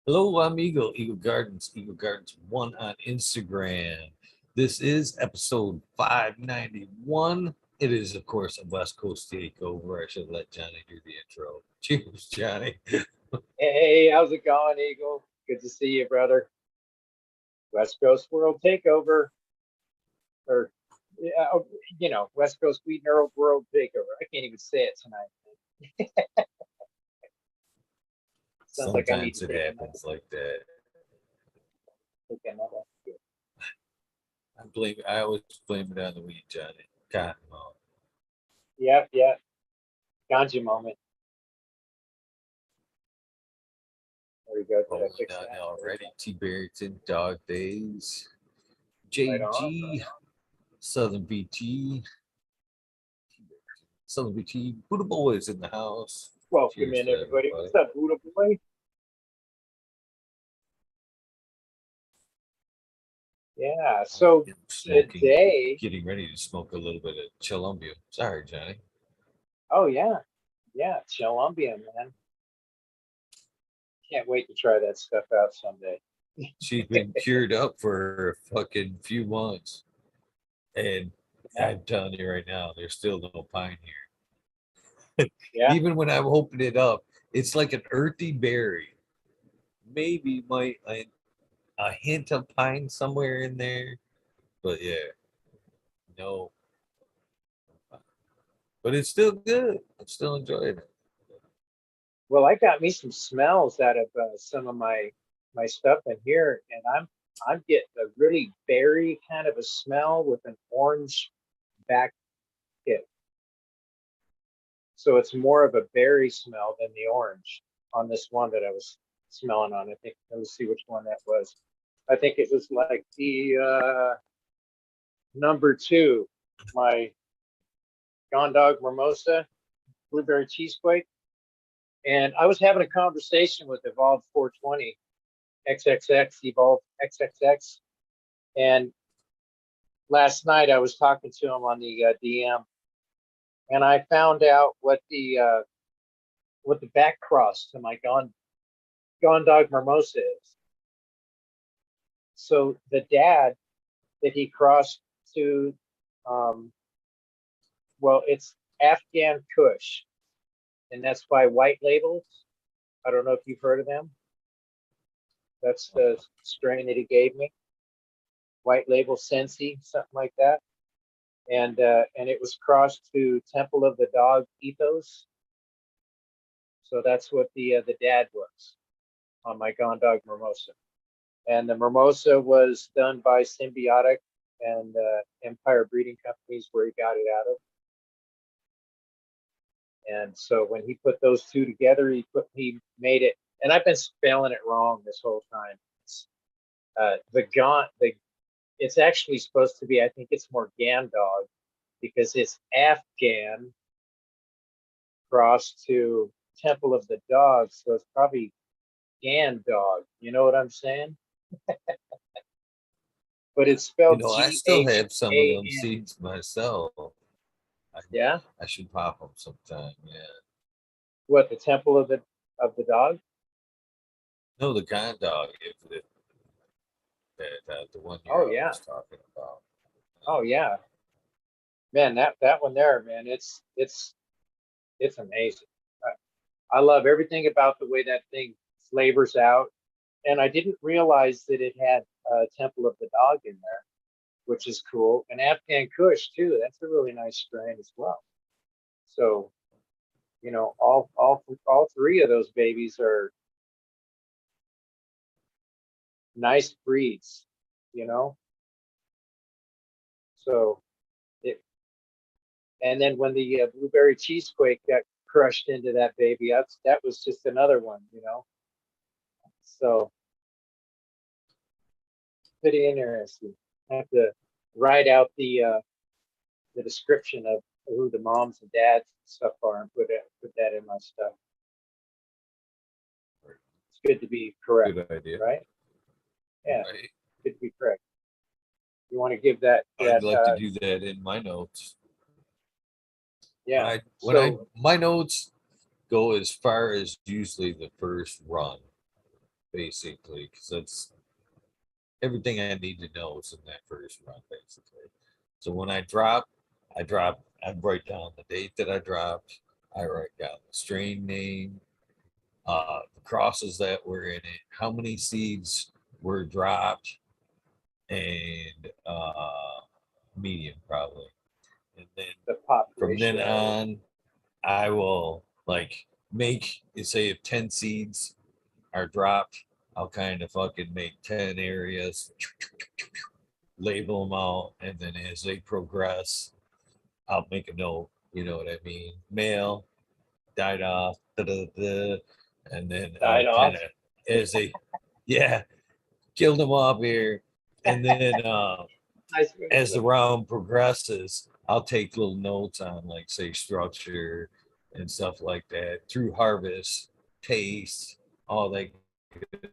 Hello, I'm Eagle, Eagle Gardens 1 on Instagram. This is episode 591. It is, of course, a West Coast takeover. I should let Johnny do the intro. Cheers, Johnny. Hey, how's it going, Eagle? Good to see you, brother. West Coast World Takeover, or West Coast Weed Nerd World Takeover. I can't even say it tonight. Sounds like I need Sometimes to it take another. happens like that. Take another. I always blame it on the weed, Johnny. Cotton mouth. Yeah. Ganji Moment. There we go. Did I Rolling fix down that? already. T. Barrington, Dog Days, Right on. JG, Southern BT, Southern BT, Buddha Boys in the house. Welcome Cheers in, to everybody. everybody. What's up, Buddha boy? Yeah. So Smoking, today, getting ready to smoke a little bit of Columbia. Sorry, Johnny. oh yeah, Columbia, man. Can't wait to try that stuff out someday. She's been cured up for a fucking few months. And Yeah, I'm telling you right now, there's still no pine here. yeah. Even when I'm opening it up, it's like an earthy berry. Maybe a hint of pine somewhere in there. But yeah, no. But it's still good. I'm still enjoying it. Well, I got me some smells out of some of my stuff in here, and I'm getting a really berry kind of a smell with an orange back hit. So it's more of a berry smell than the orange on this one that I was smelling on. I think let me see which one that was. I think it was like the number two, my Gone Dog Mimosa blueberry cheesequake. And I was having a conversation with Evolved 420 XXX, Evolved XXX. And last night I was talking to him on the DM, and I found out what the back cross to my Gone Dog Mimosa is. So the dad that he crossed to, um, well, it's Afghan Kush, and that's by White Labels. I don't know if you've heard of them. That's the strain that he gave me. White Label Sensi, something like that. And it was crossed to Temple of the Dog Ethos. So that's what the dad was on my Gone Dog Mimosa. And the Mimosa was done by Symbiotic and Empire Breeding Companies, where he got it out of. And so when he put those two together, he made it. And I've been spelling it wrong this whole time. It's actually supposed to be. I think it's more Gan Dog, because it's Afghan crossed to Temple of the Dog, so it's probably Gan Dog. You know what I'm saying? But it's spelled I G still H have some of A them N. seeds myself. I, Yeah. I should pop them sometime. Yeah. What, the Temple of the Dog? No, the kind dog, the one Oh you're yeah. always talking about. Oh yeah. Man, that one there, man. It's amazing. I love everything about the way that thing flavors out. And I didn't realize that it had Temple of the Dog in there, which is cool. And Afghan Kush too. That's a really nice strain as well. So, all three of those babies are nice breeds, you know. So it, and then when the blueberry cheesequake got crushed into that baby, that was just another one, you know. So pretty interesting. I have to write out the description of who the moms and dads and stuff are, and put that in my stuff. It's good to be correct, Good idea. right? Yeah, Right. good to be correct. You want to give that I'd like to do that in my notes. yeah. When I So my notes go as far as usually the first run. basically, because that's everything I need to know is in that first run, basically. So when I drop, I write down the date that I dropped. I write down the strain name, the crosses that were in it, how many seeds were dropped, and medium probably. And then The pop from then ratio. on, I will like make say if 10 seeds are dropped, I'll kind of fucking make 10 areas, label them out, and then as they progress, I'll make a note. You know what I mean? Male died off, da, da, da, and then Died I'll off. kind of as they, yeah, killed them off here, and then Nice way to as put the it. round progresses, I'll take little notes on like say structure and stuff like that through harvest, taste, all that good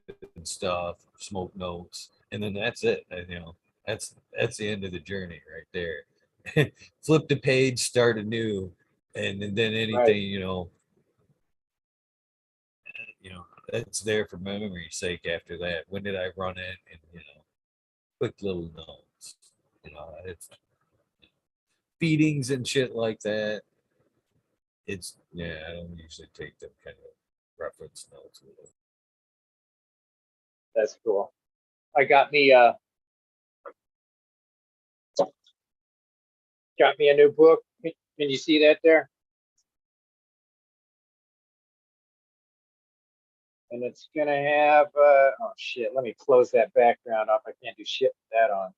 stuff, smoke notes, and then that's it. And, that's the end of the journey right there. Flip the page, start anew, and then Right. anything that's there for memory's sake. After that, when did I run it? And quick little notes. It's feedings and shit like that. It's yeah, I don't usually take them kind of reference notes with it. That's cool. I got me a new book. Can you see that there? And it's gonna have oh shit, let me close that background off. I can't do shit with that on.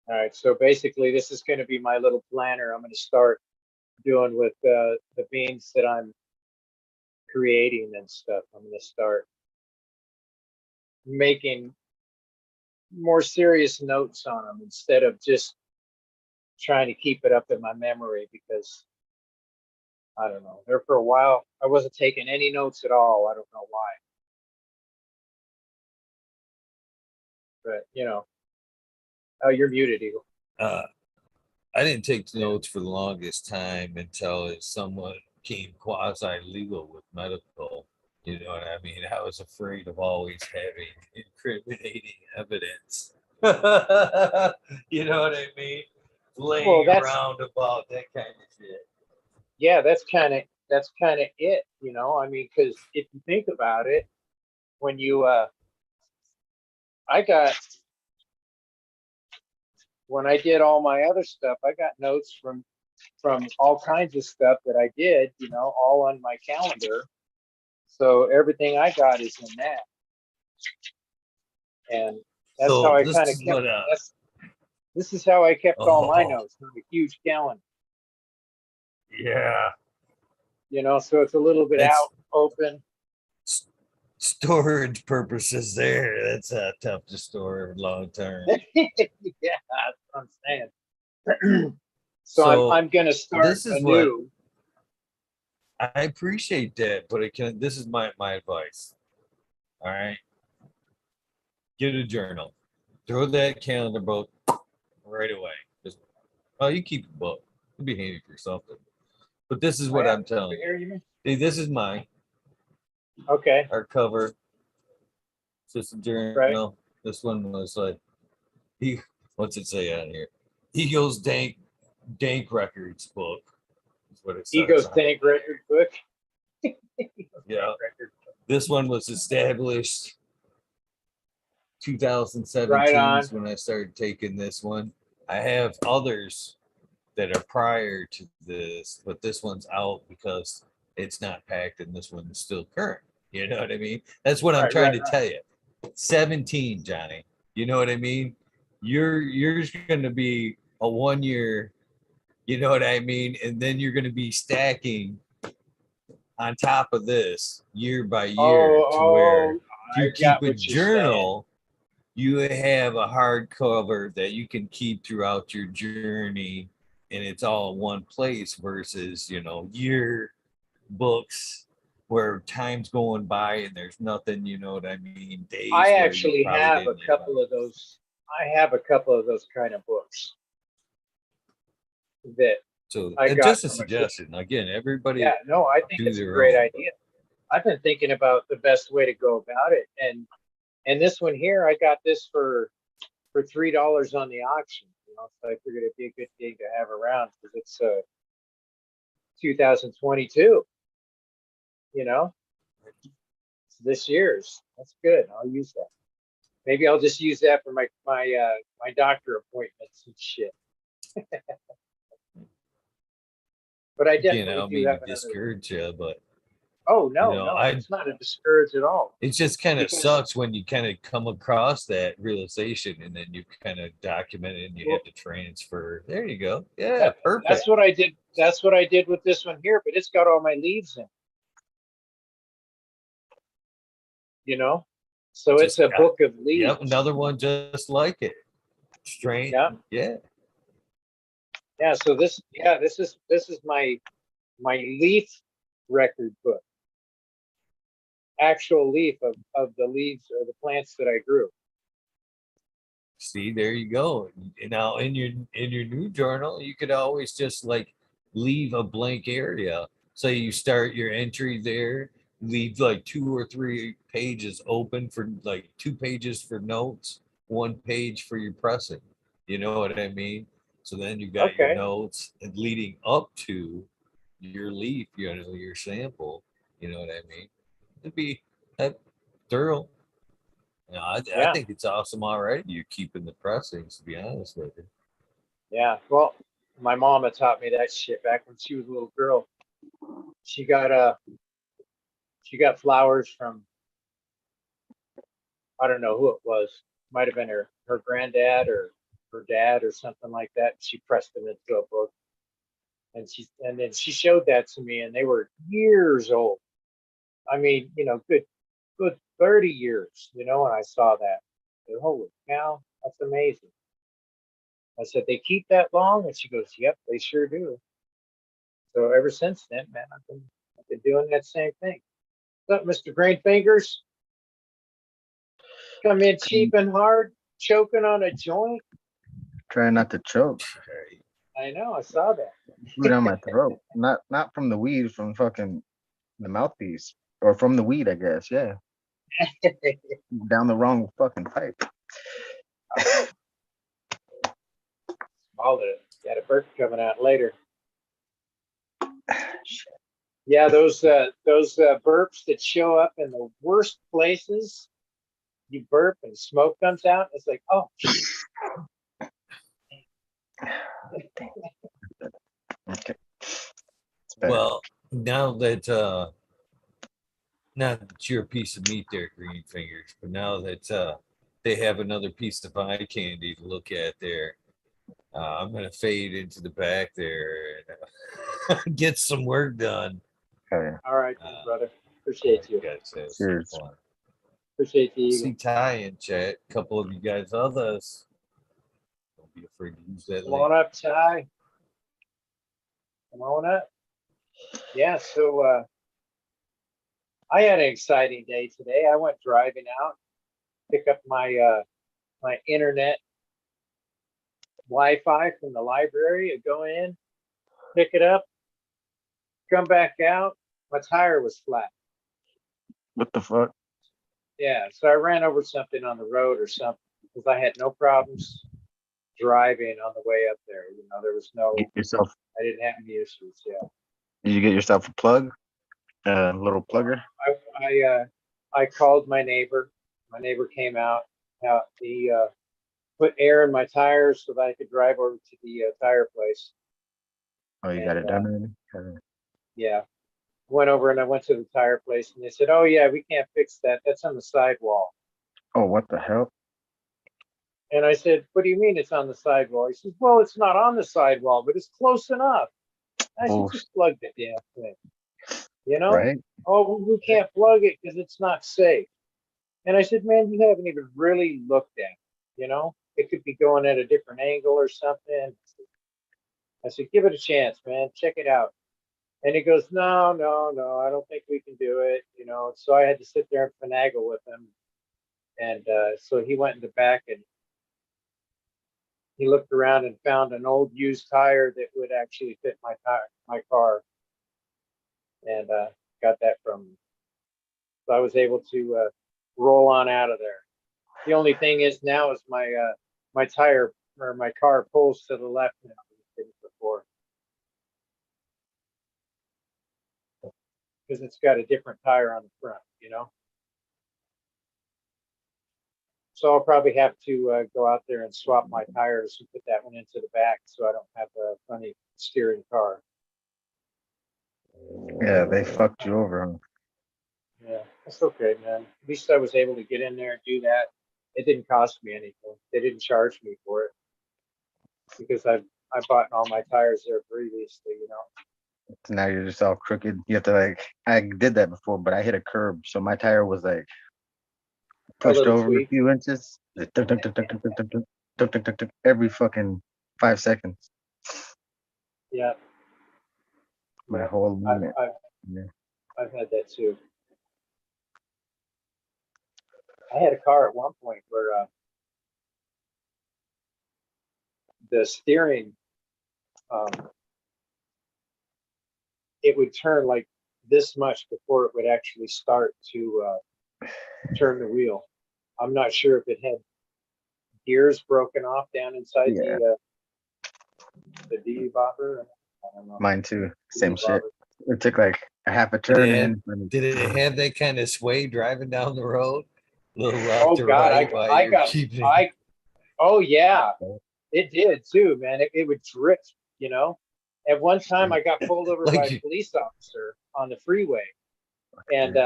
All right, so basically this is gonna be my little planner I'm gonna start doing with the beans that I'm creating and stuff. I'm gonna start making more serious notes on them instead of just trying to keep it up in my memory because I don't know. There for a while, I wasn't taking any notes at all. I don't know why, but oh, you're muted, Eagle. Uh, I didn't take notes for the longest time until it somewhat became quasi legal with medical. You know what I mean? I was afraid of always having incriminating evidence. You know what I mean? Well, Laying that's around about that kind of shit. yeah, that's kind of it. I mean, because if you think about it, when you I got when I did all my other stuff, I got notes from all kinds of stuff that I did. All on my calendar. So everything I got is in that, and that's how So I this kind of is kept. what That's This is how I kept all my oh notes on a huge calendar. yeah. So it's a little bit That's out, open. storage purposes there. That's tough to store long term. Yeah, that's what I'm saying. So I'm So I'm gonna start this is what anew. I appreciate that, but this is my advice. All right. Get a journal. Throw that calendar book right away. Just you keep a book. It'll be handy for something. But this is I what have I'm it over telling you. here, you mean? See, this is mine. Okay, Our cover. It's just a right. journal. This one was like he what's it say on here? Eagles Dank Records book is what it starts Ego's on. Dank record book. Ego's Yeah. Dank record. This one was established Right 2017 on. is when I started taking this one. I have others that are prior to this, but this one's out because it's not packed and this one is still current. You know what I mean? That's what I'm Right, trying right, to right. tell you. 17, Johnny. You know what I mean? You're going to be a 1 year, you know what I mean? And then you're going to be stacking on top of this year by year to where Oh, if you I keep got a what you're saying. journal, you have a hardcover that you can keep throughout your journey and it's all in one place versus year books where time's going by and there's nothing, you know what I mean, days I where you actually probably have a didn't remember. couple of those. I have a couple of those kind of books that So I got just a from a kid. suggestion. Again, everybody Yeah, no, I think do it's a their great own. idea. I've been thinking about the best way to go about it, and this one here, I got this for $3 on the auction. You know, so I figured it'd be a good thing to have around because it's 2022. You know, it's this year's. That's good. I'll use that. Maybe I'll just use that for my doctor appointments and shit. But I Again, I definitely don't do mean to have another. discourage you, but Oh you no, know, no, I it's not a discourage at all. it just kind of Because sucks when you kind of come across that realization and then you kind of document it and you well, have to transfer. There you go. Yeah, that perfect. that's what I did. That's what I did with this one here. But it's got all my leaves in. You know, so it's Just a got book of yep, leaves. another one just like it. Strange. Yeah, Yeah. yeah. So this is my leaf record book, actual leaf of the leaves or the plants that I grew. See, there you go. And now in your new journal, you could always just like leave a blank area. Say you start your entry there, leave like 2 or 3 pages open for like 2 pages for notes, 1 page for your pressing. You know what I mean? So then you got your Okay. notes and leading up to your leaf, you know, your sample. You know what I mean? It'd be that thorough. Yeah, I Yeah. think it's awesome already. You're keeping the pressings, to be honest with you. Yeah. Well, my mama taught me that shit back when she was a little girl. She got she got flowers from, I don't know who it was. Might have been her granddad or her dad or something like that. She pressed them into a book, and then she showed that to me, and they were years old. I mean, good 30 years. You know, when I saw that, I said, holy cow, that's amazing. I said, they keep that long, and she goes, yep, they sure do. So ever since then, man, I've been doing that same thing. What's up, Mr. Green Fingers? Come in cheap and hard, choking on a joint. Trying not to choke. I know, I saw that. Food down my throat. Not from the weed, from fucking the mouthpiece. Or from the weed, I guess. Yeah. Down the wrong fucking pipe. Swallowed it. Got a burp coming out later. Yeah, those burps that show up in the worst places. You burp and smoke comes out. It's like, oh. Okay. It's better. Well, now that you're a piece of meat there, Green Fingers, but now that they have another piece of eye candy to look at there, I'm gonna fade into the back there and get some work done. Oh, yeah. All right, Uh, brother. Appreciate you. guys have some Cheers. fun. Appreciate the See eagle. Ty in chat. A couple of you guys others. Don't be afraid to use that Come link. on up, Ty. Come on up. Yeah, so I had an exciting day today. I went driving out, pick up my internet Wi-Fi from the library. I go in, pick it up, come back out. My tire was flat. What the fuck? Yeah, so I ran over something on the road or something because I had no problems driving on the way up there. You know, there was Get no, yourself. I didn't have any issues. Yeah. Did you get yourself a plug? A little plugger? I called my neighbor. My neighbor came out. He put air in my tires so that I could drive over to the tire place. Oh, you got And it done already? yeah, went over and I went to the tire place and they said, "Oh yeah, we can't fix that. That's on the sidewall." Oh, what the hell? And I said, "What do you mean it's on the sidewall?" He says, "Well, it's not on the sidewall, but it's close enough." I said, Bullshit, "Just plug the damn thing." You know? right? Oh, we can't plug it because it's not safe. And I said, "Man, you haven't even really looked at it. You know, it could be going at a different angle or something." I said, "Give it a chance, man. Check it out." And he goes, "No, no, no, I don't think we can do it." You know, so I had to sit there and finagle with him. And so he went in the back and he looked around and found an old used tire that would actually fit my car, and got that from him. So I was able to roll on out of there. The only thing is now is my tire or my car pulls to the left now. It didn't before. Because it's got a different tire on the front, you know. So I'll probably have to go out there and swap my tires and put that one into the back so I don't have a funny steering car. Yeah, they fucked you over. Huh? Yeah, that's okay, man. At least I was able to get in there and do that. It didn't cost me anything. They didn't charge me for it because I bought all my tires there previously, you know. So now you're just all crooked. You have to like, I did that before, but I hit a curb, so my tire was like pushed little over a tweak. few inches. Like, tuk, tuk, tuk, tuk, tuk, tuk, tuk, tuk, tuk, tuk, tuk, tuk, every fucking 5 seconds. Yeah. My Yeah. whole unit. Yeah. I've had that too. I had a car at one point where the steering, it would turn like this much before it would actually start to turn the wheel. I'm not sure if it had gears broken off down inside Yeah. the D bopper. I don't know. Mine too. Same D-bobber. shit. It took like a half a Did turn. it, And then did it have that kind of sway driving down the road? Little left Oh to God, right while I you're got keeping oh yeah, it did too, man. It would drift, you know. At one time, I got pulled over by a police officer on the freeway, and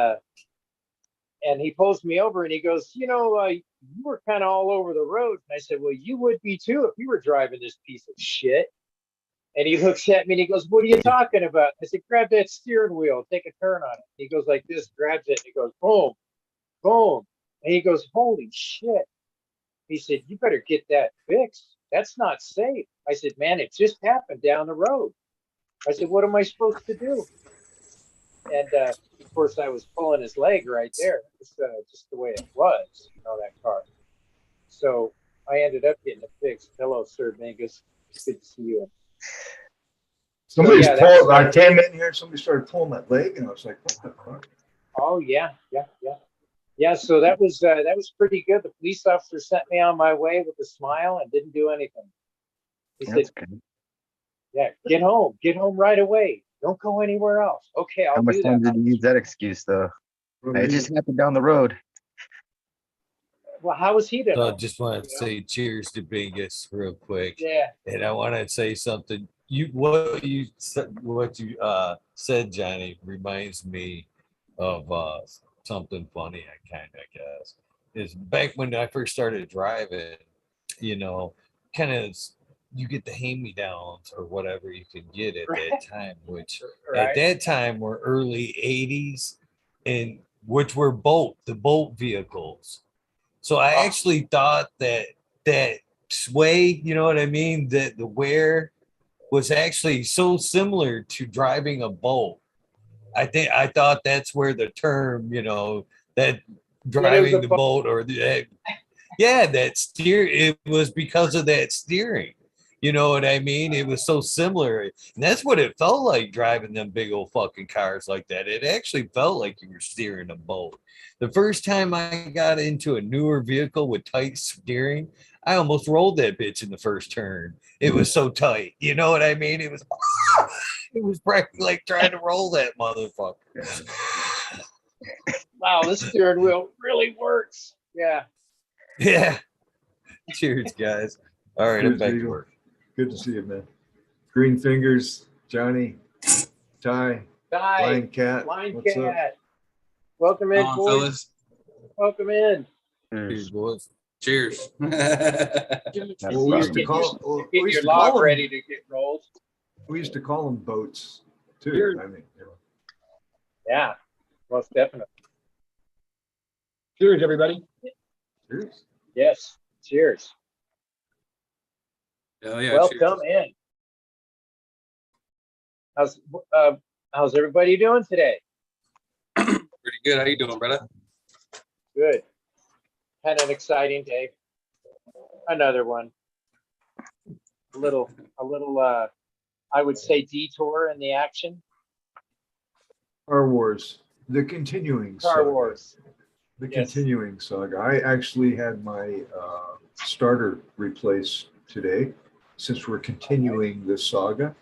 he pulls me over and he goes, you know, you were kind of all over the road. And I said, well, you would be too if you were driving this piece of shit. And he looks at me and he goes, what are you talking about? I said, grab that steering wheel, take a turn on it. He goes like this, grabs it, and he goes, boom, boom. And he goes, holy shit. He said, you better get that fixed. That's not safe. I said, man, it just happened down the road. I said, what am I supposed to do? And of course, I was pulling his leg right there. It's just the way it was, you know, that car. So I ended up getting it fixed. Hello, Sir Mingus. It's good to see you. Somebody's yeah, pulled. I came in here. Somebody started pulling my leg, and I was like, "What the fuck?" Oh yeah. So that was pretty good. The police officer sent me on my way with a smile and didn't do anything. He that's said, good. "Yeah, get home right away. Don't go anywhere else." Okay, I'll How much do time that. did you use that excuse though? It just happened down the road. Well, how was he to So I know? just want to say cheers to Bingus real quick. Yeah. And I want to say something. What you said, Johnny, reminds me of something funny. I guess is back when I first started driving. You know, kind of you get the hand-me-downs or whatever you can get at that time, which at that time were early '80s, and which were the boat vehicles. So I actually thought that sway, you know what I mean, that the wear was actually so similar to driving a boat. I thought that's where the term, you know, that driving the boat or that steer, it was because of that steering. You know what I mean? It was so similar. And that's what it felt like driving them big old fucking cars like that. It actually felt like you were steering a boat. The first time I got into a newer vehicle with tight steering, I almost rolled that bitch in the first turn. It was so tight. You know what I mean? It was practically like trying to roll that motherfucker. Wow, this steering wheel really works. Yeah. Yeah. Cheers, guys. All right, I'm back to work. Good to see you, man. Green Fingers, Johnny, Ty, Blind Cat. What's up? Welcome in, boys. Fellas. Welcome in. Cheers, boys. Cheers. We used to call your log ready to get rolled. We used to call them boats too. I mean, yeah, most definitely. Cheers, everybody. Cheers. Yes. Cheers. Oh, yeah, welcome in. How's everybody doing today? Pretty good. How you doing, brother? Good. Had an exciting day. Another one. a little, I would say detour in the action. Star Wars, the continuing Star saga. Wars. The Yes. continuing saga. I actually had my starter replaced today, since we're continuing this saga.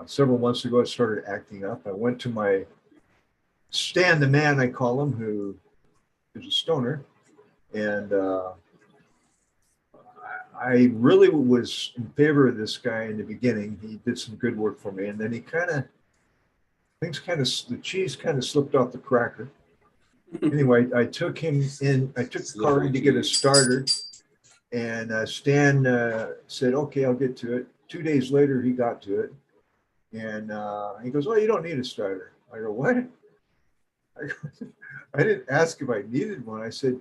Several months ago, it started acting up. I went to my Stan the man, I call him, who is a stoner, and I really was in favor of this guy in the beginning. He did some good work for me, and then the cheese kind of slipped off the cracker. Anyway, I took the car in to get a starter, and Stan said, okay, I'll get to it. 2 days later, he got to it, and he goes, oh, you don't need a starter. I go, what? I didn't ask if I needed one. I said,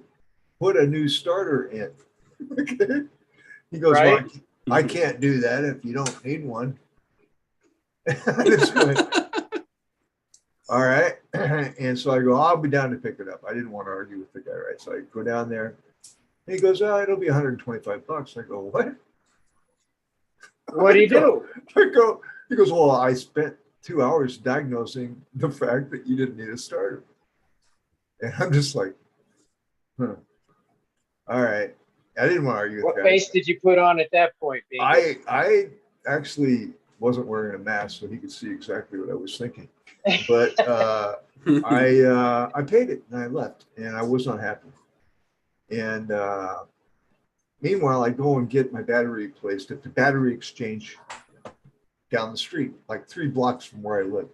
put a new starter in. Okay. He goes, Right? well, I can't do that if you don't need one. I just went, all right. And so I go, I'll be down to pick it up. I didn't want to argue with the guy, right? So I go down there. And he goes, oh, it'll be $125. I go, what? What do you do? He goes, well, I spent 2 hours diagnosing the fact that you didn't need a starter. And I'm just like, huh. All right. I didn't want to argue with What guys. face did you put on at that point, Bingus? I actually wasn't wearing a mask, so he could see exactly what I was thinking. But I paid it and I left, and I was not happy. And meanwhile, I go and get my battery replaced at the battery exchange down the street, like 3 blocks from where I live.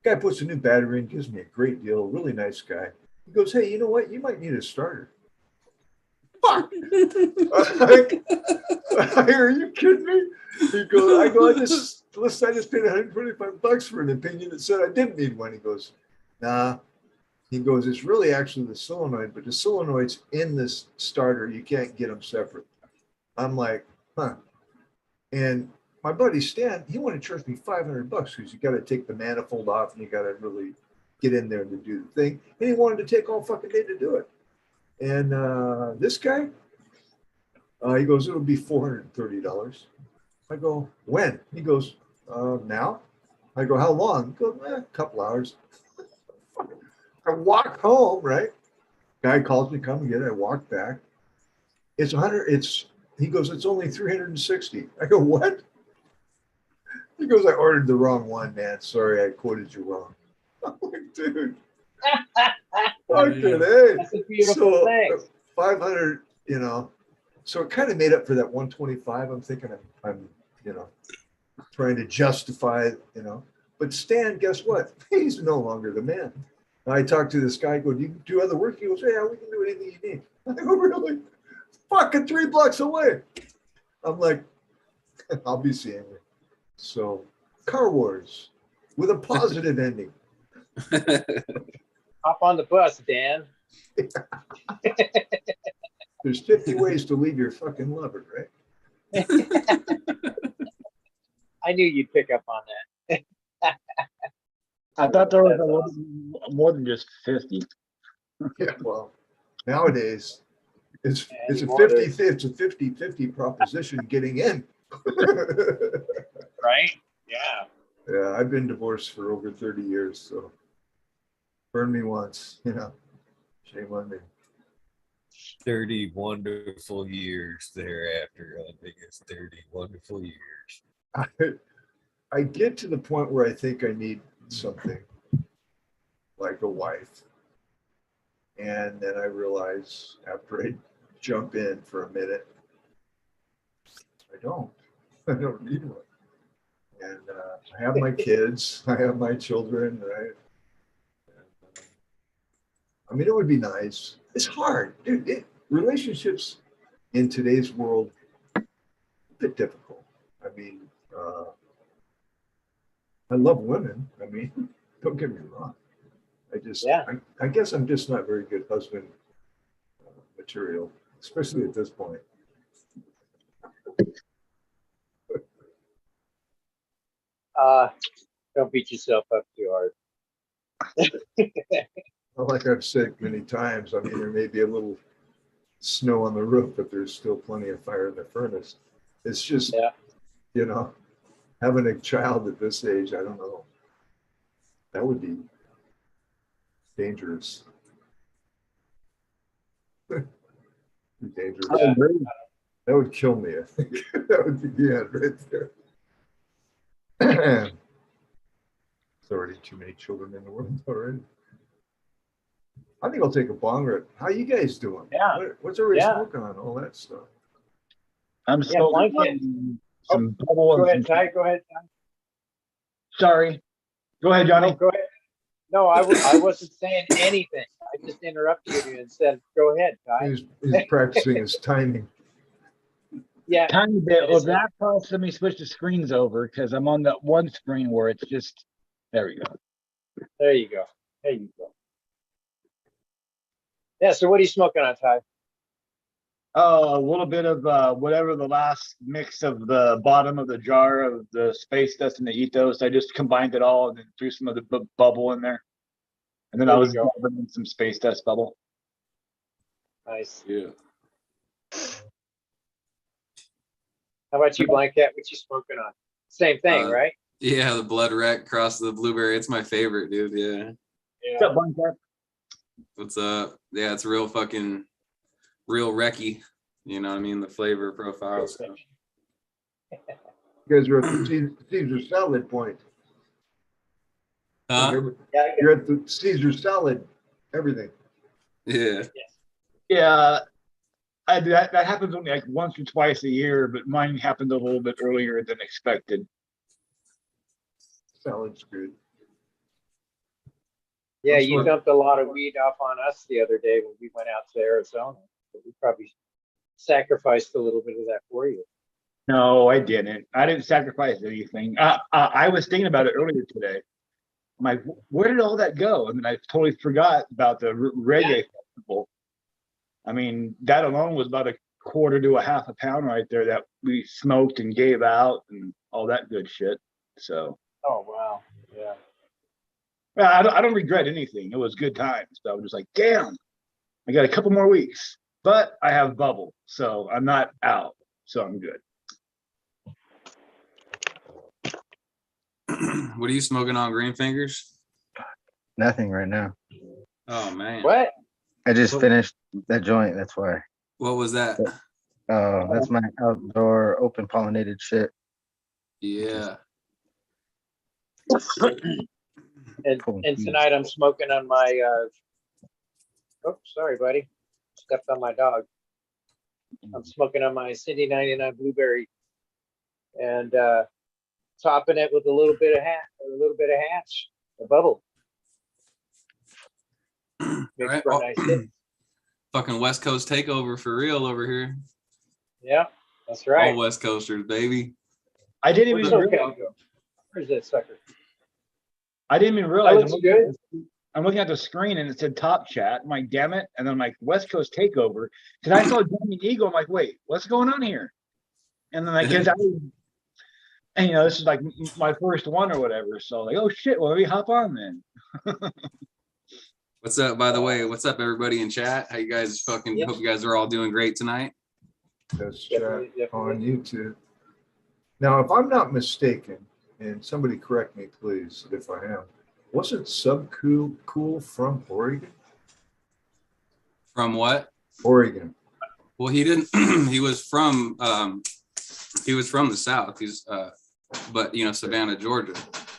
Guy puts a new battery in, gives me a great deal, really nice guy. He goes, hey, you know what? You might need a starter. Fuck. Are you kidding me? He goes, I just paid $125 for an opinion that said I didn't need one. He goes, nah. He goes, it's really actually the solenoid, but the solenoid's in this starter. You can't get them separate. I'm like, huh. And my buddy Stan, he wanted to charge me $500 because you got to take the manifold off and you got to really get in there to do the thing. And he wanted to take all fucking day to do it. And this guy, he goes, it'll be $430. I go, when? He goes, now? I go, how long? He goes, a couple hours. I walk home, right? Guy calls me, come and get it. I walk back. It's 100. He goes, it's only 360. I go, what? He goes, I ordered the wrong one, man. Sorry, I quoted you wrong. I'm like, dude. Fucking A. That's a beautiful thing. 500, so it kind of made up for that 125. I'm thinking I'm trying to justify, but Stan, guess what? He's no longer the man. I talked to this guy, I go, do you do other work? He goes, yeah, we can do anything you need. I go, really? Fucking 3 blocks away. I'm like, I'll be seeing you. So, Car Wars with a positive ending. Hop on the bus, Dan. There's 50 ways to leave your fucking lover, right? I knew you'd pick up on that. I thought there was a little more than just 50. Yeah, well, nowadays it's a Anymore, 50-50 proposition getting in. Right? Yeah. Yeah, I've been divorced for over 30 years, so burn me once, shame on me. 30 wonderful years thereafter. I think it's 30 wonderful years. I get to the point where I think I need something like a wife. And then I realize after I jump in for a minute, I don't need one. And I have my kids, I have my children, right? And, I mean, it would be nice. It's hard, dude. Relationships in today's world, a bit difficult. I mean, I love women. I mean, don't get me wrong. I guess I'm just not very good husband material, especially at this point. Don't beat yourself up too hard. Well, like I've said many times, I mean, there may be a little snow on the roof, but there's still plenty of fire in the furnace. It's just, Yeah. you know, having a child at this age, I don't know. That would be dangerous. Be dangerous. I agree. That would kill me, I think. That would be the end right there. There's already too many children in the world already. I think I'll take a bong rip. How you guys doing? Yeah. What's everybody Yeah. smoking on? All that stuff. I'm Yeah, smoking blanket. some bubble Go and ahead, some. Ty. Go ahead, Ty. Sorry. Go ahead, No, Johnny. go ahead. No, I wasn't saying anything. I just interrupted you and said, "Go ahead, Ty." He's practicing his timing. Yeah. Tiny bit. It Well, is- that process, let me switch the screens over because I'm on that one screen where it's just. There we go. There you go. There you go. Yeah. So what are you smoking on, Ty? A little bit of whatever the last mix of the bottom of the jar of the space dust and the ethos. I just combined it all and then threw some of the bubble in there. And then There I you was go. dabbing in some space dust bubble. Nice. Yeah. How about you, Blanket? What you smoking on? Same thing, right? Yeah, the blood wreck cross the blueberry. It's my favorite, dude. Yeah. What's up, Blanket? What's up? Yeah, it's real wrecky. You know what I mean? The flavor profile. So. You guys are at the Caesar salad point. Huh? Yeah. You're at the Caesar salad, everything. Yeah. Yeah, that happens only like once or twice a year, but mine happened a little bit earlier than expected. Salad's good. Yeah, I'm you sorry. dumped a lot of weed off on us the other day when we went out to Arizona. But we probably sacrificed a little bit of that for you. No, I didn't. I didn't sacrifice anything. I was thinking about it earlier today. I'm like, where did all that go? And then I totally forgot about the reggae festival. I mean, that alone was about a quarter to a half a pound right there that we smoked and gave out and all that good shit. So Oh wow. Yeah. yeah, I don't regret anything. It was good times. So I'm just like, damn, I got a couple more weeks, but I have bubble, so I'm not out. So I'm good. What are you smoking on, Green Fingers? Nothing right now. Oh man. What? I just finished that joint. That's why. What was that? That's my outdoor open pollinated shit. Yeah. And Cool. tonight I'm smoking on my oh, sorry, buddy. Stepped on my dog. I'm smoking on my Cindy 99 blueberry and topping it with a little bit of hash, a bubble. Makes Right. for a nice hit. Fucking West Coast takeover for real over here. Yeah, that's right. All West Coasters, baby. I didn't Where's even SoCal realize. go? Where's that sucker? I didn't even That realize. looks good. I'm looking at the screen and it said Top Chat. I'm like, damn it. And then I'm like, West Coast Takeover. Because I saw Johnny Eagle. I'm like, wait, what's going on here? And then like, and you know, this is like my first one or whatever. So like, oh shit, well, let me hop on then. What's up, by the way? What's up, everybody in chat? How you guys fucking Yeah. hope you guys are all doing great tonight? That's chat Definitely. on YouTube. Now, if I'm not mistaken, and somebody correct me, please, if I am, wasn't Subcool from Oregon? From what? Oregon. Well, he didn't. He was from the South. He's but you know, Savannah, Georgia.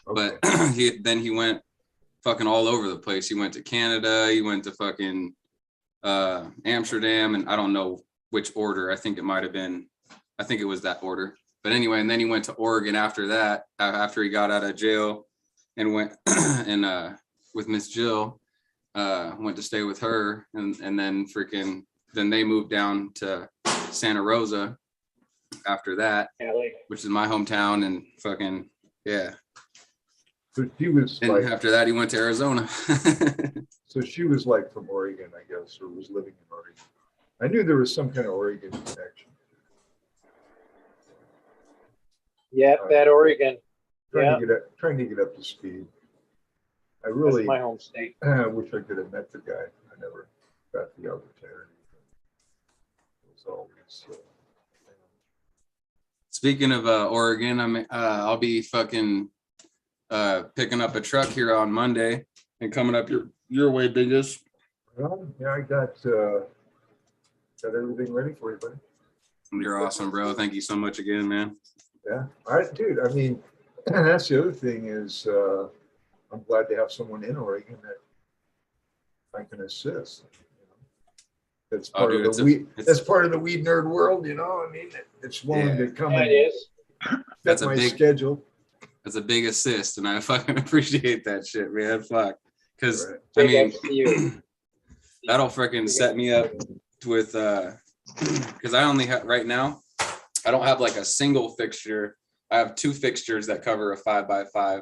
Okay. But he went fucking all over the place. He went to Canada. He went to fucking Amsterdam, and I don't know which order. I think it was that order. But anyway, and then he went to Oregon after that, after he got out of jail, and went and with Miss Jill, went to stay with her, and then then they moved down to Santa Rosa after that, which is my hometown, and fucking yeah. So she was And like, after that, he went to Arizona. so she was like from Oregon, I guess, or was living in Oregon. I knew there was some kind of Oregon connection. Yep, that Oregon. Trying to get up to speed. I That's really my home state. wish I could have met the guy. I never got the opportunity. It was always Speaking of Oregon, I'll be fucking picking up a truck here on Monday and coming up your way, biggest. Well, yeah, I got everything ready for you, buddy. You're awesome, bro. Thank you so much again, man. Yeah. All right, dude. I mean, that's the other thing is I'm glad to have someone in Oregon that I can assist. That's Oh, part dude, of the weed. That's part of the weed nerd world, you know. I mean, it's willing to come Yeah, and it is. That's fit a my big- schedule. That's a big assist, and I fucking appreciate that shit, man. Fuck, because Right. I Big mean, ups to you. that'll freaking set me up with because I only have right now. I don't have like a single fixture. I have two fixtures that cover a 5x5,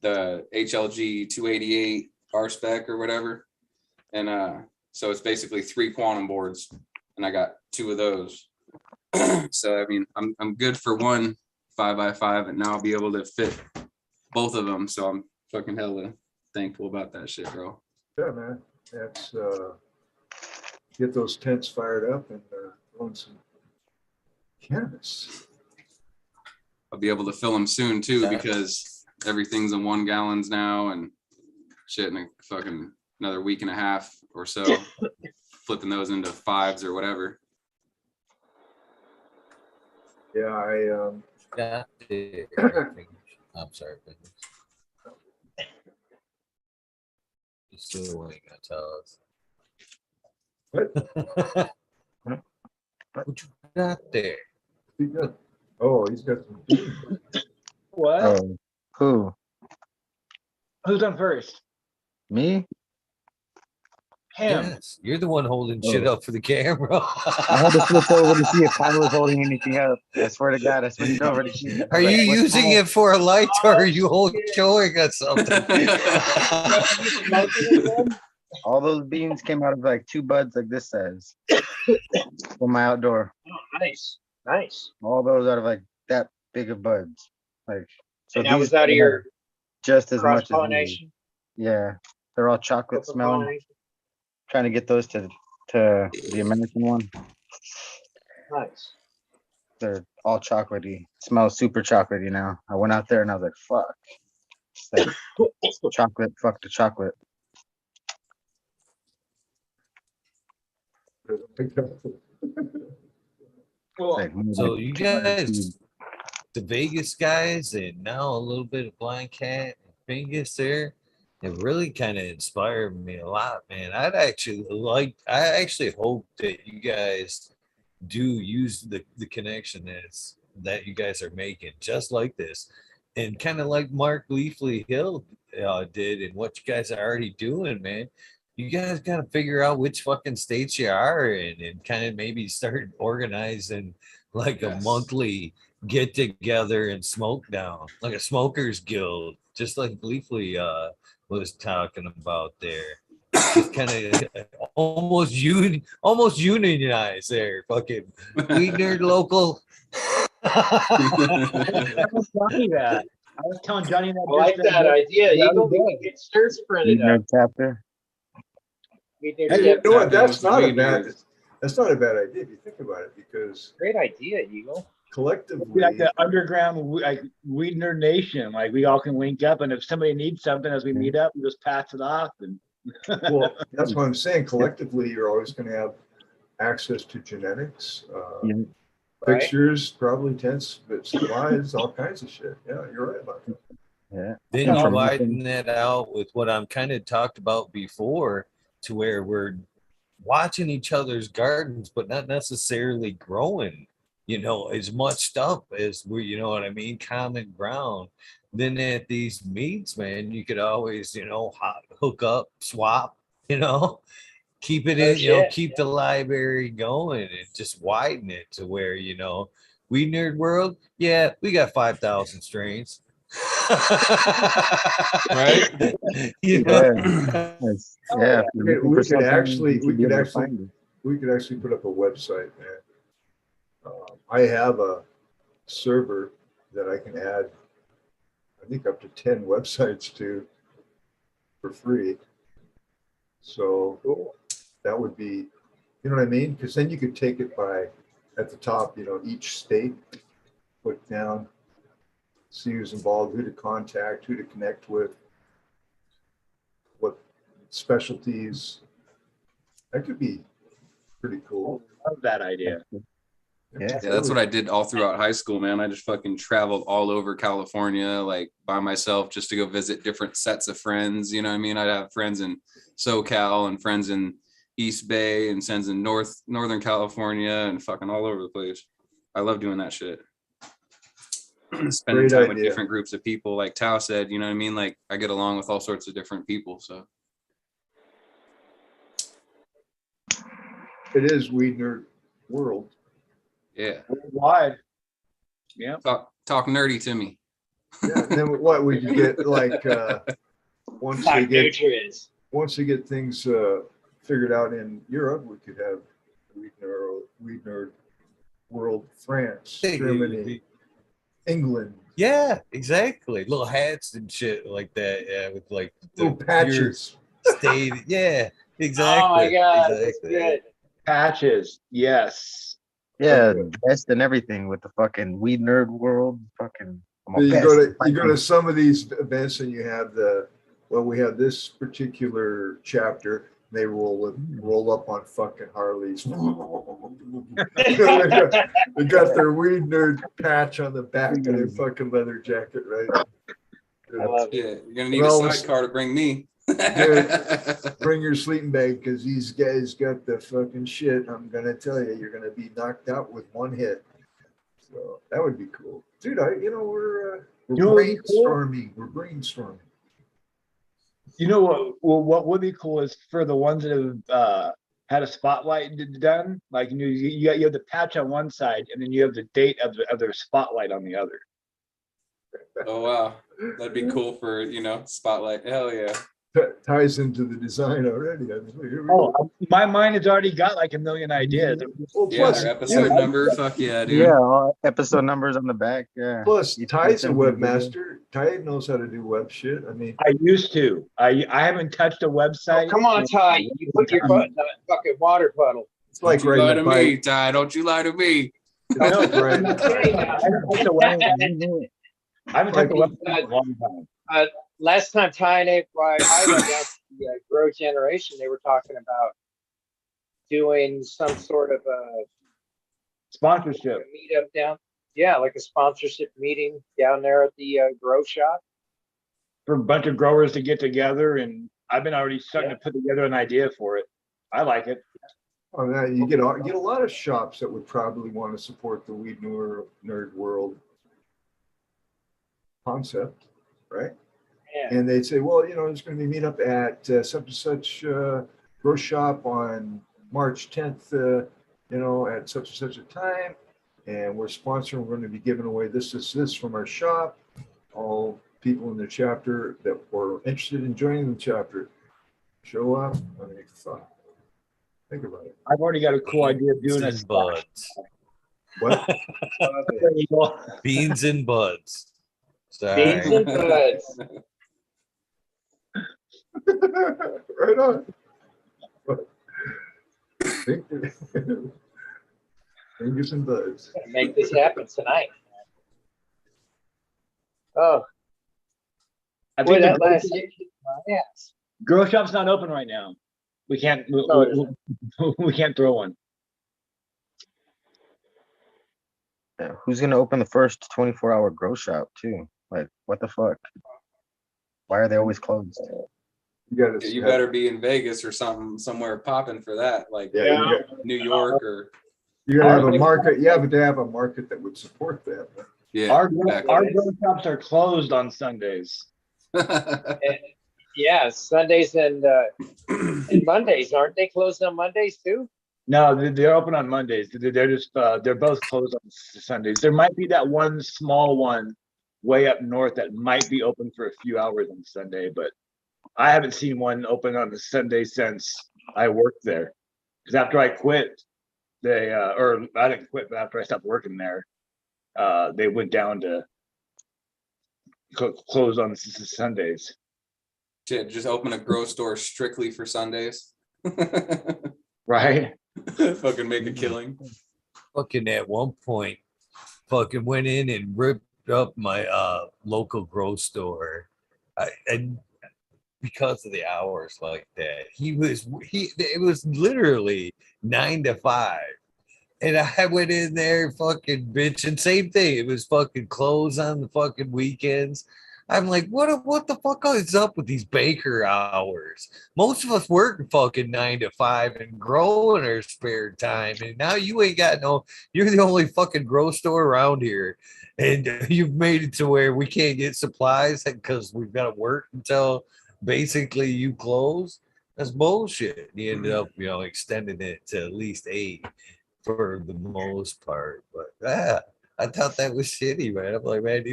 the HLG 288 R spec or whatever, and so it's basically 3 quantum boards, and I got 2 of those. So I mean, I'm good for one 5x5, and now I'll be able to fit both of them. So I'm fucking hella thankful about that shit, bro. Yeah, man. That's get those tents fired up and run some cannabis. I'll be able to fill them soon too, Yeah. because everything's in 1 gallons now and shit in a fucking another week and a half or so, flipping those into 5s or whatever. Yeah, I Got it. I'm sorry, Fingers. You still ain't gonna tell us. What? What you got there? he's got some beans. What? Oh, who? Who's on first? Me? Him. Yes, you're the one holding shit Oh. up for the camera. I had to switch over to see if Kyle was holding anything up. I swear to God, I switched over to see. Are you using it for a light or are you showing us something? All those beans came out of like 2 buds like this size from my outdoor. Oh, nice, nice. All those out of like that big of buds. Like so And that was these out of your just as cross much as these. pollination. Yeah, they're all chocolate smelling. Trying to get those to the American one. Nice. They're all chocolatey. Smells super chocolatey now. I went out there and I was like, fuck. It's like chocolate, fuck the chocolate. Well, Like, So like you 200 guys, seeds. the Vegas guys, and now a little bit of Blind Cat and Fingus there, it really kind of inspired me a lot, man. I actually hope that you guys do use the connection that you guys are making, just like this, and kind of like Mark Leafley Hill did, and what you guys are already doing, man. You guys got to figure out which fucking states you are in, and kind of maybe start organizing like a Yes. monthly get together and smoke down, like a smokers guild, just like Leafley was talking about there. Just kind of almost unionized there, fucking weed nerd local. I was Johnny that. I was telling Johnny that. I like just that idea, the other Eagle. We day. can get shirts printed up. Nerd chapter. We did Hey, get you know what? That's not a Weed bad. nerds. That's not a bad idea if you think about it, because great idea, Eagle. collectively, Like the underground, like Weed Nerd Nation. Like we all can link up, and if somebody needs something as we meet up, we just pass it off. And well, that's what I'm saying. Collectively, you're always going to have access to genetics, Yeah. Right. fixtures, probably tents, but supplies, all kinds of shit. Yeah, you're right about that. Yeah. Then Yeah, you from widen that out with what I'm kind of talked about before, to where we're watching each other's gardens, but not necessarily growing, as much stuff as we, you know what I mean, common ground. Then at these meets, man, you could always, hook up, swap, keep it Oh, in, shit. keep the library going and just widen it to where, we nerd world, yeah, we got 5,000 strains. Right? Yeah. It's- yeah. if you're We looking for could something, actually- you should we be could able to actually- find it. We could actually put up a website, man. I have a server that I can add, I think, up to 10 websites to for free. So Cool. that would be, you know what I mean? Because then you could take it by, at the top, each state, put down, see who's involved, who to contact, who to connect with, what specialties. That could be pretty cool. Love that idea. Yeah. Yeah, that's what I did all throughout high school, man. I just fucking traveled all over California, like by myself, just to go visit different sets of friends. You know what I mean? I'd have friends in SoCal and friends in East Bay and friends in Northern California and fucking all over the place. I love doing that shit. Spending Great time with idea. different groups of people, like Tao said, you know what I mean? Like I get along with all sorts of different people. So It is Weed Nerd World. yeah. Worldwide. Yeah. Talk nerdy to me. Yeah, and then what we could get like once they Like get nutrients. things figured out in Europe, we could have Weed Nerd World, France, Germany, England. Yeah, exactly. Little hats and shit like that. Yeah, with like the Little patches. Stayed. Yeah, exactly. Oh my god, that's exactly. good. Patches. Yes. Yeah, dressed and everything with the fucking Weed Nerd World. Fucking. I'm a You best. go to some of these events and you have we have this particular chapter. They roll up on fucking Harleys. They got their Weed Nerd patch on the back of their fucking leather jacket, right? I love it. Yeah, you're gonna need Well, a sidecar to bring me. Bring your sleeping bag because these guys got the fucking shit. I'm gonna tell you, you're gonna be knocked out with one hit. So that would be cool, dude. We're You know what would be cool? brainstorming. We're brainstorming. You know what? Well, what would be cool is for the ones that have had a spotlight done. Like you have the patch on one side, and then you have the date of their spotlight on the other. Oh wow, that'd be cool for spotlight. Hell yeah. Ties into the design already. I mean, here we Oh, go. my mind has already got like a million ideas. Well, Yeah, plus, their episode number. Fuck yeah, dude. Yeah, all episode numbers on the back. Yeah. plus, You Ty's a type in the video. webmaster. Ty knows how to do web shit. I mean, I used to. I haven't touched a website. Oh, come on, Ty. You put your foot in the fucking water puddle. it's like Don't you lie riding to a me, bike. Ty. Don't you lie to me. It's like riding a bike. I haven't touched a website. I haven't touched a website in a long time. Last time Ty and I went down to the Grow Generation, they were talking about doing some sort of a Sponsorship. meetup down. Yeah, like a sponsorship meeting down there at the Grow Shop. For a bunch of growers to get together, and I've been already starting to put together an idea for it. I like it. Oh, now you get a lot of shops that would probably want to support the Weed Nerd World concept, right? Yeah. And they'd say, well, there's going to be meetup at such and such grow shop on March 10th, at such and such a time. And we're sponsoring, we're going to be giving away this from our shop. All people in the chapter that were interested in joining the chapter show up. I mean, fuck. Think about it. I've already got a cool idea of doing a Beans and buds. What? There you go. Beans and buds. Sorry. Beans and buds. Right on. Fingers and buds. Gonna make this happen tonight. Oh, I boy, think that the last year, yes. grow shop's not open right now. We can't. No, it isn't. We can't throw one. Yeah, who's gonna open the first 24-hour grow shop too? Like, what the fuck? Why are they always closed? You better be in Vegas or somewhere popping for that, like Yeah, New York or you gotta have a market. You have to have a market that would support that. yeah. Our exactly. grow shops are closed on Sundays. Yeah, Sundays and Mondays, aren't they closed on Mondays too? No, they're open on Mondays. They're just they're both closed on Sundays. There might be that one small one way up north that might be open for a few hours on Sunday, but I haven't seen one open on a Sunday since I worked there. Because after I quit, they or I didn't quit, but after I stopped working there, they went down to close on Sundays. Shit, just open a grow store strictly for Sundays. Right? Fucking make a killing. Fucking at one point, fucking went in and ripped up my local grocery store. And because of the hours like that, it was literally 9 to 5. And I went in there fucking bitching. Same thing. It was fucking closed on the fucking weekends. I'm like, what the fuck is up with these baker hours? Most of us work fucking 9 to 5 and grow in our spare time. And now you ain't got no, you're the only fucking grocery store around here. And you've made it to where we can't get supplies because we've got to work until basically you close. That's bullshit. You ended up, extending it to at least 8 for the most part. But I thought that was shitty, man. I'm like, man,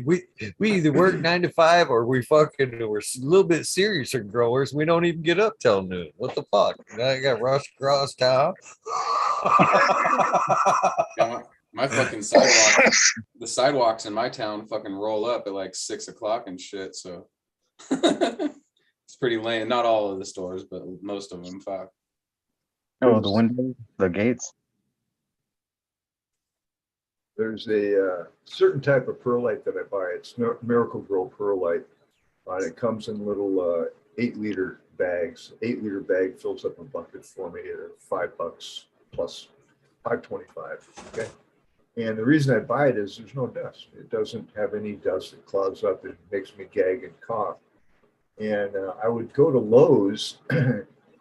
we either work 9 to 5 or we're a little bit seriouser growers. We don't even get up till noon. What the fuck? I got rushed across town. Yeah, my fucking sidewalks, the sidewalks in my town fucking roll up at like 6 o'clock and shit. So it's pretty lame. Not all of the stores, but most of them. Fuck. Oh, the windows, the gates. There's a certain type of perlite that I buy. It's Miracle Grow perlite. And it comes in little 8-liter bags. 8-liter bag fills up a bucket for me at $5 plus $5.25. Okay. And the reason I buy it is there's no dust. It doesn't have any dust. It clogs up. It makes me gag and cough. And I would go to Lowe's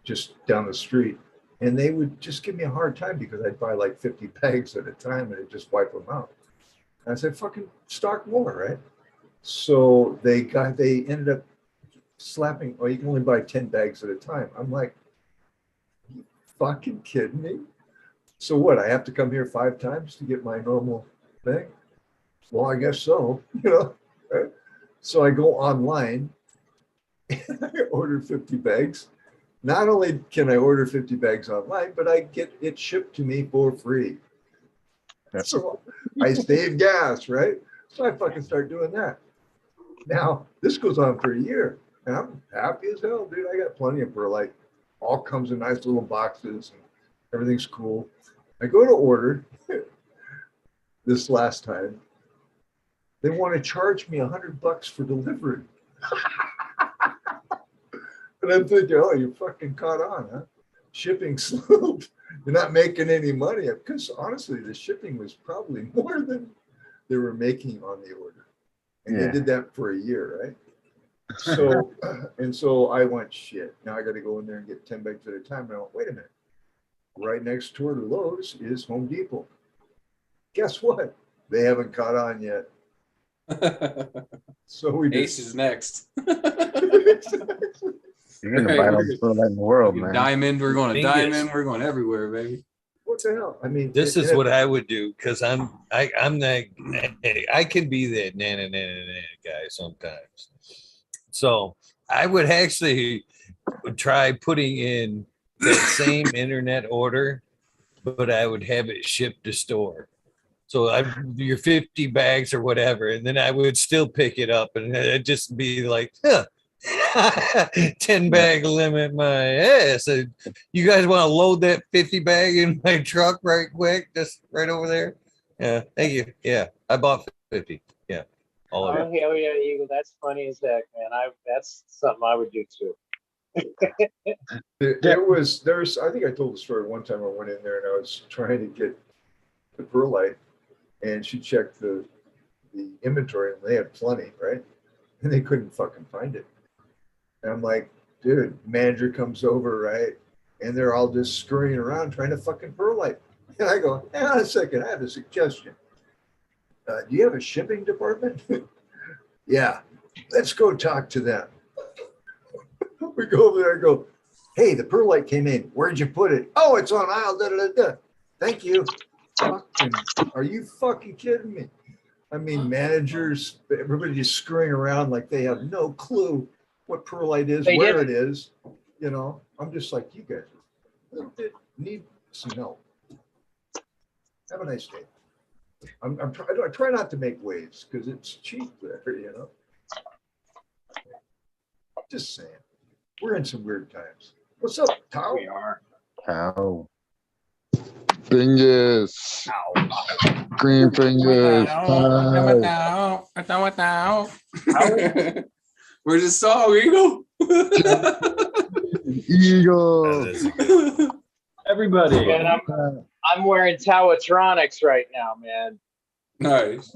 just down the street, and they would just give me a hard time because I'd buy like 50 bags at a time and I'd just wipe them out. And I said, fucking stock more, right? So they ended up slapping, oh, you can only buy 10 bags at a time. I'm like, you fucking kidding me? So what, I have to come here 5 times to get my normal thing? Well, I guess so, right? So I go online and I order 50 bags. Not only can I order 50 bags online, but I get it shipped to me for free. So I save gas, right? So I fucking start doing that. Now, this goes on for a year, and I'm happy as hell, dude. I got plenty of perlite. All comes in nice little boxes, and everything's cool. I go to order this last time. They want to charge me $100 for delivery. And I'm thinking, oh, you fucking caught on, huh? Shipping slope. You're not making any money. Because honestly, the shipping was probably more than they were making on the order. And they did that for a year, right? So, and so I went, shit, now I got to go in there and get 10 bags at a time. And I went, wait a minute. Right next door to Lowe's is Home Depot. Guess what? They haven't caught on yet. So we Ace is next. You're gonna buy all the perlite in the world, man. Diamond, we're going to Dingus. Diamond. We're going everywhere, baby. What the hell? I mean, This is what I would do because I'm that I can be that nana guy sometimes. So I would actually try putting in that same internet order, but I would have it shipped to store. So your 50 bags or whatever, and then I would still pick it up, and it'd just be like, 10 bag limit my ass. So you guys want to load that 50 bag in my truck right quick, just right over there? Yeah, thank you. Yeah, I bought 50. Yeah, all of it. Oh yeah, Eagle. That's funny as heck, man. That's something I would do too. There's I think I told the story one time I went in there and I was trying to get the perlite, and she checked the inventory and they had plenty, right? And they couldn't fucking find it. And I'm like, dude, manager comes over, right? And they're all just scurrying around trying to fucking perlite. And I go, hang on a second, I have a suggestion. Do you have a shipping department? Yeah, let's go talk to them. We go over there and go, hey, the perlite came in. Where'd you put it? Oh, it's on aisle, da, da, da, da. Thank you. Fucking, are you fucking kidding me? I mean, managers, everybody just screwing around like they have no clue what perlite is, where it is. I'm just like, you guys need some help. Have a nice day. I try not to make waves because it's cheap there, Just saying. We're in some weird times. What's up, Tao? We are. Cow. Fingers. Green fingers. Hi. Where's the song, Eagle? Eagle. That is a good one. Everybody. And I'm wearing Towatronics right now, man. Nice.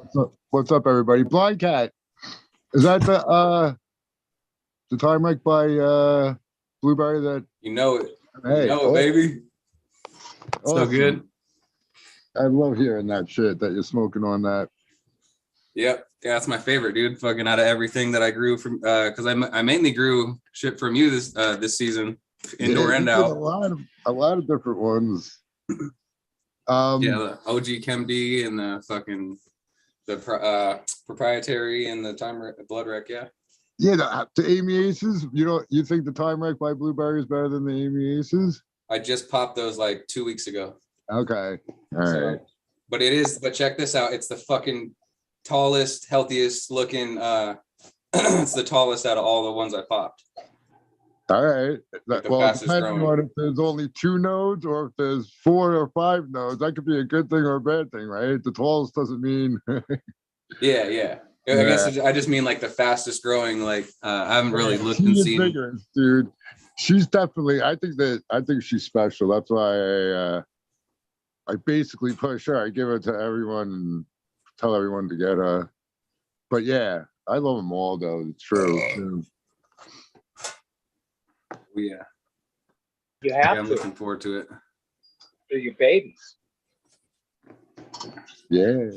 What's up, everybody? Blind Cat. Is that the time mic by Blueberry that You know it. hey, You know it, baby. So awesome. good. I love hearing that shit that you're smoking on that. Yep. Yeah, that's my favorite, dude. Fucking out of everything that I grew from, because I mainly grew shit from you this season, indoor Yeah, and you did out. a lot of different ones. Yeah, the OG Chem D and the fucking proprietary and the blood wreck. Yeah. Yeah, the Amy Aces. You think the Time Wreck by Blueberry is better than the Amy Aces? I just popped those like 2 weeks ago. Okay, all right. But it is. But check this out. It's the fucking tallest, healthiest looking. It's the tallest out of all the ones I popped. All right. The Well, fastest depending growing. on if there's only 2 nodes or if there's 4 or 5 nodes, that could be a good thing or a bad thing, right? The tallest doesn't mean. Yeah. I guess I just mean like the fastest growing. Like I haven't really looked and seen. Vigorous, dude. She's definitely. I think she's special. That's why I basically push her. I give it to everyone and tell everyone to get her. But yeah, I love them all, though. It's true. Yeah. You have I'm to. looking forward to it. They're your babies. Yeah.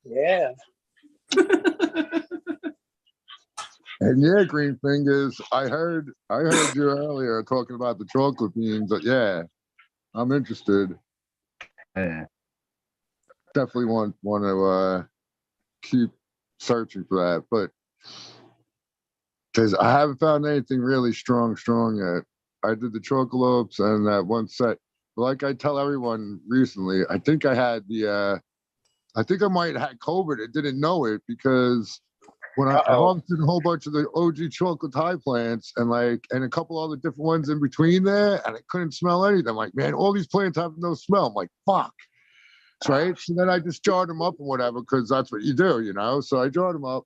Yeah. And yeah, Green Fingers. I heard you earlier talking about the chocolate beans. But yeah, I'm interested. Yeah. Definitely want to keep searching for that, but because I haven't found anything really strong yet. I did the chocolopes and that one set. But like I tell everyone recently, I think I had I think I might have had COVID. I didn't know it because when I harvested a whole bunch of the OG chocolate high plants and a couple other different ones in between there, and I couldn't smell anything. I'm like, man, all these plants have no smell. I'm like, fuck. Right. So then I just jarred them up and whatever, because that's what you do, So I jarred them up,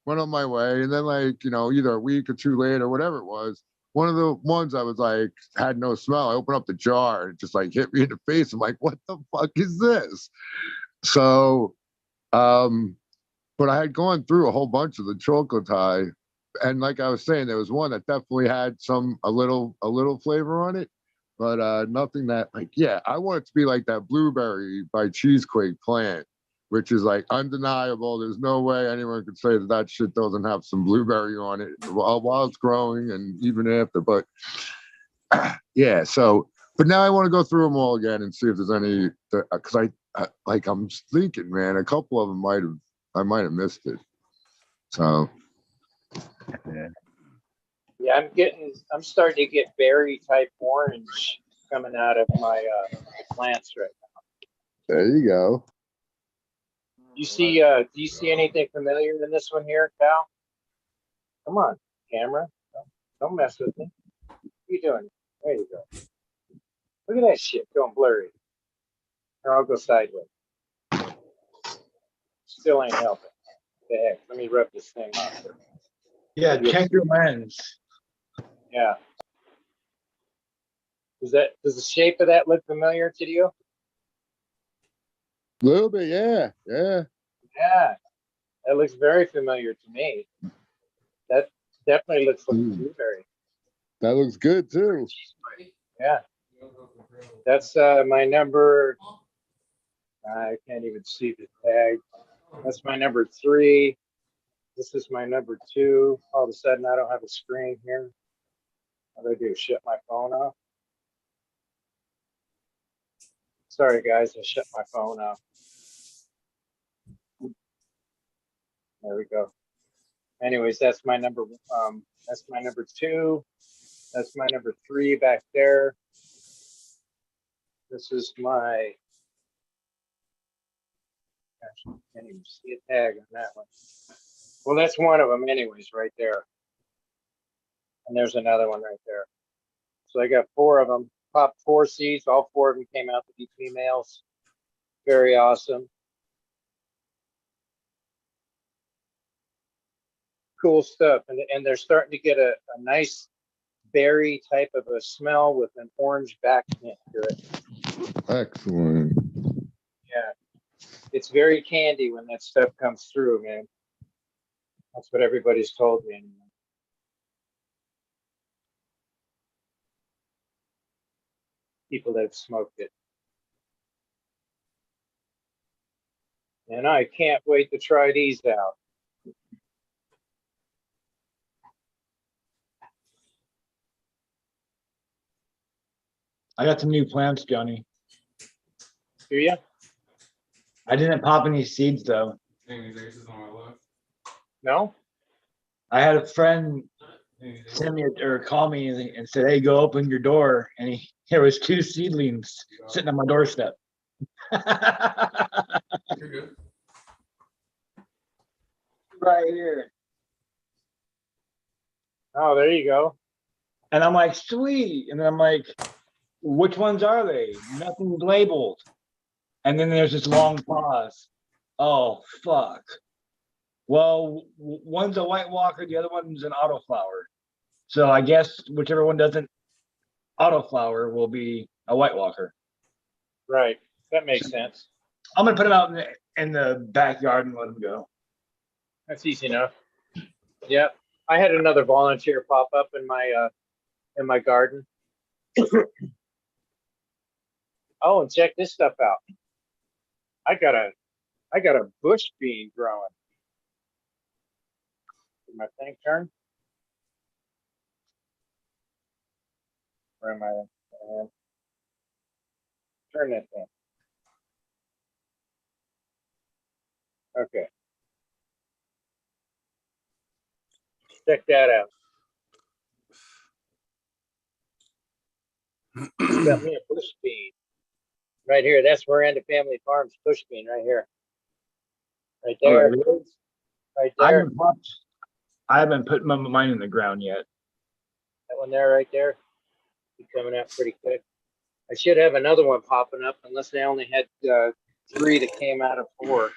went on my way, and then either a week or 2 later, whatever it was, one of the ones I was like had no smell. I opened up the jar and it just like hit me in the face. I'm like, what the fuck is this? So, but I had gone through a whole bunch of the chocolate high, and like I was saying, there was one that definitely had a little flavor on it. But nothing that I want it to be like that blueberry by Cheesequake plant, which is like undeniable. There's no way anyone could say that shit doesn't have some blueberry on it while it's growing and even after. But yeah, but now I want to go through them all again and see if there's any, because I'm thinking, man, a couple of them I might have missed it. So Yeah, I'm starting to get berry type orange coming out of my plants right now. there you go. Do you see anything familiar in this one here, Cal? Come on, camera. Don't mess with me. What are you doing? There you go. Look at that shit going blurry. Or I'll go sideways. Still ain't helping. What the heck? Let me rub this thing off. Yeah, check your lens. Yeah. Does the shape of that look familiar to you? A little bit, yeah. Yeah. That looks very familiar to me. That definitely looks like blueberry. That looks good too. Yeah. That's my number. I can't even see the tag. That's my number 3. This is my number 2. All of a sudden, I don't have a screen here. What do I do? Shut my phone off? Sorry, guys. I shut my phone off. There we go. Anyways, that's my number 2. That's my number 3 back there. This is my, gosh, I can't even see a tag on that one. Well, that's one of them anyways, right there. And there's another one right there. So I got 4 of them. popped 4 seeds. All 4 of them came out to be females. Very awesome. Cool stuff. And they're starting to get a nice berry type of a smell with an orange back hint to it. Excellent. Yeah. It's very candy when that stuff comes through, man. That's what everybody's told me. People that have smoked it. And I can't wait to try these out. I got some new plants, Johnny. Do you? I didn't pop any seeds though. No? I had a friend send me or call me and said, "Hey, go open your door," and there was 2 seedlings sitting on my doorstep. You're good. Right here. Oh, there you go. And I'm like, sweet. And then I'm like, which ones are they? Nothing's labeled. And then there's this long pause. Oh, fuck. Well, one's a White Walker, the other one's an autoflower. So I guess whichever one doesn't autoflower will be a White Walker. Right. That makes sense. I'm gonna put them out in the backyard and let them go. That's easy enough. Yep. I had another volunteer pop up in my garden. Oh, and check this stuff out. I got a bush bean growing. Did my thing turn? Where am I? Turn that thing. Okay. Check that out. Got me a bush bean. Right here. That's Miranda Family Farms bush bean right here. Right there. really? Right I there. haven't put mine in the ground yet. That one there right there. Be coming out pretty quick. I should have another one popping up unless they only had 3 that came out of 4,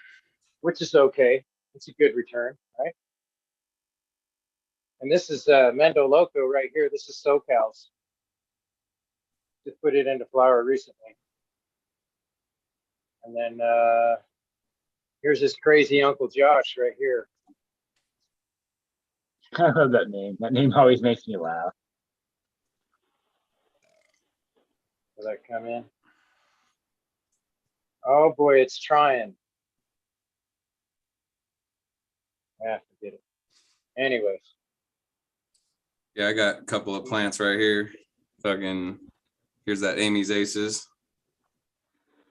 which is okay. It's a good return, right? And this is Mendo Loco right here. This is SoCal's. Just put it into flower recently. And then here's this crazy Uncle Josh right here. I love that name. That name always makes me laugh. Will that come in? Oh boy, it's trying. Yeah, forget it. Anyways. Yeah, I got a couple of plants right here. Fucking, here's that Amy's Aces.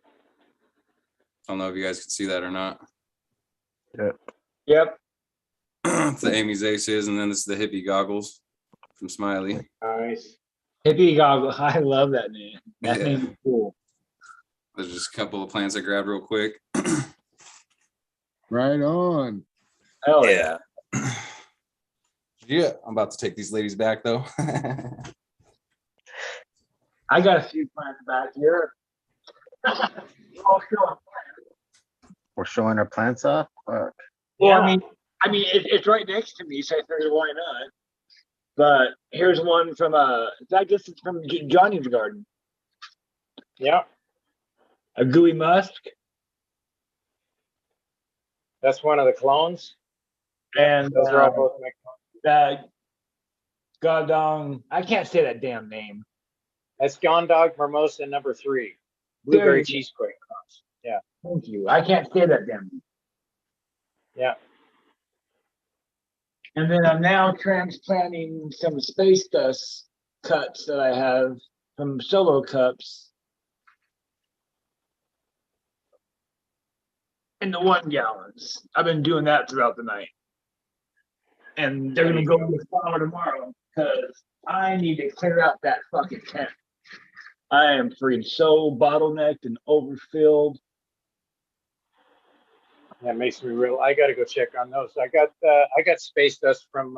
I don't know if you guys can see that or not. Yep. It's the Amy's Aces, and then this is the Hippie Goggles from Smiley. Nice. Hippie Goggles. I love that name. That Yeah. name is cool. There's just a couple of plants I grabbed real quick. Right on. Hell yeah. Yeah, I'm about to take these ladies back though. I got a few plants back here. Oh, sure. We're showing our plants off. Fuck. Well, I mean, it's right next to me, so I figured why not. But here's one from I guess it's from Johnny's garden. Yeah, A gooey musk that's one of the clones. and Those are all both my clones. Godong. I can't say that damn name. That's Gondog Mimosa number 3. There Blueberry you go. cheesequake clones. Yeah, Thank you. I can't say that damn name. yeah. And then I'm now transplanting some space dust cuts that I have from solo cups into 1 gallons. I've been doing that throughout the night. And they're gonna go in the flower tomorrow because I need to clear out that fucking tent. I am freaking so bottlenecked and overfilled. That makes me real. I got to go check on those. I got space dust from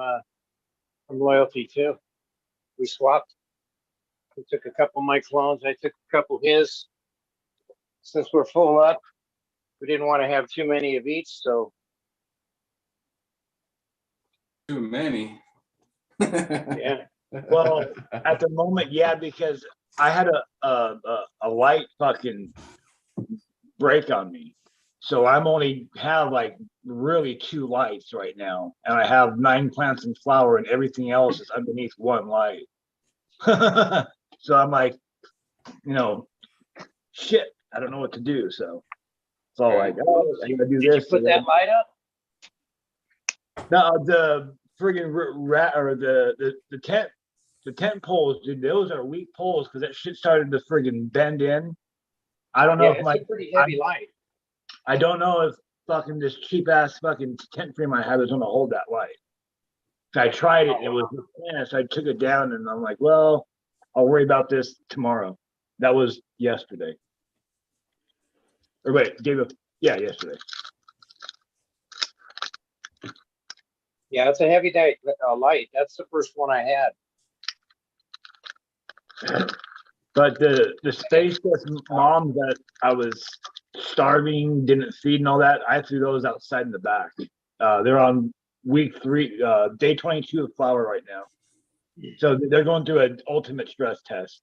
Loyalty too. We swapped. He took a couple of my clones. I took a couple of his. Since we're full up, we didn't want to have too many of each, so Too many. yeah. Well, at the moment, yeah, because I had a light fucking break on me. So I'm only have like really 2 lights right now. And I have 9 plants in flower and everything else is underneath 1 light. So I'm like, shit, I don't know what to do. So it's all like, oh, I gotta do Did you this. put that light up? No, the friggin' rat or the tent poles, dude, those are weak poles because that shit started to friggin' bend in. I don't know Yeah, if it's a pretty heavy light. I don't know if fucking this cheap ass fucking tent frame I have is gonna hold that light. I tried it and it was finished. I took it down and I'm like, well, I'll worry about this tomorrow. That was yesterday. Or wait, yesterday. Yeah, it's a heavy light. That's the first one I had. But the space mom that I was starving, didn't feed and all that, I threw those outside in the back. They're on week 3, day 22 of flower right now. So they're going through an ultimate stress test.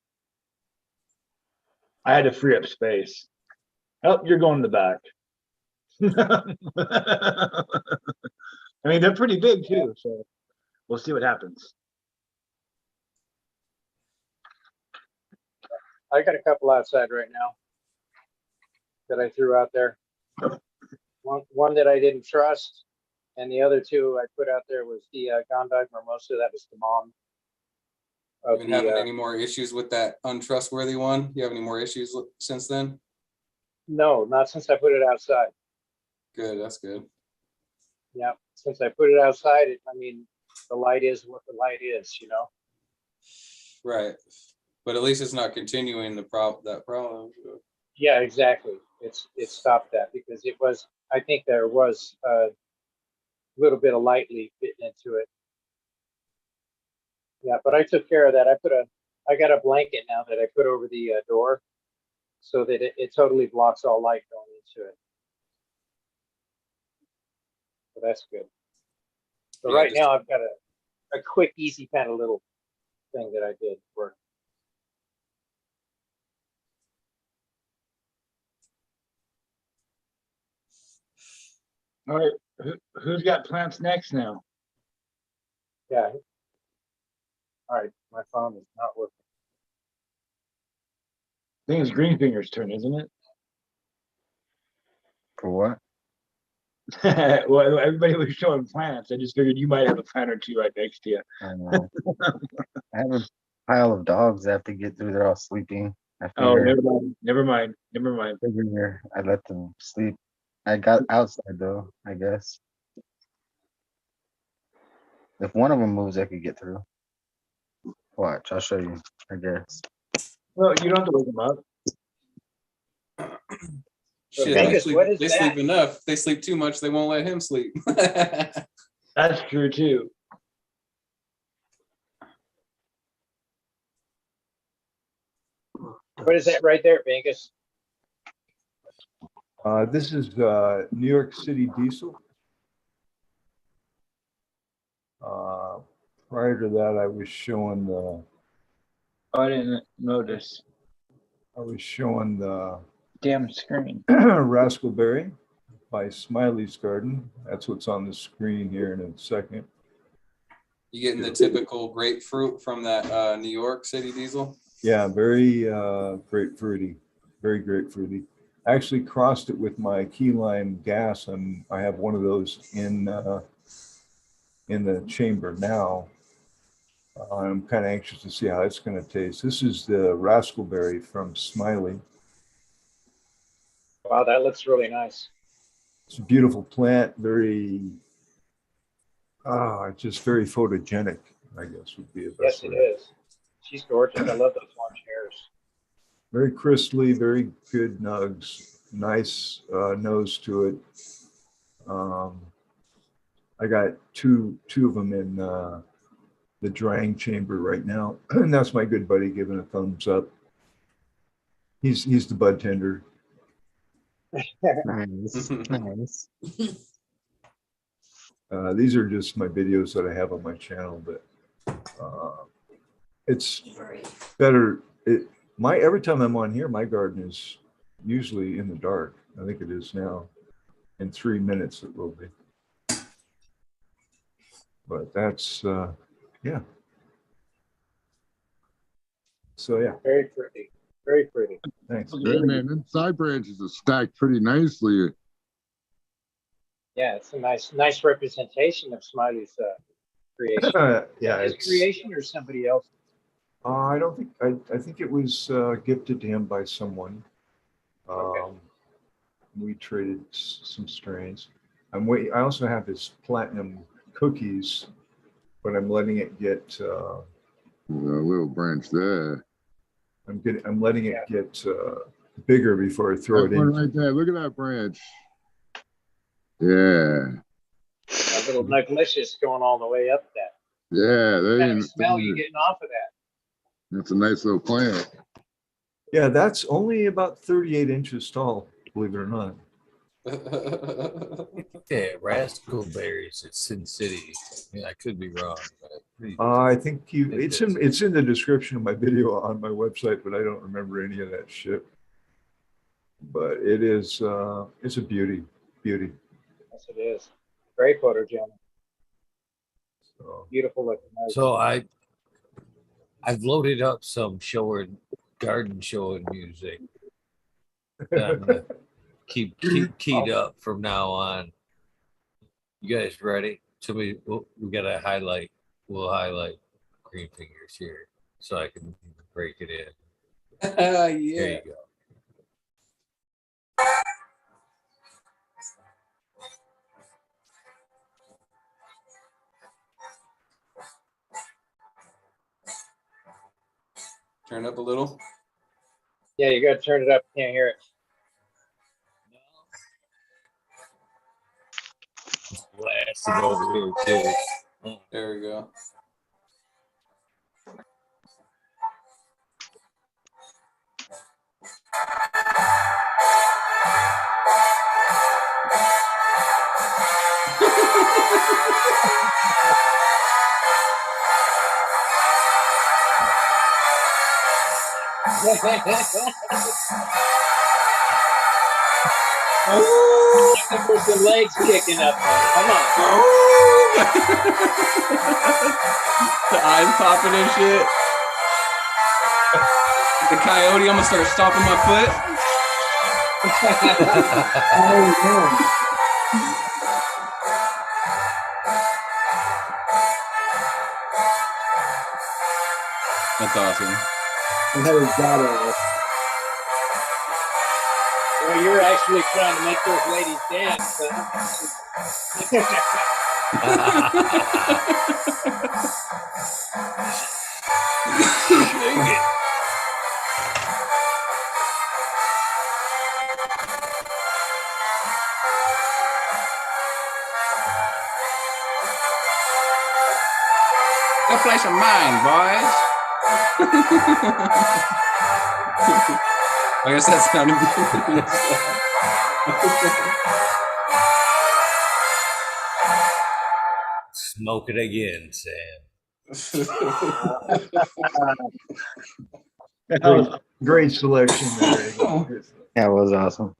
I had to free up space. Oh, you're going in the back. I mean, they're pretty big too, so we'll see what happens. I got a couple outside right now that I threw out there. One that I didn't trust, and the other 2 I put out there was the Gondog Mimosa. That was the mom. You been having any more issues with that untrustworthy one? You have any more issues since then? No, not since I put it outside. Good, that's good. Yeah, since I put it outside, I mean, the light is what the light is, Right, but at least it's not continuing that problem. Yeah, exactly. It stopped that because it was. I think there was a little bit of light leak fitting into it. Yeah, but I took care of that. I got a blanket now that I put over the door, so that it totally blocks all light going into it. So that's good. So Yeah, right now I've got a quick, easy kind of little thing that I did work. All right, who's got plants next now? Yeah. All right, my phone is not working. I think it's Greenfinger's turn, isn't it? For what? Well, everybody was showing plants. I just figured you might have a plant or 2 right next to you. I know. I have a pile of dogs I have to get through. They're all sleeping. Oh, never mind. Figure I let them sleep. I got outside though, I guess. If one of them moves, I could get through. Watch, I'll show you, I guess. Well, you don't have to wake them up. Shit, Vegas, what is they that? sleep enough. If they sleep too much, they won't let him sleep. That's true too. What is that right there, Vegas? This is New York City diesel. Prior to that, I was showing the. I didn't notice. I was showing the Damn screen. Rascal Berry by Smiley's Garden. That's what's on the screen here in a second. You getting the typical grapefruit from that New York City diesel? Yeah, very grapefruity, very grapefruity. I actually crossed it with my key lime gas, and I have one of those in the chamber now. I'm kind of anxious to see how it's going to taste. This is the Rascal Berry from Smiley. Wow, that looks really nice. It's a beautiful plant, just very photogenic, I guess would be the best Yes, it way. is. She's gorgeous. I love those orange hairs. Very crystally, very good nugs, nice nose to it. I got two of them the drying chamber right now. And that's my good buddy giving a thumbs up. He's the bud tender. Nice, nice. These are just my videos that I have on my channel, but it's better. Every time I'm on here, my garden is usually in the dark. I think it is now. In 3 minutes it will be. But that's yeah. So yeah, Very pretty. Very pretty. thanks. Yeah, man, them side branches are stacked pretty nicely. Yeah, it's a nice representation of Smiley's creation. Yeah, His it's creation or somebody else? I don't think I think it was gifted to him by someone. Okay. We traded some strains. I also have his platinum cookies, but I'm letting it get. A little branch there. I'm letting it get bigger before I throw That it one in. right there. Look at that branch. Yeah. A little nuglicious going all the way up that. Yeah. What kind of smell you getting off of that? That's a nice little plant. Yeah, that's only about 38 inches tall, believe it or not. Yeah, Rascal Berries at Sin City. Yeah, I could be wrong, but I think it's in the description of my video on my website, but I don't remember any of that shit. But it is it's a beauty. Yes, it is. Very photogenic. So, Beautiful looking. so I've loaded up some garden showing music that I'm gonna keep keyed up from now on. You guys ready? We gotta highlight. We'll highlight green fingers here so I can break it in. There Yeah. you go. Turn up a little. Yeah, you got to turn it up. Can't hear it. Blasting over here too. There we go. There's the legs kicking up. Come on. The eyes popping and shit. The coyote, I'm gonna start stomping my foot. That's awesome. Well, you're actually trying to make those ladies dance. Shake it. Go play some mine, boys. I guess that sounded good. Smoke it again, Sam. great selection there. That was awesome.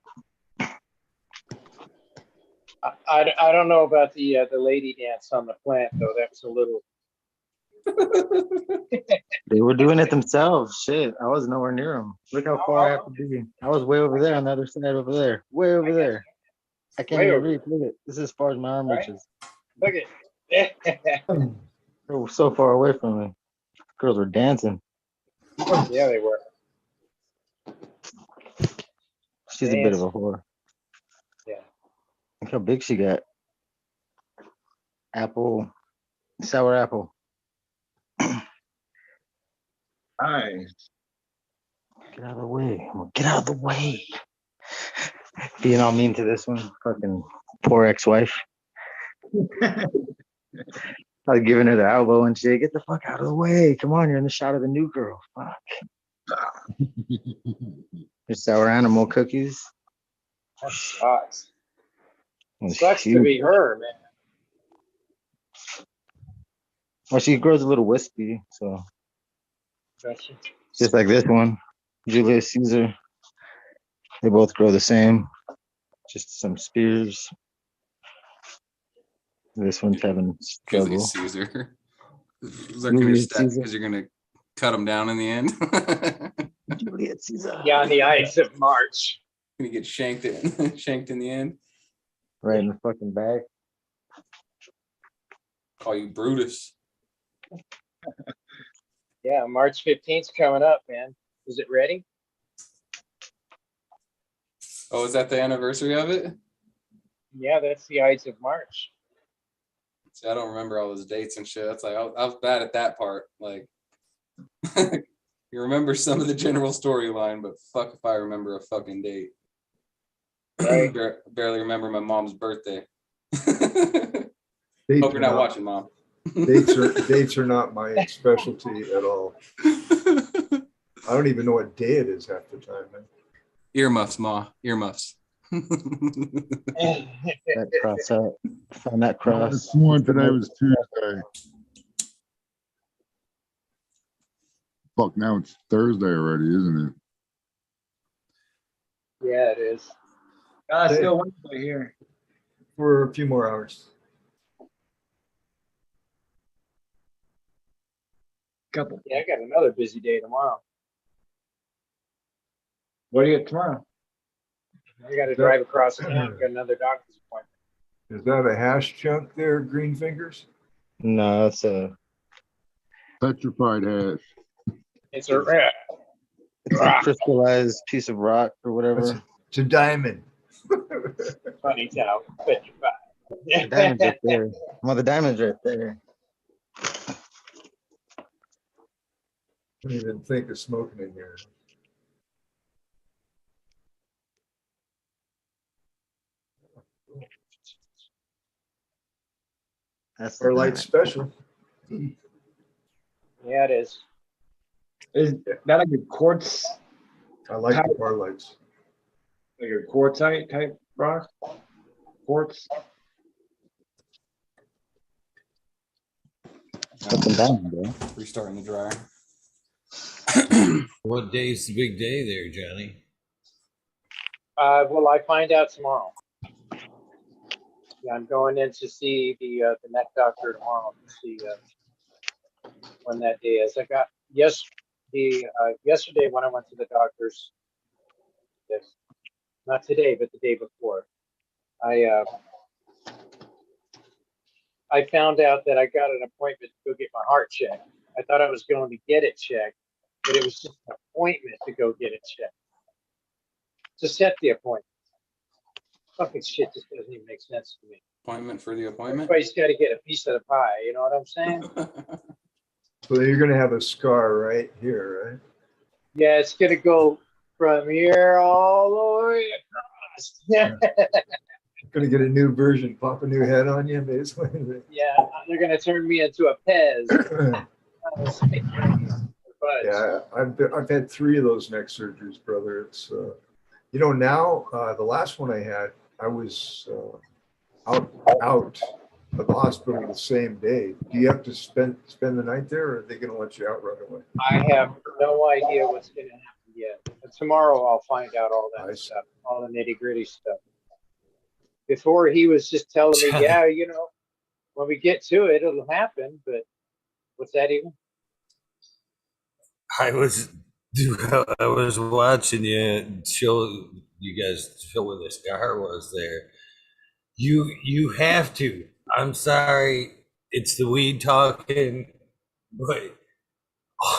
I don't know about the lady dance on the plant though. That's a little. They were doing it themselves. Shit, I was nowhere near them. Look how far I have to be. I was way over there on the other side over there. Way over there. I can't Way even over. reach. Look at this is as far as my arm Right. reaches. Look at. They were so far away from me. Girls were dancing. Yeah, they were. She's a bit of a whore. Yeah. Look how big she got. Apple, sour apple. Nice. Get out of the way. I'm gonna get out of the way. Being all mean to this one. Fucking poor ex-wife. Like giving her the elbow and shit. Get the fuck out of the way. Come on, you're in the shot of the new girl. Fuck. Your sour animal cookies. That sucks. And Sucks to she, be her, man. well, she grows a little wispy, so Gotcha. just like this one, Julius Caesar. They both grow the same. Just some spears. This one's having struggle. Julius Caesar. Is that gonna step because you're gonna cut him down in the end? Julius Caesar. Yeah, on the Ides of March. Gonna get shanked in the end. Right in the fucking back. Call you Brutus. Yeah, March 15th's coming up, man. Is it ready? Oh, is that the anniversary of it? Yeah, that's the Ides of March. See, I don't remember all those dates and shit. That's like I was bad at that part. Like, you remember some of the general storyline, but fuck if I remember a fucking date. Right. Barely remember my mom's birthday. Dates Hope you're are not watching, Mom. dates are not my specialty at all. I don't even know what day it is half the time, man. Earmuffs, Ma. Earmuffs. That cross out. Find that cross. This one today was Tuesday. Fuck, now it's Thursday already, isn't it? Yeah, it is. Still Wednesday here. For a few more hours. Couple. Yeah, I got another busy day tomorrow. What do you get tomorrow? I got to drive across town. Got another doctor's appointment. Is that a hash chunk there, Green Fingers? No, it's a Petrified hash. It's a crystallized piece of rock or whatever. It's a diamond. funny town. But The diamond's right there. Well, the diamond's right there. Couldn't even think of smoking in here. That's the Pearlite diamond. special. yeah, it is. Is that like a quartz, I like the Pearlites. like a quartzite type rock? Quartz? Fucking diamond, bro. Restarting the dryer. What day's the big day there, Johnny? Well, I find out tomorrow. Yeah, I'm going in to see the neck doctor tomorrow to see when that day is. I got yesterday when I went to the doctor's. Yes, not today, but the day before. I found out that I got an appointment to go get my heart checked. I thought I was going to get it checked, but it was just an appointment to go get it checked. To set the appointment. Fucking shit just doesn't even make sense to me. Appointment for the appointment. Everybody's got to get a piece of the pie. You know what I'm saying? So you're going to have a scar right here, right? Yeah, it's going to go from here all the way across. Yeah, Going to get a new version, pop a new head on you, basically. yeah, they're going to turn me into a Pez. But Yeah, I've had 3 of those neck surgeries, brother. It's now the last one I had, I was out of the hospital the same day. Do you have to spend the night there, or are they going to let you out right away? I have no idea what's going to happen yet. But tomorrow I'll find out all that Nice. stuff, all the nitty gritty stuff. Before he was just telling me, yeah, when we get to it, it'll happen. But what's that even? I was watching you show you guys show where the scar was there. You have to. I'm sorry, it's the weed talking, but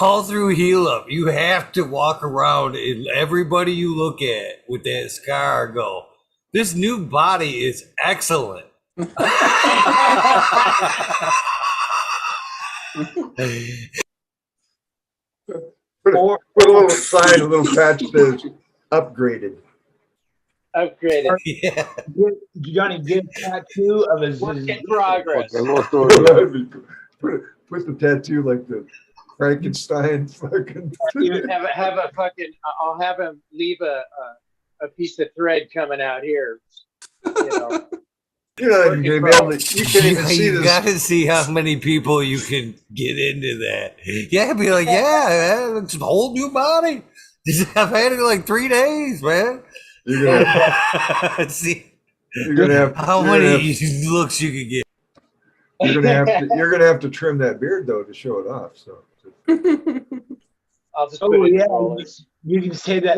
all through Heal Up, you have to walk around and everybody you look at with that scar go, this new body is excellent. Put a little sign, a little patch says upgraded. Upgraded. Yeah. Johnny, get a tattoo of his. Work in progress. Okay, little story. That'd be cool. Put the tattoo like the Frankenstein fucking. Even have a fucking. I'll have him leave a piece of thread coming out here. You know. You're not even gonna be able to. You can't even see You this. gotta see how many people you can get into that. Yeah, be like, yeah, man, it's a whole new body. I've had it like 3 days, man. You're gonna. See You're gonna have. how you're gonna many have- looks you can get. You're gonna have to trim that beard though to show it off. So. I'll just Oh, put it in yeah. rollers. You can say that.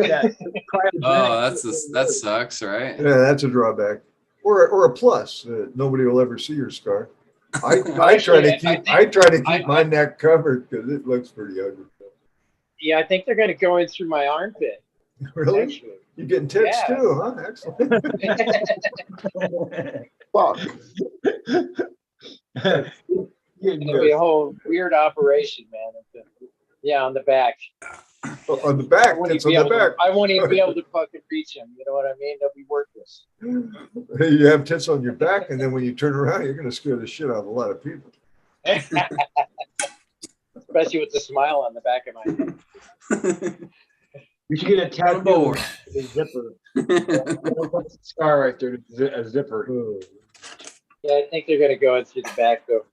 Oh, that sucks, right? Yeah, that's a drawback, or a plus. Nobody will ever see your scar. I try to keep my neck covered because it looks pretty ugly. Yeah, I think they're going to go in through my armpit. Really, Actually. you getting tits Yeah. too, huh? Excellent. Fuck. It'll be a whole weird operation, man. Yeah, on the back. On the back, tits on the back. I won't even be able to fucking reach them. You know what I mean? They'll be worthless. You have tits on your back, and then when you turn around, you're going to scare the shit out of a lot of people. Especially with the smile on the back of my head. You should get a tattoo. Board. A zipper. Scar right there. A zipper. Yeah, I think they're going to go in through the back, though.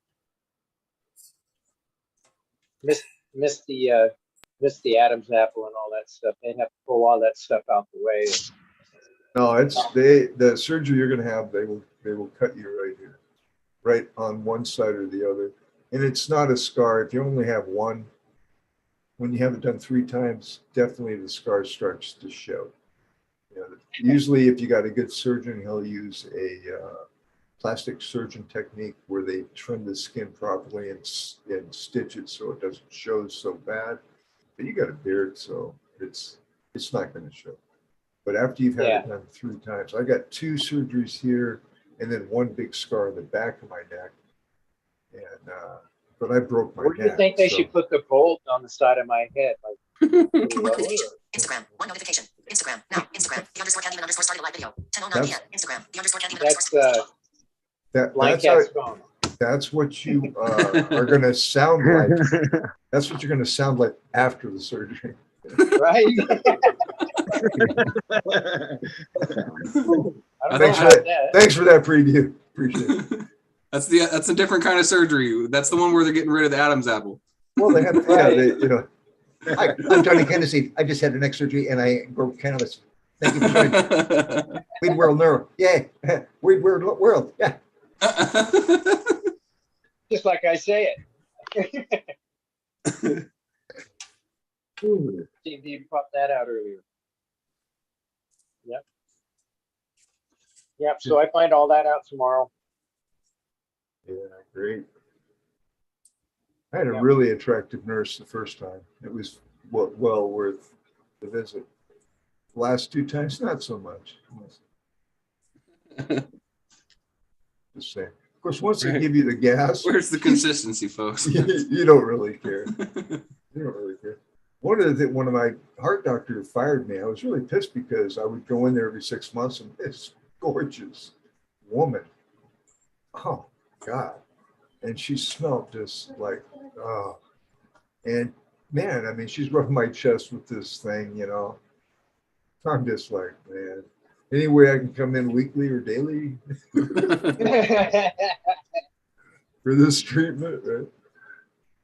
Miss the Adam's apple and all that stuff. They'd have to pull all that stuff out the way. No, the surgery you're going to have. They will cut you right here, right on one side or the other, and it's not a scar. If you only have one, when you have it done 3 times, definitely the scar starts to show. You know, usually, if you got a good surgeon, he'll use a plastic surgeon technique where they trim the skin properly and stitch it so it doesn't show so bad. But you got a beard, so it's not going to show. But after you've had it done 3 times, I got 2 surgeries here and then 1 big scar in the back of my neck. And but I broke my neck. Where do you think they should put the bolt on the side of my head? Like Instagram, 1 notification. Instagram, now, Instagram, the _ Candyman _ started a live video. 10:09 p.m. Instagram, the _ Candyman _ Blind Cat's phone. That's what you are going to sound like. That's what you're going to sound like after the surgery. Right? Thanks for that preview. Appreciate it. That's a different kind of surgery. That's the one where they're getting rid of the Adam's apple. Well, they have, Hi, I'm Johnny Kennedy. I just had a neck surgery and I broke cannabis. Thank you for joining. Weird World Neuro. Yeah. Weird World. Yeah. Just like I say it. TV popped that out earlier. Yep. So I find all that out tomorrow. Yeah, great. I had a really attractive nurse the first time. It was well worth the visit. The last 2 times, not so much. Just saying. Of course, once they give you the gas, Where's the consistency, folks? you don't really care. You don't really care. One of my heart doctor fired me. I was really pissed because I would go in there every 6 months and this gorgeous woman. Oh God. And she smelled just like, oh. And man, I mean, she's rubbing my chest with this thing, you know. I'm just like, man, any way I can come in weekly or daily for this treatment, right?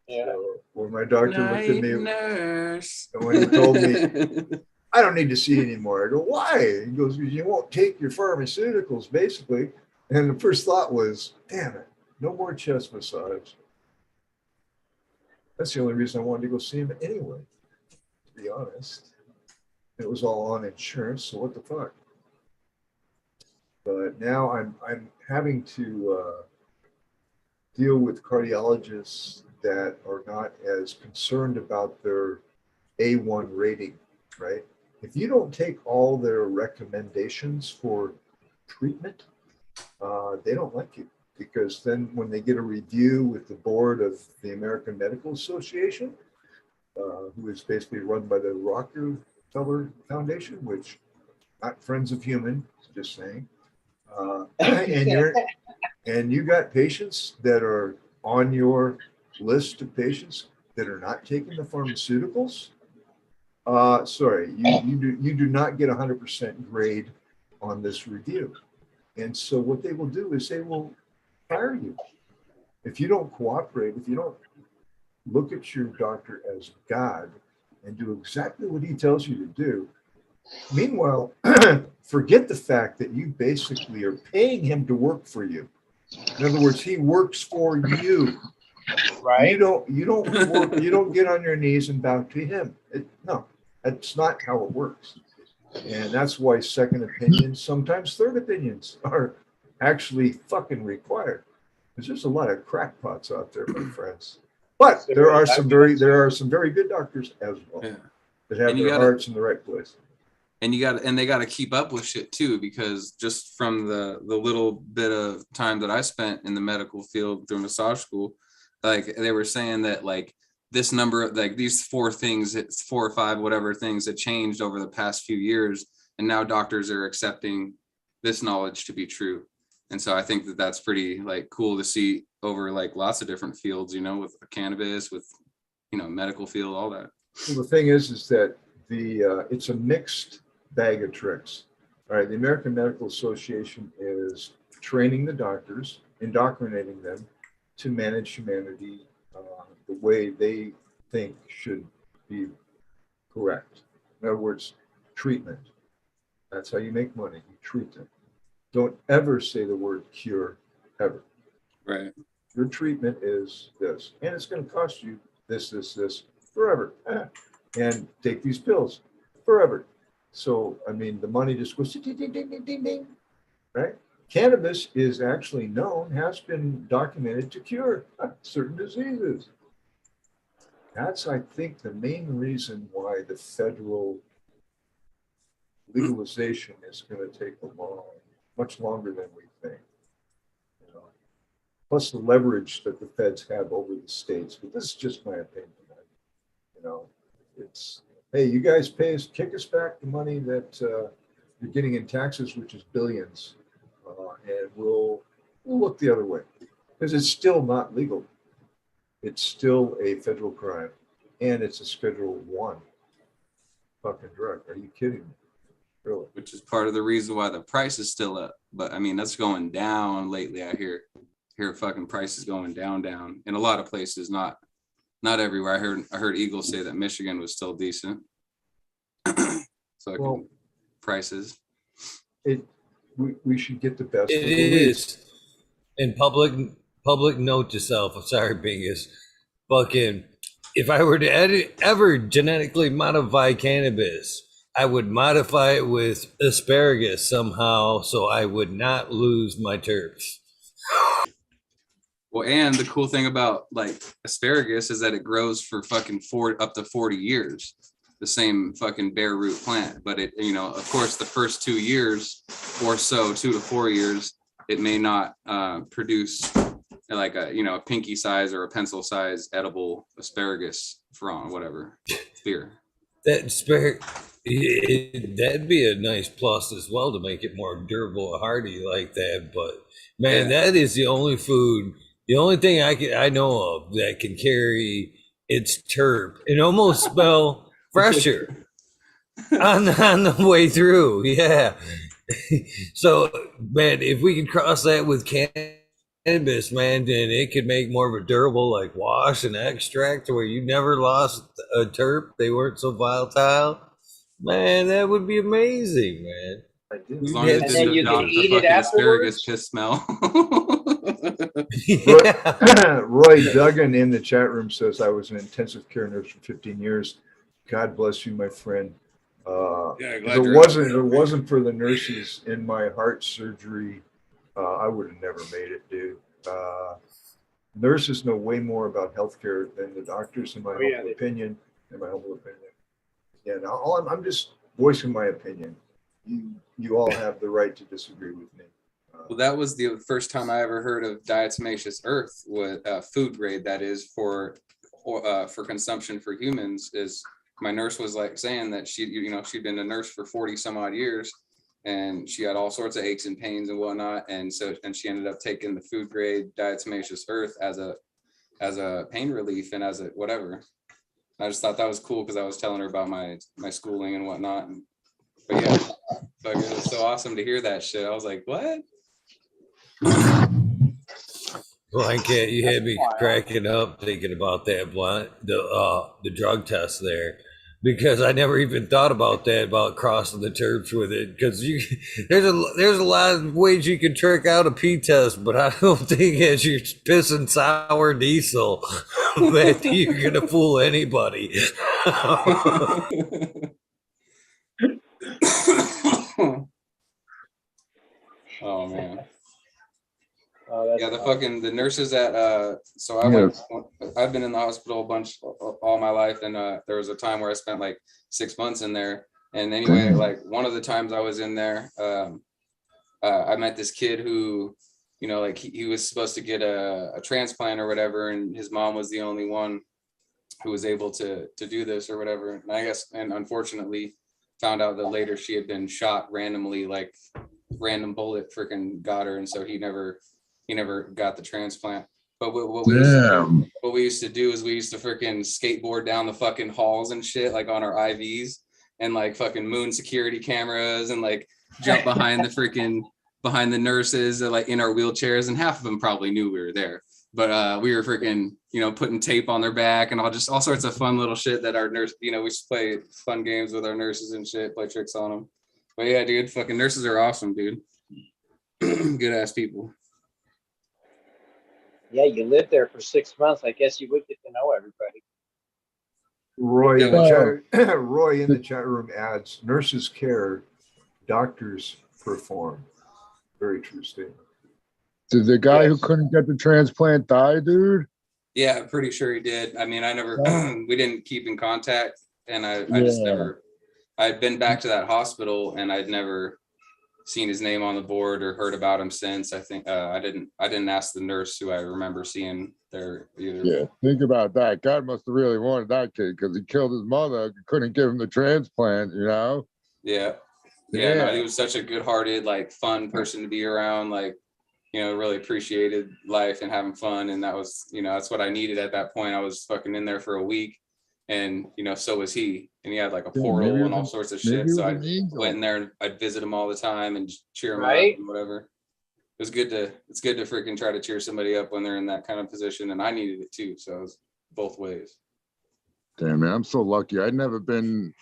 Yeah. So when my doctor looked at me, Nurse. and when he told me, I don't need to see you anymore. I go, why? He goes, because you won't take your pharmaceuticals, basically. And the first thought was, damn it, no more chest massage. That's the only reason I wanted to go see him anyway, to be honest. It was all on insurance, so what the fuck? But now I'm having to deal with cardiologists that are not as concerned about their A1 rating, right? If you don't take all their recommendations for treatment, they don't like you, because then when they get a review with the board of the American Medical Association, who is basically run by the Rockefeller Foundation, which not friends of human, just saying. And you got patients that are on your list of patients that are not taking the pharmaceuticals. Sorry, you do not get 100% grade on this review. And so what they will do is they will fire you. If you don't cooperate, if you don't look at your doctor as God and do exactly what he tells you to do. Meanwhile, forget the fact that you basically are paying him to work for you. In other words, he works for you. Right. You don't work, you don't get on your knees and bow to him. No, that's not how it works. And that's why second opinions, sometimes third opinions, are actually fucking required. Because there's a lot of crackpots out there, my friends. But there are some very good doctors as well, Yeah. that have their hearts in the right place. And they got to keep up with shit too, because just from the little bit of time that I spent in the medical field through massage school, like they were saying that like this number, like these 4 things, it's 4 or 5 whatever things that changed over the past few years, and now doctors are accepting this knowledge to be true. And so I think that that's pretty like cool to see over like lots of different fields, you know, with cannabis, with, you know, medical field, all that. Well, the thing is that it's a mixed bag of tricks. All right, the American Medical Association is training the doctors, indoctrinating them to manage humanity the way they think should be correct. In other words, treatment. That's how you make money. You treat them. Don't ever say the word cure, ever. Right. Your treatment is this, and it's going to cost you this forever. And take these pills forever. So, I mean, the money just goes ding, ding, ding, ding, ding, ding, right? Cannabis is actually known, has been documented to cure certain diseases. That's, I think, the main reason why the federal legalization is going to take much longer than we think. You know? Plus the leverage that the feds have over the states. But this is just my opinion. You know, it's, hey, you guys kick us back the money that you're getting in taxes, which is billions, and we'll look the other way, because it's still not legal. It's still a federal crime, and it's a Schedule 1 fucking drug. Are you kidding me? Really? Which is part of the reason why the price is still up. But I mean, that's going down lately. I hear fucking prices going down in a lot of places, not everywhere. I heard Eagle say that Michigan was still decent. So prices. We should get the best. It is. And public note to self. I'm sorry, Bingus. Fucking, if I were to ever genetically modify cannabis, I would modify it with asparagus somehow, so I would not lose my terps. Well, and the cool thing about like asparagus is that it grows for fucking up to 40 years, the same fucking bare root plant. But it, you know, of course, the first 2 years or so, 2 to 4 years, it may not produce like a, you know, a pinky size or a pencil size edible asparagus frond, whatever, spear. That'd be a nice plus as well to make it more durable and hardy like that. But man, that is the only food. The only thing I know of that can carry its terp and almost smell fresher on the way through. Yeah. So, man, if we could cross that with cannabis, man, then it could make more of a durable like wash and extract where you never lost a terp. They weren't so volatile. Man, that would be amazing, man. As long as it didn't adopt the fucking asparagus piss smell. Roy Duggan in the chat room says, I was an intensive care nurse for 15 years. God bless you, my friend. If it wasn't for the nurses in my heart surgery, I would have never made it, dude. Nurses know way more about healthcare than the doctors, in my humble opinion. Yeah, now I'm just voicing my opinion. You all have the right to disagree with me. Well, that was the first time I ever heard of diatomaceous earth with food grade, that is for consumption for humans. Is my nurse was like saying that she'd been a nurse for 40 some odd years, and she had all sorts of aches and pains and whatnot. And she ended up taking the food grade diatomaceous earth as a pain relief and as a whatever. I just thought that was cool because I was telling her about my schooling and whatnot. But yeah, it was so awesome to hear that shit. I was like, what? Blanket, you had me cracking up thinking about that the drug test there, because I never even thought about that, about crossing the terps with it, because there's a lot of ways you can trick out a pee test, but I don't think as you're pissing sour diesel that you're gonna fool anybody. Oh man. Yeah, The nurses at so I've been in the hospital a bunch all my life, and there was a time where I spent like 6 months in there. And anyway, like one of the times I was in there, I met this kid who, you know, like he was supposed to get a transplant or whatever, and his mom was the only one who was able to do this or whatever. And I guess, and unfortunately found out that later she had been shot randomly, like random bullet freaking got her, and so he never got the transplant. But what we used to do is we used to freaking skateboard down the fucking halls and shit, like on our IVs, and like fucking moon security cameras, and like jump behind the nurses, like in our wheelchairs, and half of them probably knew we were there. But we were freaking, you know, putting tape on their back and all sorts of fun little shit that our nurse, you know, we used to play fun games with our nurses and shit, play tricks on them. But yeah, dude, fucking nurses are awesome, dude. Good ass people. Yeah, you lived there for 6 months. I guess you would get to know everybody. Roy in the chat room adds, nurses care, doctors perform. Very true statement. Did the guy who couldn't get the transplant die, dude? Yeah, I'm pretty sure he did. I mean, I never, we didn't keep in contact, and I just never, I'd been back to that hospital, and I'd never seen his name on the board or heard about him since. I think I didn't ask the nurse who I remember seeing there either. Yeah, think about that. God must have really wanted that kid because he killed his mother, couldn't give him the transplant, you know? Yeah. No, he was such a good-hearted, like, fun person to be around, like, you know, really appreciated life and having fun. And that was, you know, that's what I needed at that point. I was fucking in there for a week, and, you know, so was he. And he had like a portal and all sorts of shit. So I went in there and I'd visit him all the time and cheer him up and whatever. It's good to freaking try to cheer somebody up when they're in that kind of position. And I needed it too. So it was both ways. Damn, man, I'm so lucky. I'd never been,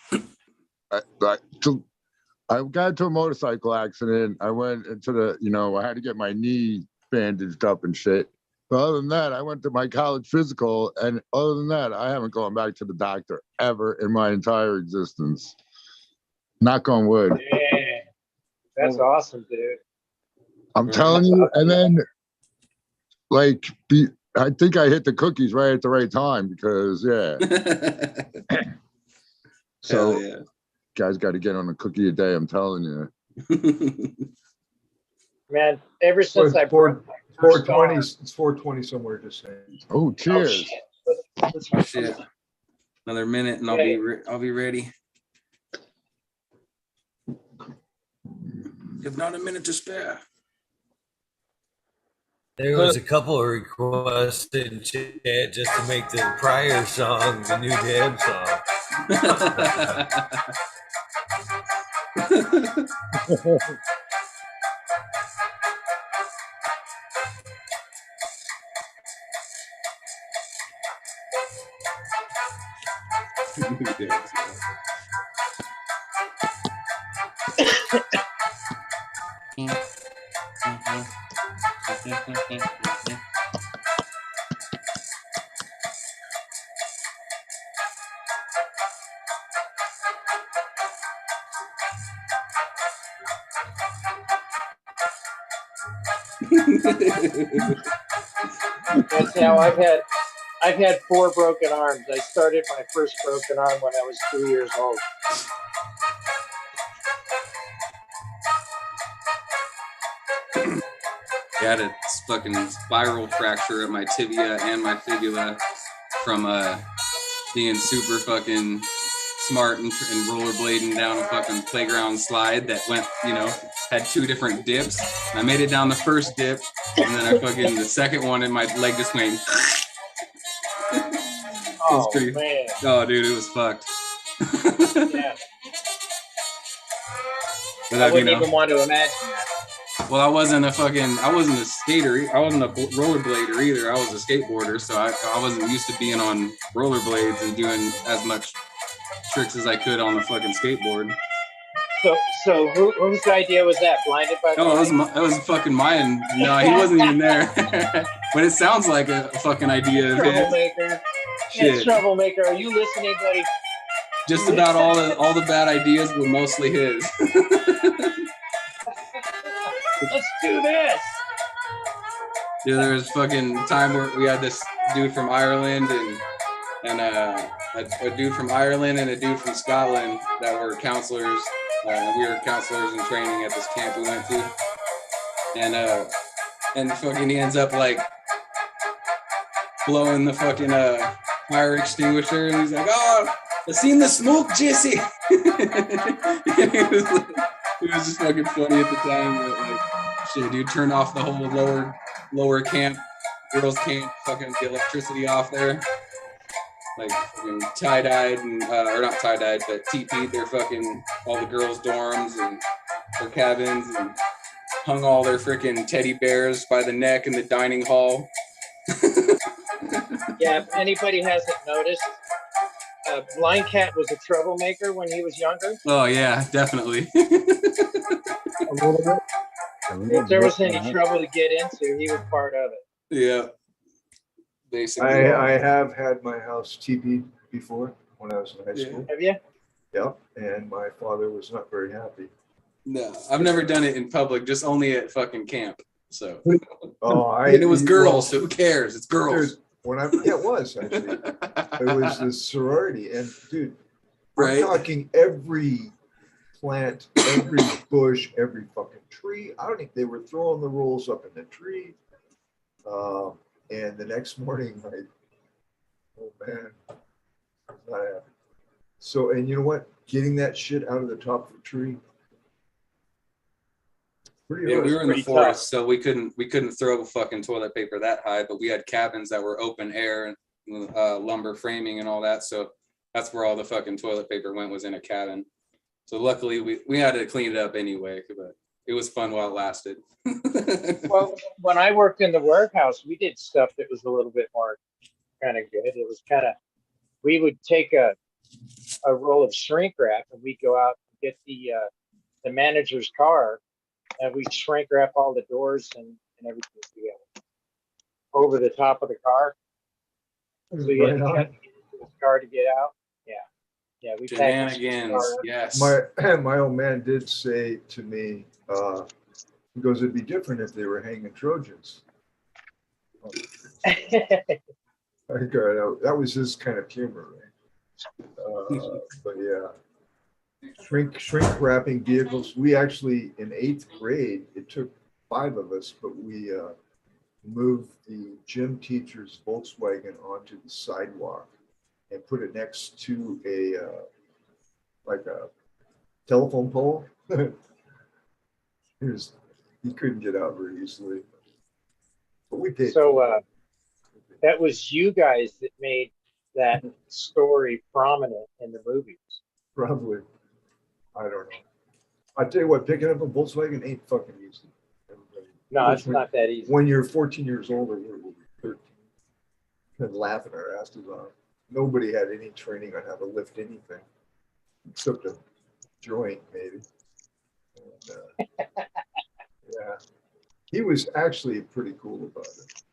I got into a motorcycle accident. I went into the, you know, I had to get my knee bandaged up and shit. But other than that, I went to my college physical, and other than that, I haven't gone back to the doctor ever in my entire existence. Knock on wood. Yeah, that's awesome, dude. I'm telling you, and then, like, I think I hit the cookies right at the right time because, So, yeah. Guys got to get on a cookie a day, I'm telling you. Man, ever since I broke 420, it's 420 somewhere, just saying. Oh, cheers. Oh, shit. Another minute and I'll be ready. If not a minute to spare. There was a couple of requests in chat just to make the prior song the new dab song. That's how I've had 4 broken arms. I started my first broken arm when I was 2 years old. I had a fucking spiral fracture at my tibia and my fibula from being super smart and rollerblading down a fucking playground slide that went, had 2 different dips. And I made it down the first dip, and then the second one, and my leg just went. Oh man. Oh, dude, it was fucked. Yeah. But I wouldn't even want to imagine that. Well, I wasn't a skater. I wasn't a rollerblader either. I was a skateboarder, so I wasn't used to being on rollerblades and doing as much tricks as I could on the fucking skateboard. So whose idea was that? Blinded by the light? It was fucking mine. No, he wasn't even there. But it sounds like a fucking idea of his. Troublemaker. Shit. Hey, troublemaker, are you listening, buddy? Just about all the bad ideas were mostly his. Let's do this. Yeah, there was fucking time where we had this dude from Ireland and a dude from Ireland and a dude from Scotland that were counselors. We were counselors in training at this camp we went to, and fucking he ends up like blowing the fucking fire extinguisher, and he's like, "Oh, I seen the smoke, Jesse." It was just fucking funny at the time. But like, shit, dude, turned off the whole lower camp, girls' camp, fucking the electricity off there. Like fucking tie-dyed and or not tie-dyed, but TP'd their fucking all the girls' dorms and their cabins, and hung all their freaking teddy bears by the neck in the dining hall. Yeah, if anybody hasn't noticed, Blind Cat was a troublemaker when he was younger. Oh yeah, definitely. A little bit. If there was any trouble to get into, he was part of it. Yeah. Basically. I have had my house TP'd before when I was in high school. Have you? Yep, and my father was not very happy. No, I've never done it in public, just only at fucking camp. So. And it was girls, so who cares? It's girls. Dude, it was actually. It was the sorority, and dude, right? I'm talking every plant, every bush, every fucking tree. I don't think they were throwing the rolls up in the tree. And the next morning, like, oh man, I was not happy. So, and you know what? Getting that shit out of the top of the tree. We were in the forest, so we couldn't throw fucking toilet paper that high, but we had cabins that were open air and lumber framing and all that. So that's where all the fucking toilet paper went, was in a cabin. So luckily we had to clean it up anyway, but it was fun while it lasted. Well, when I worked in the warehouse, we did stuff that was a little bit more kind of good. It was kind of, we would take a roll of shrink wrap and we'd go out and get the manager's car, and we'd shrink wrap all the doors and everything together over the top of the car. So you had to cut the car to get out. Yeah, we shenanigans. Yes. My old man did say to me, he goes, it'd be different if they were hanging Trojans. That was his kind of humor, right? But yeah, shrink wrapping vehicles. We actually, in 8th grade, it took 5 of us, but we moved the gym teacher's Volkswagen onto the sidewalk and put it next to a telephone pole. He couldn't get out very easily. But we did. So that was you guys that made that story prominent in the movies. Probably. I don't know. I tell you what, picking up a Volkswagen ain't fucking easy. No, it's not that easy. When you're 14 years old, or we're 13, and laughing our asses off. Nobody had any training on how to lift anything except a joint, maybe. And, yeah, he was actually pretty cool about it.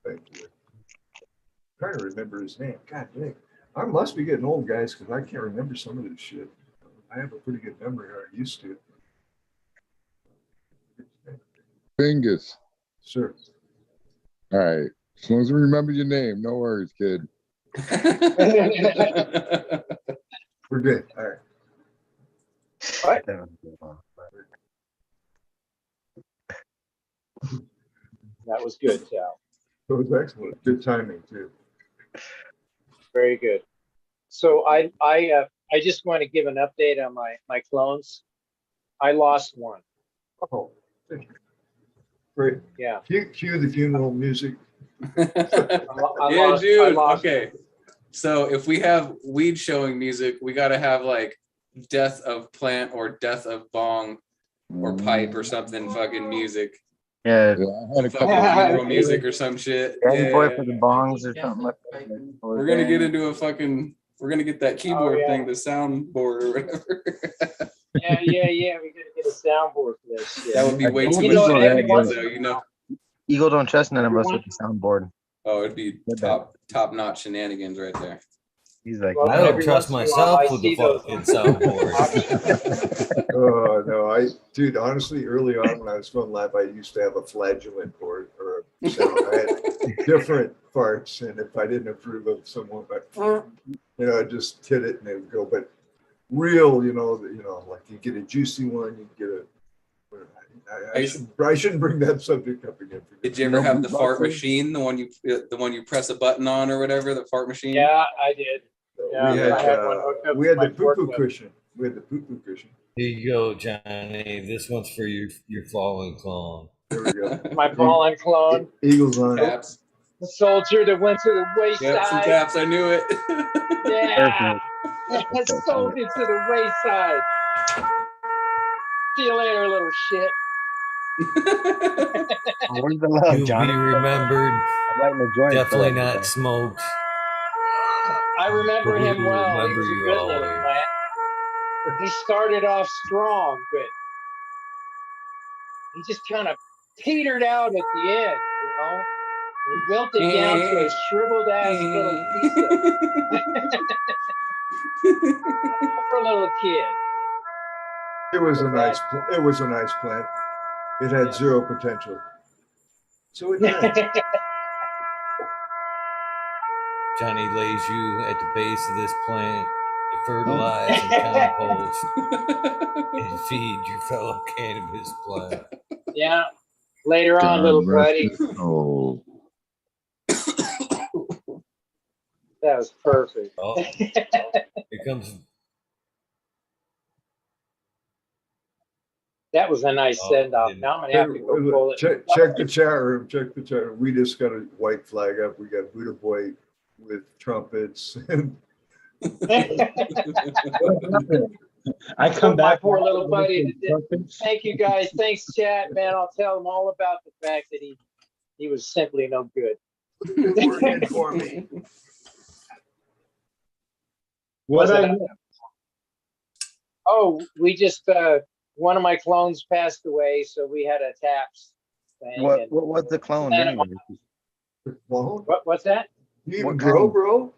Thank you. I'm trying to remember his name. God dang, I must be getting old, guys, because I can't remember some of this shit. I have a pretty good memory, or I used to. Bingus. Sure. All right. As long as we remember your name, no worries, kid. We're good. All right. What? That was good, Sal. That was excellent. Good timing, too. Very good. So I just want to give an update on my clones. I lost one. Oh, great. Yeah. Cue the funeral music. Yeah, dude. Okay. So if we have weed showing music, we got to have like death of plant or death of bong or pipe or something fucking music. Yeah, Yeah, I had a Fucking couple. funeral music or some shit. Danny Boy Yeah. for the bongs or something like that. We're gonna get into a fucking. We're gonna get that keyboard thing, the soundboard or whatever. Yeah. We're gonna get a soundboard for this shit. That would be way too You much know, every shenanigans, once though. in a You know. Eagle don't trust none of us Everyone- with the soundboard. Oh, it'd be Good top notch shenanigans right there. He's like, Well, I don't every trust once in a while, myself I with see the those fucking soundboard. Oh no, dude, honestly, early on when I was going live, I used to have a flagellant board or a sound. I had different parts, and if I didn't approve of someone, I'd just hit it and it would go. But real, like you get a juicy one, you get a. I shouldn't bring that subject up again. Did you ever have the fart machine, the one you press a button on or whatever, the fart machine? Yeah, I did. Yeah, we had, I had one hooked up we to had my the poo-poo forklift. cushion. Here you go, Johnny. This one's for your fallen clone. There we go. My fallen clone. Eagles on it. Taps. The soldier that went to the wayside. Yep, some taps. I knew it. Yeah. Soldier to the wayside. See you later, little shit. where's the love, You'll Johnny? be remembered. I'm lighting a joint. Definitely not smoked. I remember But we him will well. He remember was a you good little always. plant. He started off strong, but he just kind of petered out at the end, He wilted down to a shriveled ass little piece of poor little kid. It was a nice plant. It had zero potential. So it had. Johnny lays you at the base of this plant to fertilize and compost and feed your fellow cannabis plant. Yeah. Later on, little buddy. Oh, That was perfect. Oh, here comes. That was a nice Oh, send off. didn't- Now I'm gonna have to go pull it. Check the chat room. We just got a white flag up. We got Buddha Boy with trumpets. I come My back. poor little buddy. Thank you guys. Thanks, chat, man. I'll tell him all about the fact that he was simply no good. Working for me. What I Oh, we just one of my clones passed away, so we had a taps thing. What and- was the clone and- anyway? Well, what's that? you even What grow, clone? bro?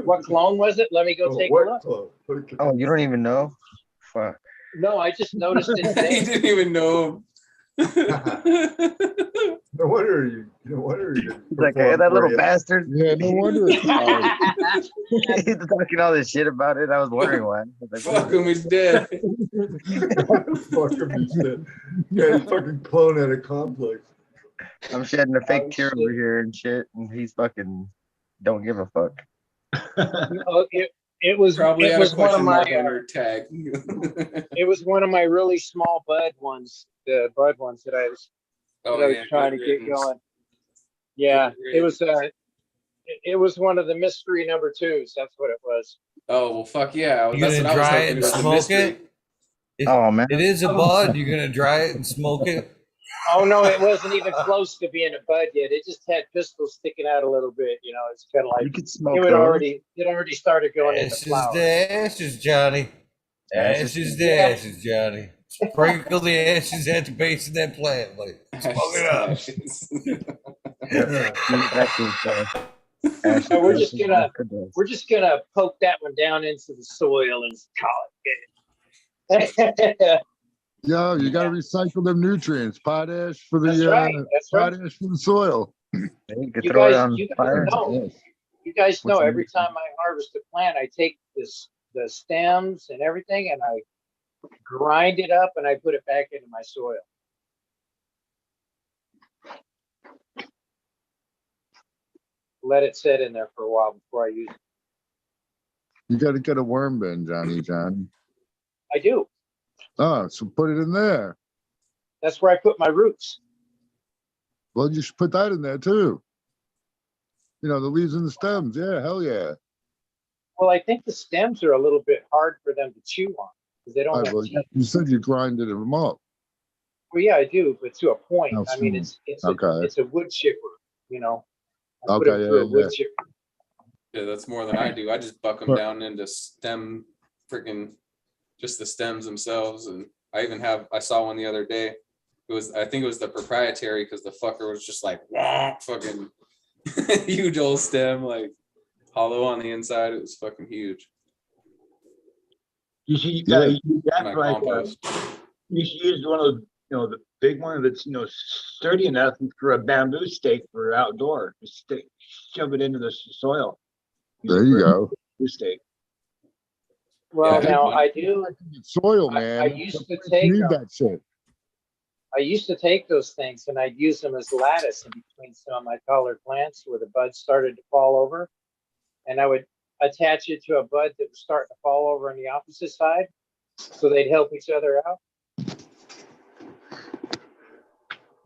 What clone was it? Let me go take a What look. clone? Okay. Oh, you don't even know? Fuck. No, I just noticed it He today. didn't even know. No wonder you. He's like, hey, that little bastard. yeah, no wonder. He's talking all this shit about it. I was wondering why. I was like, Fuck him, he's dead. Fuck him, he said. Yeah, fucking clone at a complex. I'm shedding a fake Oh, tear shit. over here and shit, and he's fucking don't give a fuck. Oh, it was Probably it had a was one of question my mark under tag. it was one of my really small bud ones, the bud ones that I was trying to get going. Yeah, Good it was one of the mystery number twos. That's what it was. Oh well, fuck yeah! You That's gonna what I was dry it hoping and was the smoke mystery. it? Oh man. It is a bud. You're gonna dry it and smoke it. Oh no, it wasn't even close to being a bud yet. It just had pistils sticking out a little bit. It's kind of You like could smoke it those. already started going into Ashes flower. to ashes, Johnny. Ashes to ashes, Johnny. Sprinkle the ashes at the base of that plant, like smoke it up. So we're just gonna poke that one down into the soil and call it. Yo, you got to recycle them nutrients. Potash for the That's right. That's right. potash for the soil. You could You throw it guys- on you guys fire. know. Yes. You guys know What's every time I harvest a plant, I take the stems and everything and I grind it up and I put it back into my soil. Let it sit in there for a while before I use it. You got to get a worm bin, Johnny. I do. Oh, so put it in there. That's where I put my roots. Well, you should put that in there too. You know, the leaves and the stems. Yeah, hell yeah. Well, I think the stems are a little bit hard for them to chew on because they don't have Well, teeth. you said you grinded them up. Well, yeah, I do, but to a point. Oh, I mean, okay. it's a wood chipper, you know. I put Okay, it through a wood yeah. chipper. Yeah, that's more than I do. I just buck them down into stem, freaking, just the stems themselves. And I saw one the other day. I think it was the proprietary because the fucker was just like, wah, fucking huge old stem, like hollow on the inside. It was fucking huge. You should, Yeah. that's like, you should use one of those, the big one that's, sturdy enough for a bamboo stake for outdoor. Just shove it into the soil. There you go. Bamboo stake. Well, Yeah, now fun. I do. Soil, man. I used to take Need them. that shit. I used to take those things and I'd use them as lattice in between some of my taller plants where the buds started to fall over. And I would attach it to a bud that was starting to fall over on the opposite side. So they'd help each other out.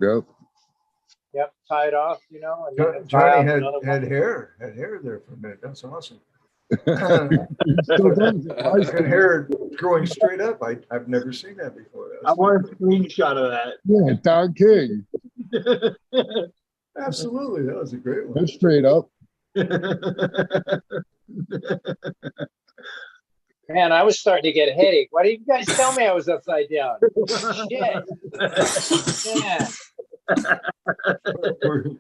Yep. Yep, tie it off, and then tie Johnny off had another one. hair there for a minute. That's awesome. Still does it. And hair growing straight up. I've never seen that before. I want a screenshot of that. Yeah, Don King. Absolutely, that was a great one. That's straight up. Man, I was starting to get a headache. Why didn't you guys tell me I was upside down? Shit. Man.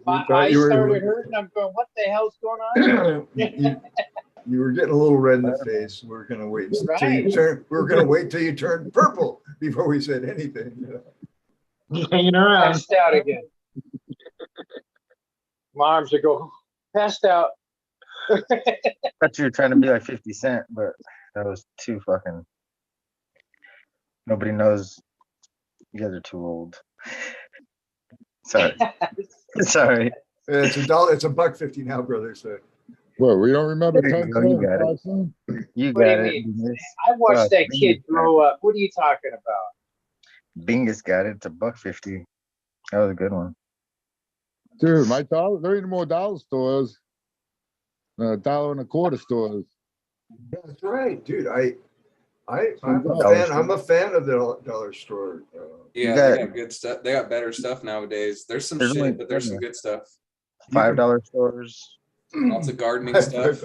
My eyes started hurting. I'm going, what the hell's going on? You were getting a little red in the face. We're gonna wait till you turn purple before we said anything. Hanging around. Passed out again. My arms are going, passed out. Thought you were trying to be like 50 Cent, but that was too fucking. Nobody knows. You guys are too old. Sorry. Sorry. It's $1. It's $1.50 now, brother. So. Well, we don't remember There 10 you go, you cents, got it. 5 cents? You What do got you it. mean? I watched that kid grow up. What are you talking about? Bingus got it. It's $1.50. That was a good one. Dude, my dollar, there ain't more dollar stores. $1.25 stores. That's right, dude. I'm $1 a fan of the dollar store. Yeah, they got good stuff. They got better stuff nowadays. There's some shit, but there's some good stuff. $5 stores. Lots of gardening stuff.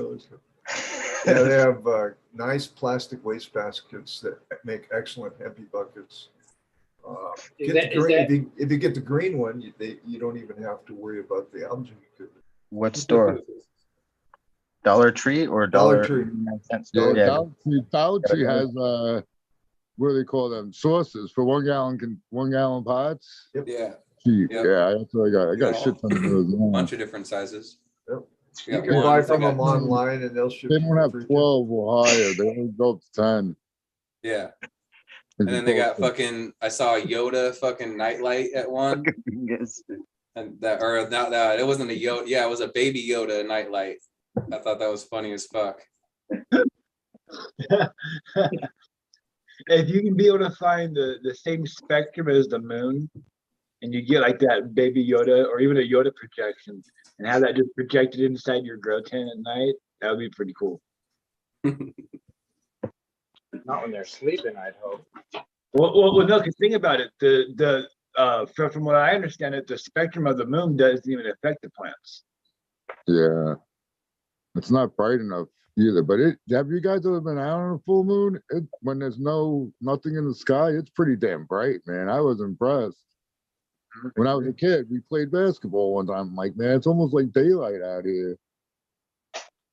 Yeah, they have nice plastic waste baskets that make excellent empty buckets. If you get the green one, you don't even have to worry about the algae. What store? Dollar Tree or Dollar Tree? Store? Yeah, Dollar Tree has what do they call them? Sauces for 1 gallon pots. Yep. Yeah. Cheap. Yep. Yeah, that's what I got. I got a shit ton of those. A bunch of different sizes. Yep. You You can buy from them online and they'll ship. They don't have 12 or higher. They only go up to 10. Yeah. And then they got fucking, I saw a Yoda fucking nightlight at one. And it wasn't a Yoda. Yeah, it was a baby Yoda nightlight. I thought that was funny as fuck. If you can be able to find the same spectrum as the moon, and you get like that baby Yoda or even a Yoda projection, and have that just projected inside your grow tent at night, that would be pretty cool. Not when they're sleeping, I'd hope. Well, no, because think about it. From what I understand it, the spectrum of the moon doesn't even affect the plants. Yeah. It's not bright enough either. But have you guys ever been out on a full moon? When there's nothing in the sky, it's pretty damn bright, man. I was impressed. When I was a kid, we played basketball one time. I'm like, man, it's almost like daylight out here.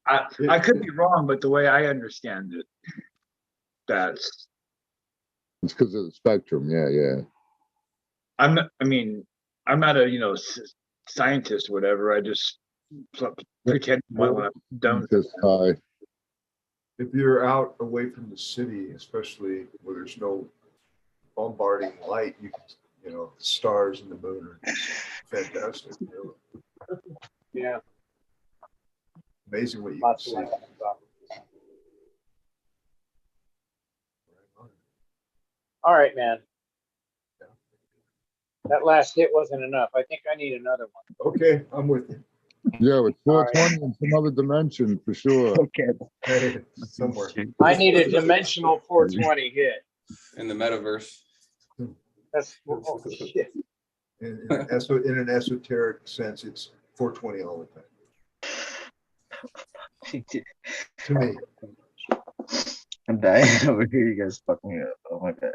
I could be wrong, but the way I understand it, it's because of the spectrum. Yeah. I'm not a scientist or whatever. I just pretend when I'm done. If you're out away from the city, especially where there's no bombarding light, you can, the stars and the moon are just fantastic. Yeah. Amazing what you can see. All right, man. That last hit wasn't enough. I think I need another one. Okay, I'm with you. Yeah, it's All right. 420 in some other dimension for sure. Okay. Hey, somewhere. I need a dimensional 420 hit. In the metaverse. That's oh, shit. In an esoteric sense, it's 420 all the time. To me. I'm dying over here. You guys fucking me up. Oh my god.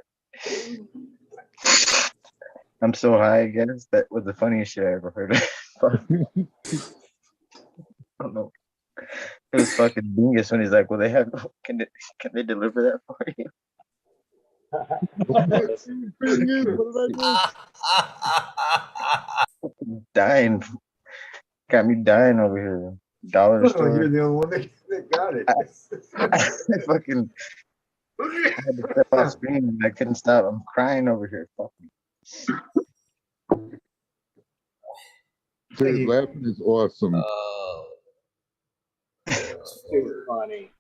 I'm so high, I guess. That was the funniest shit I ever heard. I don't know. It was fucking genius when he's like, "Well, they have. Can they deliver that for you?" Dying, got me dying over here. Dollar Oh, store. you're the only one that got it. I fucking I had to step off screen and I couldn't stop. I'm crying over here. Fucking. Dude, laughing is awesome. Too funny.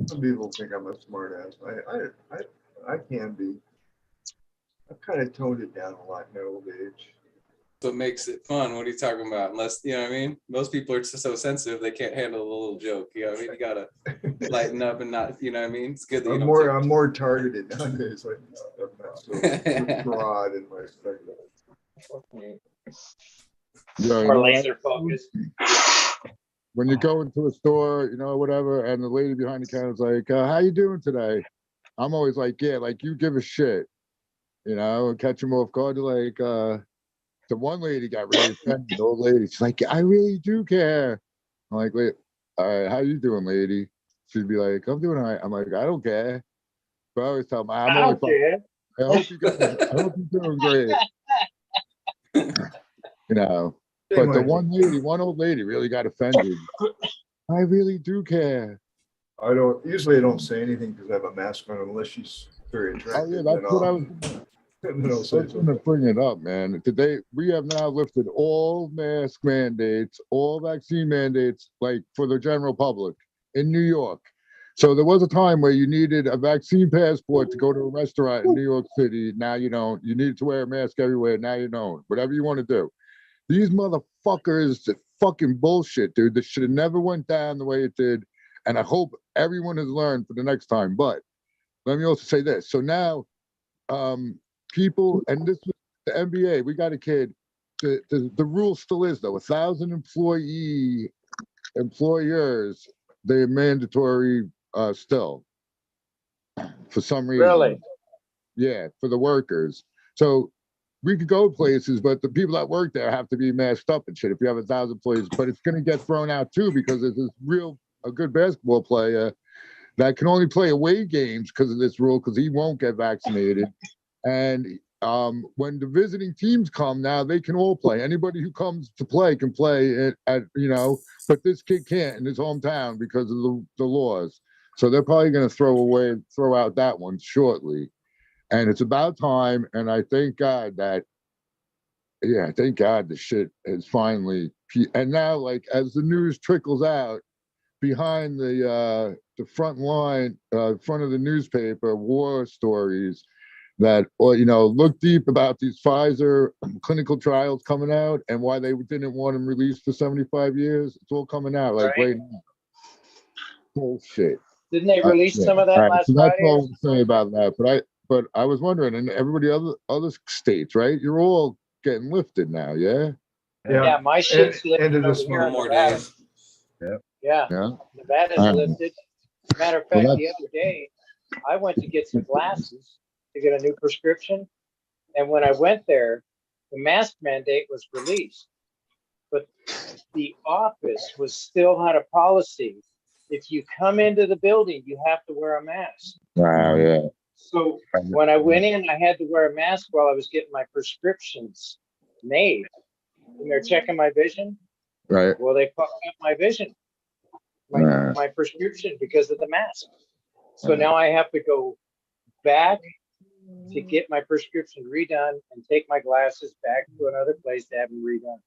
Some people think I'm a smart ass. I can be. I've kind of toned it down a lot in my old age. What makes it fun? What are you talking about? Unless, you know what I mean? Most people are so sensitive, they can't handle a little joke. You know what I mean? You gotta lighten up and not, you know what I mean? It's good that you don't take I'm more targeted nowadays. Like, I'm not so broad in my spectrum. Yeah, Or laser focused. when you go into a store, you know, whatever, and the lady behind the counter is like, how you doing today? I'm always like, yeah, like you give a shit, you know, and catch them off guard. Like, the one lady got really offended, the old lady. She's like, I really do care. I'm like, wait, all right, how you doing, lady? She'd be like, I'm doing all right. I'm like, I don't care. But I always tell them, I'm I always don't care. I hope you're doing great. You know, but the one old lady really got offended. I really do care. I don't say anything because I have a mask on unless she's very attractive. Oh yeah, that's what I was. I was going to bring it up, man. Today we have now lifted all mask mandates, all vaccine mandates, like for the general public in New York. So there was a time where you needed a vaccine passport to go to a restaurant in New York City. Now you don't. You need to wear a mask everywhere. Now you don't. Whatever you want to do. These motherfuckers, fucking bullshit, dude. This should have never went down the way it did. And I hope everyone has learned for the next time. But let me also say this. So now, people, and this was the NBA, we got a kid. The rule still is though, 1,000 employers, they're mandatory still for some reason. Really? Yeah, for the workers. So we could go places, but the people that work there have to be masked up and shit if you have 1,000 employees. But it's gonna get thrown out too because there's a good basketball player that can only play away games because of this rule because he won't get vaccinated. And when the visiting teams come now, they can all play. Anybody who comes to play can play at you know, but this kid can't in his hometown because of the laws. So they're probably going to throw out that one shortly. And it's about time. And I thank God the shit has finally. And now, like as the news trickles out, behind the front line, front of the newspaper, war stories that, or you know, look deep about these Pfizer clinical trials coming out and why they didn't want them released for 75 years. It's all coming out like right now. Bullshit. Didn't they release some of that last so Friday? that's all I'm saying about that. But I was wondering, and everybody other states, right? You're all getting lifted now, yeah? Yeah, my shit's lifted over here in more Nevada. days. Yeah. Nevada's lifted. Matter of fact, the other day, I went to get some glasses to get a new prescription. And when I went there, the mask mandate was released. But the office still had a policy. If you come into the building, you have to wear a mask. Wow, yeah. So when I went in, I had to wear a mask while I was getting my prescriptions made. And they're checking my vision. Right. Well, they fucked up my vision, my prescription because of the mask. So now I have to go back to get my prescription redone and take my glasses back to another place to have them redone.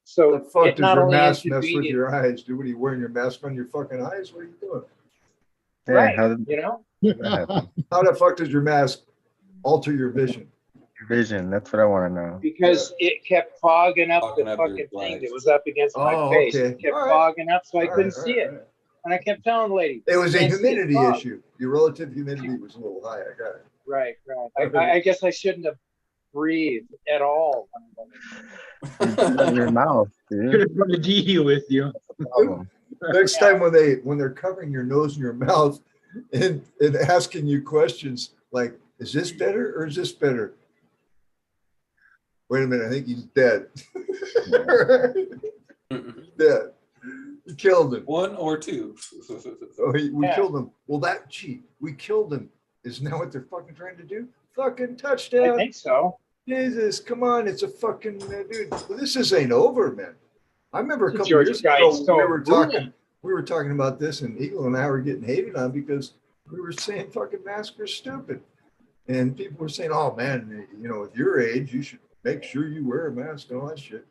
So the fuck it does not your only mask mess with inconvenient. your eyes? Dude, what are you wearing your mask on your fucking eyes? What are you doing? Yeah, Right. how did You know, that happen? How the fuck does your mask alter your vision? Your vision, that's what I want to know. because it kept fogging up Fogging the up your fucking thing lights. that was up against my Oh, face. okay. It kept All right. fogging up, so I All couldn't right, see all it. right. And I kept telling the lady, It was a "Can't see the humidity fog." issue. Your relative humidity was a little high. I got it. Right, right. I guess I shouldn't have breathed at all. In your mouth, Could dude. have brought a DU with you. Problem. Next time when they're covering your nose and your mouth and asking you questions like, is this better or is this better? Wait a minute, I think he's dead. Dead. We killed him. One or two. Oh, we Yeah. killed him. Well, that cheat, we killed him. Isn't that what they're fucking trying to do? Fucking I touchdown. think so. Jesus, come on. It's a fucking dude. Well, this ain't over, man. I remember a couple Georgia years guy ago stole we were talking about this, and Eagle and I were getting hated on because we were saying fucking masks are stupid. And people were saying, oh man, you know, with your age, you should make sure you wear a mask and all that shit.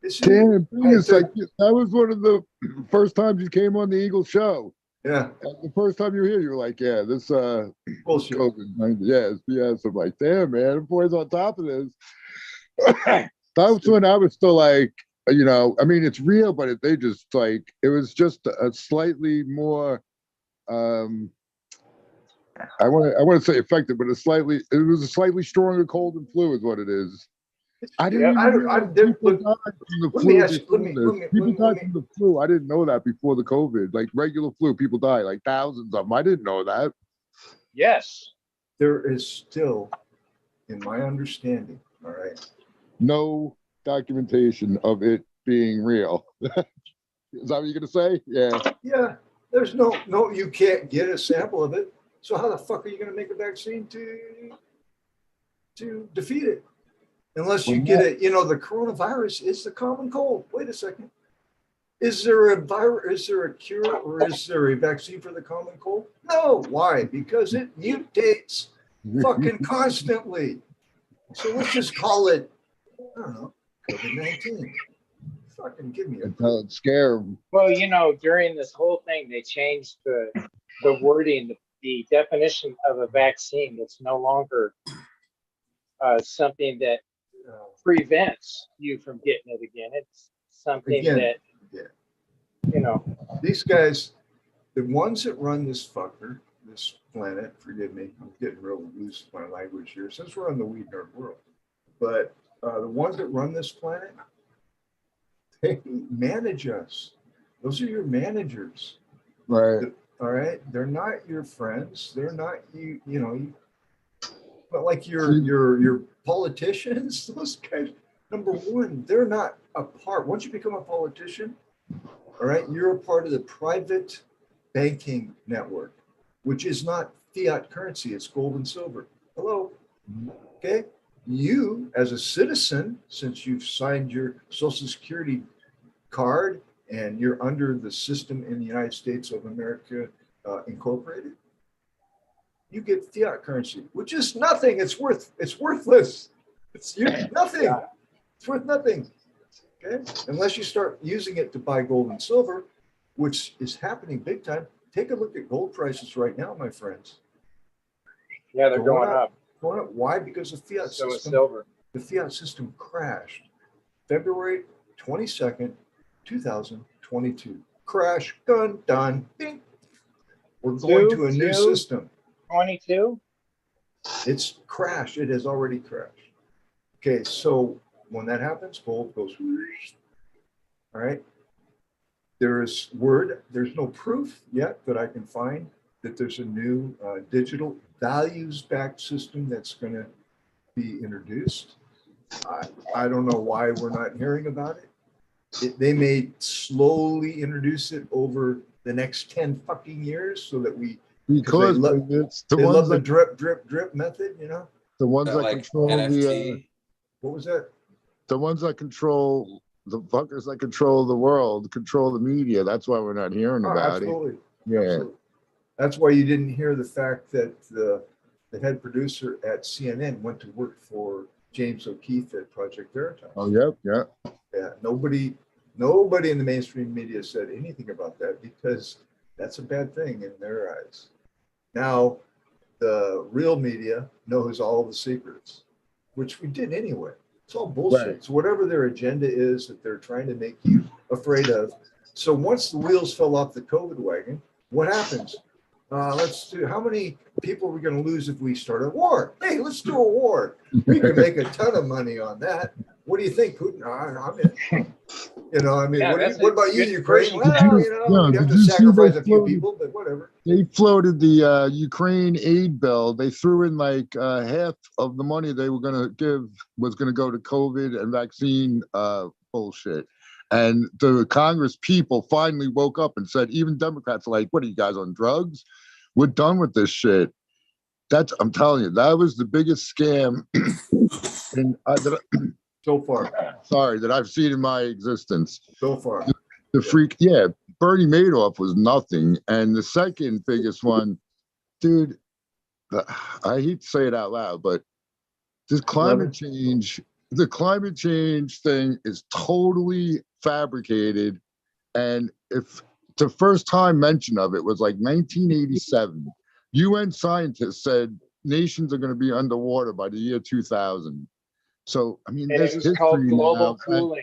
It's Damn, it's Hey, like that was one of the first times you came on the Eagle show. yeah, The first time you were here, you were like, "Yeah, this bullshit. COVID, yeah, it's BS." I'm like, "Damn, man, the boy's on top of this." That's when I was still like, you know, I mean, it's real, but they just like it was just a slightly more. I want to say effective, but it was a slightly stronger cold and flu, is what it is. I didn't even know people died from the let me flu. ask you- let me- before let this. me- People let me- died from the flu. I didn't know that before the COVID. Like regular flu, people die, like thousands of them. I didn't know that. Yes. There is still, in my understanding, all right, No documentation of it being real. Is that what you're gonna say? Yeah. yeah, there's no, you can't get a sample of it. So how the fuck are you going to make a vaccine to defeat it? Unless you get it, you know, the coronavirus is the common cold. Wait a second. Is there a virus? Is there a cure or is there a vaccine for the common cold? No. Why? Because it mutates fucking constantly. So let's just call it, I don't know, COVID-19. Fucking give me a Until it scare 'em. Well, you know, during this whole thing, they changed the wording, the definition of a vaccine. It's no longer something that prevents you from getting it again. It's something Again, that, yeah. you know, These guys, the ones that run this fucker, this planet, forgive me, I'm getting real loose with my language here since we're on the weed nerd world. But the ones that run this planet, they manage us. Those are your managers. Right. All right. They're not your friends. They're not you, you know, but like your politicians, those guys, number one, they're not a part. Once you become a politician, all right, you're a part of the private banking network, which is not fiat currency, it's gold and silver. Hello. Okay. You, as a citizen, since you've signed your Social Security card and you're under the system in the United States of America Incorporated, you get fiat currency, which is nothing. It's worthless. It's nothing. It's worth nothing. Okay. Unless you start using it to buy gold and silver, which is happening big time. Take a look at gold prices right now, my friends. yeah, they're going up. Going up. Why? Because the fiat So is system. silver. The fiat system crashed February 22nd, 2022. Crash, done. Bing. We're going to a new system. 22? It's crashed. It has already crashed. Okay, so when that happens, gold goes. All right. There's no proof yet that I can find that there's a new digital values-backed system that's going to be introduced. I don't know why we're not hearing about it. They may slowly introduce it over the next 10 fucking years so that Because it's the they ones love the that drip method, you know? the ones that Like control NFT. What was that? the ones that control the fuckers that control the world, control the media. That's why we're not hearing Oh, about absolutely. it. Yeah. Absolutely. That's why you didn't hear the fact that the head producer at CNN went to work for James O'Keefe at Project Veritas. Oh, yep, yeah. Yeah, nobody in the mainstream media said anything about that because that's a bad thing in their eyes. Now the real media knows all the secrets, which we did anyway. It's all bullshit. Right. It's whatever their agenda is that they're trying to make you afraid of. So once the wheels fell off the COVID wagon, what happens? Let's do, how many people are we going to lose if we start a war? Hey, let's do a war. We can make a ton of money on that. What do you think, Putin? I'm in. You know, I mean, Yeah, what about you, good Ukraine? person. Well, you know, we'd have did to you see sacrifice they a few floated- people, but whatever. They floated the Ukraine aid bill. They threw in like half of the money they were going to give was going to go to COVID and vaccine bullshit. And the Congress people finally woke up and said, even Democrats are like, what are you guys on drugs? We're done with this shit. I'm telling you, that was the biggest scam So far, that I've seen in my existence. so far. The freak, yeah, Bernie Madoff was nothing. And the second biggest one, dude, I hate to say it out loud, but this climate change, the climate change thing is totally fabricated. And if the first time mention of it was like 1987, UN scientists said nations are going to be underwater by the year 2000. So, I mean, And there's it was called history global now. cooling.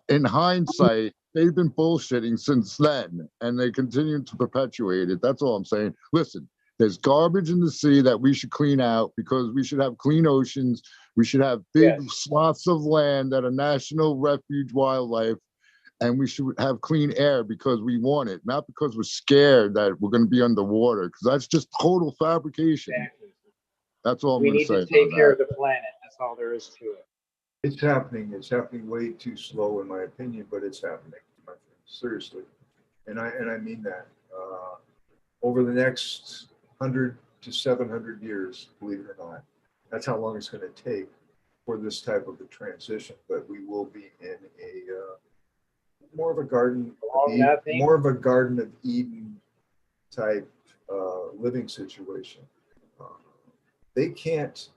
In hindsight, they've been bullshitting since then, and they continue to perpetuate it. That's all I'm saying. Listen, there's garbage in the sea that we should clean out because we should have clean oceans. We should have big swaths of land that are national refuge wildlife, and we should have clean air because we want it, not because we're scared that we're going to be underwater, because that's just total fabrication. Exactly. That's all I'm We going to need say. to take about care that. of the planet. That's all there is to it. It's happening. It's happening way too slow, in my opinion, but it's happening, my friend. Seriously, and I mean that. Over the next 100 to 700 years, believe it or not, that's how long it's going to take for this type of a transition. But we will be in a more of a garden, more of a Garden of Eden type living situation. They can't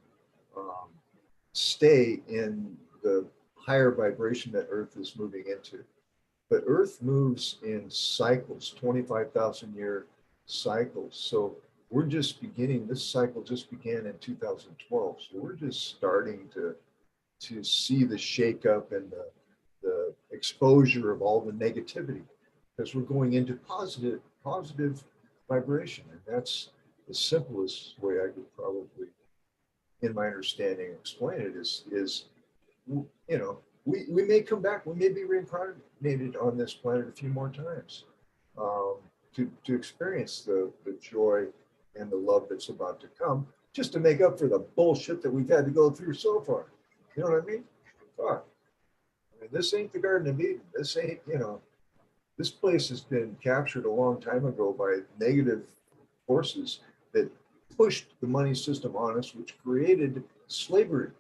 stay in the higher vibration that Earth is moving into. But Earth moves in cycles, 25,000 year cycles. So we're just beginning, this cycle just began in 2012. So we're just starting to see the shakeup and the exposure of all the negativity, because we're going into positive vibration. And that's the simplest way I could probably, in my understanding, explain it is, you know, we may come back, we may be reincarnated on this planet a few more times to experience the joy and the love that's about to come, just to make up for the bullshit that we've had to go through so far. You know what I mean? Fuck. I mean, this ain't the Garden of Eden. This ain't, you know, this place has been captured a long time ago by negative forces that pushed the money system on us, which created slavery.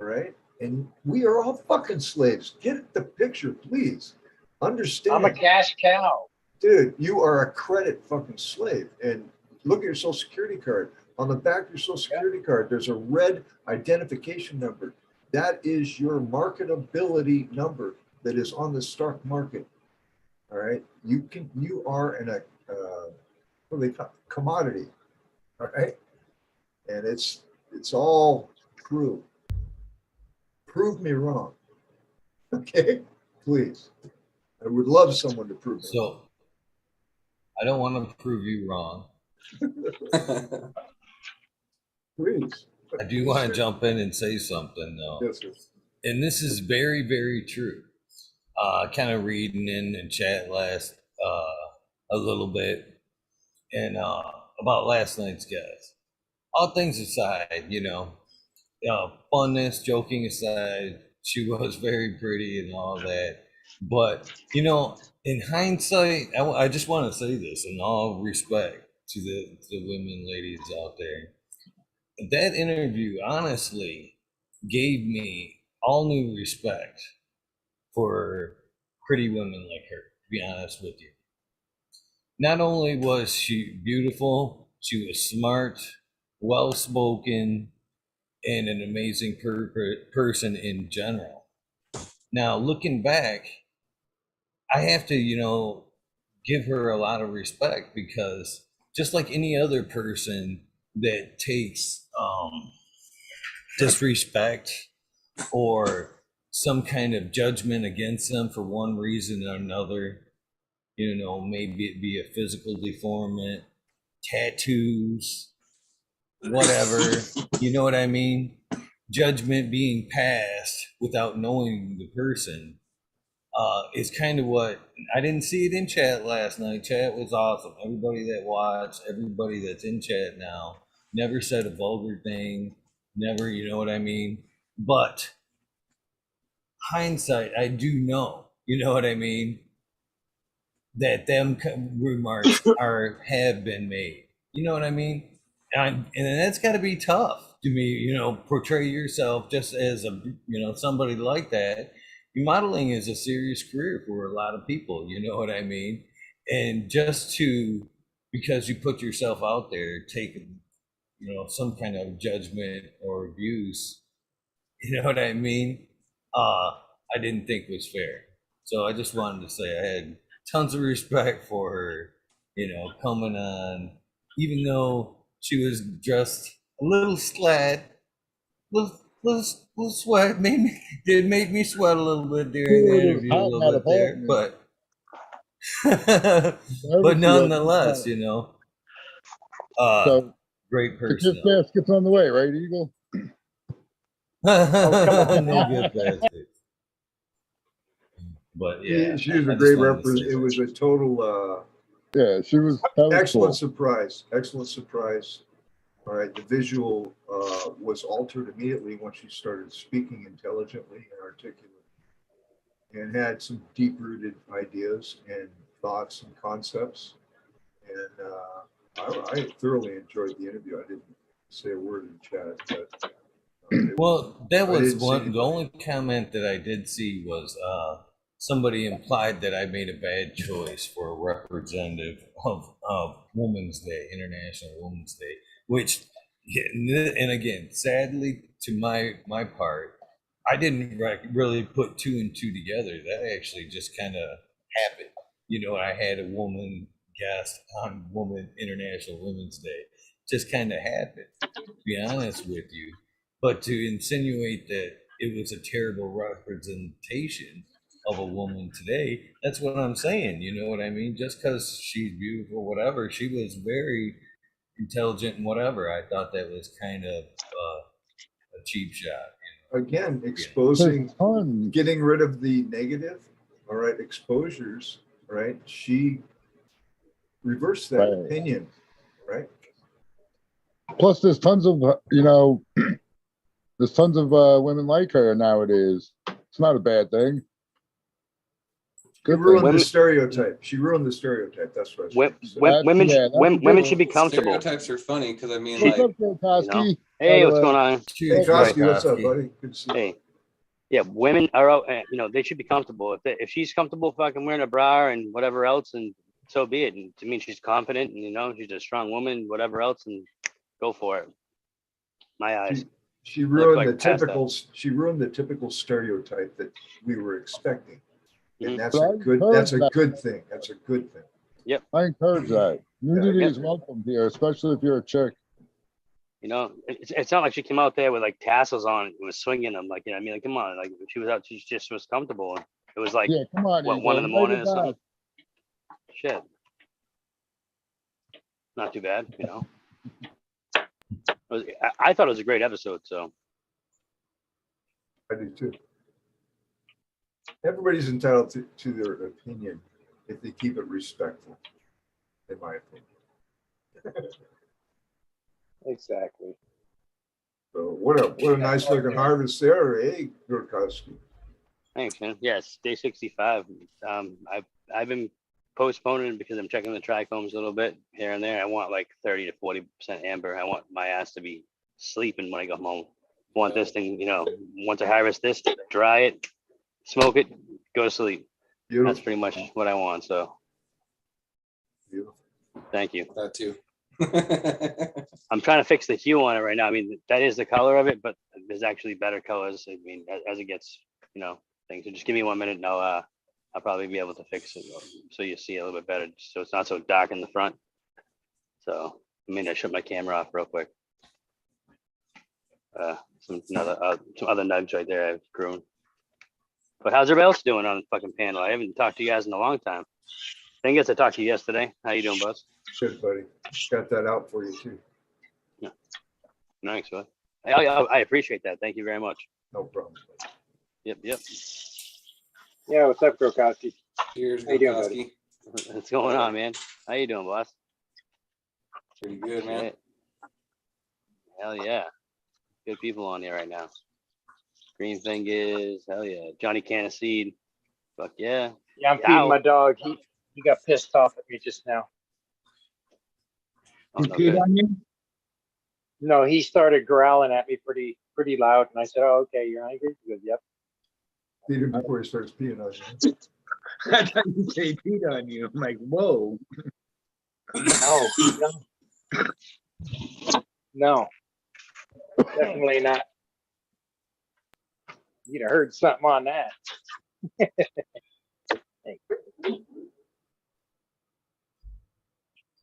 All right. And we are all fucking slaves. Get the picture, please. Understand. I'm a cash cow. Dude, you are a credit fucking slave. And look at your social security card. On the back of your social security card, there's a red identification number. That is your marketability number that is on the stock market. All right. You are in a what do they call it? Commodity. All right. And it's all true. Prove me wrong. Okay, please. I would love someone to prove me wrong. So I don't want to prove you wrong. Please. I do want to jump in and say something though. Yes, sir. And this is very, very true. Kind of reading in chat last a little bit and about last night's guest. All things aside, you know, funness, joking aside, she was very pretty and all that. But, you know, in hindsight, I just want to say this in all respect to the women, ladies out there. That interview honestly gave me all new respect for pretty women like her, to be honest with you. Not only was she beautiful, she was smart, well spoken, and an amazing person in general. Now, looking back, I have to, you know, give her a lot of respect because just like any other person that takes disrespect or some kind of judgment against them for one reason or another, maybe it be a physical deformment, tattoos, whatever, you know what I mean? Judgment being passed without knowing the person is kind of what I didn't see it in chat last night. Chat was awesome. Everybody that watched, everybody that's in chat now, never said a vulgar thing, never, you know what I mean? But hindsight, I do know, you know what I mean? That them remarks have been made. You know what I mean? And that's got to be tough to me. Portray yourself just as somebody like that. Modeling is a serious career for a lot of people. You know what I mean? And just because you put yourself out there, taking some kind of judgment or abuse. You know what I mean? I didn't think was fair. So I just wanted to say I had tons of respect for her, coming on, even though she was dressed a little slat, little sweat, did make me sweat a little bit during the interview a little bit there, but but nonetheless, So great the person. gift basket's on the way, right, Eagle? No gift basket. But yeah, She was I a just great wanted to say representative. It was a total Yeah, she was. That was excellent cool. surprise. Excellent surprise. All right, the visual was altered immediately when she started speaking intelligently and articulately, and had some deep-rooted ideas and thoughts and concepts. And I thoroughly enjoyed the interview. I didn't say a word in chat, but well, that I was didn't see one. The anybody. only comment that I did see was somebody implied that I made a bad choice for a representative of Women's Day, International Women's Day, which, and again, sadly, to my part, I didn't really put two and two together. That actually just kind of happened. I had a woman guest on International Women's Day. Just kind of happened, to be honest with you. But to insinuate that it was a terrible representation of a woman today, that's what I'm saying. You know what I mean? Just because she's beautiful, whatever, she was very intelligent and whatever. I thought that was kind of a cheap shot. Again, There's exposing, tons. getting rid of the negative, all right, exposures, right? She reversed that Right. opinion, right? Plus, there's tons of there's tons of women like her nowadays. It's not a bad thing. She Good ruined thing. the stereotype. She ruined the stereotype. That's what I was Women, women should be Well, comfortable. Stereotypes are funny because I mean, What's like, up, Joe Koski? Hey, what's going on? Hey, Cheers, Koski, what's up, Koski. buddy? Good to see you. Hey, yeah, women are out. They should be comfortable. If she's comfortable, fucking wearing a bra and whatever else, and so be it. And to me, she's confident, and she's a strong woman, whatever else, and go for it. My eyes. She ruined like the past that. typical. She ruined the typical stereotype that we were expecting, and Mhm. that's But a I good. encourage That's a that. good thing. That's a good thing. I encourage that. Nudity Yep. is welcome here, especially if you're a chick. It's not like she came out there with like tassels on and was swinging them. Like, I mean, like, come on, like she was out, she just was comfortable. It was like, Yeah, come on, what, Eagle. 1 in the Write morning it or something? back. Shit. Not too bad, I thought it was a great episode, so. I do too. Everybody's entitled to their opinion if they keep it respectful, in my opinion. Exactly. So what a nice looking harvest there, eh, Gurkowski? Thanks, man. Yes, day 65. I've been postponing because I'm checking the trichomes a little bit here and there. I want like 30 to 40% amber. I want my ass to be sleeping when I go home. I want this thing, once I harvest this, dry it, smoke it, go to sleep. Beautiful. That's pretty much what I want. So Beautiful. thank you. that too. I'm trying to fix the hue on it right now. I mean, that is the color of it, but there's actually better colors. I mean, as it gets, things. So just give me 1 minute and I'll probably be able to fix it so you see a little bit better. So it's not so dark in the front. So I mean, I shut my camera off real quick. Some other nugs right there I've grown. But how's everybody else doing on the fucking panel? I haven't talked to you guys in a long time. I guess I talked to you yesterday. How you doing, Buzz? Good, buddy. Got that out for you too. Yeah. Nice, bud. I appreciate that. Thank you very much. No problem. Yep. Yeah, what's up, Grokowski? Cheers, How you doing, buddy? Grokowski. What's going on, man? How you doing, boss? Pretty good, man. Shit. Hell yeah. Good people on here right now. Green Fingers, hell yeah. Johnny Caniseed. Fuck yeah. Yeah, I'm feeding my dog. He got pissed off at me just now. Oh, He no peed good. on you? No, he started growling at me pretty loud, and I said, "Oh, okay, you're angry." He goes, "Yep." Feed him before he starts peeing on you. I thought you say peed on you. I'm like, whoa. No, definitely not. You'd have heard something on that.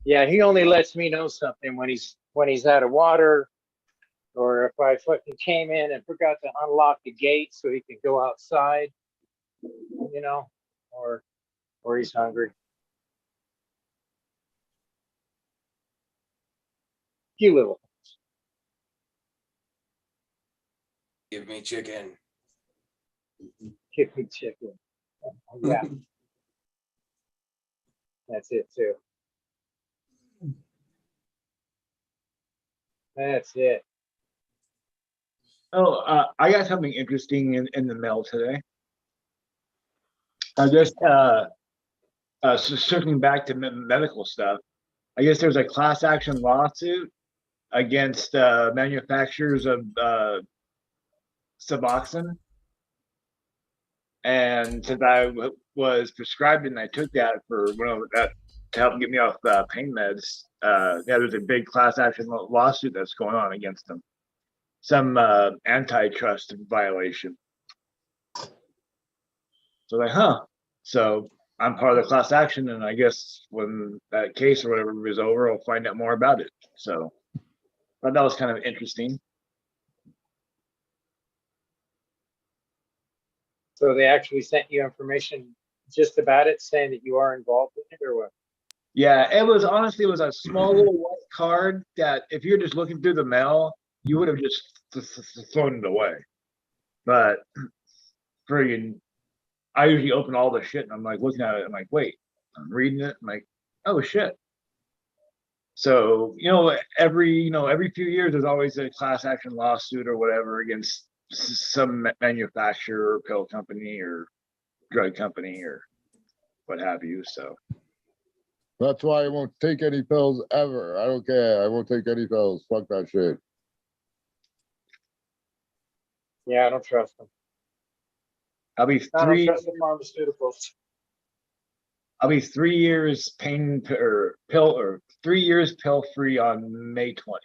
Yeah, he only lets me know something when he's out of water, or if I fucking came in and forgot to unlock the gate so he can go outside, you know, or he's hungry. Few little. Give me chicken. Give me chicken. Yeah. That's it too. That's it. Oh, I got something interesting in the mail today. I just circling back to medical stuff. I guess there's a class action lawsuit against manufacturers of Suboxone. And since I was prescribed it and I took that for that to help get me off pain meds, yeah, there's a big class action lawsuit that's going on against them. Some antitrust violation. So like, so I'm part of the class action, and I guess when that case or whatever is over, I'll find out more about it. So I thought that was kind of interesting. So they actually sent you information just about it, saying that you are involved in it, or what? Yeah, it was a small little white card that if you're just looking through the mail, you would have just thrown it away. But friggin', I usually open all the shit and I'm like looking at it. I'm like, wait, I'm reading it. I'm like, oh shit. So every few years there's always a class action lawsuit or whatever against some manufacturer or pill company or drug company or what have you. So That's why I won't take any pills ever. I don't care. I won't take any pills. Fuck that shit. Yeah, I don't trust them. I'll be I don't trust the pharmaceuticals. I'll be 3 years pill 3 years pill free on May 20th.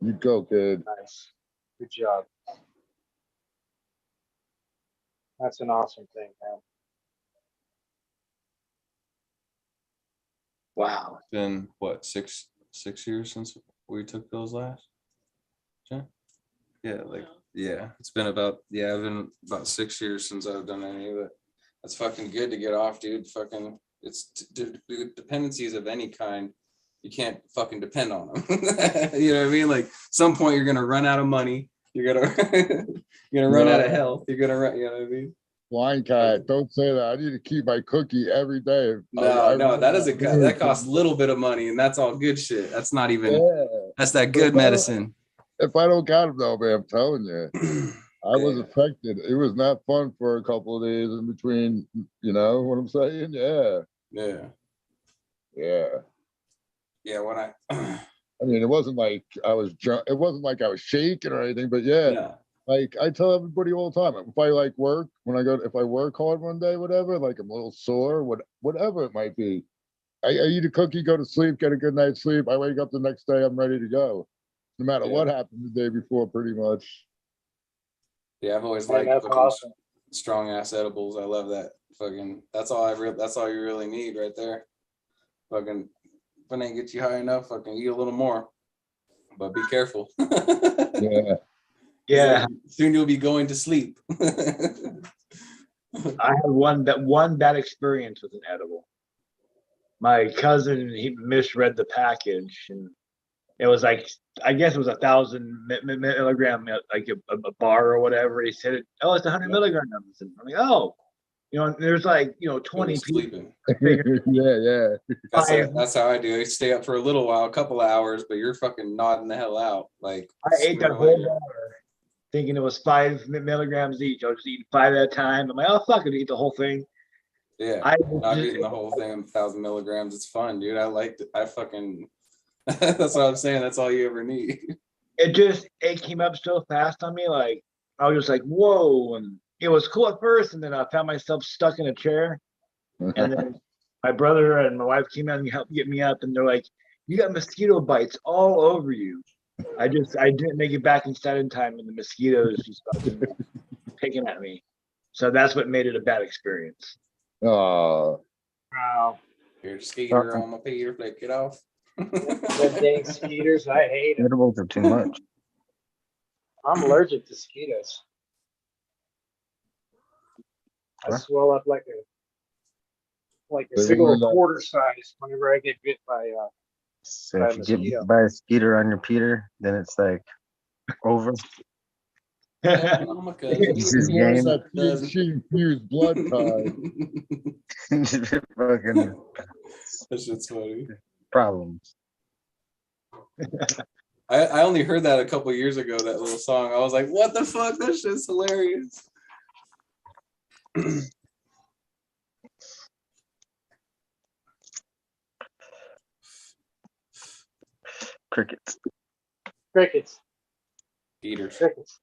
You go, kid. Nice. Good job. That's an awesome thing, man. Wow. It's been what, six years since we took those last? Yeah, it's been about been about 6 years since I've done any of it. That's fucking good to get off, dude. Fucking, it's dependencies of any kind. You can't fucking depend on them. You know what I mean? Like, some point you're gonna run out of money. You're gonna run out of health. You're gonna run. You know what I mean? Blind cat, don't say that. I need to keep my cookie every day. No, that costs a little bit of money, and that's all good shit. That's not even. Yeah. That's that good medicine. If I don't got them though, man, I'm telling you, I was affected. It was not fun for a couple of days in between. You know what I'm saying? Yeah. When I mean, it wasn't like I was drunk. It wasn't like I was shaking or anything. But yeah, like I tell everybody all the time, if I like work, if I work hard one day, whatever, like I'm a little sore, whatever it might be, I eat a cookie, go to sleep, get a good night's sleep. I wake up the next day, I'm ready to go. No matter what happened the day before, pretty much. Yeah, I've always liked awesome. Strong ass edibles. I love that. Fucking, that's all you really need right there. Fucking it ain't get you high enough, fucking eat a little more. But be careful. Yeah. Yeah, Soon you'll be going to sleep. I had one bad experience with an edible. My cousin, he misread the package, and it was like, I guess it was 1,000 milligram, like a bar or whatever. He said, "Oh, it's 100 milligrams." And I'm like, "Oh, there's like 20 people." Sleeping. Yeah. That's how I do. I stay up for a little while, a couple of hours, but you're fucking nodding the hell out. Like I ate that whole bar thinking it was 5 milligrams each. I was just eating 5 at a time. I'm like, "Oh fuck it, eat the whole thing." Yeah, not eating the whole thing, 1,000 milligrams. It's fun, dude. I liked it. I fucking. That's what I'm saying. That's all you ever need. It came up so fast on me. Like I was just like, "Whoa!" And it was cool at first, and then I found myself stuck in a chair. And then my brother and my wife came out and helped get me up, and they're like, "You got mosquito bites all over you." I didn't make it back inside in time, and the mosquitoes just fucking picking at me. So that's what made it a bad experience. Oh. Wow. Here's Skeeter on my Peter. Flick it off. The dang skeeters, I hate them. Edibles are too much. I'm allergic to mosquitoes. I swell up like a Living big old with that. quarter size whenever I get bit by So By if you get mosquito. bit by a skeeter on your Peter, then it's like over. Oh, my cousin. This is More game. of that THC infused blood card. Fucking That shit's funny. problems. I only heard that a couple years ago, that little song. I was like, what the fuck? That shit's hilarious. Crickets. crickets. Eaters. Crickets.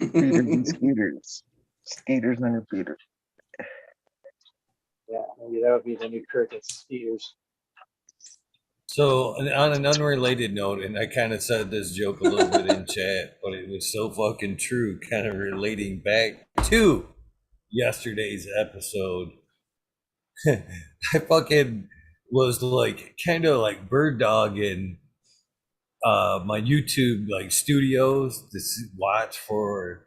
Peters and skeeters. Skeeters on your Peter. Yeah, maybe that would be the new crickets, skeeters. So, on an unrelated note, and I kind of said this joke a little bit in chat, but it was so fucking true, kind of relating back to yesterday's episode. I fucking was like, kind of like bird dogging my YouTube like studios to watch for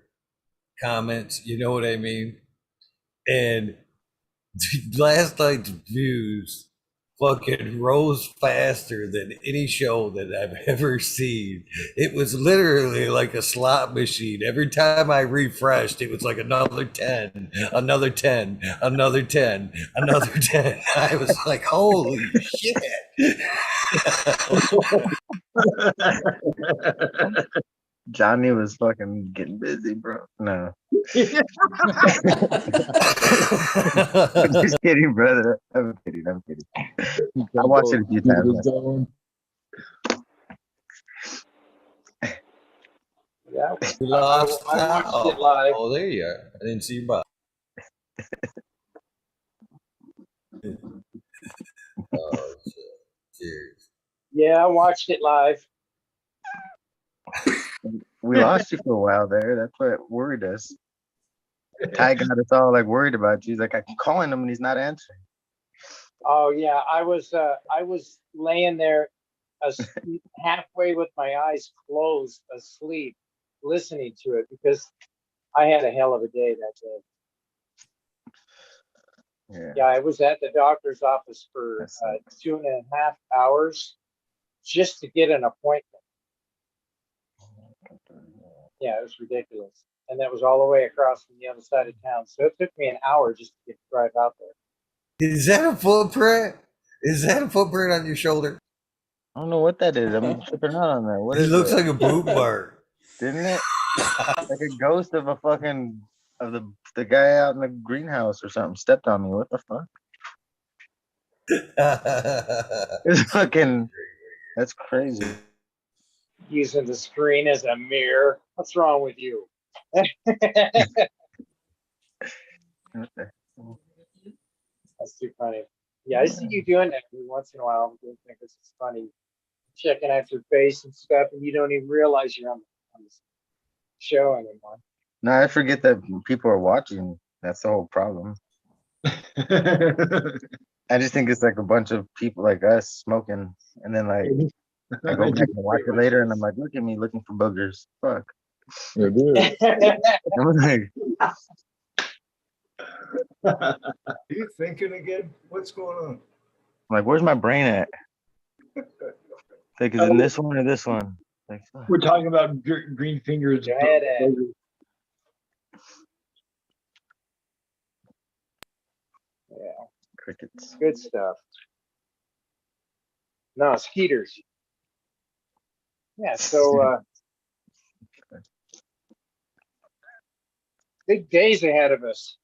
comments, you know what I mean? And last night's views fucking rose faster than any show that I've ever seen. It was literally like a slot machine. Every time I refreshed, it was like another 10, another 10, another 10, another 10. I was like, holy shit. Johnny was fucking getting busy, bro. No. I'm just kidding, brother. I'm kidding. I watched it a few times. Yeah, We lost. I watched it live. Oh, there you are. I didn't see you, Bob. Oh, shit. Cheers. Yeah, I watched it live. We lost you for a while there. That's what worried us. Ty got us all like worried about you. He's like, I keep calling him and he's not answering. Oh yeah, I was laying there halfway with my eyes closed, asleep, listening to it because I had a hell of a day that day. Yeah, I was at the doctor's office for 2.5 hours just to get an appointment. Yeah, it was ridiculous. And that was all the way across from the other side of town. So it took me an hour just to get to drive out there. Is that a footprint? Is that a footprint on your shoulder? I don't know what that is. I'm tripping out on that. What It is looks it? like a boot mark. Didn't it? Like a ghost of a fucking of the guy out in the greenhouse or something stepped on me. What the fuck? It's fucking. That's crazy. Using the screen as a mirror. What's wrong with you? That's too funny. Yeah, I see you doing that every once in a while. I think this is funny. Checking out your face and stuff, and you don't even realize you're on the show anymore. No, I forget that people are watching. That's the whole problem. I just think it's like a bunch of people like us smoking And then like I go back and watch it later, and I'm like, look at me looking for boogers. Fuck. It is. I'm like, Are you thinking again? What's going on? where's my brain at? Like, is it in this one or this one? Like, fuck. We're talking about green fingers. Go ahead, Ed. Yeah, Crickets. good stuff. No, skeeters. Yeah, so big days ahead of us.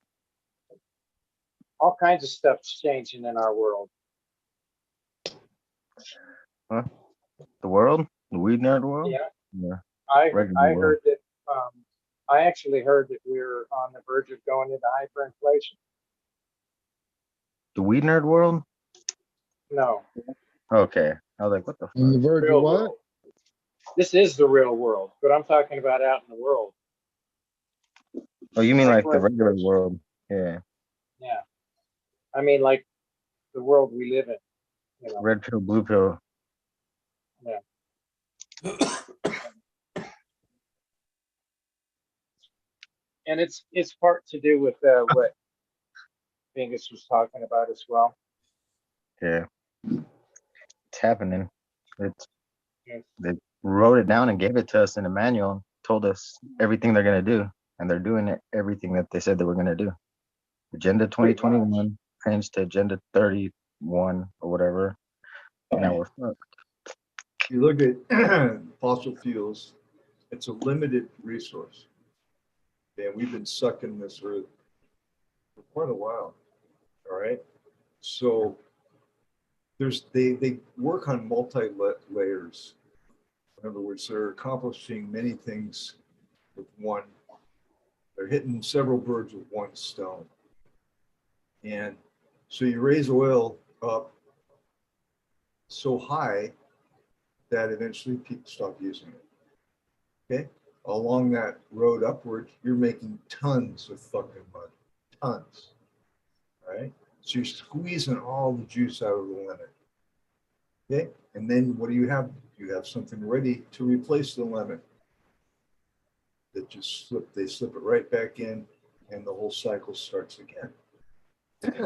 All kinds of stuff's changing in our world. Huh? The world? The weed nerd world? Yeah. Yeah. I Regular heard that I actually heard that we're on the verge of going into hyperinflation. The weed nerd world? No, Okay. I was like, what the fuck? On the verge real of what? world. This is the real world, but I'm talking about out in the world. Oh, you mean like the Hyperinflation. regular world? Yeah. Yeah. I mean, like the world we live in. You know. Red pill, blue pill. And it's part to do with what Bingus was talking about as well. Yeah. It's happening. It's Yes. They wrote it down and gave it to us in a manual, told us everything they're going to do, and they're doing it, everything that they said they were going to do. Agenda 2021 changed to Agenda 31 or whatever. Now we're fucked. You look at fossil fuels, it's a limited resource. And we've been sucking this earth for quite a while. All right. So they work on multi-layers. In other words, they're accomplishing many things with one. They're hitting several birds with one stone. And so you raise oil up so high that eventually people stop using it. Okay? Along that road upward, you're making tons of fucking money. Tons. Right? So you're squeezing all the juice out of the lemon. Okay? And then what do you have? You have something ready to replace the lemon. That just they slip it right back in, and the whole cycle starts again.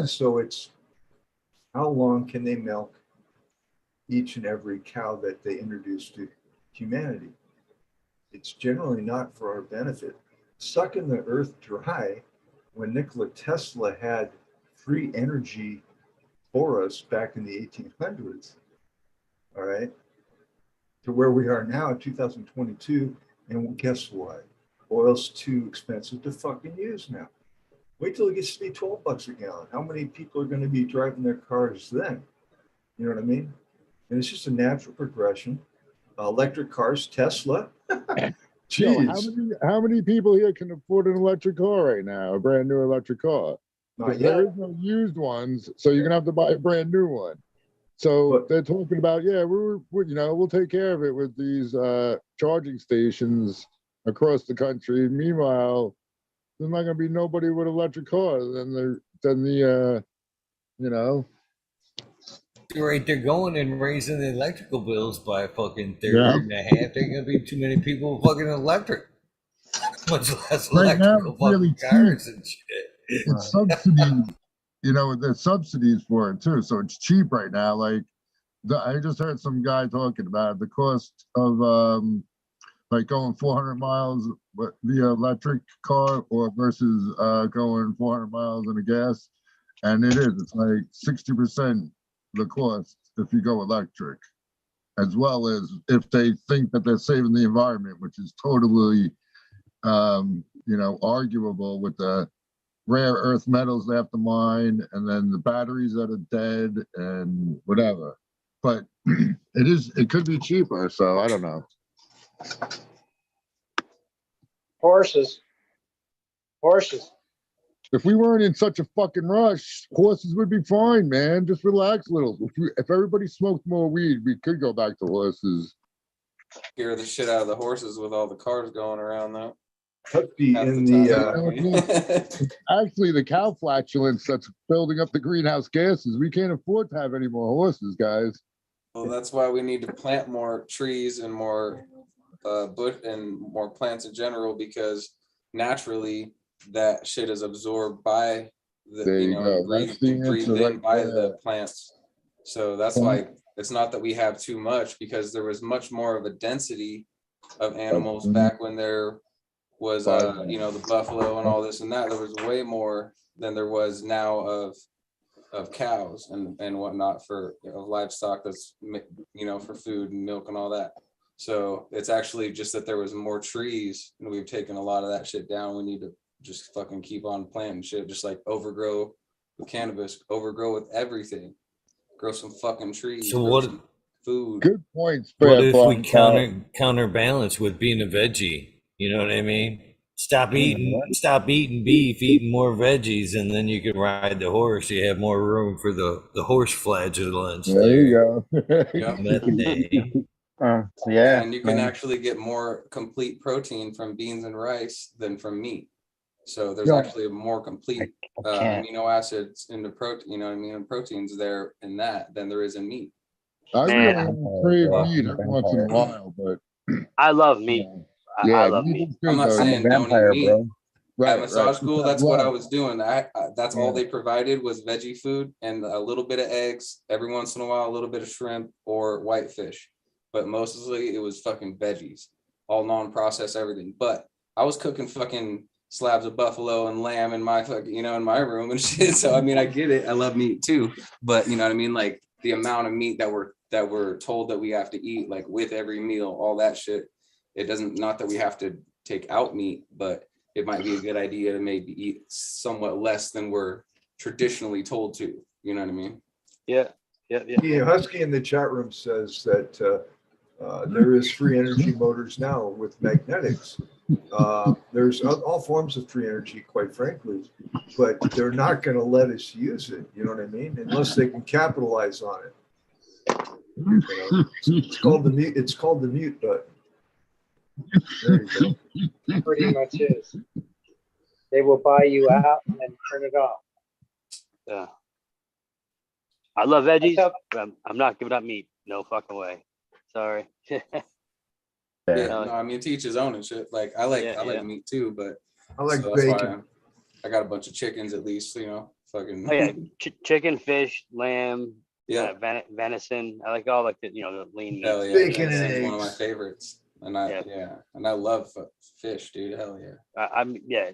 So it's how long can they milk each and every cow that they introduce to humanity? It's generally not for our benefit. Sucking the earth dry, when Nikola Tesla had free energy for us back in the 1800s, all right, to where we are now in 2022, and guess what? Oil's too expensive to fucking use now. Wait till it gets to be $12 a gallon. How many people are going to be driving their cars then? You know what I mean? And it's just a natural progression. Electric cars, Tesla. Yo, Jeez. how many people here can afford an electric car right now? A brand new electric car? Not There yet. is no used ones, so you're gonna have to buy a brand new one. So But- they're talking about, yeah, we'll take care of it with these charging stations across the country. Meanwhile, there's not gonna be nobody with electric cars. Right, they're going and raising the electrical bills by fucking 30 Yeah. and a half. There's gonna be too many people with fucking electric. Much less Right now, electrical it's really fucking cars and shit. It's subsidies, there's subsidies for it too, so it's cheap right now. Like I just heard some guy talking about the cost of like going 400 miles with the electric car or versus going 400 miles in a gas, and it's like 60% the cost if you go electric, as well as if they think that they're saving the environment, which is totally arguable with the rare earth metals they have to mine, and then the batteries that are dead and whatever. But it could be cheaper, so I don't know. Horses. If we weren't in such a fucking rush, horses would be fine, man. Just relax a little. If everybody smoked more weed, we could go back to horses. Scare the shit out of the horses with all the cars going around though. Tucky Half in the the time. Actually, the cow flatulence that's building up the greenhouse gases. We can't afford to have any more horses, guys. Well, that's why we need to plant more trees and more bush and more plants in general, because naturally that shit is absorbed by the There you go. That's the breathed answer in right by there. the plants. So that's why it's not that we have too much, because there was much more of a density of animals back when there was the buffalo and all this and that. There was way more than there was now of cows and whatnot for livestock that's for food and milk and all that. So it's actually just that there was more trees and we've taken a lot of that shit down. We need to just fucking keep on planting shit, just like overgrow with cannabis, overgrow with everything, grow some fucking trees, So grow what? some food. Good point, What Spread if we Blanc. counterbalance with being a veggie? You know what I mean? Stop what? eating beef, eating more veggies, and then you can ride the horse. You have more room for the horse flagellants There you go. Yep. Methane. So yeah, And you can man. actually get more complete protein from beans and rice than from meat. So there's Yeah. actually a more complete I can't. amino acids in the protein, you know what I mean, and proteins there in that than there is in meat. I Man. really crave bro. meat every once in a while, but I love meat. I yeah, love meat meat. is good. I'm not though. I'm a saying don't eat vampire, meat. bro. At massage school, that's what I was doing. That's all Yeah. they provided was veggie food and a little bit of eggs, every once in a while, a little bit of shrimp or whitefish. But mostly it was fucking veggies, all non-processed everything. But I was cooking fucking slabs of buffalo and lamb in my fucking, in my room and shit. So I mean, I get it. I love meat too. But you know what I mean? Like the amount of meat that we're told that we have to eat, like with every meal, all that shit. It doesn't, not that we have to take out meat, but it might be a good idea to maybe eat somewhat less than we're traditionally told to. You know what I mean? Yeah. Yeah, Husky in the chat room says that there is free energy motors now with magnetics. There's all forms of free energy, quite frankly, but they're not going to let us use it. You know what I mean? Unless they can capitalize on it. It's called the mute. It's called the mute button. There you go. Pretty much is. They will buy you out and then turn it off. Yeah. I love veggies. thought- But I'm not giving up meat. No fucking way. Sorry. Yeah. No. No, I mean, to each his own and shit. Like I like Yeah. meat too, but I like so that's bacon. why I got a bunch of chickens at least. Fucking. Oh yeah, chicken, fish, lamb, Yeah. venison. I like all like the the lean Hell meats. yeah, Bacon that's and one of my eggs. favorites, and I love fish, dude. Hell yeah.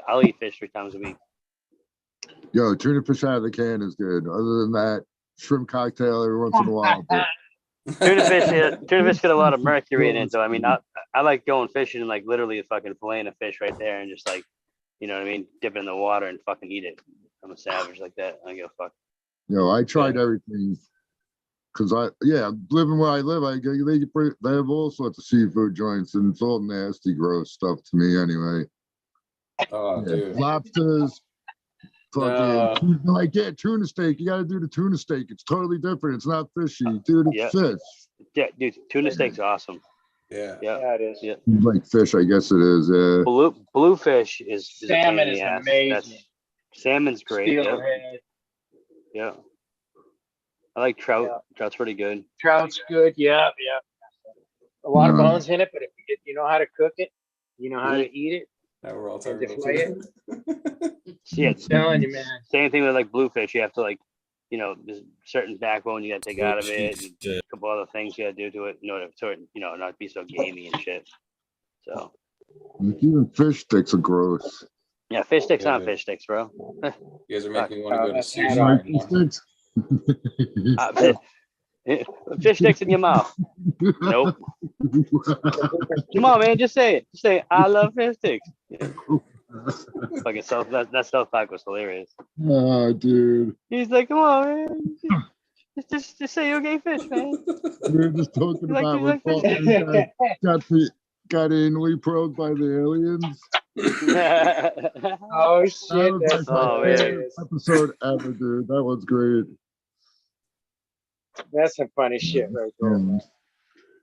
I'll eat fish 3 times a week. Yo, tuna fish out of the can is good. Other than that, shrimp cocktail every once in a while. But Tuna fish got a lot of mercury in it, so I mean, I like going fishing and like literally fucking filleting a fish right there and just like, you know what I mean, dip it in the water and fucking eat it. I'm a savage like that. I don't give a fuck. I tried everything because living where I live, they have all sorts of seafood joints, and it's all nasty, gross stuff to me anyway. Oh, dude. Lobsters. Fucking tuna steak. You gotta do the tuna steak. It's totally different. It's not fishy, dude. It's fish. Yeah, dude, tuna steak's awesome. Yeah. Yeah, it is. Yeah. Like fish, I guess it is. Yeah. Bluefish is a pain Salmon in the is ass. amazing. Salmon's great. Steelhead. Yeah. I like trout. Yeah. Trout's pretty good. Trout's good. Yeah. A lot of No. bones in it, but if you know how to cook it, you know how to eat it. Now we're all And talking deflate it. Yeah, I'm telling you, man. same thing with like bluefish. You have to there's certain backbone you gotta take out of it, and a couple other things you gotta do to it in order to not be so gamey and shit. So Like, even fish sticks are gross. yeah, fish sticks Yeah, on dude. fish sticks, bro. You guys are making me want to go to that's sushi not right Fish now. sticks? Fish sticks in your mouth. Nope. Come on, man. Just say it. Just say, I love fish sticks. Fucking that South Park was hilarious. Oh, dude. He's like, come on, man. Just say you're gay fish, man. We were just talking You like- about you when like fish? Paul got anally probed by the aliens. Oh That shit, was that's like my Oh, man. favorite episode ever, dude. That was great. That's some funny shit right there.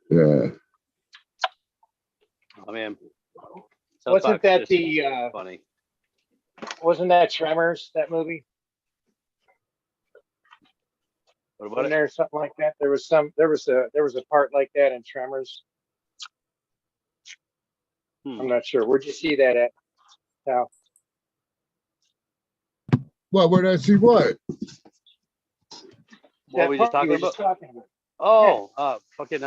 Yeah. Oh, man. Wasn't that just the funny? wasn't that Tremors, that movie? What about Wasn't it? there something like that? There was a part like that in Tremors. I'm not sure. Where'd you see that at, Cal? What? Where did I see what? What were we just part talking were about? talking about. Oh, fucking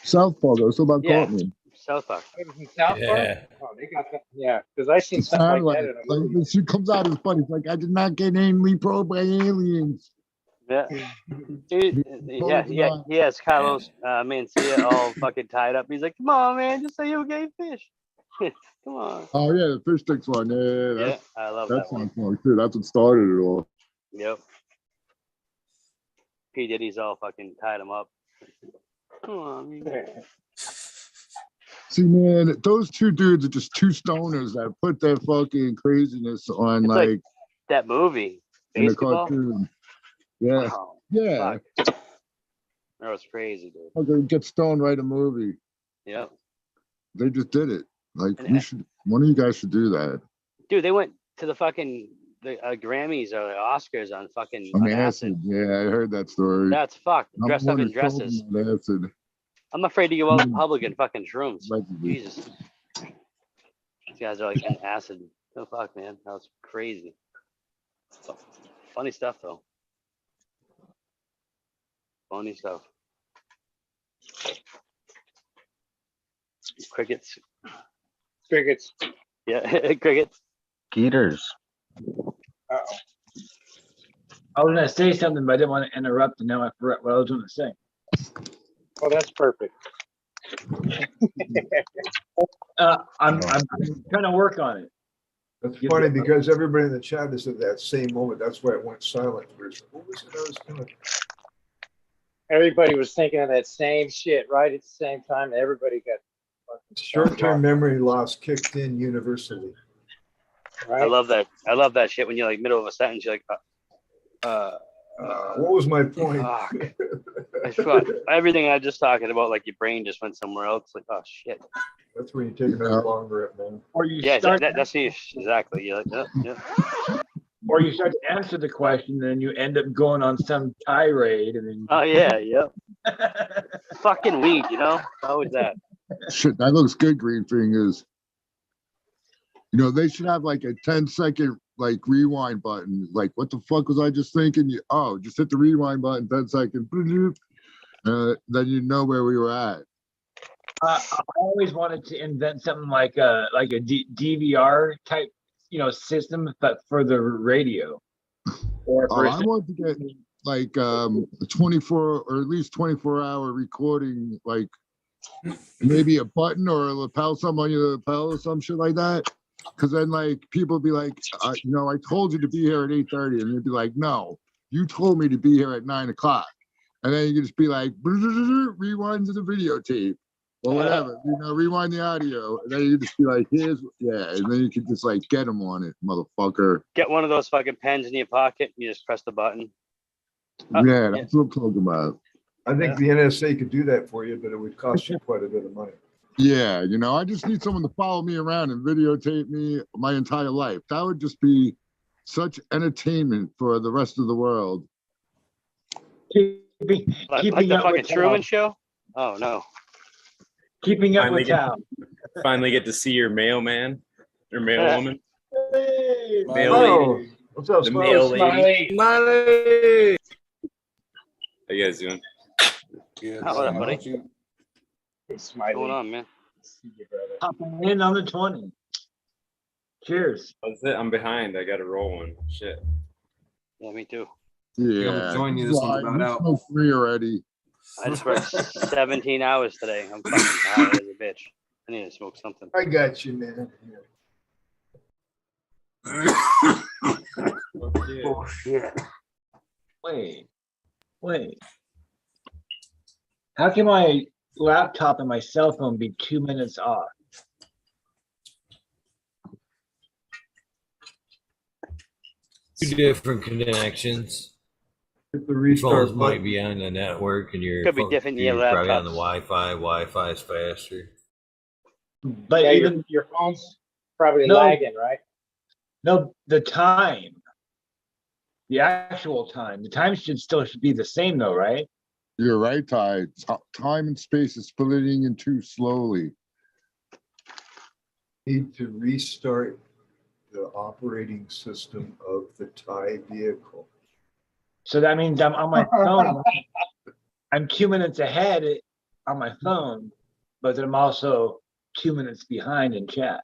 South Park. It was about Yeah. Cartman. South Park. It was in South Park? Yeah. Oh, they got that. Yeah, because I seen It something sounded like like, that in a movie. the shit comes out as funny. It's like, I did not get anally probed by aliens. Yeah. Dude, he has Carlos Mencia all fucking tied up. He's like, come on, man, just say you gay fish. Come on. Oh yeah, the fish sticks one. Yeah, Yeah, I love that's that one. one too. That's what started it all. Yep. P. Diddy's all fucking tied him up. Come on, man. See, man, those two dudes are just two stoners that put their fucking craziness on It's like that movie, in the Basketball. cartoon. Yeah, Oh, yeah. fuck. That was crazy, dude. Okay, get stoned, write a movie. Yep. They just did it. Like And one of you guys should do that. dude, they went to the fucking Grammys or the Oscars on fucking On on acid. acid. Yeah, I heard that story. That's fucked. I'm Dressed up one in who told dresses. them on acid. I'm afraid to go out in public in fucking shrooms. Allegedly. Jesus. These guys are like in acid. Oh fuck, man. That was crazy. Funny stuff though. Funny stuff. Crickets. Crickets. Yeah, crickets. Geeters. Uh-oh. I was gonna say something, but I didn't want to interrupt, and now I forgot what I was gonna say. Oh, that's perfect. I'm trying to work on it. That's funny because everybody in the chat is at that same moment. That's why it went silent. What was it I was doing? Everybody was thinking of that same shit right at the same time. Everybody got Short-term memory loss kicked in universally. right. I love that. I love that shit when you're like middle of a sentence, you're like, What was my point? fuck. I forgot everything I just talking about. Like your brain just went somewhere else. Like, oh shit. That's when you take another long rip, man. Or you Yeah, start, that's me exactly. You're like, yeah. or you start to answer the question, and then you end up going on some tirade, and then Oh yeah, yeah. Fucking weed, you know? How is that? Shit, that looks good, Green Fingers. You know, they should have like a 10-second like rewind button. Like, what the fuck was I just thinking? Just hit the rewind button, 10 seconds. Then you know where we were at. I always wanted to invent something like a DVR type, system, but for the radio. Or for I want to get like a 24 or at least 24-hour recording, like maybe a button or a lapel, something on your lapel or some shit like that. Because then like people be like, I told you to be here at 8:30, and they'd be like, no, you told me to be here at 9 o'clock. And then you can just be like, rewind to the videotape. Or whatever, rewind the audio, and then you just be like, and then you can just like get them on it, motherfucker. Get one of those fucking pens in your pocket and you just press the button. Yeah, that's what I'm talking about. I think the NSA could do that for you, but it would cost you quite a bit of money. Yeah, I just need someone to follow me around and videotape me my entire life. That would just be such entertainment for the rest of the world. Like the fucking Truman Show? Oh no. Keeping up Finally with get- town. Finally get to see your mailman or mailwoman. Hey, Mail Oh, lady. what's up, The Smiley? mail lady. Smiley! How you guys doing? Good. How about buddy? Hey, What's Smiley. going on, man? Hopping in on the 20. Cheers. That's it. I'm behind. I got to roll one. Shit. Yeah, me too. Yeah, I'm joining you. This one's about out. Smoke 3 already. I just worked 17 hours today. I'm fucking tired as a bitch. I need to smoke something. I got you, man. Oh shit. Wait. How can my laptop and my cell phone be 2 minutes off? Two different connections. Hit the Your restart phones might button. be on the network and your Could be phone different, yeah, computer's probably on the laptops. Wi-Fi. Wi-Fi is faster. But Yeah, even your phone's probably No. lagging, right? no, the time. the actual time. The time should be the same though, right? You're right, Ty. Time and space is splitting in two slowly. Need to restart the operating system of the Thai vehicle. So that means I'm on my phone. I'm 2 minutes ahead on my phone, but then I'm also 2 minutes behind in chat.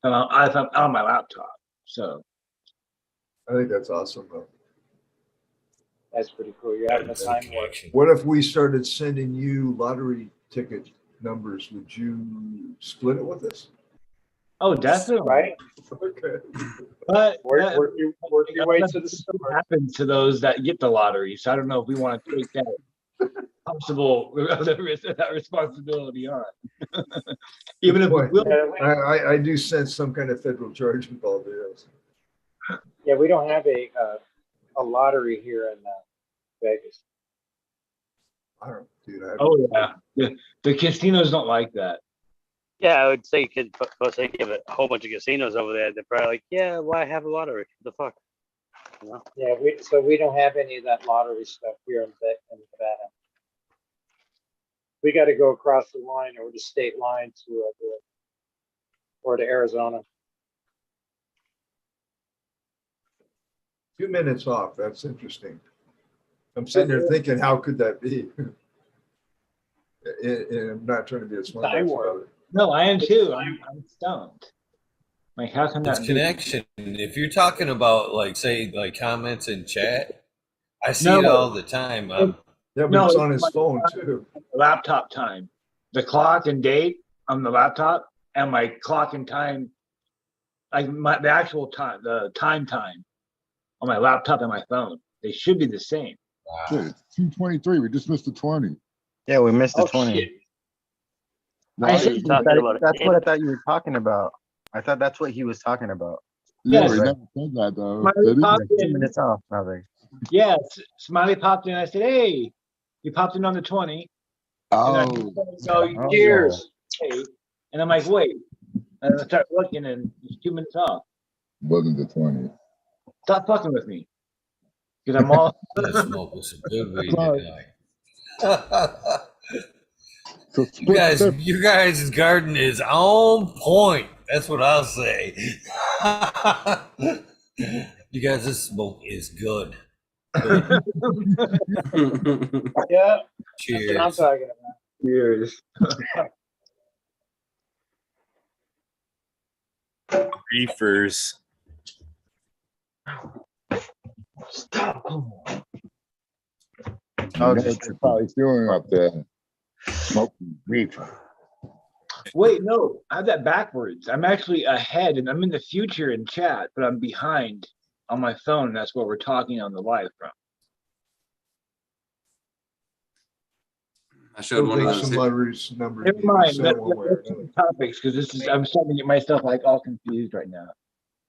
I'm on my laptop. So I think that's awesome, though. That's pretty cool. You're having a time warp. What if we started sending you lottery ticket numbers? Would you split it with us? oh, definitely. Right? Okay. But Work your way to the what store. happens to those that get the lottery? So I don't know if we want to take that possible that responsibility on. Even if we Boy, will. I do sense some kind of federal charge involved there. Yeah, we don't have a lottery here in Vegas. I don't, dude. Oh yeah, the casinos don't like that. Yeah, I would say because they give a whole bunch of casinos over there. They're probably like, yeah, why have a lottery? What the fuck? You know? Yeah, we don't have any of that lottery stuff here in Nevada. We got to go across the line or the state line to do it, or to Arizona. 2 minutes off. That's interesting. I'm sitting there thinking, how could that be? And I'm not trying to be a smart Time ass warp. about it. No, I am too. I'm stoned. Like, how can It's that be? connection. If you're talking about like say like comments in chat, I see No. it all the time. Yeah, but No, it's on it's his phone too. Laptop time, the clock and date on the laptop, and my clock and time, like the actual time, the time on my laptop and my phone, they should be the same. Shit, it's 2:23. We just missed the 20. Yeah, we missed the Oh 20. shit! I said You're talking about That's it. what I thought you were talking about. I thought that's what he was talking about. Yeah, Yes. we never said that though. Smiley Did he? popped Like 2 in. minutes off, nothing. Yeah, Smiley popped in. I said, "Hey, you popped in on the 20." And I Oh, so Oh, Cheers. hey, and I'm like, wait, and I start looking, and it's 2 minutes off. wasn't the 20. Stop fucking with me, because I'm all. I'm gonna smoke with some good weed Sorry. tonight. So split the You guys' garden is on point. That's what I'll say. You guys, this smoke is good. Good. Yeah, that's what I'm Cheers. talking about. Years. Reefers. Stop. Oh, know what just you're probably feeling up there. Smoking reefer. Wait, no, I have that backwards. I'm actually ahead, and I'm in the future in chat, but I'm behind on my phone. And that's what we're talking on the live from. I showed one of Take those. some letters, numbers. Never mind. Send one way or Let's another. change topics because this is. I'm starting to get myself like all confused right now.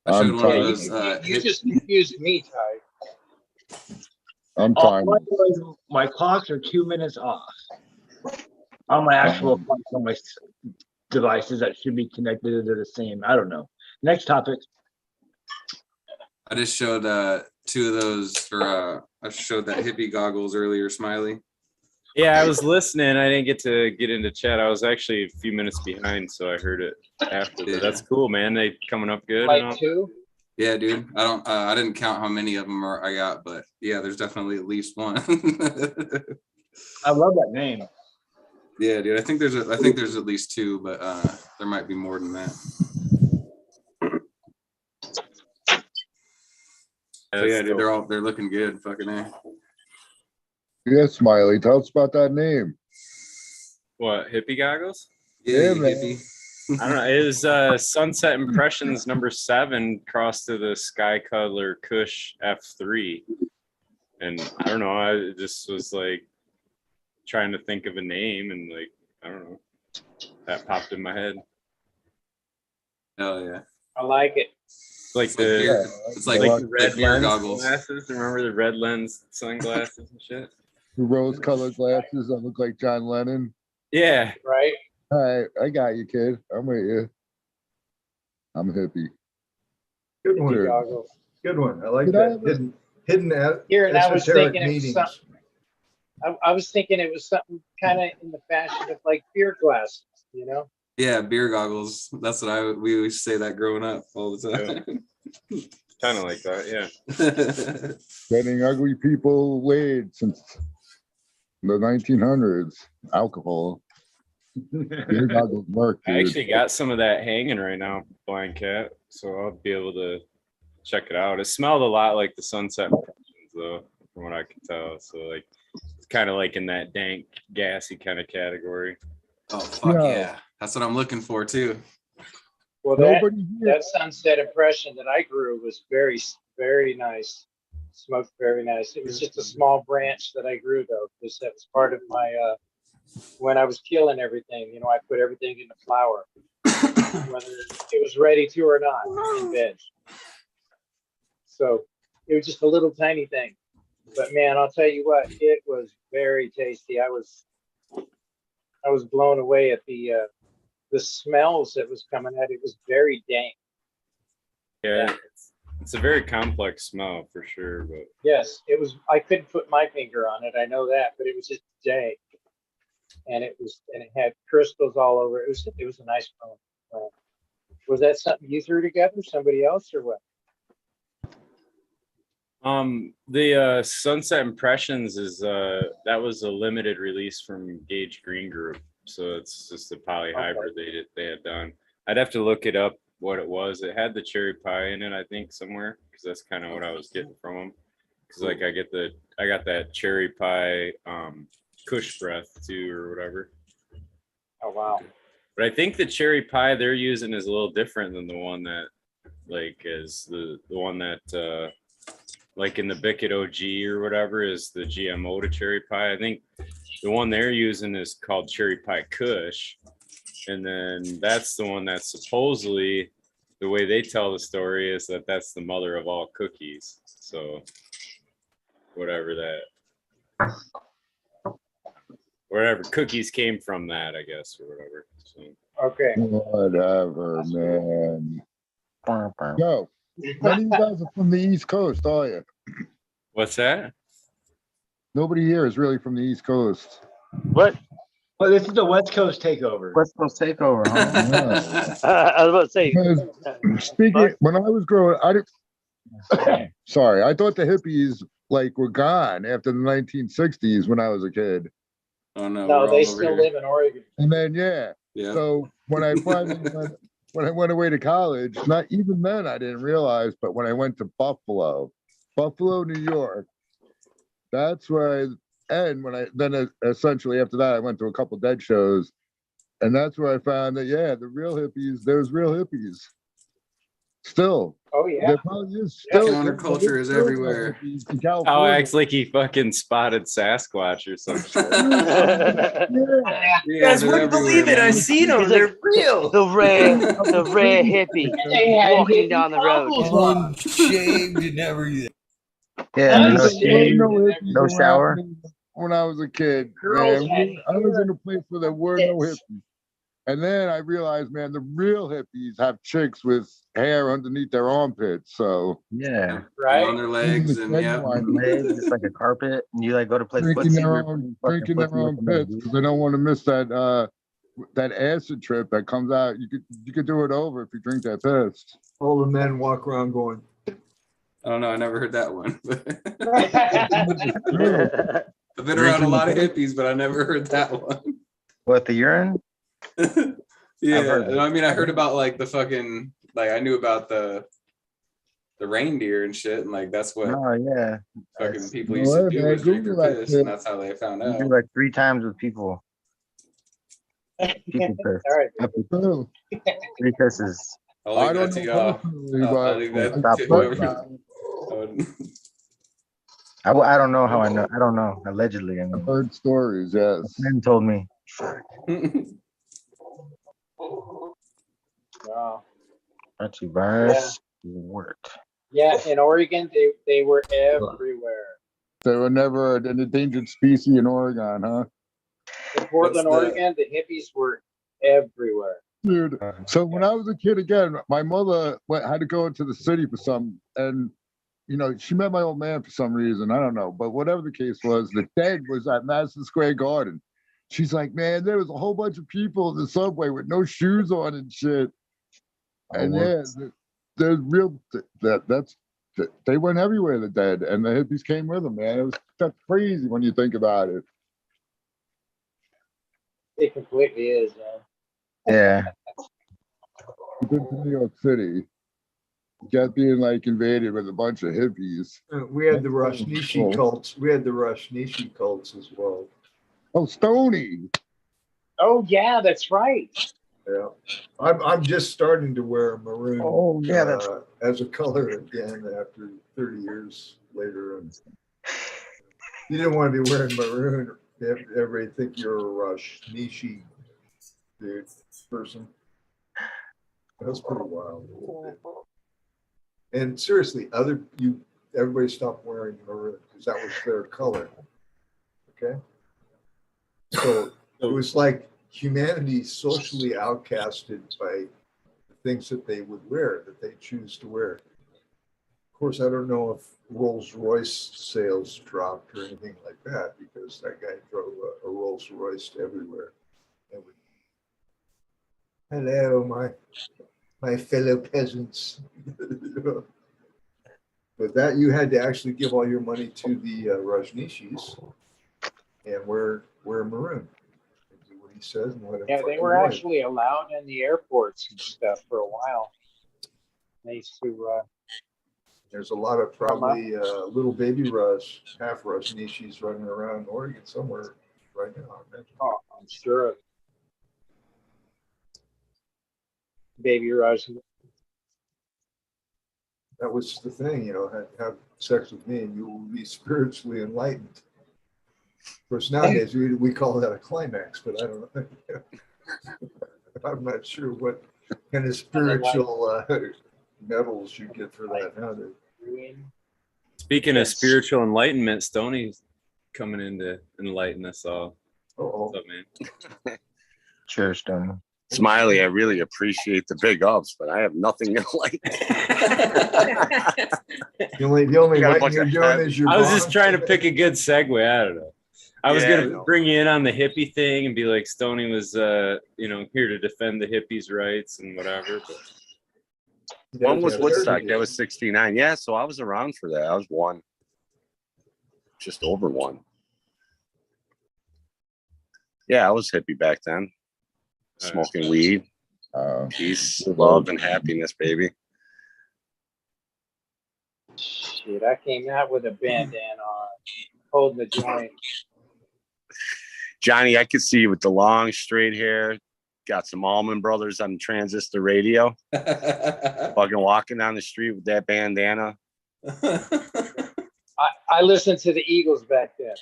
I showed I'm one of tired. those. You just confused me, Ty. I'm All tired. I know is my clocks are 2 minutes off on my actual clocks on my devices that should be connected to the same. I don't know. Next topic. I just showed two of those, or I showed that hippie goggles earlier, Smiley. Yeah, I was listening. I didn't get to get into chat. I was actually a few minutes behind, so I heard it after. But that's cool, man. They coming up good. and all. Like two. Yeah, dude. I didn't count how many of them I got, but yeah, there's definitely at least one. I love that name. Yeah, dude. I think there's at least two, but there might be more than that. So yeah, dude, they're looking good. Fucking A. Yeah, Smiley, tell us about that name. What, hippie goggles? Yeah, Yeah, you man. hippie. I don't know. It was Sunset Impressions #7 crossed to the Sky Color Kush F3. And I don't know. I just was like trying to think of a name and like, I don't know. That popped in my head. Hell yeah. I like it. Like It's like beer. It's like the red beer lens goggles. glasses. Remember the red lens sunglasses and shit? The rose-colored glasses that look like John Lennon. Yeah. Right? All right, I got you, kid. I'm with you. I'm a hippie. Good one. Sure. Goggles. Good one. I like Did I that. Hidden Here, and I was esoteric thinking it was meanings. something. I was thinking it was something kind of in the fashion of like beer glasses, you know? Yeah, beer goggles. That's what we used to say that growing up all the time. Kind of like that, yeah. Getting ugly people laid since the 1900s. Alcohol. Beer goggles work, I dude. actually got some of that hanging right now, Blind Cat, so I'll be able to check it out. It smelled a lot like the Sunset Impressions, though, from what I can tell. So, like, it's kind of like in that dank, gassy kind of category. Oh, fuck Yeah. yeah. That's what I'm looking for, too. Well, Nobody here. that Sunset Impression that I grew was very, very nice. Smoked very nice. It was just a small branch that I grew, though, because that was part of my, when I was killing everything, you know, I put everything in the flour, whether it was ready to or not, in veg. So it was just a little tiny thing. But man, I'll tell you what, it was very tasty. I was blown away at the smells that was coming out. It was very dank. Yeah, it's a very complex smell for sure. But Yes, it was. I couldn't put my finger on it. I know that, but it was just dank, and it had crystals all over. It was a nice smell. Was that something you threw together, somebody else, or what? the Sunset Impressions is that was a limited release from Gage Green Group, so it's just a polyhybrid they had done. I'd have to look it up what it was. It had the cherry pie in it, I think, somewhere, because that's kind of what I was getting from them. Because like I got that cherry pie Kush breath too, or whatever. Oh wow! But I think the cherry pie they're using is a little different than the one that like is the one that like in the Bickett OG or whatever is the GMO to cherry pie. I think the one they're using is called cherry pie Kush, and then that's the one that supposedly, the way they tell the story is that that's the mother of all cookies. So whatever cookies came from that, I guess, or whatever. So. Okay. Whatever, man. Yo, none of you guys are from the East Coast, are you? What's that? Nobody here is really from the East Coast. What? Well, this is the West Coast takeover. West Coast takeover, huh? I was about to say. Because speaking, when I was growing, sorry, I thought the hippies like were gone after the 1960s when I was a kid. Oh no, No, they still live in Oregon. And then yeah. So when I finally when I went away to college, not even then I didn't realize, but when I went to Buffalo, New York, that's where essentially after that I went to a couple dead shows, and that's where I found that the real hippies, there's real hippies. Still. Oh yeah. There probably is still counterculture is everywhere. Oh, acts like he fucking spotted Sasquatch or something. You guys wouldn't believe it. I seen them. They're real. The rare hippie walking down the road. Unshaved and everything. Yeah, no Unshaved. shave, hippies no around shower. me when I was a kid, Girls man. had I was in a place where there were no hippies. And then I realized, man, the real hippies have chicks with hair underneath their armpits. So Yeah, Right. on their legs and legs, it's like a carpet, and you like go to play drinking footsie. their own pits because they don't want to miss that acid trip that comes out. You could do it over if you drink that piss. All the men walk around going, I don't know, I never heard that one. Yeah. I've been around a lot of hippies, but I never heard that one. What, the urine? Yeah, I mean, I heard about like the fucking, like I knew about the reindeer and shit, and like that's what fucking people used to do was drink their piss, and that's how they found You out. do like 3 times with people. People piss. All right. 3 pisses. I'll leave that to y'all. I'll leave that to whoever. I don't know how I know. I don't know. Allegedly, I I've heard stories. Yes, a friend told me. Wow. Actually, virus worked. Yeah, in Oregon, they were everywhere. They were never an endangered species in Oregon, huh? In Portland, Oregon, the hippies were everywhere. Dude, so when I was a kid, again, my mother had to go into the city for something, and you know, she met my old man for some reason. I don't know. But whatever the case was, the Dead was at Madison Square Garden. She's like, man, there was a whole bunch of people in the subway with no shoes on and shit. And yeah, they're real. They went everywhere, the Dead, and the hippies came with them, man. That's crazy when you think about it. It completely is, man. Yeah. You've been to New York City, just being like invaded with a bunch of hippies. We had the Rajneeshi cults. We had the Rajneeshi cults as well. Oh, Stony. Oh yeah, that's right. Yeah, I'm just starting to wear maroon. Oh, yeah, that's as a color again after 30 years later. And you didn't want to be wearing maroon. Everybody think you're a Rajneeshi dude person. That's pretty wild. And seriously, everybody stopped wearing maroon because that was their color. Okay, so it was like humanity socially outcasted by the things that they would wear, that they choose to wear. Of course, I don't know if Rolls-Royce sales dropped or anything like that, because that guy drove a Rolls-Royce everywhere. Hello, my fellow peasants. But that you had to actually give all your money to the Rajneeshis and wear maroon. What he says and what Yeah, they were actually allowed in the airports and stuff for a while. They used to. There's a lot of probably little baby half Rajneeshis running around Oregon somewhere right now. Oh, I'm sure of it. Baby Raj. That was the thing, have sex with me and you will be spiritually enlightened. Of course, nowadays we call that a climax, but I don't know. I'm not sure what kind of spiritual medals you get for that nowadays. Speaking of spiritual enlightenment, Stoney's coming in to enlighten us all. What's up, man? Sure, Stony. Smiley, I really appreciate the big ups, but I have nothing to like. The only lighting you're doing is your I was just trying to pick a good segue. I don't know. I was gonna bring you in on the hippie thing and be like, Stoney was, here to defend the hippies' rights and whatever. But One was Woodstock. That was 69. Yeah, so I was around for that. I was one, just over one. Yeah, I was hippie back then. Smoking weed, peace, love, and happiness, baby. Shit, I came out with a bandana on, holding the joint. Johnny, I could see you with the long, straight hair. Got some Allman Brothers on transistor radio. Fucking walking down the street with that bandana. I listened to the Eagles back then.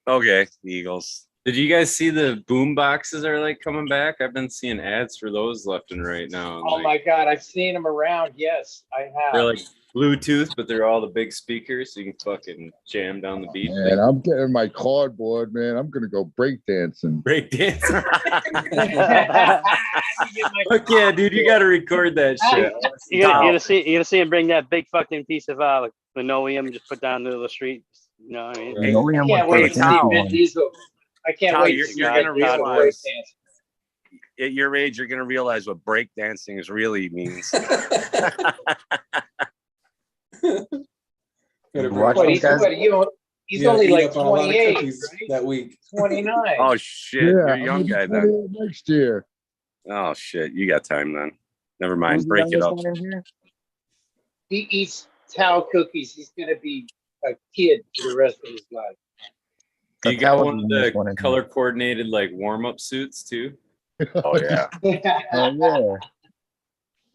Okay, the Eagles. did you guys see the boom boxes are like coming back? I've been seeing ads for those left and right now. Oh my God, I've seen them around. Yes, I have. They're like Bluetooth, but they're all the big speakers, so you can fucking jam down the beat. And I'm getting my cardboard, man. I'm gonna go break dancing. Break dancing. Fuck yeah, dude! You got to record that shit. You gotta see him bring that big fucking piece of linoleum just put down the middle of the street. You know what I mean? Linoleum I can't wait to see Vin Diesel. I can't wait to see you're Vin gonna Diesel realize breakdance. at your age, you're gonna realize what break dancing is really means. He's only like 28, right? That week. 29. Oh shit, Yeah, you're a young I'm guy gonna be then. 28 next year. Oh shit, you got time then. Never mind, break it up. He eats towel cookies. He's gonna be a kid for the rest of his life. You got one of the color coordinated like warm up suits too. Oh yeah. Oh yeah.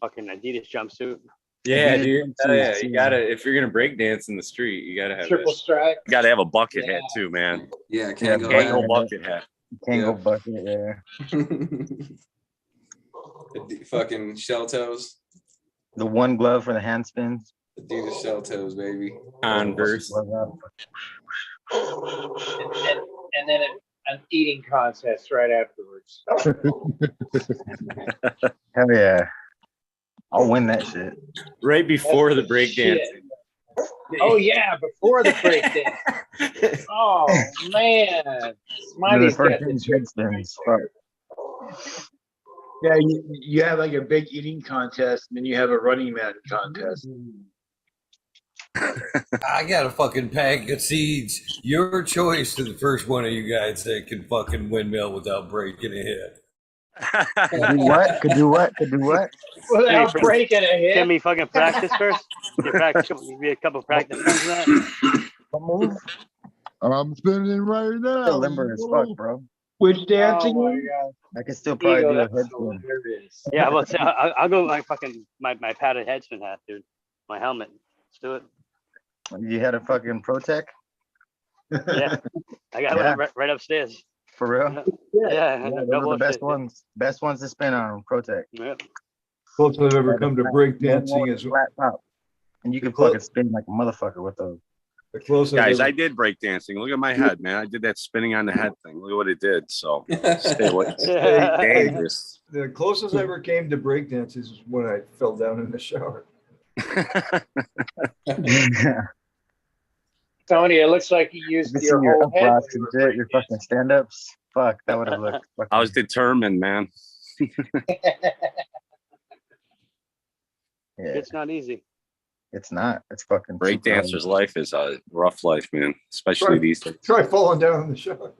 Fucking Adidas jumpsuit. Yeah, dude. Yeah, you gotta if you're gonna break dance in the street, you gotta have triple that. stripe. You gotta have a bucket hat too, man. Yeah, Kango bucket hat. Kango bucket, yeah. The fucking shell toes. The one glove for the hand spins. Adidas shell toes, baby. Converse. And then an eating contest right afterwards. Hell yeah. I'll win that shit. Right before the break dancing. Oh yeah, before the break dance. Oh man, The Smiley's first got the thing's trick. headspins. Fuck. Yeah, you have like a big eating contest, and then you have a running man contest. I got a fucking pack of seeds. Your choice to the first one of you guys that can fucking windmill without breaking a hip. Could do what? Could do what? Could do what? Without breaking a hip. Can we fucking practice first? Can you practice? Be a couple practice runs of that. What move? I'm spinning right now. Still limber as fuck, bro. Which dancing? Oh my god. I can still probably Eagle, do a that's headspin. hilarious. Yeah, well, I'll go my fucking my padded head spin hat, dude. My helmet. Let's do it. You had a fucking Protec? Yeah, I got Yeah. one right upstairs. For real? Yeah, Yeah, no those are the bullshit. best ones. Best ones to spin on Protec. Yeah. Closest I've ever come to break No dancing more is flat top. And you can Clo- fucking spin like a motherfucker with those. the closest. Guys, I've I ever, did break dancing. Look at my head, man. I did that spinning on the head thing. Look at what it did. So stay away. Yeah. Dangerous. the closest I ever came to break dance is when I fell down in the shower. Tony, it looks like you You used can see your your whole up head. rocks and shit, your fucking stand ups. Fuck, that would have looked fucking. I was determined, man. Yeah, It's not easy. it's not. It's fucking Break super hard. dancer's life is a rough life, man. Especially these days. Try falling down in the shower.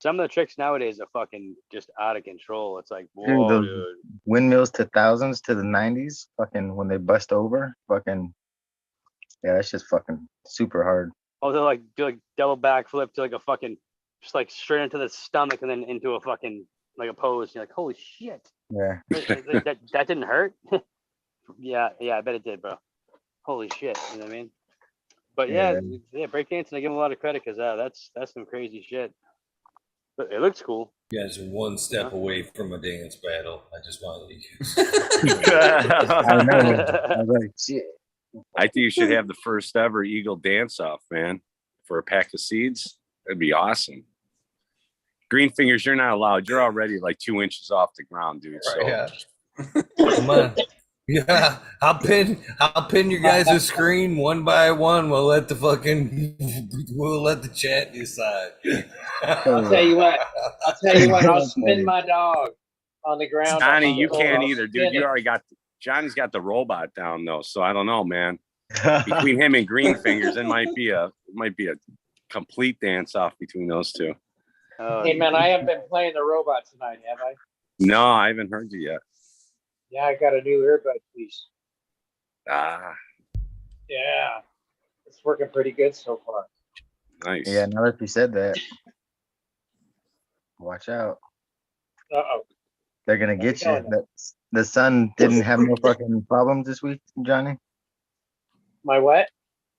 Some of the tricks nowadays are fucking just out of control. It's like, Dude, whoa, those dude. windmills to thousands to the 90s, fucking when they bust over, fucking yeah, that's just fucking super hard. Oh, they'll like do like double backflip to like a fucking, just like straight into the stomach and then into a fucking like a pose. You're like, holy shit, Yeah. that didn't hurt. yeah, I bet it did, bro. Holy shit, you know what I mean? But yeah, breakdancing, I give them a lot of credit because that's some crazy shit. But it looks cool. You guys are one step away from a dance battle. I just want to I know. I was like, shit. I think you should have the first ever Eagle dance off, man, for a pack of seeds. That'd be awesome. Green fingers, you're not allowed. You're already like 2 inches off the ground, dude. So Yeah. Come on. Yeah, I'll pin your guys' screen one by one. We'll let the chat decide. I'll tell you what. I'll spin my dog on the ground. Johnny, on the you floor. can't I'll either, spin dude. You it. already got Johnny's got the robot down though, so I don't know, man. Between him and Green Fingers, it might be a complete dance off between those two. Hey man, I haven't been playing the robot tonight, have I? No, I haven't heard you yet. Yeah, I got a new earbud piece. Ah, Yeah, it's working pretty good so far. nice. Yeah, now that you said that, watch out. Uh-oh. They're gonna get you. going? The sun didn't have no fucking problems this week, Johnny. My what?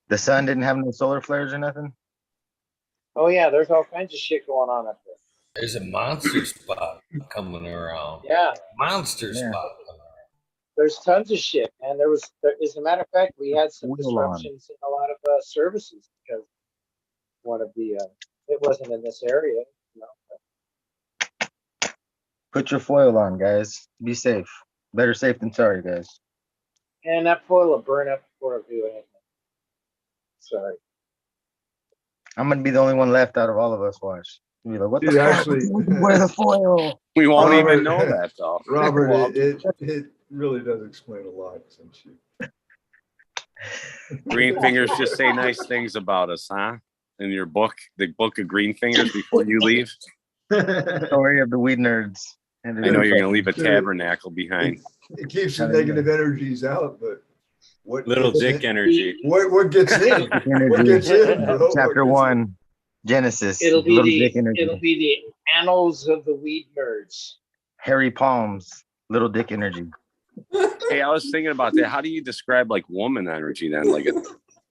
The sun didn't have no solar flares or nothing. Oh yeah, there's all kinds of shit going on up there. There's a monster spot coming around. Yeah, Monster Yeah. spot. there's tons of shit, man. As a matter of fact, we had some Wheel on. disruptions in a lot of services because one of the it wasn't in this area. You know. Put your foil on, guys. Be safe. Better safe than sorry, guys. And that foil will burn up before I do anything. Sorry. I'm gonna be the only one left out of all of us. Watch. Be like, what the Dude, fuck? actually- Where's the foil? We won't Robert- even know that though. Robert, it really does explain a lot since you. Green Fingers just say nice things about us, huh? In your book, the book of Green Fingers before you leave. Story of the weed nerds. I know you're gonna leave a tabernacle behind. It keeps the negative energies out, but what Little gets dick in- energy. What gets in? What gets in, bro? What Chapter gets in? 1, Genesis. It'll be Little Dick Energy. the annals of the weed nerds. Harry Palms, Little Dick Energy. Hey, I was thinking about that. How do you describe like woman energy then? Like a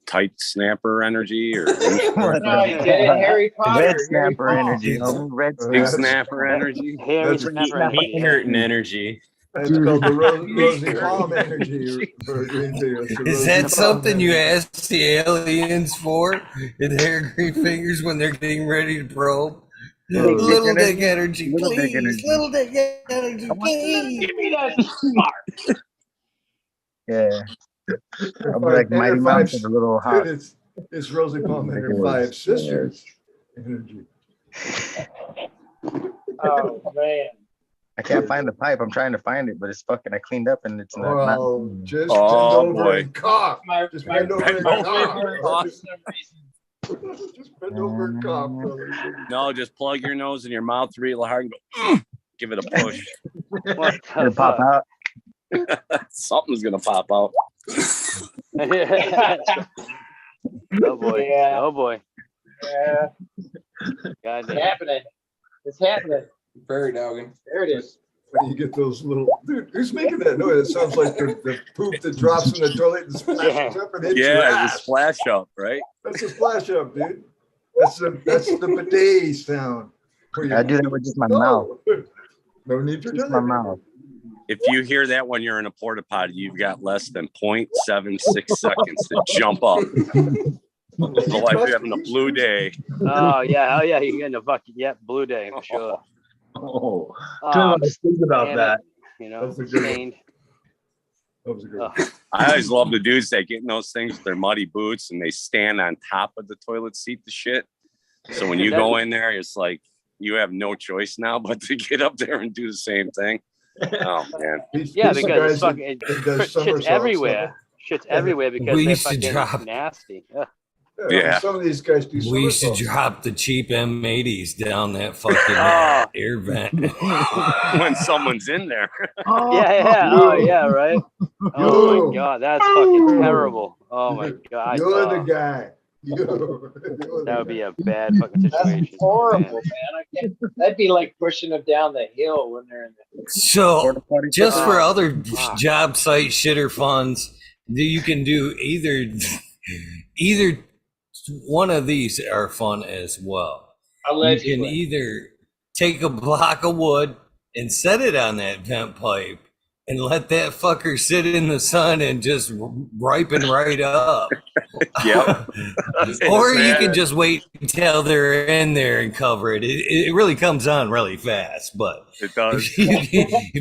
tight snapper energy or No, you get it, Harry Potter. Red Harry snapper Potter. energy. homie. Red big snapper. snapper energy? Harry That's Snapper and Meat curtain energy. That's called the rosy palm energy. For Green Fingers. The Is rosy that palm something you energy. ask the aliens for in their green fingers when they're getting ready to probe? Little dick energy, Little dick please. energy. Little dick energy, please. Give me that spark. Yeah. They're I'll be like five- and Mighty they're Mouse five- with a little hot. Dude, it's Rosie Palmer and her five sisters energy. Oh man. I can't find the pipe. I'm trying to find it, but it's fucking. I cleaned up and it's not. Well, not just bend Oh, over boy. and cough. Just bend over and cough. For some reason. Just bend over and cough, brother. No, just plug your nose in your mouth real hard and go, give it a push. What It'll the pop fuck? out. Something's gonna pop out. Oh boy. Yeah. Oh boy. Yeah, God it's damn. happening. It's happening. Very dogging. There it is. When you get those little, dude, who's making that noise? It sounds like the poop that drops in the toilet and splashes up and hits your Yeah, the ass. splash up, right? That's a splash up, dude. That's the bidet sound. Where you- I do that with just my mouth. No need for Just my telling me. mouth. If you hear that when you're in a porta potty, you've got less than 0.76 seconds to jump up. It's like you're having a blue day. Oh yeah. Oh yeah. You're getting a fucking blue day for sure. Oh, Oh, I was thinking about damn that. it, you know, That's a good one. stained. That was a good Ugh. one. I always love the dudes that get in those things with their muddy boots and they stand on top of the toilet seat to shit. So when you go in there, it's like you have no choice now but to get up there and do the same thing. Oh man. Yeah, These because guys it's fucking that does shit's somersaults, everywhere. Shit's everywhere because We they're used to fucking drop- nasty. Ugh. Yeah. Some of these guys do We used to somersaults. drop the cheap M80s down that fucking Oh. air vent. When someone's in there. Yeah. Oh yeah. Right. Oh Yo. my god, that's fucking terrible. Oh my god. You're Oh, the guy. You're that would the be guy. a bad fucking That's situation. horrible, man. man. I can't. That'd be like pushing them down the hill when they're in the. So, Porta potty just picker. for other fuck. job site shitter funds, you can do either one of these are fun as well. You can Allegedly. either take a block of wood and set it on that vent pipe and let that fucker sit in the sun and just ripen right up. Yep. Or you can just wait until they're in there and cover it. It really comes on really fast, but It does.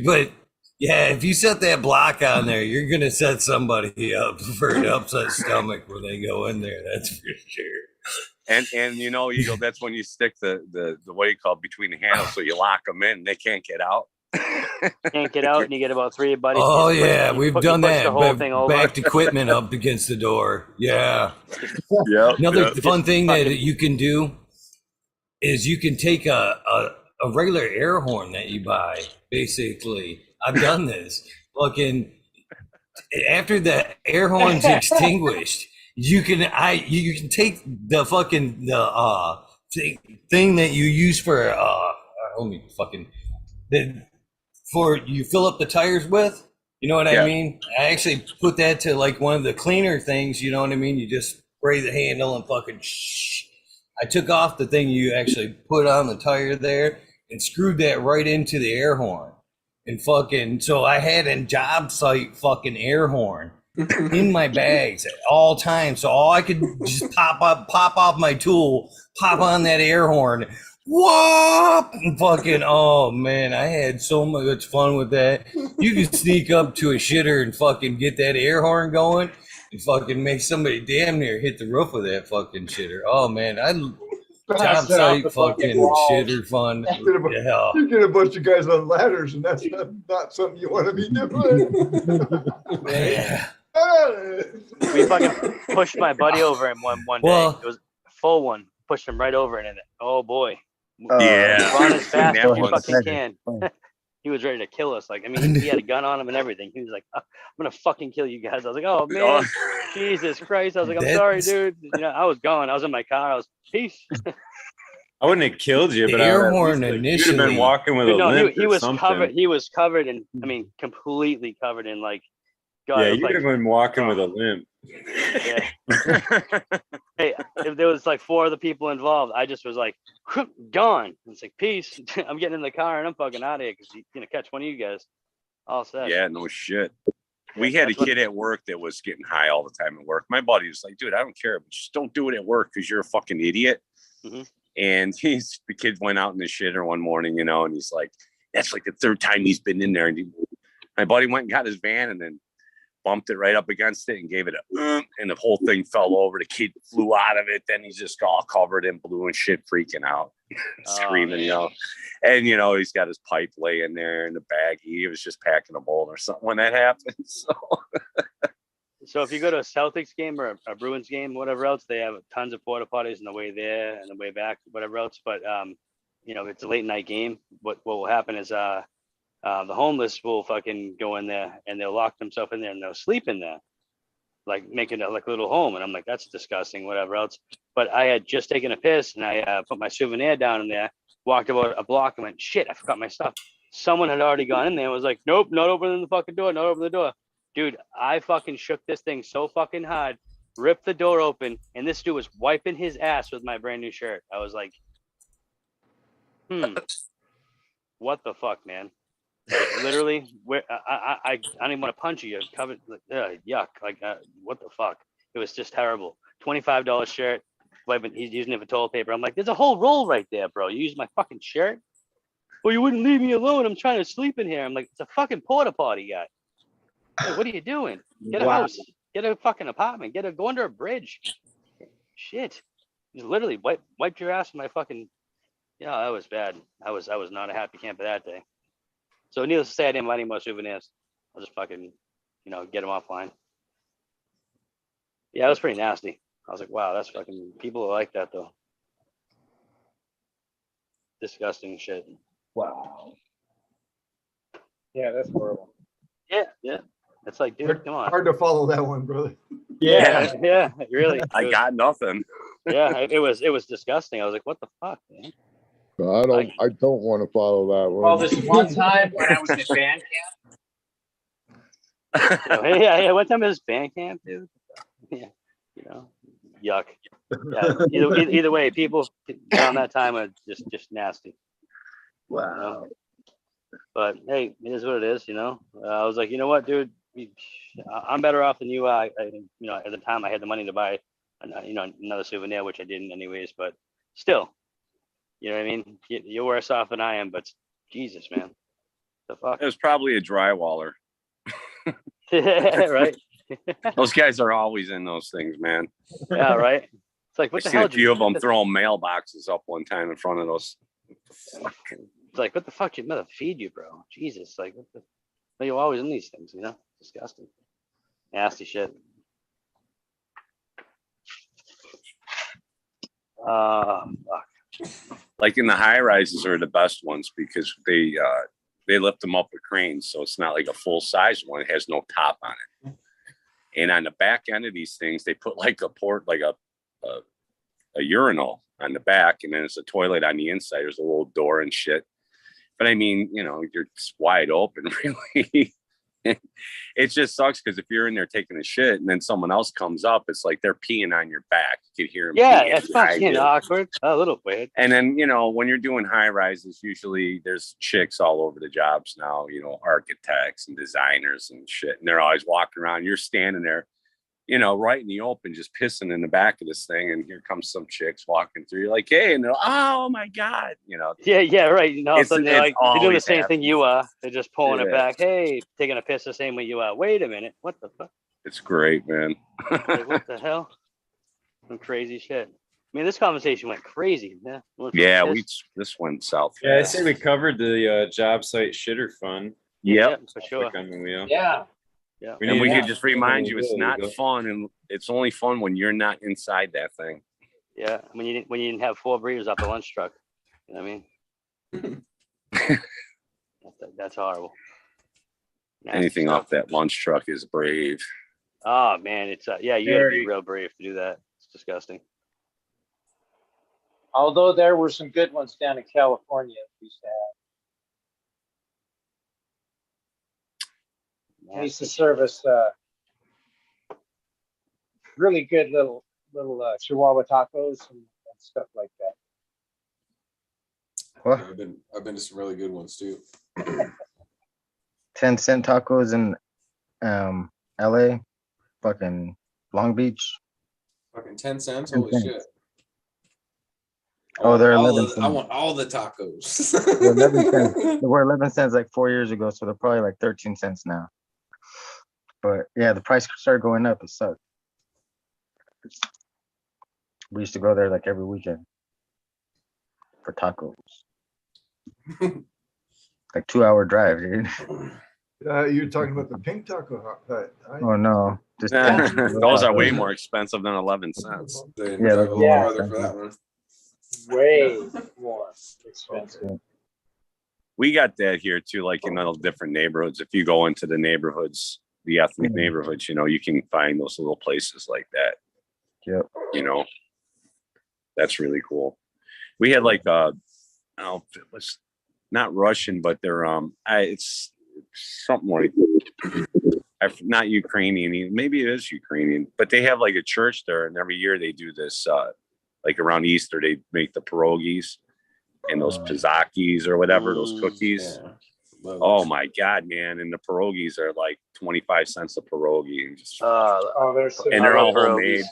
but yeah, if you set that block on there, you're gonna set somebody up for an upset stomach when they go in there. That's for sure. And you know, Eagle, that's when you stick the what do you call it, between the handles, so you lock them in. They can't get out. Can't get out, and you get about 3 buddies. Oh You push- yeah, you we've pu- you done push that. The whole thing over. Backed equipment up against the door. Yeah. Yeah. Another fun Just thing that fucking- you can do is you can take a regular air horn that you buy. Basically, I've done this. Fucking after the air horn's extinguished, you can take the fucking thing that you use for for you fill up the tires with. You know what Yeah. I mean? I actually put that to like one of the cleaner things. You know what I mean? You just spray the handle and fucking shh. I took off the thing you actually put on the tire there and screwed that right into the air horn. And fucking, so I had a job site fucking air horn in my bags at all times. So all I could just pop off my tool, pop on that air horn. Whoop! And fucking, oh man, I had so much fun with that. You could sneak up to a shitter and fucking get that air horn going and fucking make somebody damn near hit the roof of that fucking shitter. Oh man, job Set off site the fucking walls. shitter fun. Yeah. You get a bunch of guys on ladders, and that's not something you want to be doing. Yeah. We fucking pushed my buddy over him one day. Well- It was a full one. Pushed him right over, and oh boy, Yeah. run as fast That as you one's- fucking can. He was ready to kill us. Like, I mean, he had a gun on him and everything. He was like, "I'm gonna fucking kill you guys." I was like, "Oh man, Jesus Christ!" I was like, "I'm sorry, dude." You know, I was gone. I was in my car. I was peace. I wouldn't have killed you, The but air I horn you'd have been initially- walking with a No, limp he or was something. covered. He was covered in, I mean, completely covered in like. God, Yeah, it was you like, would have been walking with a limp. yeah. Hey, if there was like 4 other people involved, I just was like, gone. It's like, peace. I'm getting in the car and I'm fucking out of here because he's gonna catch one of you guys. All set. Yeah, no shit. We had a that's what- kid at work that was getting high all the time at work. My buddy was like, dude, I don't care, but just don't do it at work because you're a fucking idiot. Mhm. And the kid went out in the shitter one morning, you know, and he's like, that's like the 3rd time he's been in there. And my buddy went and got his van, and then a bumped it right up against it and gave it a, and the whole thing fell over. The kid flew out of it. Then he's just all covered in blue and shit, freaking out, screaming, you know. And, you know, he's got his pipe laying there in the bag. He was just packing a bowl or something when that happened. So if you go to a Celtics game or a Bruins game, whatever else, they have tons of porta potties on the way there and the way back, whatever else. But you know, if it's a late night game, what will happen is the homeless will fucking go in there and they'll lock themselves in there and they'll sleep in there, like making it like a little home. And I'm like, that's disgusting, whatever else. But I had just taken a piss and I put my souvenir down in there, walked about a block and went, shit, I forgot my stuff. Someone had already gone in there and was like, nope, not opening the fucking door, not open the door. Dude, I fucking shook this thing so fucking hard, ripped the door open, and this dude was wiping his ass with my brand new shirt. I was like, what the fuck, man? Like, literally, where I don't even want to punch you. You're covered, like, yuck. Like, what the fuck? It was just terrible. $25 shirt. He's using it for toilet paper. I'm like, there's a whole roll right there, bro. You use my fucking shirt? Well, you wouldn't leave me alone. I'm trying to sleep in here. I'm like, it's a fucking porta potty, guy. Hey, what are you doing? Get a house. Get a fucking apartment. Go under a bridge. Shit. You literally wiped your ass with my fucking. Yeah, that was bad. I was not a happy camper that day. So needless to say, I didn't buy any more souvenirs. I'll just fucking, you know, get them offline. Yeah, it was pretty nasty. I was like, wow, that's fucking, people are like that though. Disgusting shit. Wow. Yeah, that's horrible. Yeah. It's like, dude, come on. Hard to follow that one, brother. Yeah, really. I got nothing. Yeah, it was disgusting. I was like, what the fuck, man? I don't want to follow that one. Well, this one time when I was in band camp. Yeah. What time is band camp, dude? Yeah, you know, yuck. Yeah, either way, people around that time are just nasty. Wow. You know? But hey, it is what it is, you know. I was like, you know what, dude, I'm better off than you are. You know, at the time I had the money to buy, you know, another souvenir, which I didn't anyways. But still, you know what I mean. You're worse off than I am. But Jesus, man, the fuck. It was probably a drywaller. Right. Those guys are always in those things, man. Yeah, right. It's like, what the hell? A few of them throwing mailboxes up one time in front of those. It's like, what the fuck? Your mother feed you, bro? Jesus, like, what the? Well, you're always in these things, you know? Disgusting, nasty shit. Fuck. Like in the high rises are the best ones because they lift them up with cranes, so it's not like a full size one. It has no top on it. And on the back end of these things, they put like a urinal on the back, and then it's a toilet on the inside. There's a little door and shit. But I mean, you know, you're wide open, really. It just sucks because if you're in there taking a shit and then someone else comes up, it's like they're peeing on your back. You could hear them. Yeah, it's fucking awkward. A little weird. And then, you know, when you're doing high rises, usually there's chicks all over the jobs now, you know, architects and designers and shit. And they're always walking around. You're standing there, you know, right in the open, just pissing in the back of this thing. And here comes some chicks walking through. You're like, hey, and they're like, oh my God, you know. Yeah, right. You know, all of a sudden they're doing the same thing you are. They're just pulling it back. Hey, taking a piss the same way you are. Wait a minute. What the fuck? It's great, man. Like, what the hell? Some crazy shit. I mean, this conversation went crazy. Yeah, this went south. Yeah, I say we covered the job site shitter fun. Yeah, for sure. On the wheel. Yeah. Yeah. And we could just remind you, it's not fun, and it's only fun when you're not inside that thing. Yeah, when you didn't have 4 breeders off the lunch truck. You know what I mean? That's horrible. Nasty Anything stuff. off that lunch truck is brave. Oh man, it's yeah, you gotta be real brave to do that. It's disgusting. Although there were some good ones down in California we used to have. I used to service really good little Chihuahua tacos and stuff like that. What? I've been to some really good ones too. 10-cent tacos in LA, fucking Long Beach. Fucking 10 cents. 10 Holy cents. shit! Oh, they're all 11 of, cents. I want all the tacos. They're 11 cents. They were 11 cents like 4 years ago, so they're probably like 13 cents now. But yeah, the price started going up. It sucked. We used to go there like every weekend for tacos. Like 2-hour drive, dude. You're talking about the pink taco hut. Oh no, just those are way more expensive than 11 cents. They Yeah, drive a little yeah. farther for that one. Way more expensive. We got that here too, like in all different neighborhoods. If you go into the neighborhoods, the ethnic neighborhoods, you know, you can find those little places like that. Yep. You know, that's really cool. We had like it was not Russian, but they're it's something like not Ukrainian, maybe it is Ukrainian, but they have like a church there, and every year they do this like around Easter they make the pierogies and those pizzakis or whatever, those cookies. Yeah. Oh my god, man. And the pierogies are like 25 cents a pierogi, and just and they're all pierogies. homemade.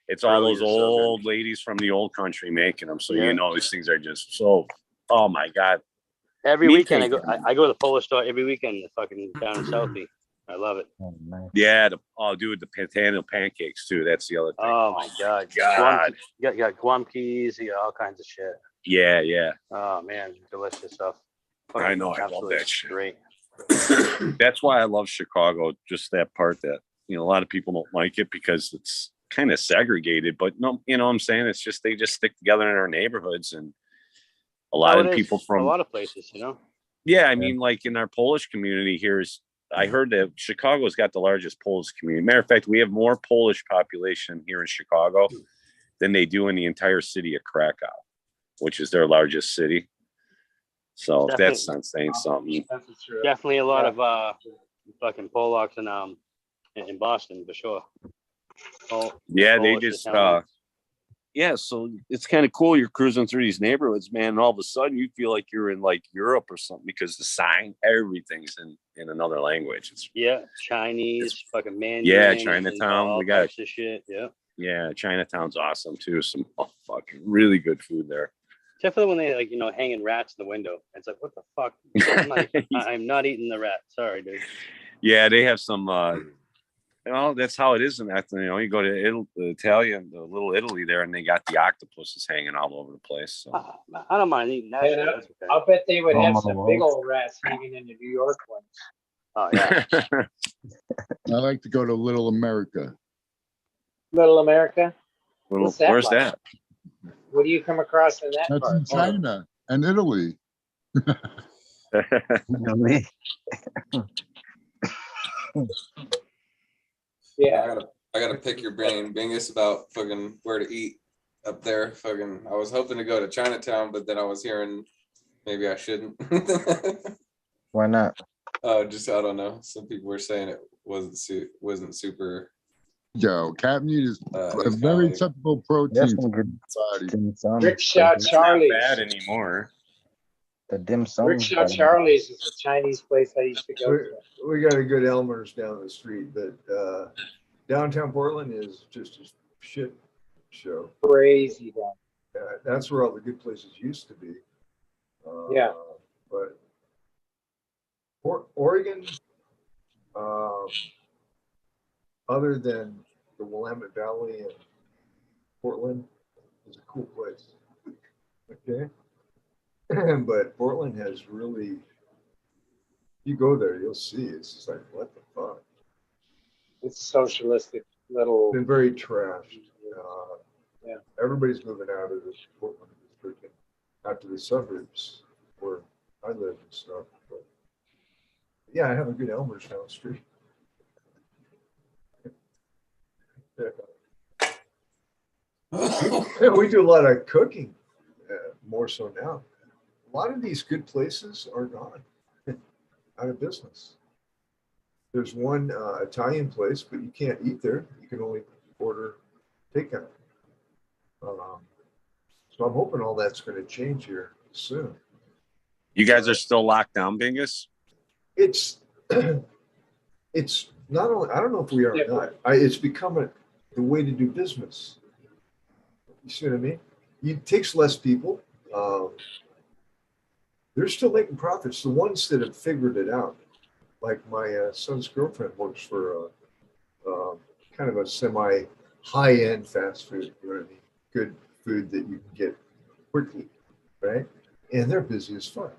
It's all those Pierogies are so old good. ladies from the old country making them. So Yeah. you know these things are just so, oh my god. Every Me weekend too. I go to the Polish store every weekend, fucking down in Southie. I love it. Oh, nice. Yeah, dude, the potato pancakes too. That's the other thing. Oh my god. God. You got guamkis, you got all kinds of shit. Yeah. Oh man, delicious stuff. I know, I love Absolutely that shit. Great. That's why I love Chicago. Just that part that, you know, a lot of people don't like it because it's kind of segregated, but no, you know what I'm saying? It's just, they just stick together in our neighborhoods, and a lot of people from a lot of places, you know? Yeah, I mean, like in our Polish community here I heard that Chicago's got the largest Polish community. Matter of fact, we have more Polish population here in Chicago than they do in the entire city of Krakow, which is their largest city. So if that's saying something. Definitely a lot of fucking Polacks in Boston for sure. Yeah, they Polish just Italians. yeah, so it's kind of cool. You're cruising through these neighborhoods, man, and all of a sudden you feel like you're in like Europe or something because the sign, everything's in another language. It's Chinese, fucking Mandarin. Yeah, Chinatown. All We got types of shit. Yeah. Yeah, Chinatown's awesome too. Some fucking really good food there. Except for when they like, hanging rats in the window. It's like, what the fuck? I'm not eating the rat. Sorry, dude. Yeah, they have some that's how it is in that. You go to the little Italy there, and they got the octopuses hanging all over the place. So. I don't mind eating that. Yeah, That's okay. I'll bet they would have some big old rats hanging in the New York ones. Oh yeah. I like to go to Little America. Little America. Where's like? that? What do you come across in that That's part? in China and Italy. Yeah. I gotta pick your brain, Bingus, about fucking where to eat up there. Fucking, I was hoping to go to Chinatown, but then I was hearing maybe I shouldn't. Why not? Just I don't know. Some people were saying it wasn't super. Yo, cat meat is a it's very kinda typical protein. Some good body. dim sum. Rickshaw It's not Charlie's. bad anymore. The dim sum. Rickshaw Charlie's is a Chinese place I used to go to. We got a good Elmer's down the street, but downtown Portland is just a shit show. Crazy down. That's where all the good places used to be. Yeah. But Oregon, other than the Willamette Valley and Portland, is a cool place. Okay. But Portland has really, you go there, you'll see, it's just like, what the fuck? It's socialistic little. Been very trashed. Yeah. Everybody's moving out of this Portland district and out to the suburbs where I live and stuff. But yeah, I have a good Elmer's down the street. Yeah, we do a lot of cooking, more so now. A lot of these good places are gone, out of business. There's one Italian place, but you can't eat there. You can only order takeout. So I'm hoping all that's going to change here soon. You guys are still locked down, Bingus? It's not only, I don't know if we are or not. It's become the way to do business. You see what I mean? It takes less people. They're still making profits. The ones that have figured it out, like my son's girlfriend works for kind of a semi high-end fast food, you know what I mean? Good food that you can get quickly, right? And they're busy as fuck.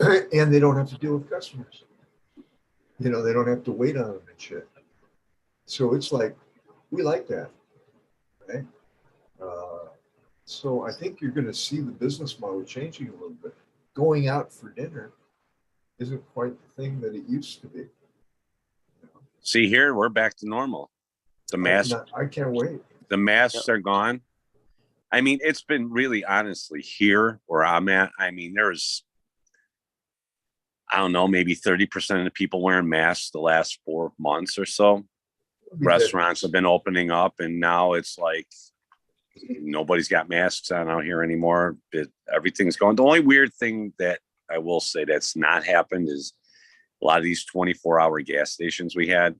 And they don't have to deal with customers. You know, they don't have to wait on them and shit. So it's like, we like that, right? So I think you're going to see the business model changing a little bit. Going out for dinner isn't quite the thing that it used to be. See here, we're back to normal. The masks, I can't wait. The masks are gone. I mean, it's been really honestly here where I'm at. I mean, there's, I don't know, maybe 30% of the people wearing masks the last 4 months or so. Restaurants have been opening up, and now it's like nobody's got masks on out here anymore. Everything's going. The only weird thing that I will say that's not happened is a lot of these 24-hour gas stations we had,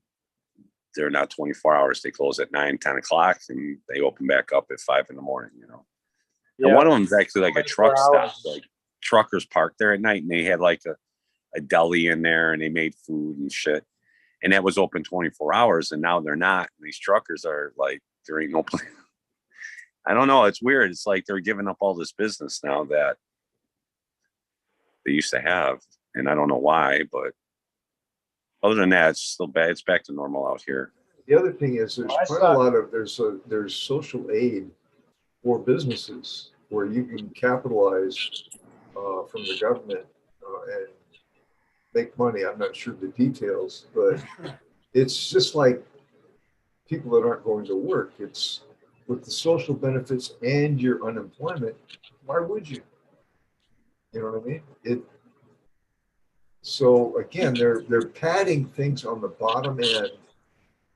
they're not 24 hours. They close at 9, 10 o'clock, and they open back up at 5 in the morning, you know. Yeah. And one of them is actually like a truck stop. Like truckers parked there at night, and they had like a deli in there, and they made food and shit. And that was open 24 hours, and now they're not. And these truckers are like, there ain't no place. I don't know. It's weird. It's like they're giving up all this business now that they used to have. And I don't know why, but other than that, it's still bad. It's back to normal out here. The other thing is there's quite a lot of, there's social aid for businesses where you can capitalize from the government and make money. I'm not sure the details, but it's just like people that aren't going to work. It's with the social benefits and your unemployment. Why would you? You know what I mean? So again, they're padding things on the bottom end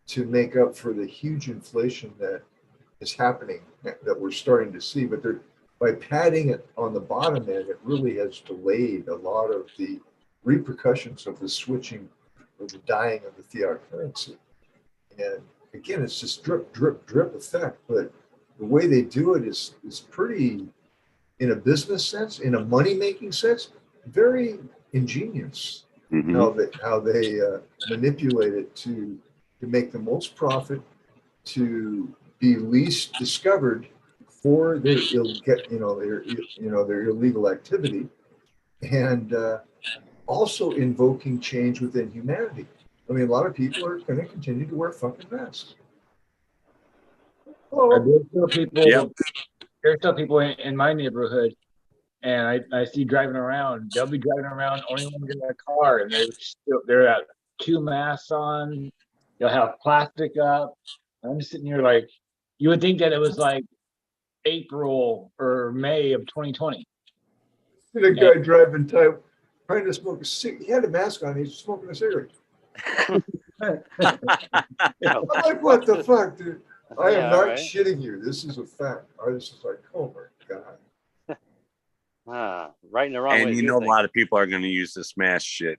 to make up for the huge inflation that is happening, that we're starting to see. But by padding it on the bottom end, it really has delayed a lot of the repercussions of the switching or the dying of the fiat currency. And again, it's just drip, drip, drip effect. But the way they do it is pretty, in a business sense, in a money-making sense, very ingenious. Mm-hmm. How they manipulate it to make the most profit, to be least discovered for their their illegal activity, and also invoking change within humanity. I mean, a lot of people are going to continue to wear fucking masks. There's still people in my neighborhood, and I see driving around. They'll be driving around, only one in their car, and they're at 2 masks on. They'll have plastic up. I'm just sitting here like, you would think that it was like April or May of 2020. The guy driving trying to smoke a cigarette. He had a mask on. He's smoking a cigarette. I'm like, what the fuck, dude? I am not shitting you. This is a fact. I was just like, oh my God. Right in the wrong way. And you know, a lot of people are going to use this mask shit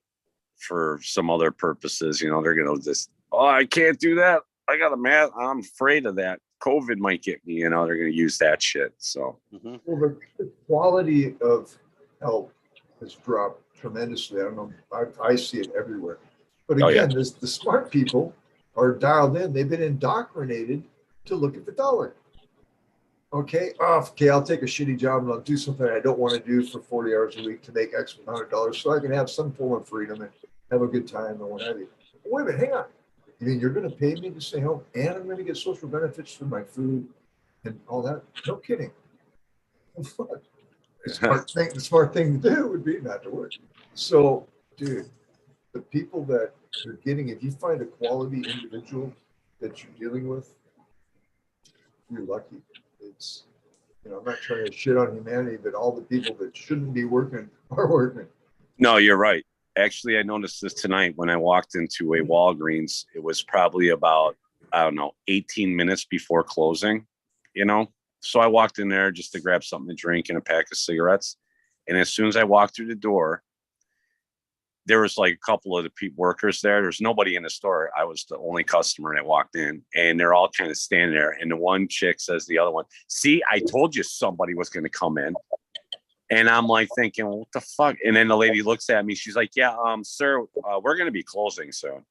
for some other purposes. You know, they're going to just, oh, I can't do that. I got a mask. I'm afraid of that. COVID might get me. You know, they're going to use that shit. So, well, the quality of health has dropped tremendously. I don't know. I see it everywhere. But again, the smart people are dialed in. They've been indoctrinated to look at the dollar. Okay, I'll take a shitty job and I'll do something I don't want to do for 40 hours a week to make X amount of dollars so I can have some form of freedom and have a good time and what have you. Wait a minute, hang on. You mean you're going to pay me to stay home and I'm going to get social benefits for my food and all that? No kidding. The smart thing to do would be not to work. So, dude, the people that you're getting, if you find a quality individual that you're dealing with, you're lucky. It's, I'm not trying to shit on humanity, but all the people that shouldn't be working are working. No, you're right. Actually, I noticed this tonight when I walked into a Walgreens. It was probably about, 18 minutes before closing, So I walked in there just to grab something to drink and a pack of cigarettes. And as soon as I walked through the door, there was like a couple of the workers there. There's nobody in the store. I was the only customer that walked in, and they're all kind of standing there. And the one chick says to the other one, "See, I told you somebody was going to come in." And I'm like thinking, what the fuck? And then the lady looks at me. She's like, yeah, sir, we're going to be closing soon.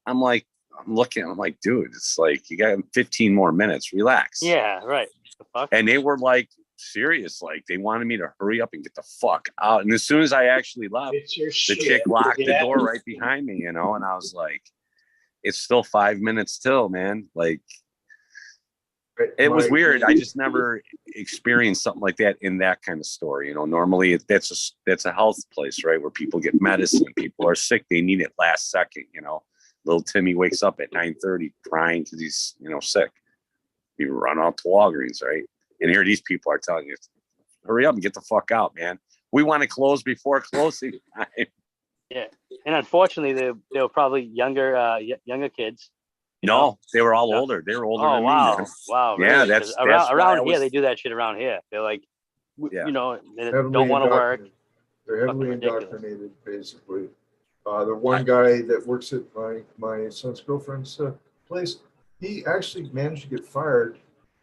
I'm like, I'm like, dude, it's like, you got 15 more minutes. Relax. Yeah, right. The fuck? And they were like, serious. Like, they wanted me to hurry up and get the fuck out. And as soon as I actually left, It's your the shit. chick locked the Yeah. door right behind me, and I was like, it's still 5 minutes till, man. Like, it was weird. I just never experienced something like that in that kind of store. Normally that's a health place, right? Where people get medicine. People are sick. They need it last second. Little Timmy wakes up at 9:30 crying because he's, sick. You run out to Walgreens, right? And here these people are telling you, hurry up and get the fuck out, man. We want to close before closing time. Yeah. And unfortunately, they were probably younger kids. No, they were all older. They were older than me. Man. Wow. Yeah, really? that's around here. They do that shit around here. They're like, they don't want to work. They're heavily indoctrinated, basically. The one guy that works at my son's girlfriend's place, he actually managed to get fired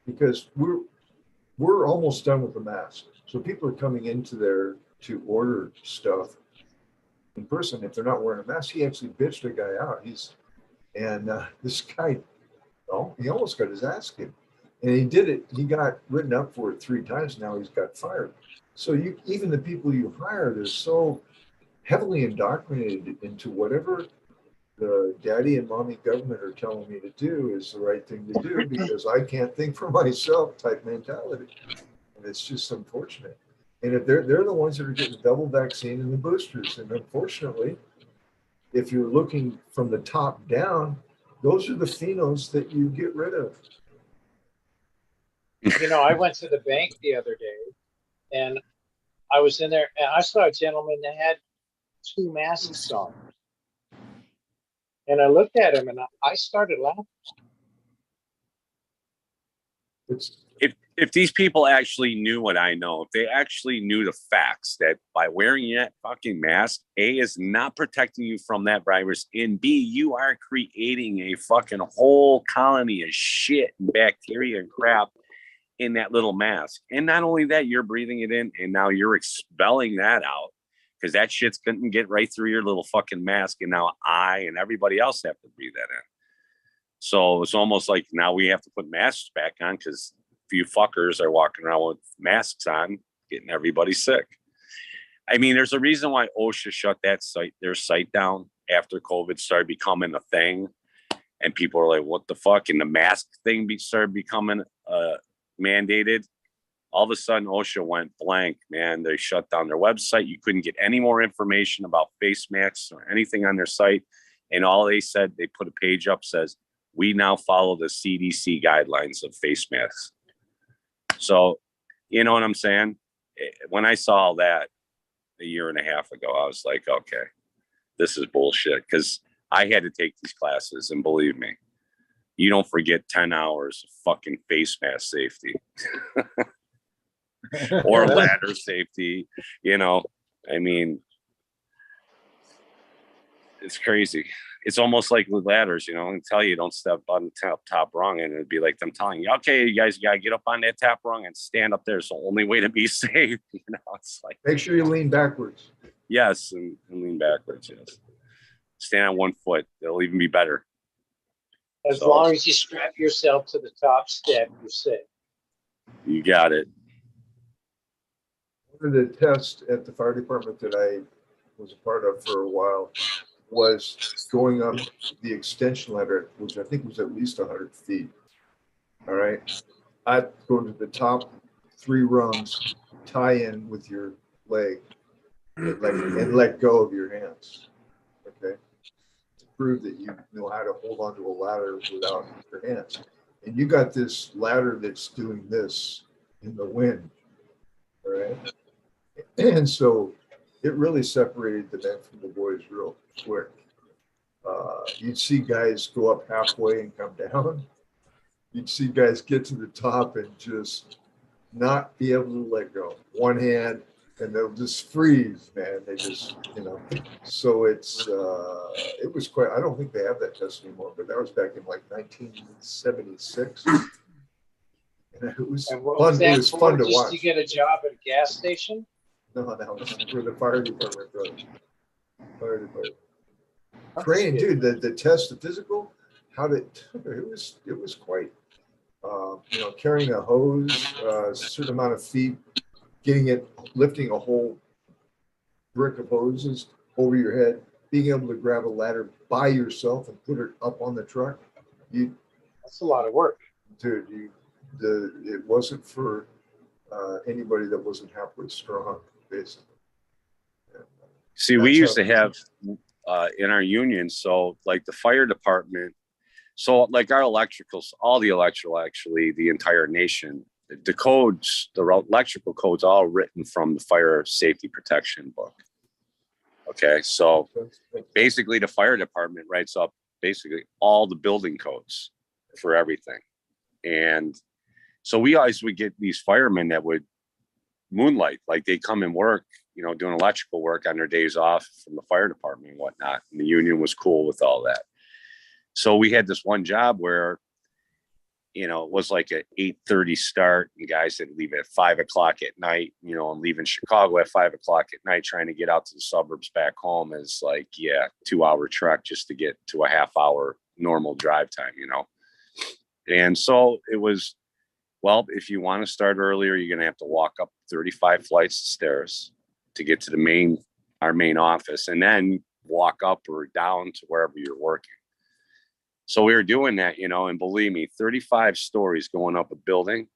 because we're almost done with the mask. So people are coming into there to order stuff in person. If they're not wearing a mask, he actually bitched a guy out. This guy, he almost got his ass kicked. And he did it. He got written up for it 3 times. Now he's got fired. So even the people you hire, they're so heavily indoctrinated into whatever the daddy and mommy government are telling me to do is the right thing to do because I can't think for myself type mentality. And it's just unfortunate. And if they're the ones that are getting the double vaccine and the boosters. And unfortunately, if you're looking from the top down, those are the phenos that you get rid of. I went to the bank the other day and I was in there and I saw a gentleman that had 2 masks on. And I looked at him and I started laughing. If these people actually knew what I know, if they actually knew the facts that by wearing that fucking mask, A, is not protecting you from that virus, and B, you are creating a fucking whole colony of shit and bacteria and crap in that little mask. And not only that, you're breathing it in and now you're expelling that out because that shit's couldn't get right through your little fucking mask. And now I and everybody else have to breathe that in. So it's almost like now we have to put masks back on because few fuckers are walking around with masks on, getting everybody sick. I mean, there's a reason why OSHA shut their site down after COVID started becoming a thing. And people are like, what the fuck? And the mask thing started becoming mandated. All of a sudden, OSHA went blank, man. They shut down their website. You couldn't get any more information about face masks or anything on their site. And all they said, they put a page up, says, we now follow the CDC guidelines of face masks. So, you know what I'm saying? When I saw that a year and a half ago, I was like, okay, this is bullshit. Because I had to take these classes, and believe me, you don't forget 10 hours of fucking face mask safety or ladder safety. I mean, it's crazy. It's almost like with ladders, I tell you, don't step on the top rung, and it'd be like them telling you, okay, you guys got to get up on that top rung and stand up there. It's the only way to be safe. It's like, make sure you lean backwards. Yes, and lean backwards. Yes, stand on one foot. It'll even be better. As long as you strap yourself to the top step, you're safe. You got it. One of the tests at the fire department that I was a part of for a while was going up the extension ladder, which I think was at least 100 feet. All right. I'd go to the top 3 rungs, tie in with your leg, and let go of your hands. Okay. To prove that you know how to hold onto a ladder without your hands. And you got this ladder that's doing this in the wind. All right. And so it really separated the men from the boys real quick. You'd see guys go up halfway and come down. You'd see guys get to the top and just not be able to let go. One hand, and they'll just freeze, man. They just, So it was quite. I don't think they have that test anymore, but that was back in like 1976. And it was And what fun. was that It was for? fun to Just watch. to get a job at a gas station? No, that was for the fire department, brother. Fire department. That's Training, good. dude. The test, the physical, it was quite. Carrying a hose, a certain amount of feet, lifting a whole brick of hoses over your head, being able to grab a ladder by yourself and put it up on the truck. That's a lot of work. Dude, it wasn't for anybody that wasn't halfway strong, basically. See, we used to have in our union, so like the fire department, so like our electricals, all the electrical, actually, the entire nation, the codes, the electrical codes, all written from the fire safety protection book. Okay, so basically the fire department writes up basically all the building codes for everything. And so we always would get these firemen that would moonlight, like they come and work, doing electrical work on their days off from the fire department and whatnot. And the union was cool with all that. So we had this one job where, it was like an 8:30 start, and guys that leave at 5 o'clock at night, and leaving Chicago at 5 o'clock at night, trying to get out to the suburbs back home is like, 2-hour trek just to get to a half-hour normal drive time, And so it was, well, if you want to start earlier, you're going to have to walk up 35 flights of stairs to get to our main office, and then walk up or down to wherever you're working. So we were doing that, and believe me, 35 stories going up a building,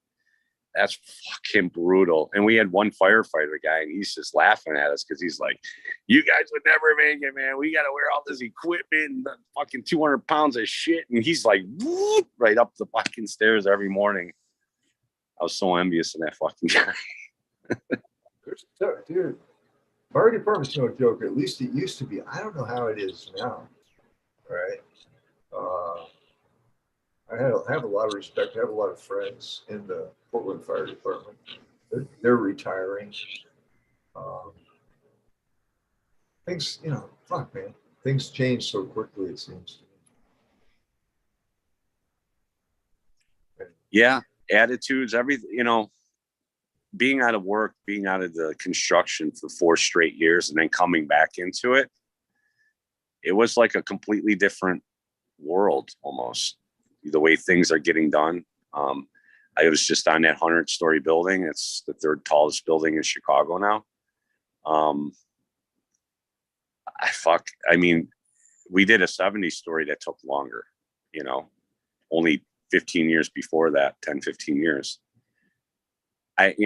that's fucking brutal. And we had one firefighter guy, and he's just laughing at us because he's like, you guys would never make it, man. We got to wear all this equipment and fucking 200 pounds of shit. And he's like, whoop, right up the fucking stairs every morning. I was so envious of that fucking guy. Dude, fire department's no joke. At least it used to be. I don't know how it is now, right? I have a lot of respect. I have a lot of friends in the Portland Fire Department. They're retiring. Things, fuck, man. Things change so quickly, it seems. Yeah, attitudes, everything, being out of work, being out of the construction for 4 straight years and then coming back into it, it was like a completely different world almost, the way things are getting done. I was just on that 100-story building. It's the 3rd tallest building in Chicago now. We did a 70-story that took longer, only 15 years before that, 10, 15 years. I've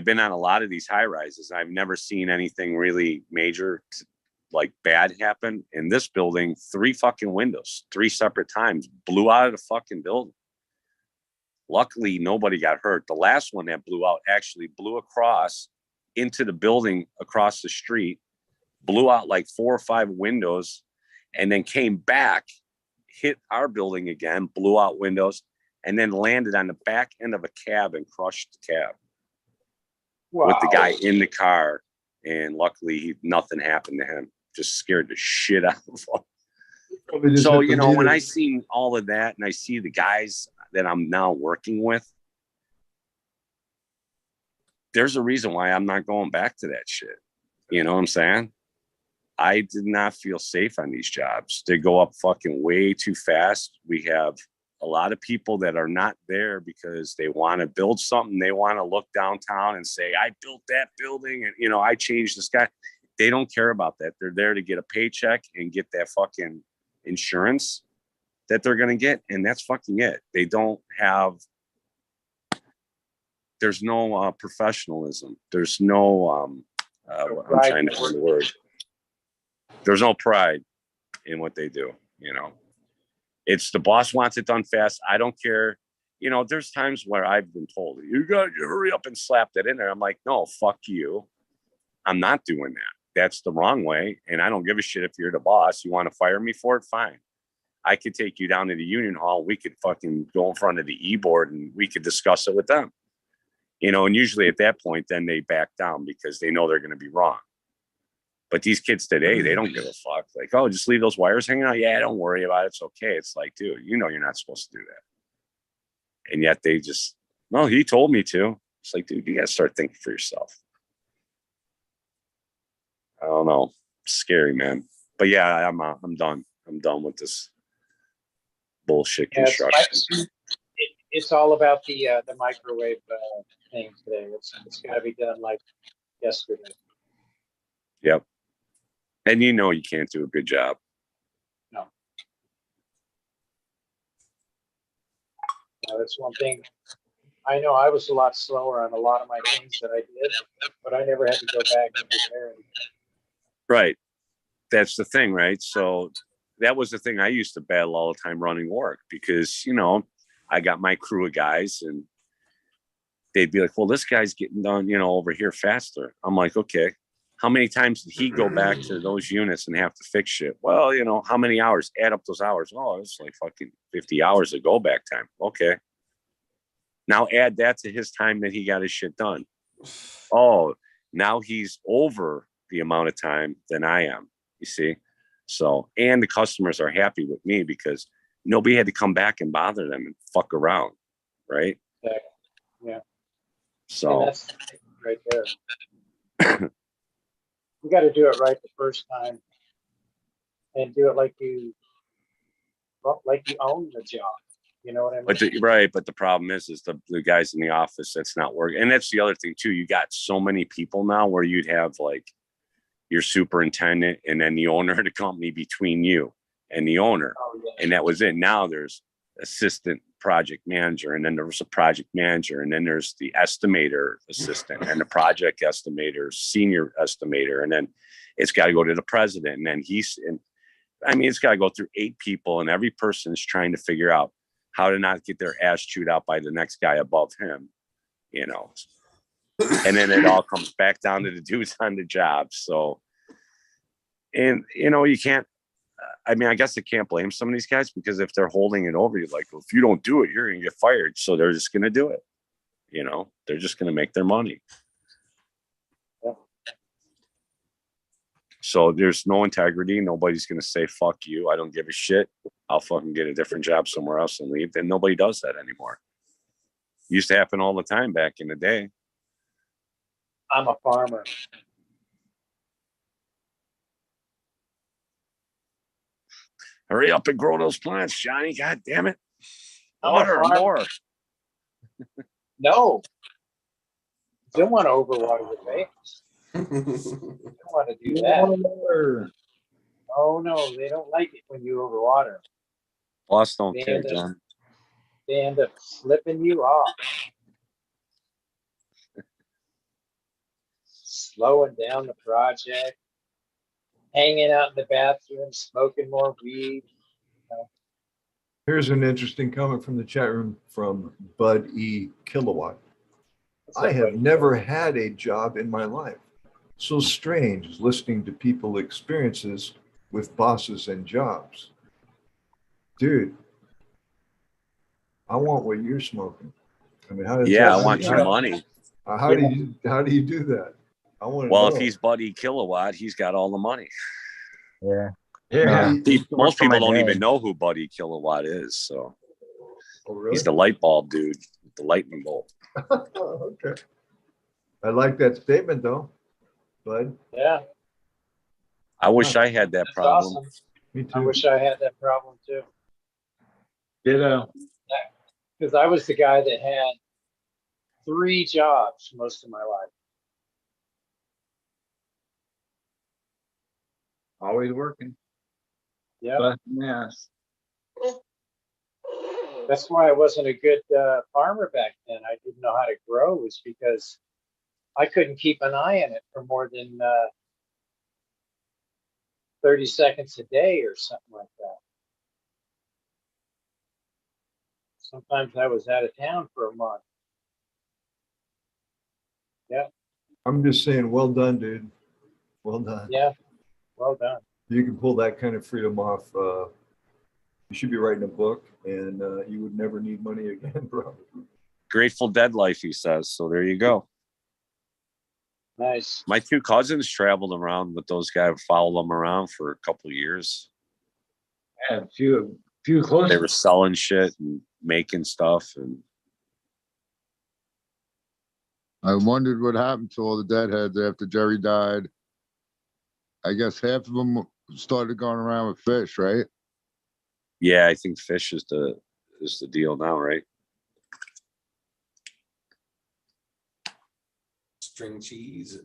been on a lot of these high rises. I've never seen anything really major, like bad happen. In this building, 3 fucking windows, 3 separate times blew out of the fucking building. Luckily, nobody got hurt. The last one that blew out actually blew across into the building across the street, blew out like 4 or 5 windows, and then came back, hit our building again, blew out windows, and then landed on the back end of a cab and crushed the cab. Wow. With the guy in the car. And luckily, nothing happened to him. Just scared the shit out of him. So, when I see all of that and I see the guys that I'm now working with, there's a reason why I'm not going back to that shit. You know what I'm saying? I did not feel safe on these jobs. They go up fucking way too fast. We have a lot of people that are not there because they want to build something. They want to look downtown and say, I built that building and, I changed this guy. They don't care about that. They're there to get a paycheck and get that fucking insurance that they're going to get. And that's fucking it. They don't have, there's no professionalism. There's no, I'm trying to find the word. There's no pride in what they do, It's the boss wants it done fast. I don't care. There's times where I've been told, you got to hurry up and slap that in there. I'm like, no, fuck you. I'm not doing that. That's the wrong way. And I don't give a shit if you're the boss. You want to fire me for it? Fine. I could take you down to the union hall. We could fucking go in front of the e-board and we could discuss it with them. And usually at that point, then they back down because they know they're going to be wrong. But these kids today, they don't give a fuck. Like, oh, just leave those wires hanging out. Yeah, don't worry about it. It's okay. It's like, dude, you're not supposed to do that. And yet they just No, he told me to. It's like, dude, you gotta start thinking for yourself. I don't know. It's scary, man. But yeah, I'm done. I'm done with this bullshit Yeah, construction. it's all about the microwave thing today. It's got to be done like yesterday. Yep. And you know you can't do a good job. No. Yeah, that's one thing. I know I was a lot slower on a lot of my things that I did, but I never had to go back and prepare. Right. That's the thing, right? So that was the thing I used to battle all the time running work because, you know, I got my crew of guys and they'd be like, well, this guy's getting done, you know, over here faster. I'm like, okay, how many times did he go back to those units and have to fix shit? Well, you know, how many hours? Add up those hours. Oh, it's like fucking 50 hours of go back time. Okay. Now add that to his time that he got his shit done. Oh, now he's over the amount of time than I am, you see? So, and the customers are happy with me because nobody had to come back and bother them and fuck around, right? Yeah. So and that's right there. You got to do it right the first time, and do it like you own the job. You know what I mean? but the problem is the guys in the office that's not working, and that's the other thing too. You got so many people now where you'd have like your superintendent and then the owner of the company between you and the owner, and that was it. Now there's assistant project manager, and then there was a project manager, and then there's the estimator assistant and the project estimator, senior estimator, and then it's got to go to the president, and then it's got to go through 8 people, and every person's trying to figure out how to not get their ass chewed out by the next guy above him, you know. And then it all comes back down to the dudes on the job. So, and you know, you can't. I mean, I guess I can't blame some of these guys because if they're holding it over you, like, well, if you don't do it, you're going to get fired. So they're just going to do it. You know, they're just going to make their money. Yeah. So there's no integrity. Nobody's going to say, fuck you. I don't give a shit. I'll fucking get a different job somewhere else and leave. And nobody does that anymore. Used to happen all the time back in the day. I'm a farmer. Hurry up and grow those plants, Johnny. God damn it. I'm Water a farmer. more. No. You don't want to overwater your veggies. You don't want to do that. Oh no, they don't like it when you overwater. Boss don't care, John. They end up slipping you off. Slowing down the project. Hanging out in the bathroom, smoking more weed. Here's an interesting comment from the chat room from Bud E. Kilowatt. I have never had a job in my life. So strange is listening to people experiences with bosses and jobs. Dude, I want what you're smoking. I mean, how does I want your money. How do you do that? I want to Well, know. if he's Buddy Kilowatt, he's got all the money. Yeah. Yeah. Most people don't even know who Buddy Kilowatt is. So he's the light bulb dude, the lightning bolt. Okay. I like that statement though, Bud. Yeah. I wish I had that problem. Awesome. Me too. I wish I had that problem too. Ditto. Because I was the guy that had 3 jobs most of my life. Always working. Yeah. Busting ass. That's why I wasn't a good farmer back then. I didn't know how to grow, was because I couldn't keep an eye on it for more than 30 seconds a day or something like that. Sometimes I was out of town for a month. Yeah. I'm just saying, well done, dude. Well done. Yeah. Well done. You can pull that kind of freedom off. You should be writing a book, and you would never need money again, probably. Grateful Dead life, he says. So there you go. Nice. My 2 cousins traveled around with those guys, followed them around for a couple of years. Yeah, a few close. They were selling shit and making stuff, and I wondered what happened to all the deadheads after Jerry died. I guess half of them started going around with fish, right? Yeah, I think fish is the deal now, right? String cheese,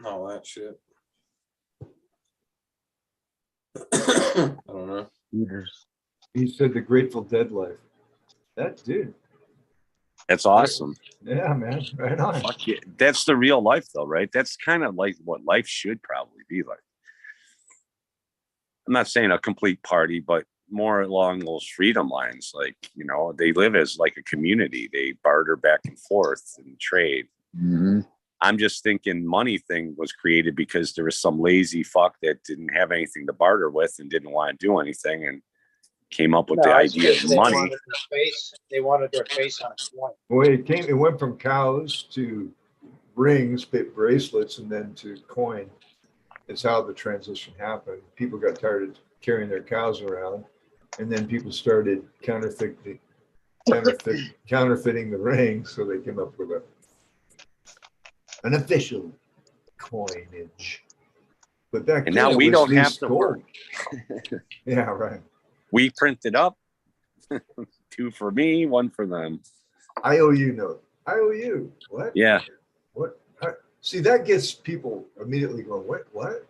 all that shit. I don't know. Eaters. He said the Grateful Dead life. That dude. That's awesome. Yeah, man. Right on. Fuck yeah. That's the real life, though, right? That's kind of like what life should probably be like. I'm not saying a complete party, but more along those freedom lines. Like, you know, they live as like a community. They barter back and forth and trade. Mm-hmm. I'm just thinking money thing was created because there was some lazy fuck that didn't have anything to barter with and didn't want to do anything and came up with the it's idea just of they money. wanted their face. They wanted their face on a coin. Well, it went from cows to rings, bracelets, and then to coin. It's how the transition happened. People got tired of carrying their cows around, and then people started counterfeiting the ring, so they came up with an official coinage. But back And then, now it we was don't have least to gold. work. Yeah, right. We print it up. 2 for me, 1 for them. IOU note. IOU. What? Yeah. What? See, that gets people immediately going, what?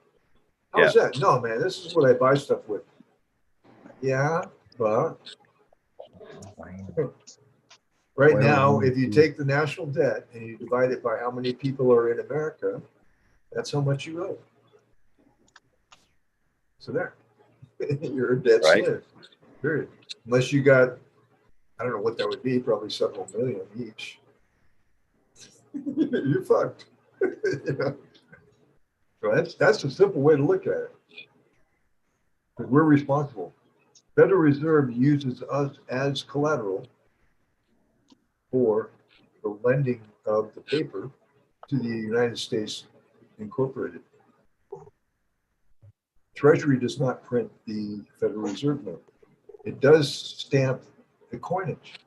How's that? No, man, this is what I buy stuff with. Yeah, but right now, if you take the national debt and you divide it by how many people are in America, that's how much you owe. So there, you're a debt slave, period. Unless you got, I don't know what that would be, probably several million each. You're fucked. You know? So that's a simple way to look at it. Because we're responsible. Federal Reserve uses us as collateral for the lending of the paper to the United States Incorporated. Treasury does not print the Federal Reserve note. It does stamp the coinage,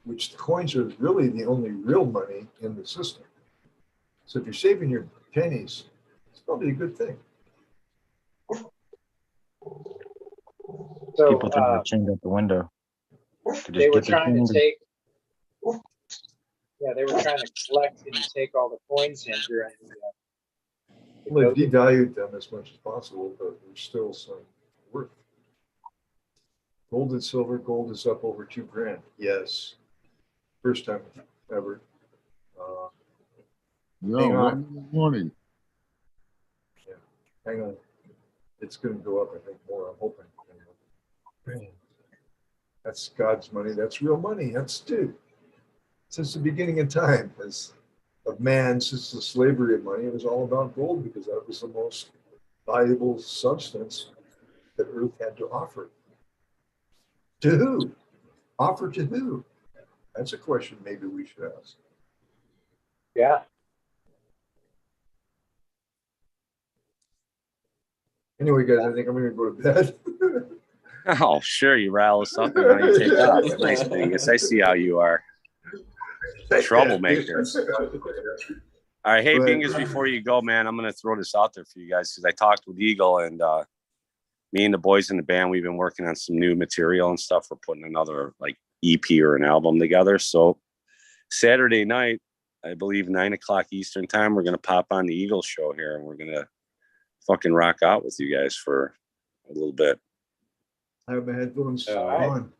which the coins are really the only real money in the system. So if you're saving your pennies, it's probably a good thing. So People throw their change out the window. they were trying to take. Yeah, they were trying to collect and take all the coins in during the Well, they've devalued them as much as possible, but there's still some worth. Gold and silver, gold is up over $2,000. Yes. First time ever. Hang on. Morning. Yeah, hang on. It's going to go up, I think, more. I'm hoping. That's God's money. That's real money. That's dude. Since the beginning of time, of man, since the slavery of money, it was all about gold because that was the most valuable substance that Earth had to offer. To who? Offer to who? That's a question maybe we should ask. Yeah. Anyway, guys, I think I'm going to go to bed. Oh, sure. You rile us up and now you take off. Nice, Bingus. I see how you are. Troublemaker. All right. Hey, Bingus, before you go, man, I'm going to throw this out there for you guys because I talked with Eagle and me and the boys in the band, we've been working on some new material and stuff. We're putting another like EP or an album together. So Saturday night, I believe 9:00 Eastern time, we're going to pop on the Eagle show here and we're going to fucking rock out with you guys for a little bit. I have my headphones right. on.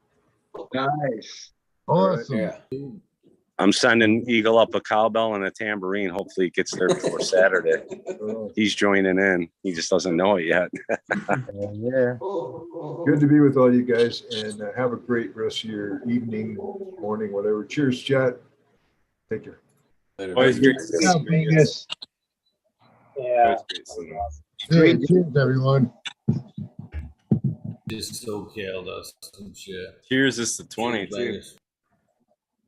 Nice. Awesome. Yeah. I'm sending Eagle up a cowbell and a tambourine. Hopefully it gets there before Saturday. He's joining in. He just doesn't know it yet. Yeah. Good to be with all you guys and have a great rest of your evening, morning, whatever. Cheers, chat. Take care. Later. Always great to see you. Bingus. Yeah. Always great seeing you. Hey, cheers, everyone. Just SoCal us and shit. Cheers is the 20 too.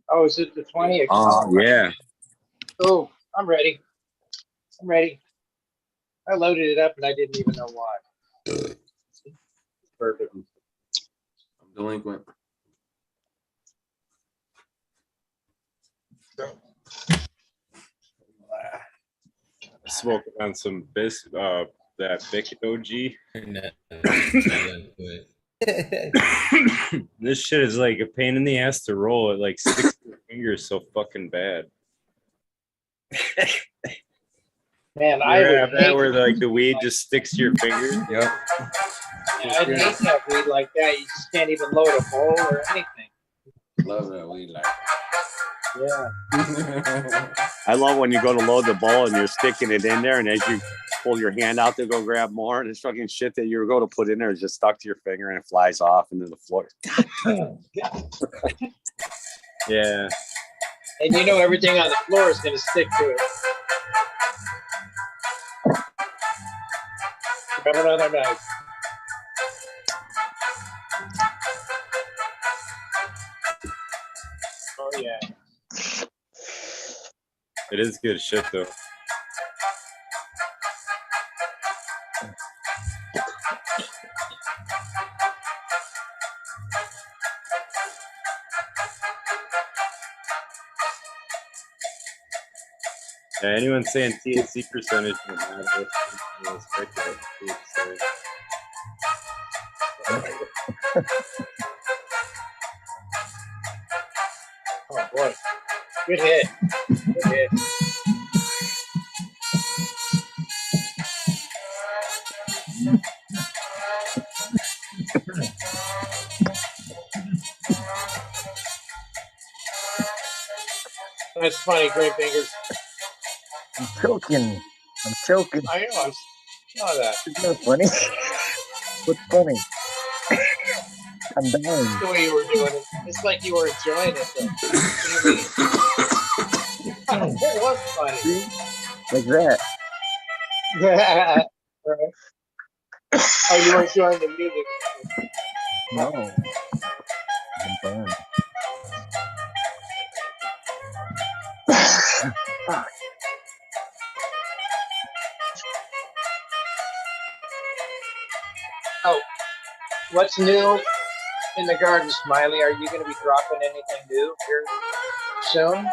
Oh, is it the 20th? Oh, yeah. Oh, I'm ready. I'm ready. I loaded it up and I didn't even know why. Perfect. I'm delinquent. smoking on some that Bic OG. This shit is like a pain in the ass to roll. It like sticks to your fingers so fucking bad. Man, You I ever would have that hate where like the weed just sticks to your fingers. Yep. I'd hate that weed like that. You just can't even load a bowl or anything. Love that weed like. Yeah. I love when you go to load the bowl and you're sticking it in there, and as you pull your hand out to go grab more, and this fucking shit that you were going to put in there is just stuck to your finger and it flies off into the floor. Yeah. And you know everything on the floor is going to stick to it. Grab another knife. Oh yeah. It is good shit though. Yeah, anyone saying THC percentage doesn't matter. Oh boy. Good hit. Good hit. That's funny, Green Fingers. I'm choking. I'm choking. I know, I saw that. It's not funny. What's funny? I'm dying. The way you were doing it. It's like you were enjoying it though. It was funny. See? Like that. Oh, you were enjoying the music. No. I'm dying. Oh, what's new in the garden, Smiley? Are you going to be dropping anything new here soon?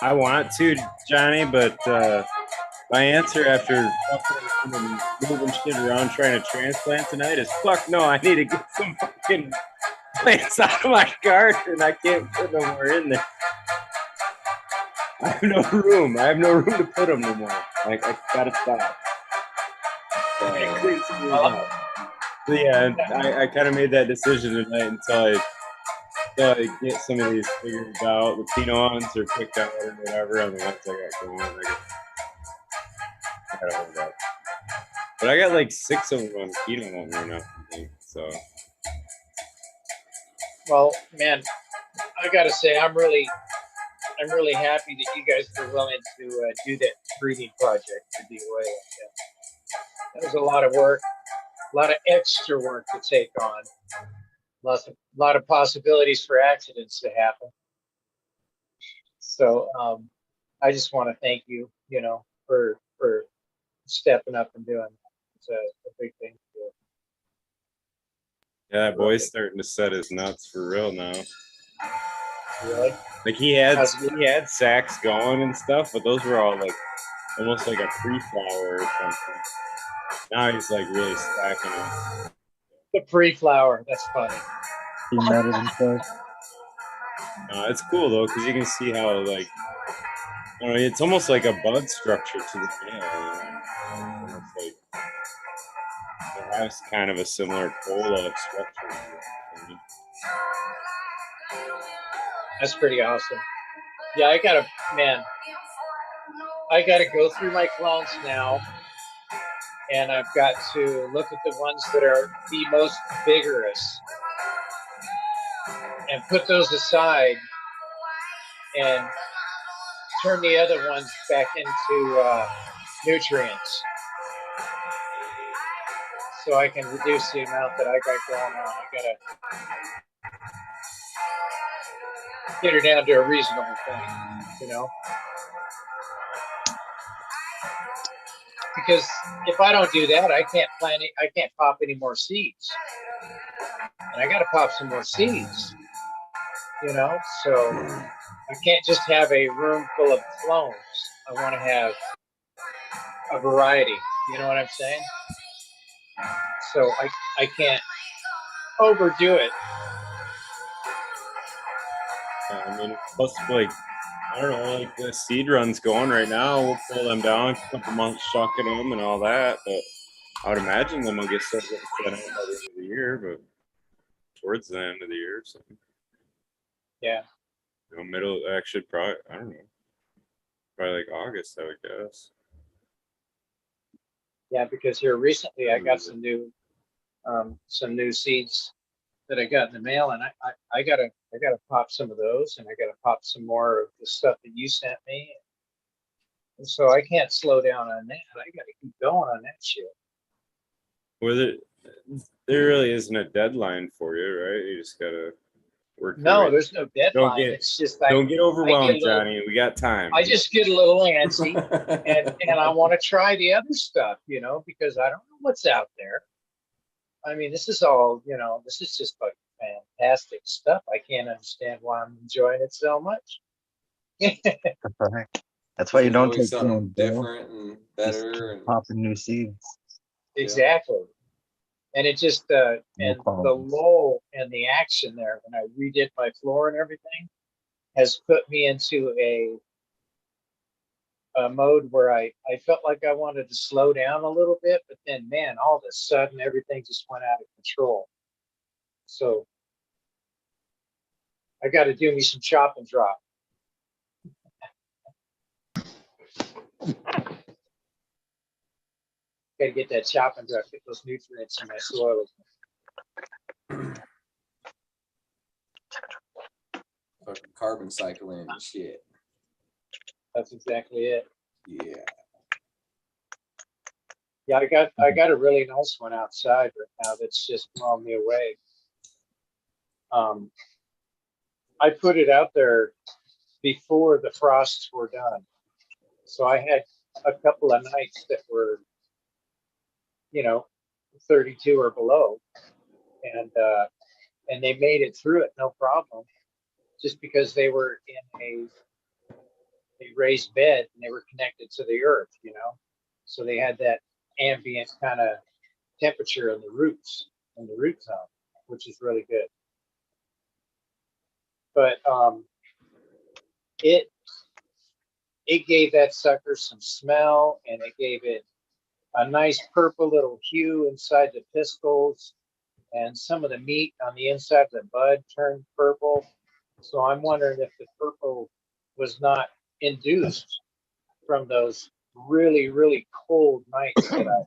I want to, Johnny, but my answer after fucking around and moving shit around trying to transplant tonight is fuck no, I need to get some fucking plants out of my garden. I can't put no more in there. I have no room. I have no room to put them no more. Like, I gotta stop. So yeah, I kind of made that decision tonight until I get some of these figured out, the Pinot ones or picked out or whatever on the ones I got going. I gotta hold up. But I got like 6 of them on Pinot one right now, I think, so. Well, man, I got to say, I'm really happy that you guys were willing to do that breeding project for DOA. That was a lot of work, a lot of extra work to take on. A lot of possibilities for accidents to happen. So I just want to thank you, for stepping up and doing that. It's a big thing to do. Yeah, that boy's starting to set his nuts for real now. Really? Like he had sacks going and stuff, but those were all like almost like a pre-flower or something. Now he's like really stacking them. The pre-flower, that's funny. He nutted himself. It's cool though, because you can see how like, I don't know, it's almost like a bud structure to the male. It's like it has kind of a similar cola structure. That's pretty awesome. Yeah, I gotta go through my clones now, and I've got to look at the ones that are the most vigorous and put those aside and turn the other ones back into nutrients so I can reduce the amount that I got going on. I gotta get her down to a reasonable thing, because if I don't do that, I can't pop any more seeds, and I got to pop some more seeds, so I can't just have a room full of clones. I want to have a variety. You know what I'm saying? So I can't overdo it. I mean, plus, like, I don't know, like the seed run's going right now. We'll pull them down, a couple months shucking them and all that. But I would imagine them will get set out by the end of the year, but towards the end of the year. So, Yeah. you know, middle, actually, probably, I don't know, probably like August, I would guess. Yeah, because here recently I got some new seeds that I got in the mail, and I gotta pop some of those, and I gotta pop some more of the stuff that you sent me. And so I can't slow down on that. I gotta keep going on that shit. Well, there really isn't a deadline for you, right? You just gotta work. No, there's no deadline. It's just don't get overwhelmed, Johnny. We got time. I just get a little antsy, and I want to try the other stuff, you know, because I don't know what's out there. I mean, this is all, you know, this is just like fantastic stuff. I can't understand why I'm enjoying it so much. That's why you don't Always take something clones, bro. different and better and Popping new seeds. Exactly. And it just and the clones. lull and the action there when I redid my floor and everything has put me into a mode where I felt like I wanted to slow down a little bit, but then man, all of a sudden everything just went out of control. So I got to do me some chop and drop. Got to get that chop and drop, get those nutrients in my soil. fucking carbon cycling and shit. That's exactly it. Yeah. Yeah, I got a really nice one outside right now that's just blowing me away. I put it out there before the frosts were done. So I had a couple of nights that were, you know, 32 or below, and they made it through it no problem, just because they were in a raised bed and they were connected to the earth, you know, so they had that ambient kind of temperature in the roots, in the root zone, which is really good. But it gave that sucker some smell, and it gave it a nice purple little hue inside the pistils, and some of the meat on the inside of the bud turned purple. So I'm wondering if the purple was not induced from those really, really cold nights that I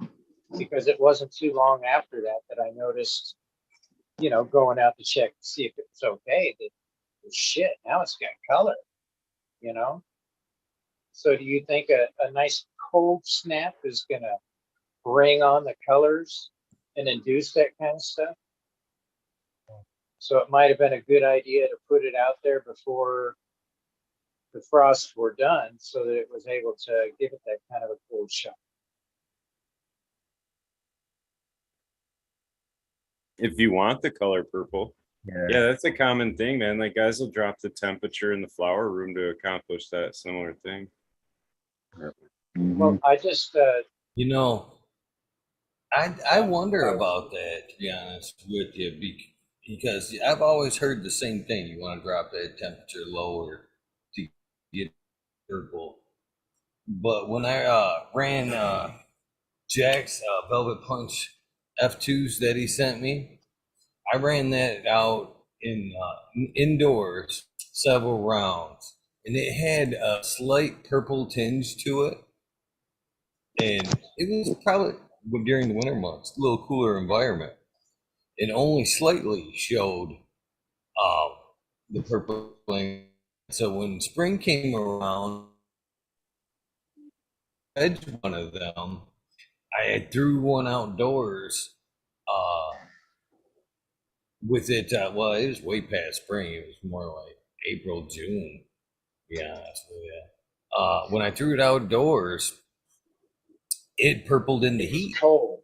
had, because it wasn't too long after that I noticed, you know, going out to check to see if it was okay. That shit, now it's got color, you know. So do you think a nice cold snap is gonna bring on the colors and induce that kind of stuff? So it might have been a good idea to put it out there before the frosts were done, so that it was able to give it that kind of a cold shock. If you want the color purple. Yeah, that's a common thing, man. Like guys will drop the temperature in the flower room to accomplish that similar thing. Well, I just you know, I wonder about that, to be honest with you, because I've always heard the same thing. You want to drop that temperature lower to get purple. But when I ran Jack's Velvet Punch F2s that he sent me, I ran that out in indoors several rounds, and it had a slight purple tinge to it. And it was probably during the winter months, a little cooler environment. It only slightly showed the purple. So when spring came around, I had one of them. I threw one outdoors with it. Well, it was way past spring. It was more like April, June, to be honest with you. When I threw it outdoors, it purpled in the heat. Cold.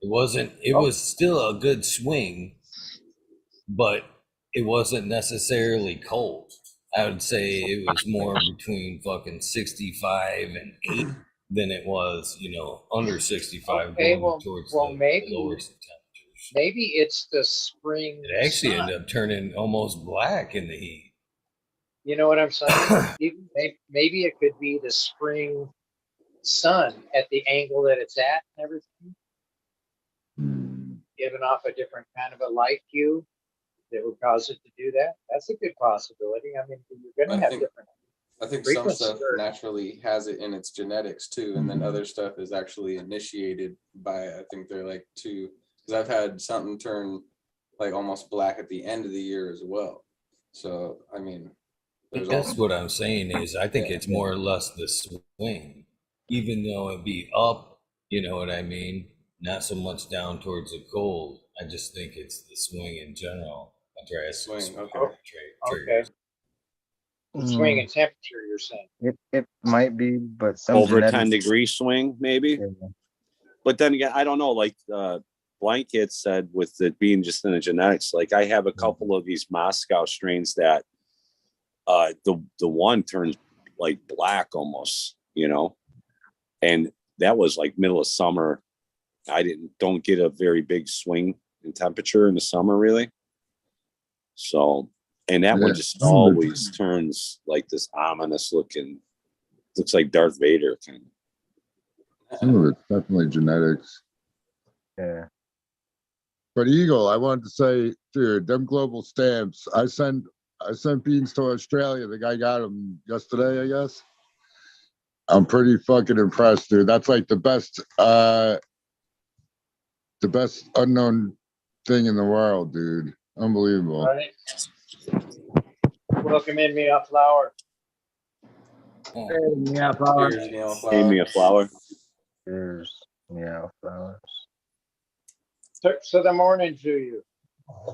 It wasn't. It was still a good swing, but it wasn't necessarily cold. I would say it was more between fucking 65 and 8 than it was, under 65 Okay, going towards the lower temperatures. maybe it's the spring It actually sun. ended up turning almost black in the heat. You know what I'm saying? Maybe it could be the spring sun at the angle that it's at and everything, giving off a different kind of a light hue that would cause it to do that. That's a good possibility. I mean, you're going to have different. I think some frequencies stuff naturally has it in its genetics too, and then other stuff is actually initiated by, I think they're like two, because I've had something turn like almost black at the end of the year as well. So, I mean, That's what I'm saying is I think it's more or less the swing, even though it be up, you know what I mean? Not so much down towards the cold. I just think it's the swing in general. A drastic swing. Okay. The swing in temperature, you're saying? It might be, but some over genetics- 10-degree swing, maybe. Yeah. But then again, I don't know. Like Blanket said, with it being just in the genetics, like I have a couple of these Moscow strains that the one turns like black almost, and that was like middle of summer. I don't get a very big swing in temperature in the summer, really. So, and that one just always turns like this ominous looking, looks like Darth Vader kind of. Some of it's definitely genetics. Yeah. But Eagle, I wanted to say, dude, them global stamps. I sent beans to Australia. The guy got them yesterday, I guess. I'm pretty fucking impressed, dude. That's like the best unknown thing in the world, dude. Unbelievable. All right. Welcome in, me a flower. Hey, meow flower. Gave me a flower. Cheers, meow flowers. So the morning to you.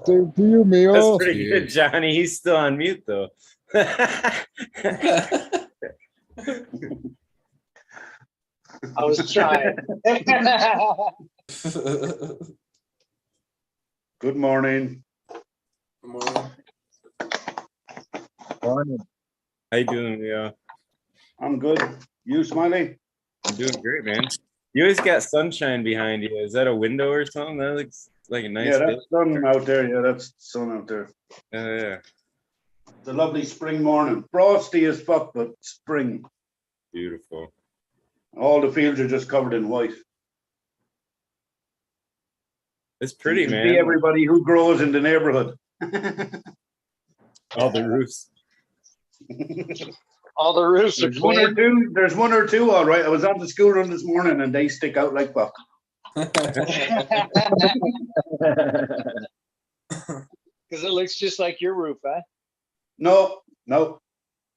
To you, Mio. That's pretty good, Johnny. He's still on mute though. I was trying. Good morning. Good morning. Morning. How you doing, Leo? I'm good. You, Smiley? I'm doing great, man. You always got sunshine behind you. Is that a window or something? That looks like a nice Yeah, day. that's sun out there. Yeah, that's sun out there. Yeah. It's a lovely spring morning. Frosty as fuck, but spring. Beautiful. All the fields are just covered in white. It's pretty, You can man. see everybody who grows in the neighborhood. All the roofs. All the roofs are clean. There's one or two, all right. I was on the school run this morning and they stick out like fuck. Because it looks just like your roof, huh? No.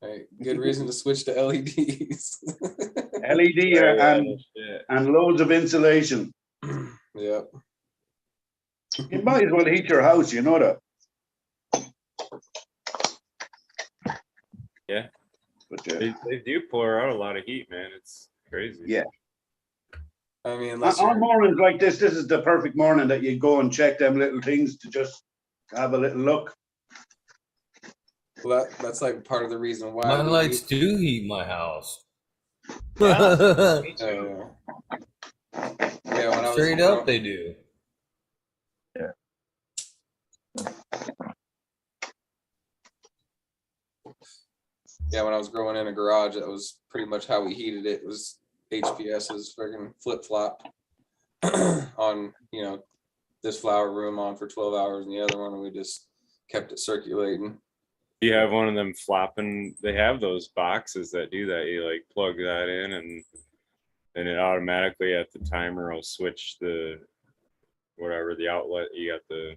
Hey, good reason to switch to LEDs. LED and loads of insulation. Yep. You might as well heat your house, you know that. Yeah. But They do pour out a lot of heat, man. It's crazy. Yeah. I mean, On mornings like this is the perfect morning that you go and check them little things to just have a little look. Well, that's like part of the reason why. My lights do heat my house. Yeah, me too. Yeah, when I was Straight up, they do. Yeah. Yeah, when I was growing in a garage, that was pretty much how we heated it. Was HPS's freaking flip flop on, this flower room on for 12 hours and the other one, and we just kept it circulating. You have one of them flopping. They have those boxes that do that. You like plug that in, and then it automatically at the timer will switch the whatever the outlet you got the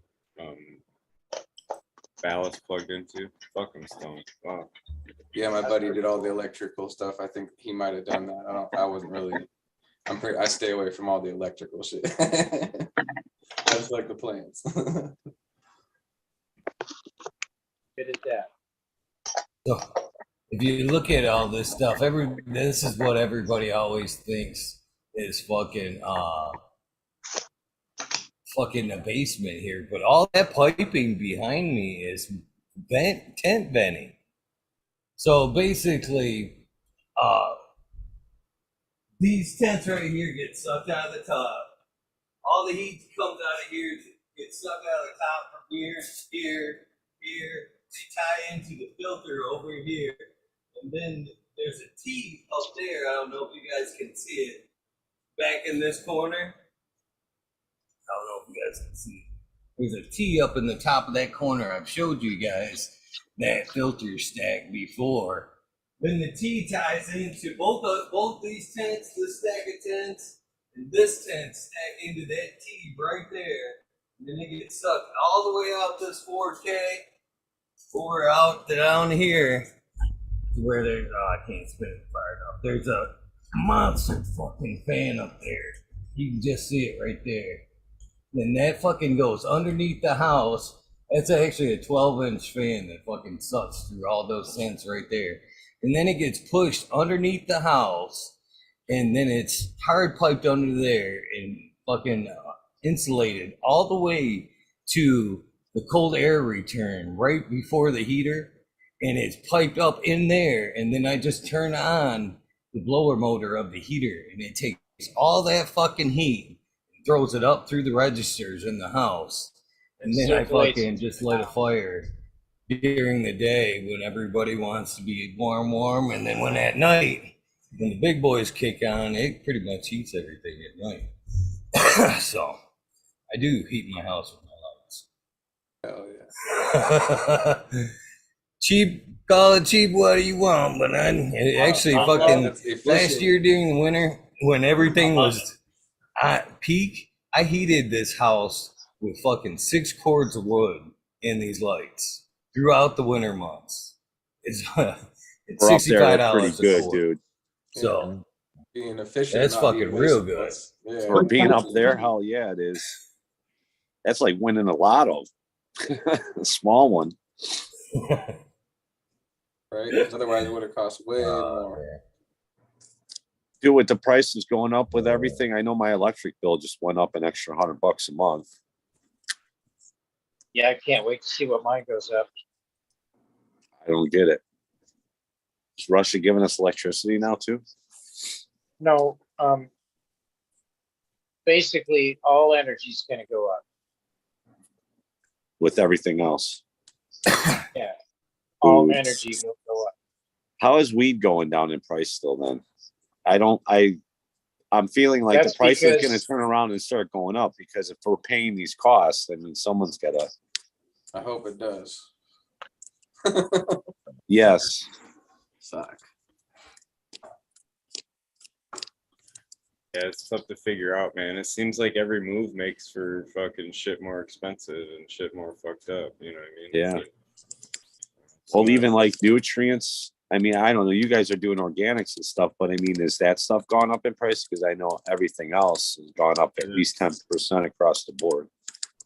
ballast plugged into. Fuck, I'm stoned. Wow. Yeah, my buddy did all the electrical stuff. I think he might have done that. I wasn't really. I stay away from all the electrical shit. That's like the plants. Good at that. So, if you look at all this stuff, this is what everybody always thinks is fucking the basement here. But all that piping behind me is tent venting. So basically, these tents right here get sucked out of the top. All the heat comes out of here, gets sucked out of the top from here, here, here. They tie into the filter over here. And then there's a T up there. I don't know if you guys can see it. Back in this corner. I don't know if you guys can see it. There's a T up in the top of that corner. I've showed you guys that filter stack before. Then the T ties into both these tents, this stack of tents, and this tent stack into that T right there. And then it gets sucked all the way out this 4K or out down here to where there's, I can't spin it far enough. There's a monster fucking fan up there. You can just see it right there. Then that fucking goes underneath the house. That's actually a 12-inch fan that fucking sucks through all those tents right there. And then it gets pushed underneath the house, and then it's hard piped under there and fucking insulated all the way to the cold air return right before the heater, and it's piped up in there. And then I just turn on the blower motor of the heater, and it takes all that fucking heat and throws it up through the registers in the house. And then I fucking just light a fire during the day when everybody wants to be warm, and then when at night, when the big boys kick on, it pretty much heats everything at night. So I do heat my house with my lights. Hell yeah. Cheap, call it cheap, what do you want? But I actually fucking last year during the winter when everything was at peak, I heated this house with fucking 6 cords of wood and these lights throughout the winter months. It's $65 pretty good, dude. So being efficient, that's fucking real good. Yeah. For being up there, hell yeah, it is. That's like winning a lotto. A small one. Right? Otherwise it would have cost way more. Dude, with the prices going up with everything, I know my electric bill just went up an extra $100 a month. Yeah, I can't wait to see what mine goes up. I don't get it. Is Russia giving us electricity now too? No, basically all energy is going to go up. With everything else. Yeah, all Food. energy will go up. How is weed going down in price still then? I'm feeling like That's the price is because- going to turn around and start going up, because if we're paying these costs, I mean, someone's got to. I hope it does. Yes. Fuck. Yeah, it's tough to figure out, man. It seems like every move makes for fucking shit more expensive and shit more fucked up. You know what I mean? Yeah. So, Well, even like nutrients. I mean, I don't know. You guys are doing organics and stuff, but I mean, is that stuff gone up in price? Because I know everything else has gone up at least 10% across the board.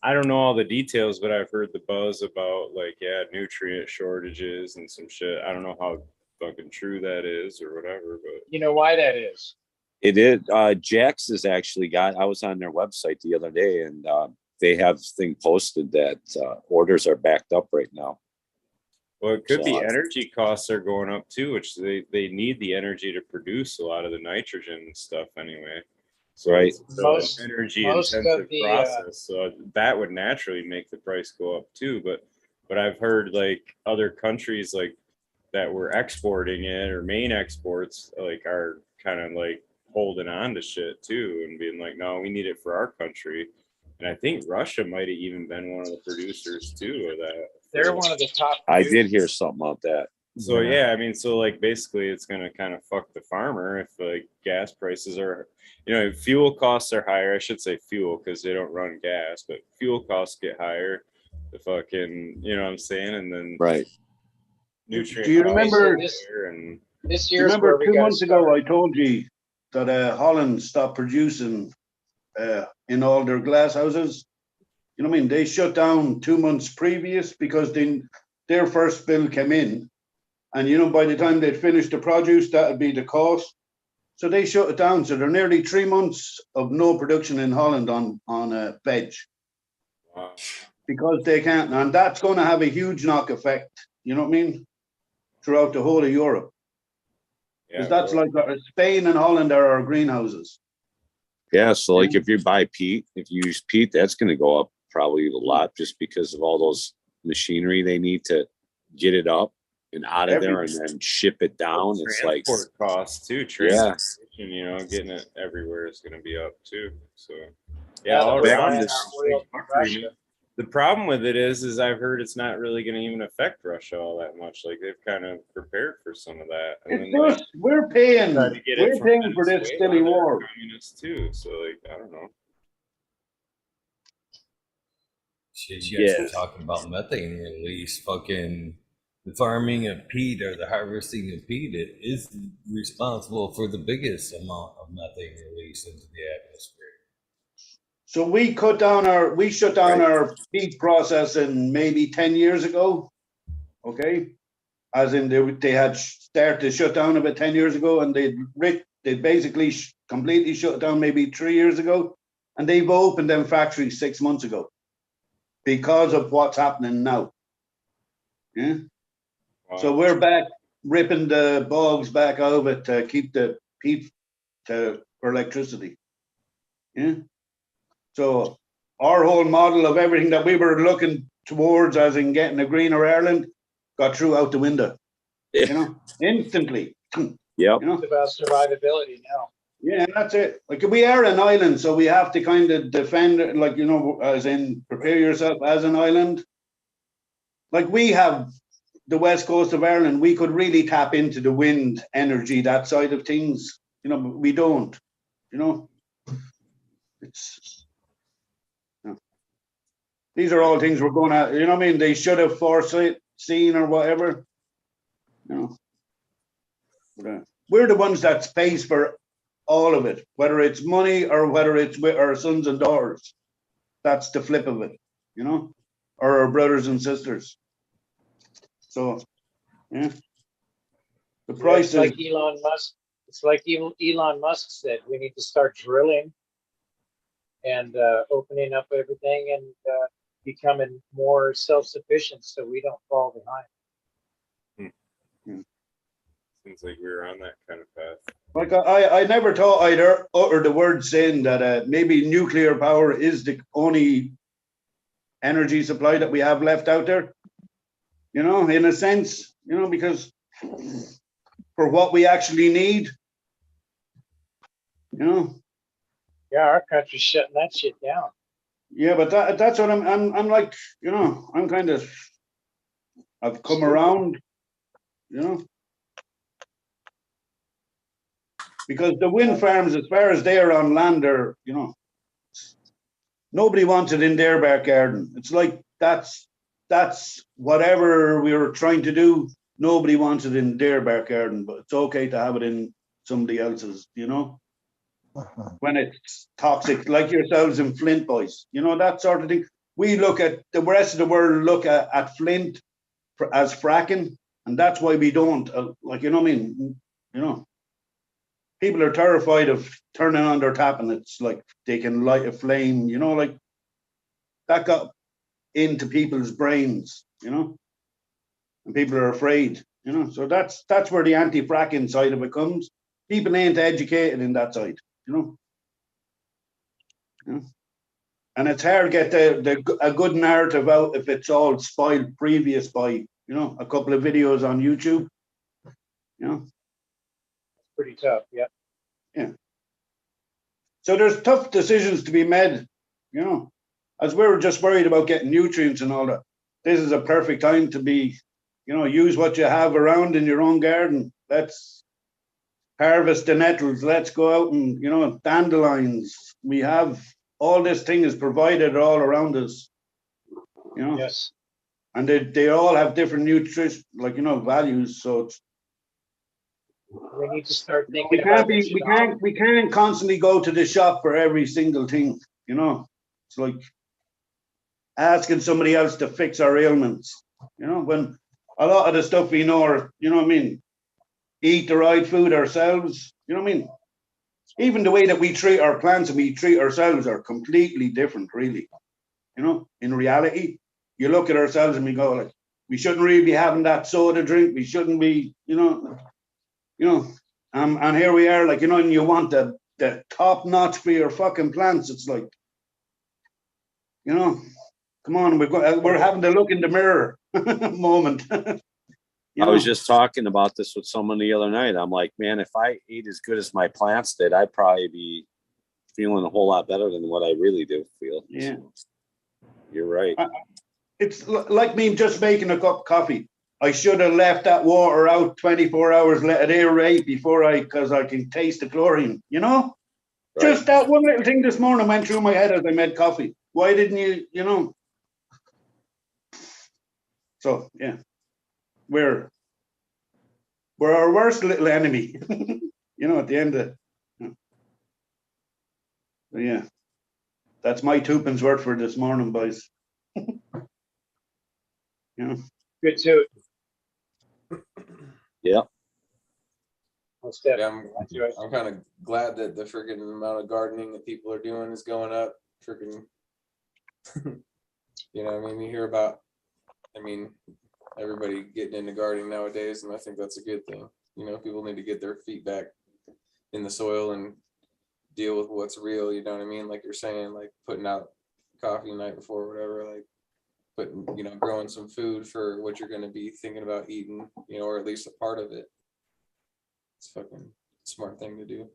I don't know all the details, but I've heard the buzz about like, yeah, nutrient shortages and some shit. I don't know how fucking true that is or whatever, but You know why that is? It is. Jax has actually got, I was on their website the other day, and they have this thing posted that orders are backed up right now. well, it could be So, energy costs are going up too, which they need the energy to produce a lot of the nitrogen and stuff anyway. So Right. it's a Most- energy most of intensive the, process. So that would naturally make the price go up too. But I've heard like other countries like that were exporting it or main exports like are kind of like holding on to shit too and being like, no, we need it for our country. And I think Russia might have even been one of the producers too of that. They're one of the top. I did hear something about that. So yeah, I mean, so like basically it's gonna kind of fuck the farmer if like gas prices are, you know, fuel costs are higher. I should say fuel because they don't run gas, but fuel costs get higher. The fucking, you know what I'm saying? And then Right. nutrient Do you costs remember- are higher and This year's Remember where we 2 got months ago, I told you that Holland stopped producing in all their glass houses. You know what I mean? They shut down 2 months previous because their first bill came in. And, you know, by the time they'd finished the produce, that would be the cost. So they shut it down. So they're nearly 3 months of no production in Holland on veg wow. because they can't. And that's going to have a huge knock effect. You know what I mean? throughout the whole of Europe. Yeah, Because that's like Spain and Holland are our greenhouses. yeah. So like if you buy peat, if you use peat, that's going to go up probably a lot just because of all those machinery they need to get it up and out of there and then ship it down. It's like Transport costs too. Yeah. Transportation, you know, getting it everywhere is going to be up too. So Now that all we're around buying this. our oil from Russia. The problem with it is I've heard it's not really going to even affect Russia all that much. Like they've kind of prepared for some of that. And It's then like, just, we're paying try to get it from for this Venezuela, silly they're war. communists too. So like, I don't know. Shit, you guys are talking about methane release. Fucking the farming of peat or the harvesting of peat, it is responsible for the biggest amount of methane release into the atmosphere. So we shut down our peat processing maybe 10 years ago. Okay. As in they had started to shut down about 10 years ago, and they basically completely shut down maybe 3 years ago. And they've opened them factories 6 months ago because of what's happening now. Yeah. Wow. So we're back ripping the bogs back out of it to keep the peat for electricity. Yeah. So our whole model of everything that we were looking towards, as in getting a greener Ireland, got through out the window. Yeah. You know, instantly. Yep. You know? It's about survivability now. Yeah, that's it. Like we are an island, so we have to kind of defend it, like, you know, as in prepare yourself as an island. Like we have the west coast of Ireland, we could really tap into the wind energy, that side of things. You know, but we don't. You know, it's. You know, these are all things we're going to. You know what I mean? They should have foreseen or whatever. You know, but, we're the ones that pays for all of it, whether it's money or whether it's with our sons and daughters. That's the flip of it, you know, or our brothers and sisters. So, yeah, the price It's like Elon Musk. It's like Elon Musk said, we need to start drilling and opening up everything and becoming more self-sufficient so we don't fall behind. Seems like we were on that kind of path. Like I never thought I'd utter the word saying that maybe nuclear power is the only energy supply that we have left out there. You know, in a sense, you know, because for what we actually need, you know. Yeah, our country's shutting that shit down. Yeah, but that's what I'm like, you know, I'm kind of, I've come around, you know. Because the wind farms, as far as they are on land, are, you know, nobody wants it in their back garden. It's like that's whatever we were trying to do. Nobody wants it in their back garden, but it's okay to have it in somebody else's, you know. When it's toxic, like yourselves in Flint, boys, you know, that sort of thing. We look at the rest of the world look at Flint as fracking, and that's why we don't. Like, you know what I mean? You know. People are terrified of turning on their tap and it's like they can light a flame, you know, like that got into people's brains, you know, and people are afraid, you know. So that's where the anti-fracking side of it comes. People ain't educated in that side, you know. You know? And it's hard to get a good narrative out if it's all spoiled previous by, you know, a couple of videos on YouTube, you know. Pretty tough, yeah. Yeah. So there's tough decisions to be made, you know, as we were just worried about getting nutrients and all that. This is a perfect time to be, you know, use what you have around in your own garden. Let's harvest the nettles. Let's go out and, you know, dandelions. We have all this thing is provided all around us, you know. Yes. And they all have different nutrition, like, you know, values. So it's, we need to start thinking we can't constantly go to the shop for every single thing, you know. It's like asking somebody else to fix our ailments, you know, when a lot of the stuff we know are, you know what I mean, eat the right food ourselves, you know what I mean. Even the way that we treat our plants and we treat ourselves are completely different, really. You know, in reality, you look at ourselves and we go like, We shouldn't really be having that soda drink. We shouldn't be, and here we are, like, and you want the top notch for your fucking plants. It's like, come on, we're having to look in the mirror moment. I was just talking about this with someone the other night. I'm like, man, if I ate as good as my plants did, I'd probably be feeling a whole lot better than what I really do feel. Yeah. You're right. It's like me just making a cup of coffee. I should have left that water out 24 hours, let it aerate because I can taste the chlorine, Right. Just that one little thing this morning went through my head as I made coffee. Why didn't you, So, yeah. We're our worst little enemy, at the end of it. So, yeah. That's my twopence worth for this morning, boys. Good too. Yeah. Yeah, I'm kind of glad that the freaking amount of gardening that people are doing is going up. Freaking, you hear about, everybody getting into gardening nowadays, and I think that's a good thing. People need to get their feet back in the soil and deal with what's real. You know what I mean? Like you're saying, like putting out coffee the night before, or whatever. Like putting, growing some food for what you're going to be thinking about eating, or at least a part of it. It's a fucking smart thing to do.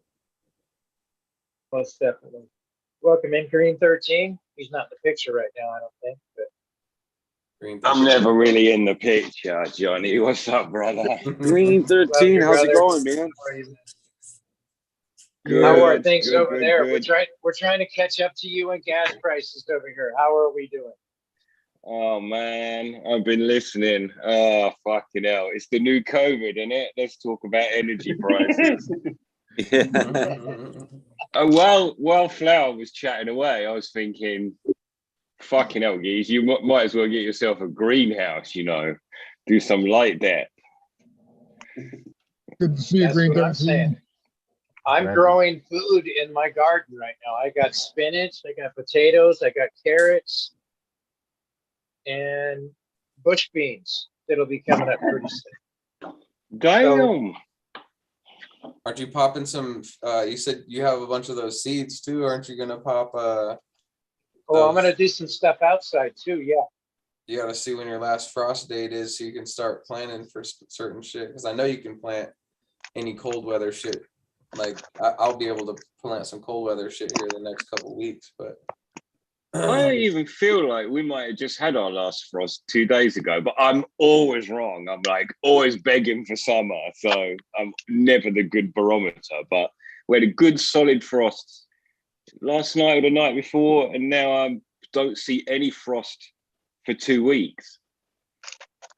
Most definitely. Welcome in, Green 13. He's not in the picture right now, I don't think. But Green 13. I'm never really in the picture, Johnny. What's up, brother? Green 13, how's it going, man? How are things good, over there? good. We're trying to catch up to you and gas prices over here. How are we doing? Oh man, I've been listening. Oh fucking hell! It's the new COVID, isn't it? Let's talk about energy prices. While Flower was chatting away, I was thinking, fucking hell, geez, you might as well get yourself a greenhouse. Do something like that. Good to see you, Green 13. I'm growing food in my garden right now. I got spinach, I got potatoes, I got carrots, and bush beans that'll be coming up pretty soon. Damn. Aren't you popping some? You said you have a bunch of those seeds too. Aren't you gonna pop? I'm gonna do some stuff outside too. Yeah. You gotta see when your last frost date is, so you can start planning for certain shit. Because I know you can plant any cold weather shit. Like I'll be able to plant some cold weather shit here the next couple of weeks, but I even feel like we might have just had our last frost 2 days ago, but I'm always wrong. I'm like always begging for summer, so I'm never the good barometer. But we had a good solid frost last night or the night before, and now I don't see any frost for 2 weeks.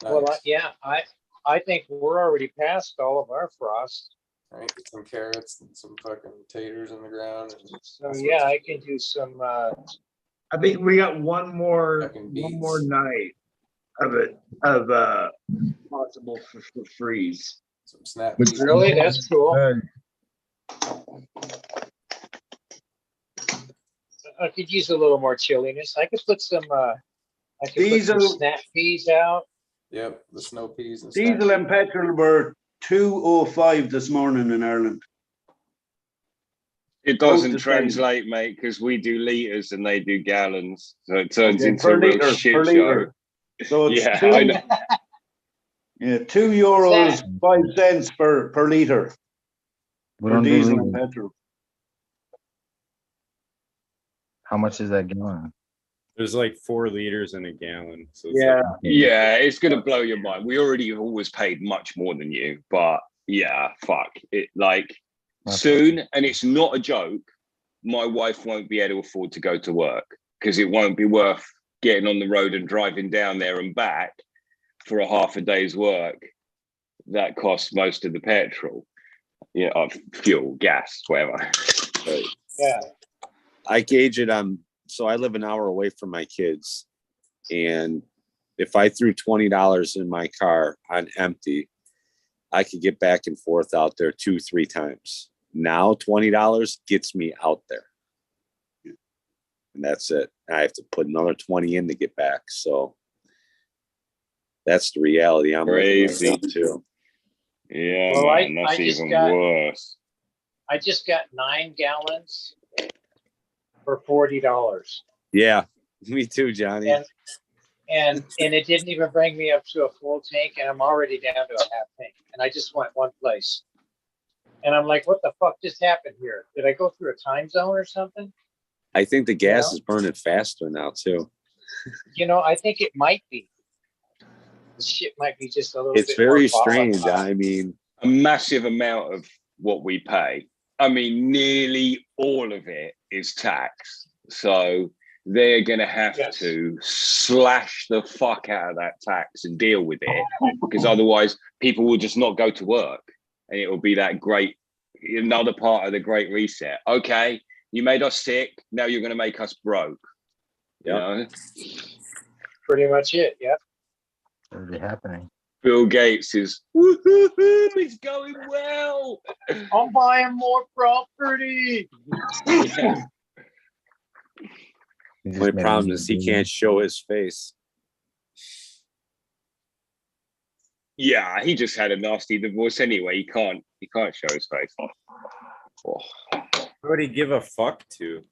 Nice. Well, yeah, I think we're already past all of our frost. All right, get some carrots and some fucking taters in the ground. So yeah, I can do some. I think we got one more night of possible for freeze. Some snap. Really, that's cool. I could use a little more chilliness. I could put some. I could put some snap peas out. Yep, the snow peas and diesel and petrol were $2.05 this morning in Ireland. It doesn't translate, mate, because we do liters and they do gallons, so it turns into a real shit show. So it's I know. Yeah, €2.05 per liter for diesel and petrol. How much is that gallon? There's like 4 liters in a gallon. So it's gonna blow your mind. We already have always paid much more than you, but yeah, fuck it. Like soon, and it's not a joke. My wife won't be able to afford to go to work because it won't be worth getting on the road and driving down there and back for a half a day's work. That costs most of the petrol, fuel, gas, whatever. So, yeah, I gauge it on. So I live an hour away from my kids, and if I threw $20 in my car on empty, I could get back and forth out there 2-3 times. Now $20 gets me out there, and that's it. I have to put another 20 in to get back. So That's the reality I'm living Crazy. right now, too. Yeah, Well, man, that's I just even got worse. I just got 9 gallons for $40. Yeah, me too, Johnny. And it didn't even bring me up to a full tank, and I'm already down to a half tank. And I just went one place. And I'm like, what the fuck just happened here? Did I go through a time zone or something? I think the gas know? is burning faster now, too. I think it might be. The shit might be just a little It's bit very more strange. volatile. I mean, A massive amount of what we pay. I mean, nearly all of it is tax. So they're going to have to slash the fuck out of that tax and deal with it, because otherwise people will just not go to work, and it will be that great, another part of the great reset. Okay, you made us sick, now you're going to make us broke. You know? Pretty much it, yeah. Already happening. Bill Gates is, woo-hoo-hoo, it's going well. I'm buying more property. Yeah. my problem is he can't show his face. Yeah, he just had a nasty divorce anyway. He can't show his face. Oh. Who would he give a fuck to?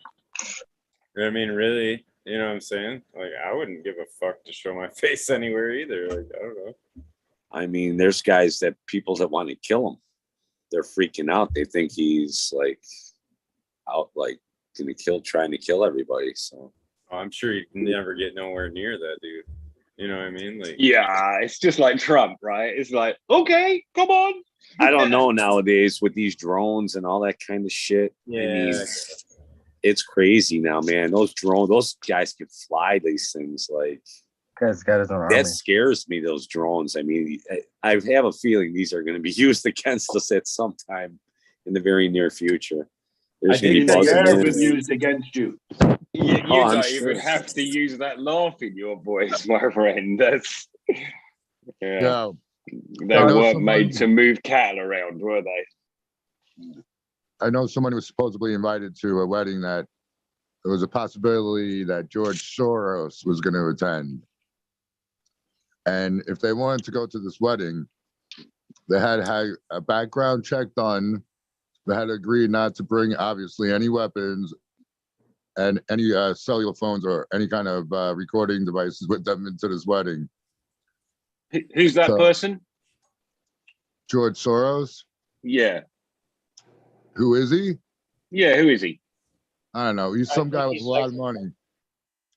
I mean, really, you know what I'm saying? Like, I wouldn't give a fuck to show my face anywhere either. Like, I don't know. I mean, there's guys people that want to kill him. They're freaking out. They think he's like out, like trying to kill everybody. So I'm sure he'd never get nowhere near that dude. You know what I mean? Like, yeah, it's just like Trump, right? It's like, okay, come on. I don't know nowadays with these drones and all that kind of shit. Yeah. I mean, it's crazy now, man. Those guys can fly these things. Like, guy's got his own army. that scares me. Those drones. I mean, I have a feeling these are going to be used against us at some time in the very near future. I think they have been used against you. You Oh, don't even have to use that laugh in your voice, my friend. That's Yeah. They weren't made to move cattle around, were they? I know someone who was supposedly invited to a wedding that there was a possibility that George Soros was going to attend. And if they wanted to go to this wedding, they had to have a background check done. They had to agree not to bring, obviously, any weapons and any cellular phones or any kind of recording devices with them into this wedding. Who's that person? George Soros. Yeah. Who is he? Yeah, who is he? I don't know. He's some guy with a lot of money.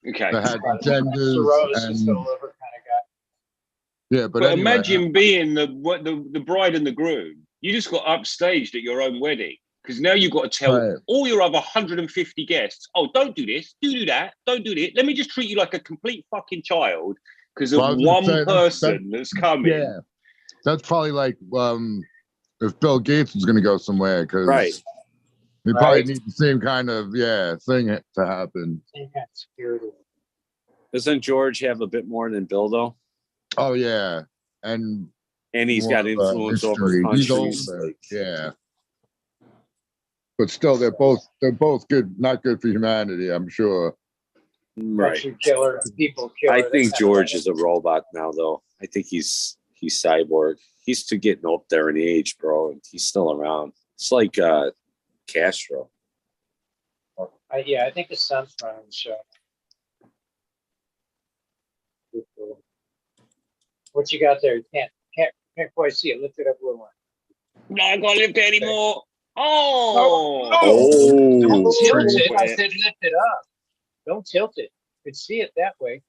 Okay. That had agendas and yeah, but anyway, imagine being the bride and the groom. You just got upstaged at your own wedding, because now you've got to tell all your other 150 guests, oh, don't do this, do that, don't do it. Let me just treat you like a complete fucking child because of one person that's coming. Yeah, that's probably like if Bill Gates was going to go somewhere, because we probably need the same kind of thing to happen. Same kind of security. Doesn't George have a bit more than Bill though? Oh yeah, and he's got influence over countries. Yeah, but still, they're both good, not good for humanity. I'm sure. Right. Killer, people killer. I think George is a robot now, though. I think he's cyborg. He's still getting up there in age, bro. And he's still around. It's like Castro. I think his son's running the show. What you got there? You can't quite see it. Lift it up a little more. No, I can't lift it anymore. Oh, don't tilt it. I said lift it up. Don't tilt it. You can see it that way.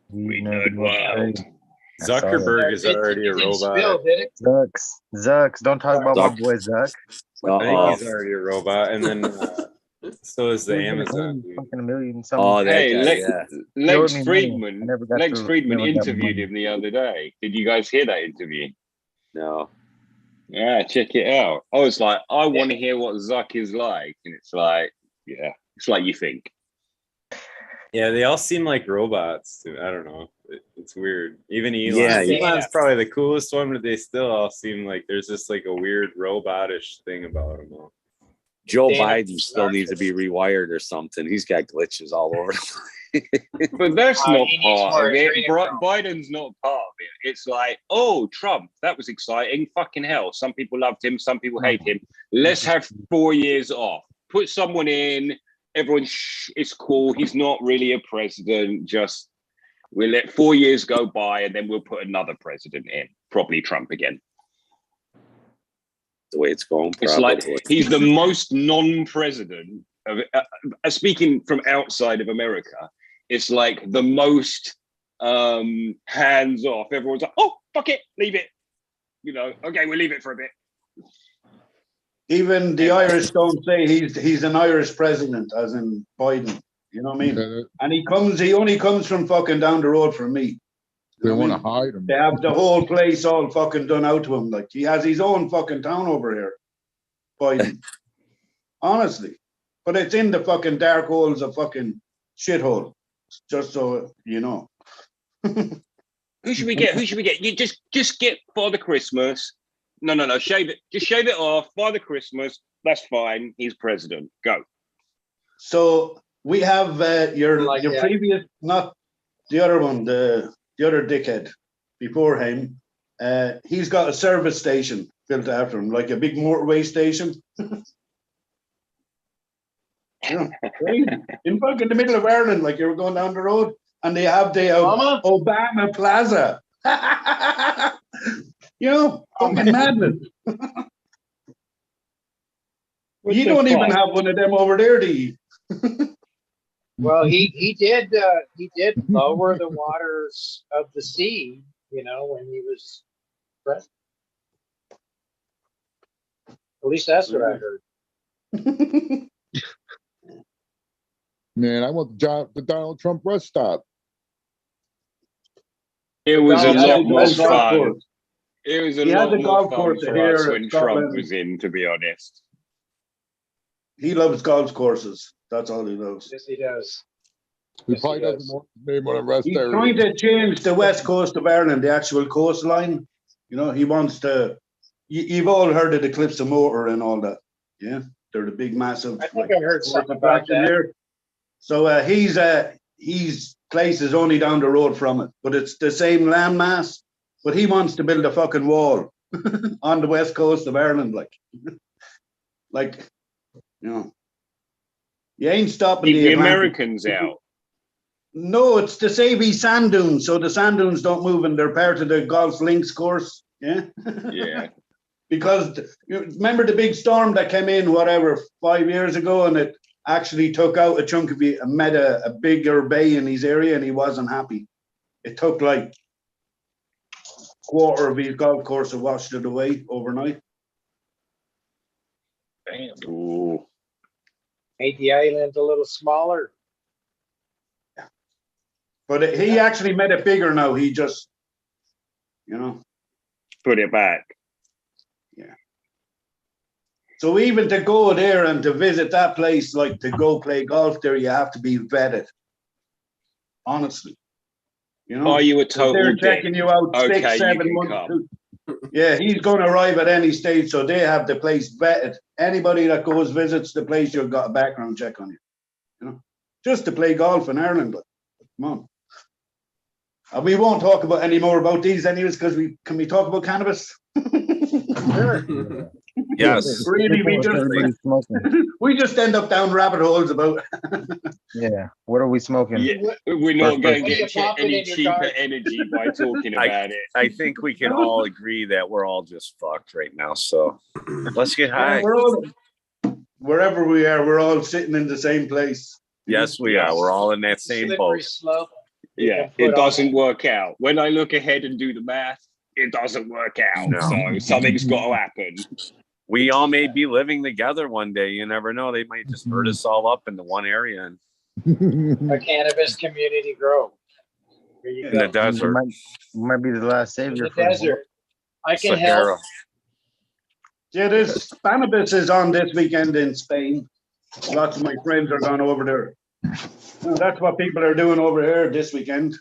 We know wild. Zuckerberg is already a robot. Zucks. Don't talk about my boy Zuck. I think he's already a robot, and then so is the Amazon dude. Fucking $1 million. Lex Friedman interviewed him the other day. Did you guys hear that interview? No. Yeah, check it out. I was like, I want to hear what Zuck is like, and it's like, it's like you think. Yeah, they all seem like robots. I don't know. It's weird. Even Elon. Elon's probably the coolest one, but they still all seem like there's just like a weird robotish thing about them all. Joe Biden still needs to be rewired or something. He's got glitches all over. But that's not he needs part more of it. training ground. Biden's not part of it. It's like, oh, Trump, that was exciting. Fucking hell. Some people loved him, some people hate him. Let's have 4 years off. Put someone in. Everyone, it's cool. He's not really a president. Just we'll let 4 years go by, and then we'll put another president in. Probably Trump again. The way it's going, It's probably. like he's the most non-president of speaking from outside of America. It's like the most hands off. Everyone's like, oh, fuck it, leave it. You know, okay, we'll leave it for a bit. Even the Irish don't say he's an Irish president, as in Biden. You know what I mean? And he only comes from fucking down the road from me. They want to hide him. They have the whole place all fucking done out to him. Like, he has his own fucking town over here, Biden. Honestly. But it's in the fucking dark holes of fucking shithole. Just so you know. Who should we get? Who should we get? You just get Father Christmas. No. Shave it. Just shave it off. Father Christmas. That's fine. He's president. Go. So we have your previous, not the other one, the other dickhead before him. He's got a service station built after him, like a big motorway station. Yeah, in fucking the middle of Ireland, like you were going down the road, and they have the Obama Plaza. You know, fucking madness. You don't even have one of them over there, do you? Well, he did lower the waters of the sea, you know, when he was president. At least that's what I heard. Man, I want the Donald Trump rest stop. It was a lot more golf fun. course. It was a He has lot a more golf fun course for here us in when Trump Scotland. was in, to be honest. He loves golf courses. That's all he loves. Yes, he does. He probably doesn't want his name on a rest He's area. trying to change the west coast of Ireland, the actual coastline. You know, he wants to. You've all heard of the Cliffs of Moher and all that. Yeah, they're the big, massive. I think I heard something about that. There. So his place is only down the road from it, but it's the same landmass. But he wants to build a fucking wall on the west coast of Ireland, like, you know, you ain't stopping The Atlantic. Americans out. No, it's to save his sand dunes, so the sand dunes don't move, and they're part of the golf links course. Yeah. Yeah. Because you remember the big storm that came in, 5 years ago, and it actually took out a chunk of it and made a bigger bay in his area, and he wasn't happy. It took like quarter of his golf course and washed it away overnight. Damn. Ooh. Made the island a little smaller. But he actually made it bigger now. He just, you know, put it back. Yeah. So even to go there and to visit that place, like to go play golf there, you have to be vetted. Honestly. You know, Are you a total they're dick? checking you out Okay, 6, you 7 can months. come. Yeah, he's going to arrive at any stage, so they have the place vetted. Anybody that goes visits the place, you've got a background check on you. You know, just to play golf in Ireland. But come on, and we won't talk about any more about these anyways, because can we talk about cannabis? Sure. Yes. Really, Everybody's smoking. we just end up down rabbit holes about. Yeah. What are we smoking? Yeah, we're not going to What are you get popping any in your cheaper garden? energy by talking about it. I think we can all agree that we're all just fucked right now. So let's get Yeah, high. we're all, wherever we are, we're all sitting in the same place. Yes, we are. We're all in that same Slippery boat. slope. Yeah, put it on doesn't it. work out. When I look ahead and do the math, it doesn't work out. No. So something's got to happen. We all may be living together one day. You never know. They might just herd us all up into one area A cannabis community grow. Here you in the go. desert. Might be the last In savior. the for him. desert. I can Sahara. help. Yeah, there's cannabis is on this weekend in Spain. Lots of my friends are going over there. Well, that's what people are doing over here this weekend.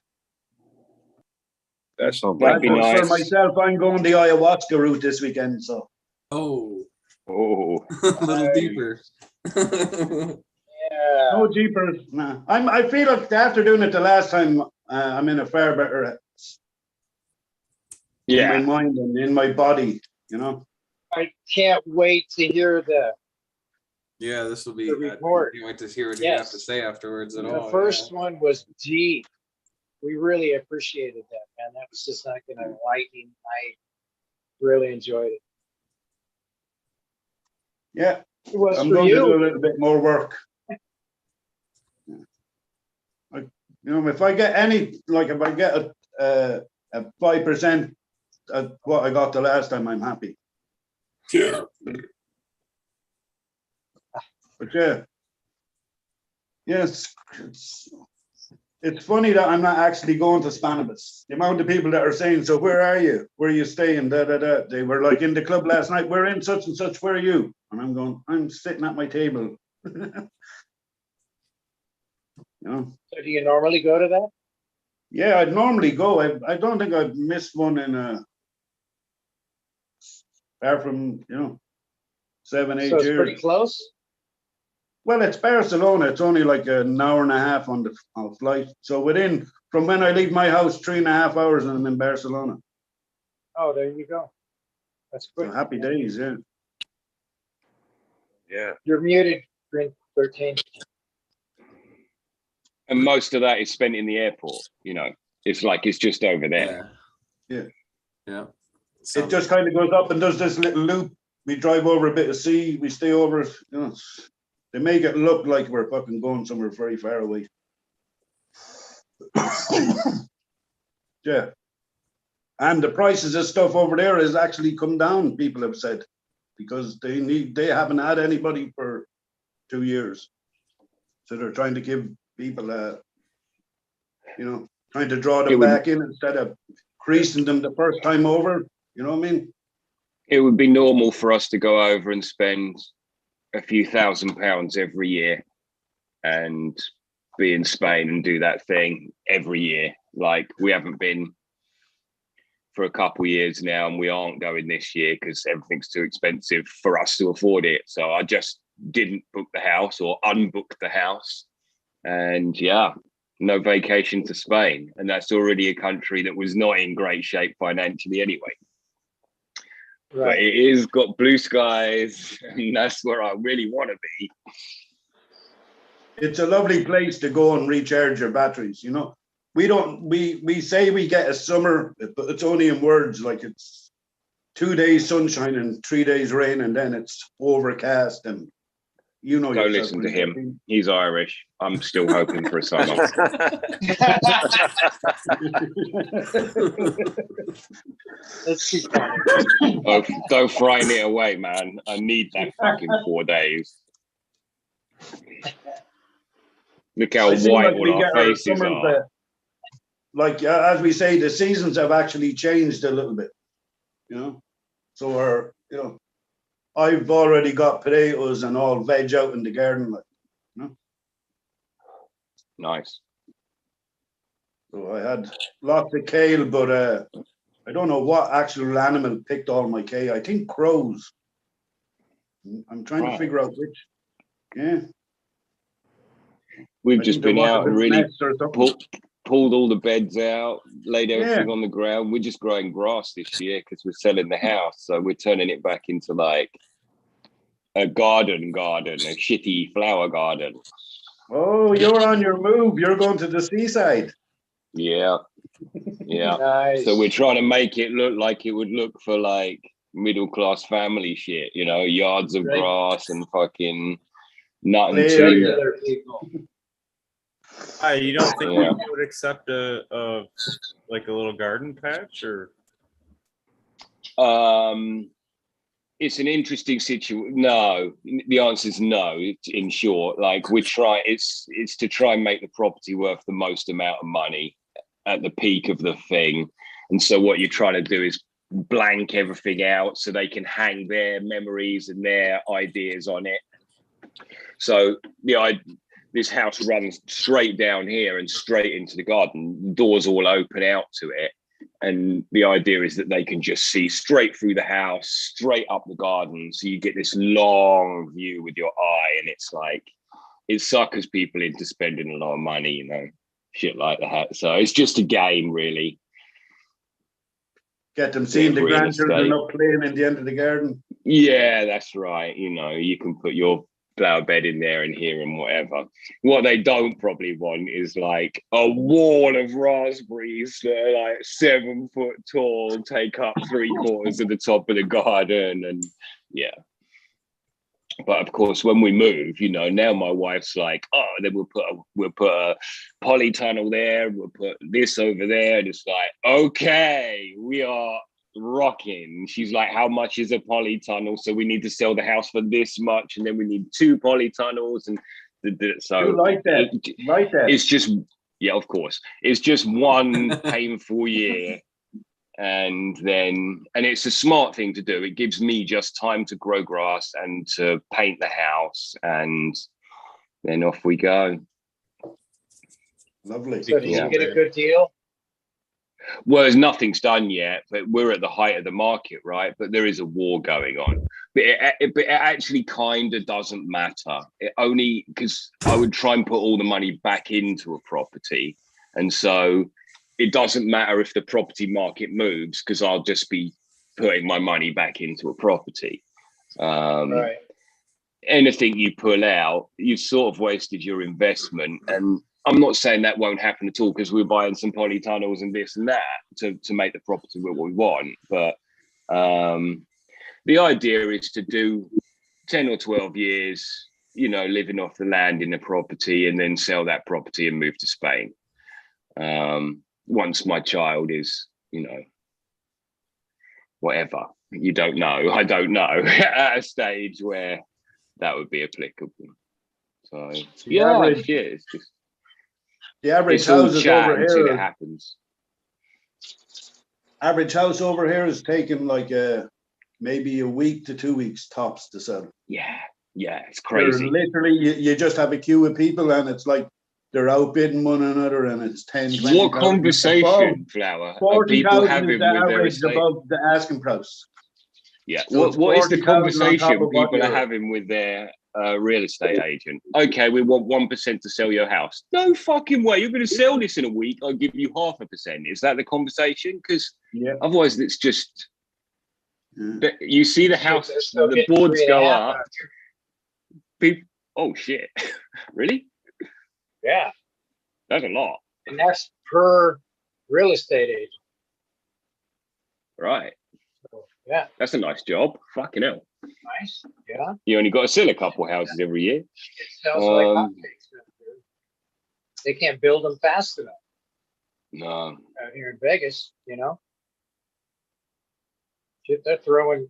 That's not That'd bad. be For nice. myself, I'm going the ayahuasca route this weekend. So Oh, Oh, a little deeper. Yeah. No jeepers. Nah. I feel like after doing it the last time, I'm in a far better in my mind and in my body, you know. I can't wait to hear the This will be. the report. I can't wait to hear what you have to Yes. say afterwards at The all. first one was G. We really appreciated that, man. That was just like an enlightening night. Really enjoyed it. Yeah. It was I'm for going to do a you. little bit more work. If I get if I get a 5% at what I got the last time, I'm happy. But yes, it's funny that I'm not actually going to Spanibus. The amount of people that are saying, "So where are you? Where are you staying?" Da da da. They were like in the club last night. We're in such and such. Where are you? And I'm going. I'm sitting at my table. So do you normally go to that? Yeah, I'd normally go. I don't think I've missed one in apart from 7, 8 So it's years. pretty close. Well, it's Barcelona. It's only like an hour and a half on the flight. So from when I leave my house, 3.5 hours, and I'm in Barcelona. Oh, there you go. That's good. So happy days, yeah. Yeah. You're muted, Green 13. And most of that is spent in the airport. It's like it's just over there. Yeah. Yeah. It just kind of goes up and does this little loop. We drive over a bit of sea. We stay over. They make it look like we're fucking going somewhere very far away. Yeah. And the prices of stuff over there has actually come down, people have said, because they haven't had anybody for 2 years. So they're trying to give people trying to draw them back in instead of creasing them the first time over. You know what I mean? It would be normal for us to go over and spend a few £1,000s every year and be in Spain and do that thing every year. Like, we haven't been for a couple of years now, and we aren't going this year because everything's too expensive for us to afford it. So I just didn't book the house or unbook the house. And no vacation to Spain. And that's already a country that was not in great shape financially anyway. Right. But it is got blue skies, and that's where I really want to be. It's a lovely place to go and recharge your batteries. We say we get a summer, but it's only in words. Like, it's 2 days sunshine and 3 days rain, and then it's overcast. And Go listen to him. He's Irish. I'm still hoping for a summer. Let's keep going. Don't frighten it away, man. I need that fucking 4 days. Look how white all our faces are. As we say, the seasons have actually changed a little bit. So I've already got potatoes and all veg out in the garden. Nice. So I had lots of kale, but I don't know what actual animal picked all my kale. I think crows. I'm trying to figure out which. Yeah. We've just been out and really pulled all the beds out, laid everything on the ground. We're just growing grass this year because we're selling the house. So we're turning it back into like a garden, a shitty flower garden. Oh, you're on your move. You're going to the seaside. Yeah. Nice. So we're trying to make it look like it would look for like middle-class family shit, yards of grass and fucking nut and tea. Regular people. You don't think we would accept a little garden patch, or? It's an interesting situation. No, the answer is no. In short, like it's to try and make the property worth the most amount of money at the peak of the thing. And so what you're trying to do is blank everything out so they can hang their memories and their ideas on it. So this house runs straight down here and straight into the garden. The doors all open out to it. And the idea is that they can just see straight through the house, straight up the garden. So you get this long view with your eye, and it's like it suckers people into spending a lot of money, you know, shit like that. So it's just a game, really. Get them seeing the Real grandchildren estate. up playing in the end of the garden. Yeah, that's right. You know, you can put your flower bed in there and here and whatever. What they don't probably want is like a wall of raspberries that are like 7 foot tall, take up 3/4 of the top of the garden, and yeah. But of course, when we move, you know, now my wife's like, oh, then we'll put a polytunnel there, we'll put this over there, and it's like, okay, we are rocking. She's like, how much is a polytunnel? So we need to sell the house for this much, and then we need 2 polytunnels, and so You like that? Like that? it's just, yeah, of course, it's just one painful year. And it's a smart thing to do. It gives me just time to grow grass and to paint the house, and then off we go. Lovely. So did you get a good deal? Well, nothing's done yet, but we're at the height of the market, right? But there is a war going on. But it actually kind of doesn't matter. It only because I would try and put all the money back into a property, and so it doesn't matter if the property market moves because I'll just be putting my money back into a property. Right. Anything you pull out, you've sort of wasted your investment. And I'm not saying that won't happen at all because we're buying some polytunnels and this and that to make the property what we want. But the idea is to do 10 or 12 years, you know, living off the land in the property and then sell that property and move to Spain. Once my child is, you know, whatever, you don't know, I don't know, at a stage where that would be applicable. So yeah, it's just the average it's all house is chat over until here. it happens. Average house over here is taking like maybe a week to 2 weeks tops to sell. Yeah, it's crazy. Literally, you just have a queue of people, and it's like they're outbidding one another, and it's 10, 20. What conversation, Flower, are people having with their estate? Above the asking price. Yeah. So what is the 40,000 on top conversation of what people are you're- having with their real estate agent? Okay, we want 1% to sell your house. No fucking way. You're going to sell this in a week. I'll give you 0.5%. Is that the conversation? Because otherwise, it's just. You see the house, the boards go up. People, oh shit! Really? Yeah. That's a lot. And that's per real estate agent. Right. So, yeah. That's a nice job. Fucking hell. Nice. Yeah. You only got to sell a couple houses every year. It sells like hotcakes. They can't build them fast enough. No. Out here in Vegas, you know. Shit, they're throwing.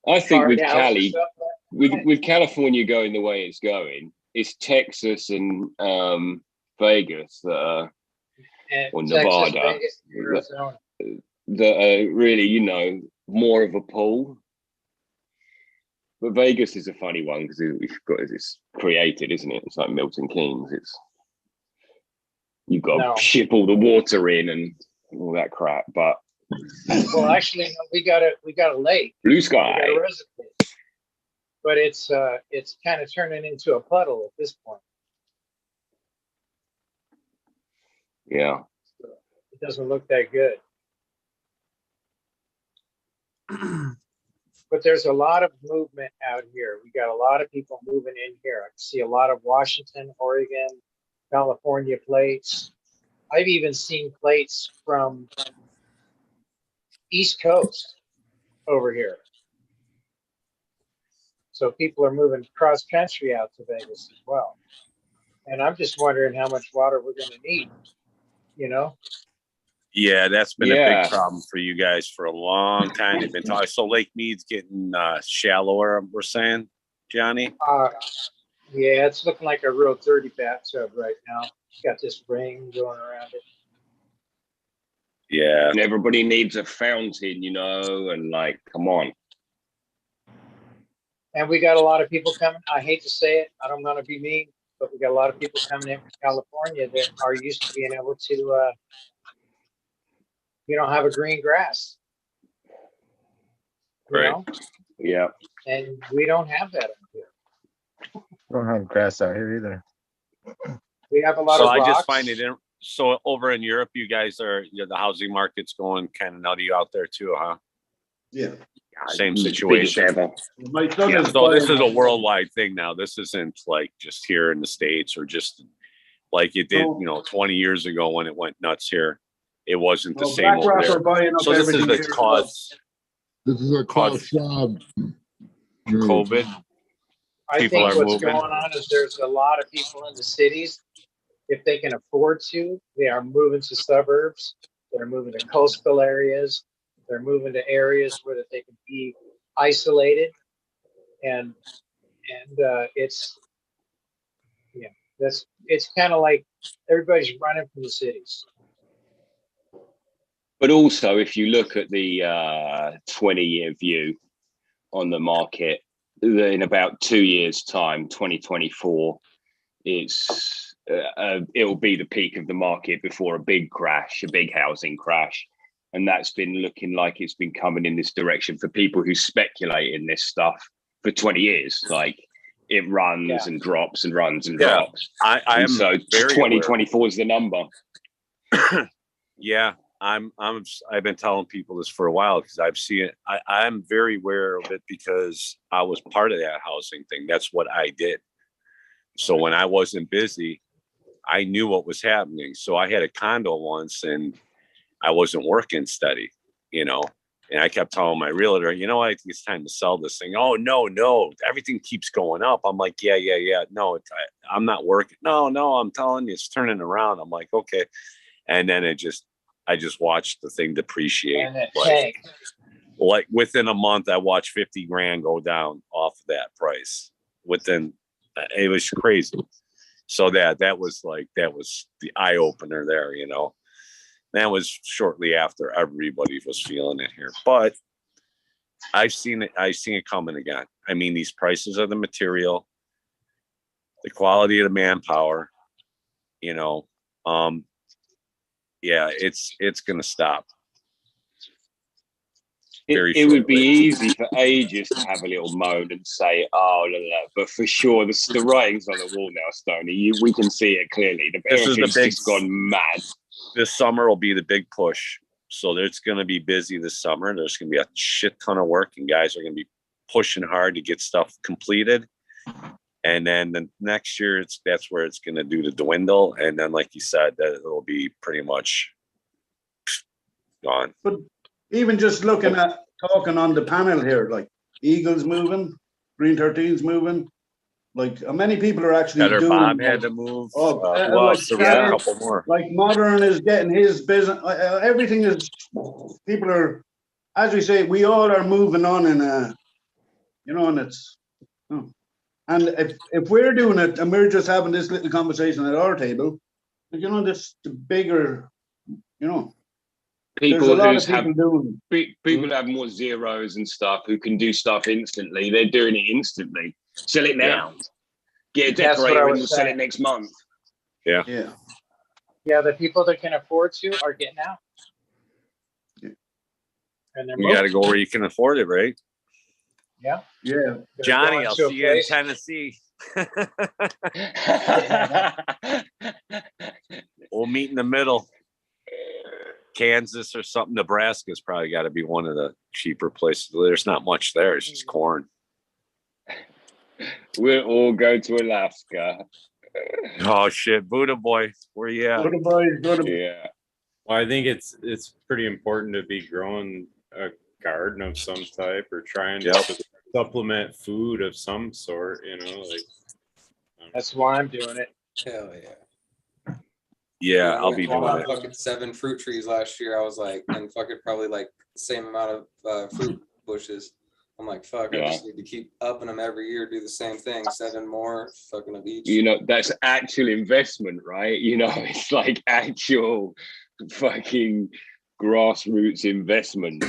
I think with hard houses Cali, up with California going the way it's going, it's Texas and Vegas that are, and or Texas, Nevada Vegas, Arizona. that are really, you know, more of a pull. But Vegas is a funny one because it's created, isn't it? It's like Milton Keynes. You've got to ship all the water in and all that crap. But well, actually, no, we got a lake, blue sky, we got a reservoir. But it's kind of turning into a puddle at this point. Yeah, so it doesn't look that good. But there's a lot of movement out here. We got a lot of people moving in here. I see a lot of Washington, Oregon, California plates. I've even seen plates from East Coast over here. So people are moving cross country out to Vegas as well. And I'm just wondering how much water we're going to need, you know? Yeah, that's been a big problem for you guys for a long time. They've been talking. So Lake Mead's getting shallower, we're saying, Johnny? Yeah, it's looking like a real dirty bathtub right now. It's got this ring going around it. Yeah. And everybody needs a fountain, you know, and like, come on. And we got a lot of people coming. I hate to say it. I don't want to be mean, but we got a lot of people coming in from California that are used to being able to, have a green grass. You Right. know? Yeah. And we don't have that in here. don't have grass out here either. We have a lot So of I rocks. just find it in. So over in Europe, you guys are the housing market's going kind of nutty out there too, huh? Yeah. Same Biggest situation. ever. My son Yeah, is so this buying is a one. worldwide thing now. This isn't like just here in the States or just like it did, No. 20 years ago when it went nuts here. It wasn't the No, same over BlackRock there. are buying up So this is everything the here as cause This is a Klaus Schwab. COVID. I People think are what's moving. going on is there's a lot of people in the cities. If they can afford to, they are moving to suburbs. They're moving to coastal areas. They're moving to areas where that they can be isolated. And it's it's kind of like everybody's running from the cities. But also, if you look at the 20-year view on the market, in about 2 years' time, 2024, it'll be the peak of the market before a big crash, a big housing crash. And that's been looking like it's been coming in this direction for people who speculate in this stuff for 20 years. Like it runs and drops and runs and drops. I am so very 2024 is the number. Yeah, I've been telling people this for a while because I've seen it. I'm very aware of it because I was part of that housing thing. That's what I did. So when I wasn't busy, I knew what was happening. So I had a condo once and I wasn't working steady, and I kept telling my realtor, I think it's time to sell this thing. Oh, no, everything keeps going up. I'm like, yeah. No, I'm not working. No, I'm telling you, it's turning around. I'm like, okay. And then I just watched the thing depreciate. And it tanked. tanked. Like within a month, I watched 50 grand go down off of that price. It was crazy. So that was the eye opener there, That was shortly after everybody was feeling it here. But I've seen it coming again. I mean, these prices of the material, the quality of the manpower, it's gonna stop. It would be easy for ages to have a little moan and say, "Oh, la." But for sure, the writing's on the wall now, Stoney. We can see it clearly. Everything's just gone mad. This summer will be the big push. So it's going to be busy this summer. There's going to be a shit ton of work, and guys are going to be pushing hard to get stuff completed. And then the next year, that's where it's going to do the dwindle. And then, like you said, that it'll be pretty much gone. But even just talking on the panel here, like Eagles moving, Green 13's moving. Like many people are actually doing. Bob had to move. Well, so we had a couple more. Like Modern is getting his business. Everything is. People are, as we say, we all are moving on, and it's. And if we're doing it and we're just having this little conversation at our table, this the bigger, People there's a lot who of people have doing people who have more zeros and stuff who can do stuff instantly. They're doing it instantly. Sell it now. Get a decorator and we'll sell it next month. Yeah. The people that can afford to are getting out. And you got to go where you can afford it, right? Yeah. Johnny, I'll see you in Tennessee. We'll meet in the middle. Kansas or something. Nebraska's probably got to be one of the cheaper places. There's not much there. It's just corn. We'll all go to Alaska. Oh shit, Buddha boy, where you at? Buddha boy, yeah. Well, I think it's pretty important to be growing a garden of some type or trying to supplement food of some sort. That's why I'm doing it. Hell yeah. Yeah, I'll be doing it. Fucking 7 fruit trees last year. I was like, and fucking probably like the same amount of fruit bushes. I'm like, fuck, I just need to keep upping them every year, do the same thing, 7 more fucking of each. That's actual investment, right? It's like actual fucking grassroots investment.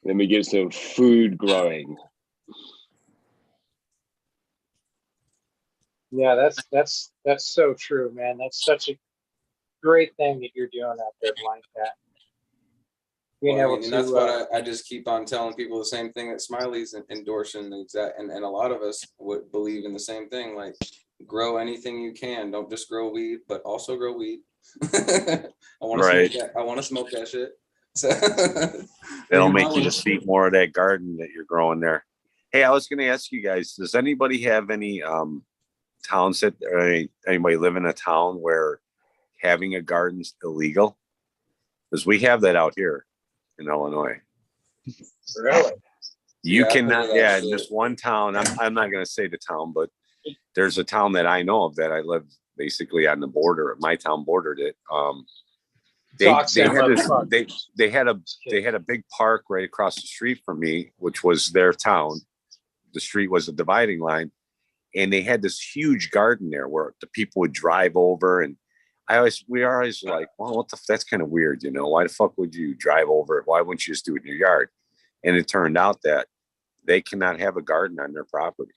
Then we get some food growing. Yeah, that's so true, man. That's such a great thing that you're doing out there, Blind Cat. being Well, I able mean, and to. that's what I just keep on telling people the same thing that Smiley's endorsing the exact, and a lot of us would believe in the same thing. Like, grow anything you can. Don't just grow weed, but also grow weed. I want to Right. smoke that. I want to smoke that shit. So It'll make you just eat more of that garden that you're growing there. Hey, I was going to ask you guys, does anybody have any towns that, or anybody live in a town where having a garden's illegal? Because we have that out here in Illinois. Really? You Yeah, I've heard cannot, of that yeah, in shit. this one town, I'm not going to say the town, but there's a town that I know of that I live basically on the border. My town bordered it. They had a big park right across the street from me, which was their town. The street was a dividing line, and they had this huge garden there where the people would drive over. And we are always like, well, that's kind of weird, you know? Why the fuck would you drive over it? Why wouldn't you just do it in your yard? And it turned out that they cannot have a garden on their property.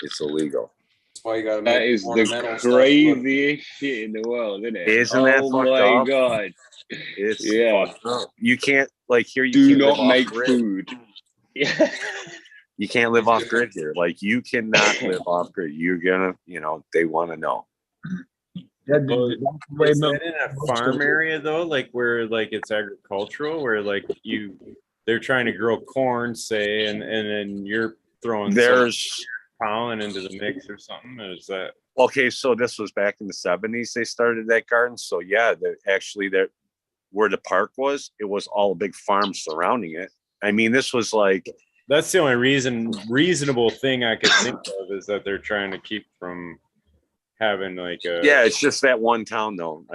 It's illegal. That's why you got to That make is the ornamental stuff. craziest shit in the world, isn't it? Isn't that fucked my up? god! It's Yeah. fucked up. You can't, like, here you Do can't not live make off grid. food. Yeah. You can't live off grid here. Like, you cannot live off grid. You're gonna, they want to know. Well, is that in a farm area though, like where like it's agricultural, where like they're trying to grow corn, say, and then you're throwing There's pollen into the mix or something? Or is that okay? So this was back in the 70s. They started that garden. So yeah, where the park was, it was all a big farm surrounding it. I mean, this was like, that's the only reasonable thing I could think of is that they're trying to keep from having like a it's just that one town though.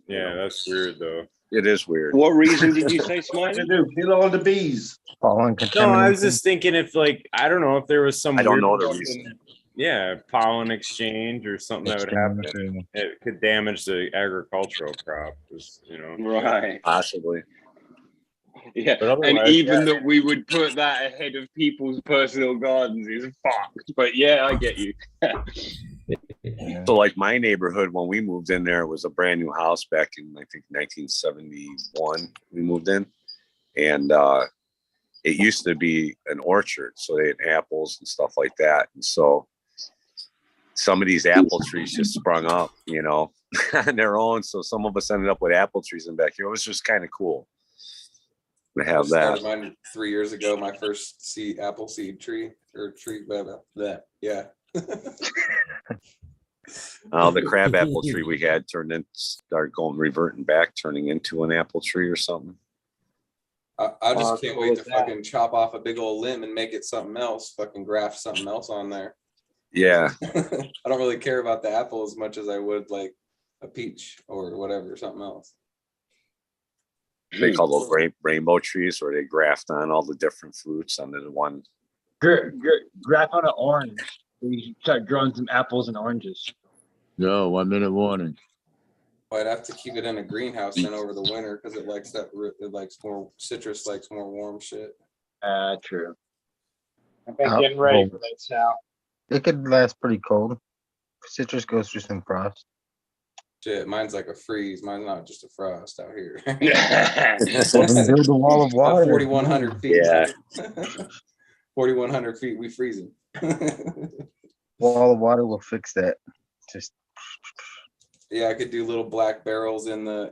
That's weird though. It is weird. What reason did you say, Smiley? Kill all the bees. Pollen No, I was just thinking if like I don't know if there was some I don't weird know the fucking- reason. Yeah, pollen exchange or something that would happen. It could damage the agricultural crop, Right. Possibly. Yeah, But and otherwise, even that we would put that ahead of people's personal gardens is fucked. But yeah, I get you. So like my neighborhood, when we moved in there, it was a brand new house back in, I think, 1971. We moved in, and it used to be an orchard. So they had apples and stuff like that. And so some of these apple trees just sprung up, on their own. So some of us ended up with apple trees in back here. It was just kind of cool to have that. Mine 3 years ago, my first apple seed tree or tree. Yeah. The crab apple tree we had reverting back, turning into an apple tree or something. I just can't wait to fucking chop off a big old limb and make it something else, fucking graft something else on there. Yeah. I don't really care about the apple as much as I would like a peach or whatever, something else. They call those rainbow trees, where they graft on all the different fruits onto the one. Graft on an orange. We start growing some apples and oranges. No, 1 minute warning. Well, I'd have to keep it in a greenhouse then over the winter because it likes more citrus, likes more warm shit. True. I've been getting ready for that now. It could last pretty cold. Citrus goes through some frost. Shit, mine's like a freeze. Mine's not just a frost out here. Build a wall of water. 4,100 feet. Yeah. 4,100 feet, we freezing. Wall of water will fix that. Just yeah, I could do little black barrels in the,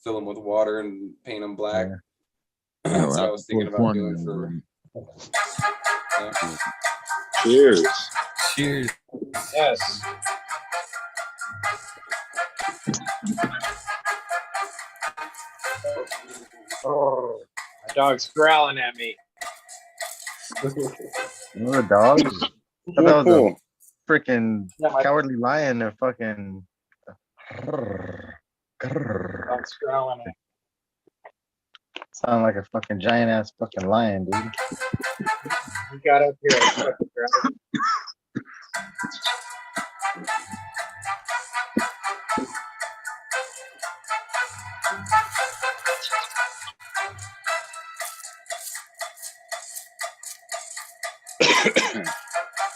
fill them with water and paint them black. Yeah. That's what I was thinking about doing for. Cheers. Cheers. Yes. Oh, my dog's growling at me. the dogs. I thought that was a freaking cowardly lion. They're fucking. Dog's growling at me. Sound like a fucking giant ass fucking lion, dude. He got up here and fucking growled.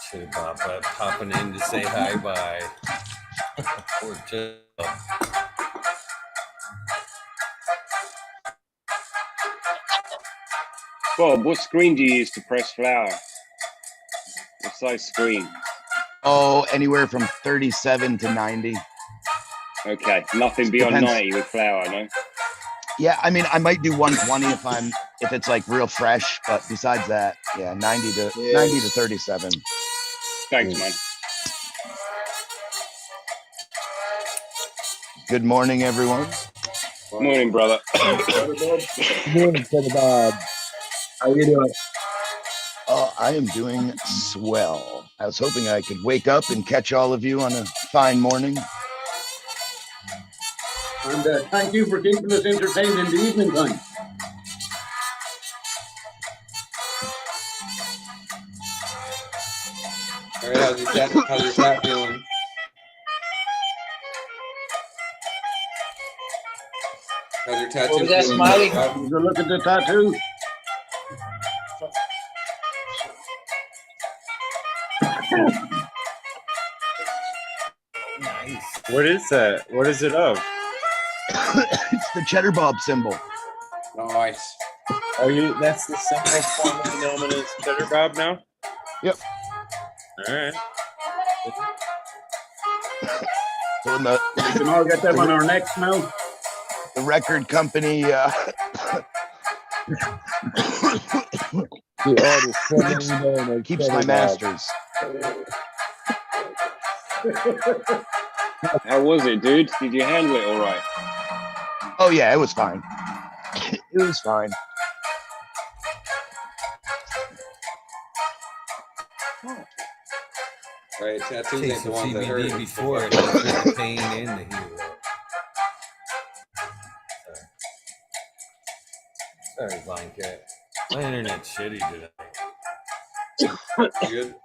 Should have popping in to say hi bye. Poor Jill. Bob, what screen do you use to press flour? What size screen? Oh, anywhere from 37 to 90. Okay, nothing beyond Depends. 90 with flour, no? Yeah, I mean, I might do 120 if it's like real fresh, but besides that, yeah, 90 to 37. Thanks, man. Good morning, everyone. Morning, brother. Good morning, Brother Bob. How you doing? Oh, I am doing swell. I was hoping I could wake up and catch all of you on a fine morning. And thank you for keeping us entertained in the evening time. All right, how's your cat feeling? How's your tattoo What was that, feeling? Smiley? Have a look at the tattoo. Nice. What is that? What is it of? It's the cheddar bob symbol. Nice. Oh, that's the symbol formerly known as Cheddar Bob now? Yep. All right. So when the We can all get them on our necks now. the record company keeps my masters. How was it, dude? Did you handle it all right? Oh yeah, it was fine. It was fine. Right, tattoos Take ain't the some ones that hurt. CBD before it. The pain and the healing. Sorry, Vine Cat. My internet's shitty today. Good.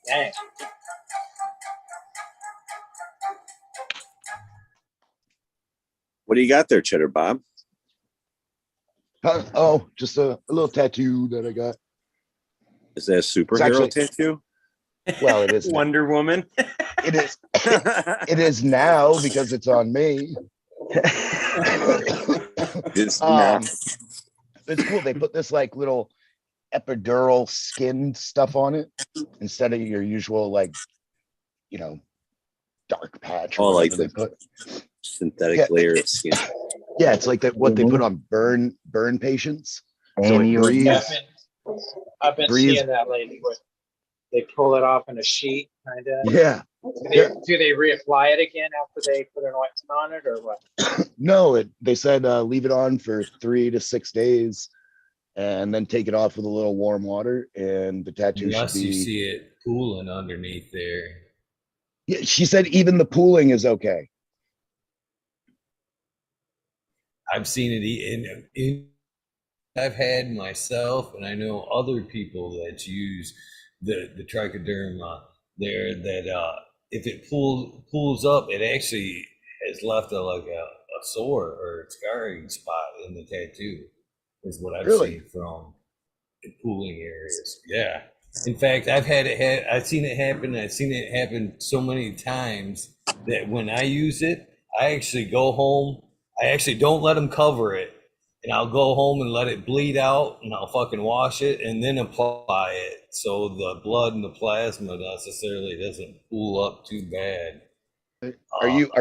Dang. What do you got there, Cheddar Bob? Oh, just a little tattoo that I got. Is that a superhero tattoo? Well, it is Wonder Woman. It is. It is now because it's on me. It's it's cool. They put this like little epidural skin stuff on it instead of your usual dark patch. Oh, like they the put. synthetic layer of skin. Yeah, it's like that. What they put on burn patients. So it Yeah, breathes. I've been breathes. seeing that lately. Where they pull it off in a sheet, kind of. Yeah. Do they reapply it again after they put an ointment on it, or what? No, they said leave it on for 3 to 6 days, and then take it off with a little warm water, and the tattoo Unless should be. you see it pooling underneath there. Yeah, she said even the pooling is okay. I've seen it I've had myself, and I know other people that use the trichoderma there that if it pulls up, it actually has left a sore or scarring spot in the tattoo. Is what I've Really? seen from the pooling areas. Yeah. In fact, I've seen it happen. I've seen it happen so many times that when I use it, I actually go home. I actually don't let them cover it, and I'll go home and let it bleed out, and I'll fucking wash it and then apply it, so the blood and the plasma necessarily doesn't pool up too bad. Are you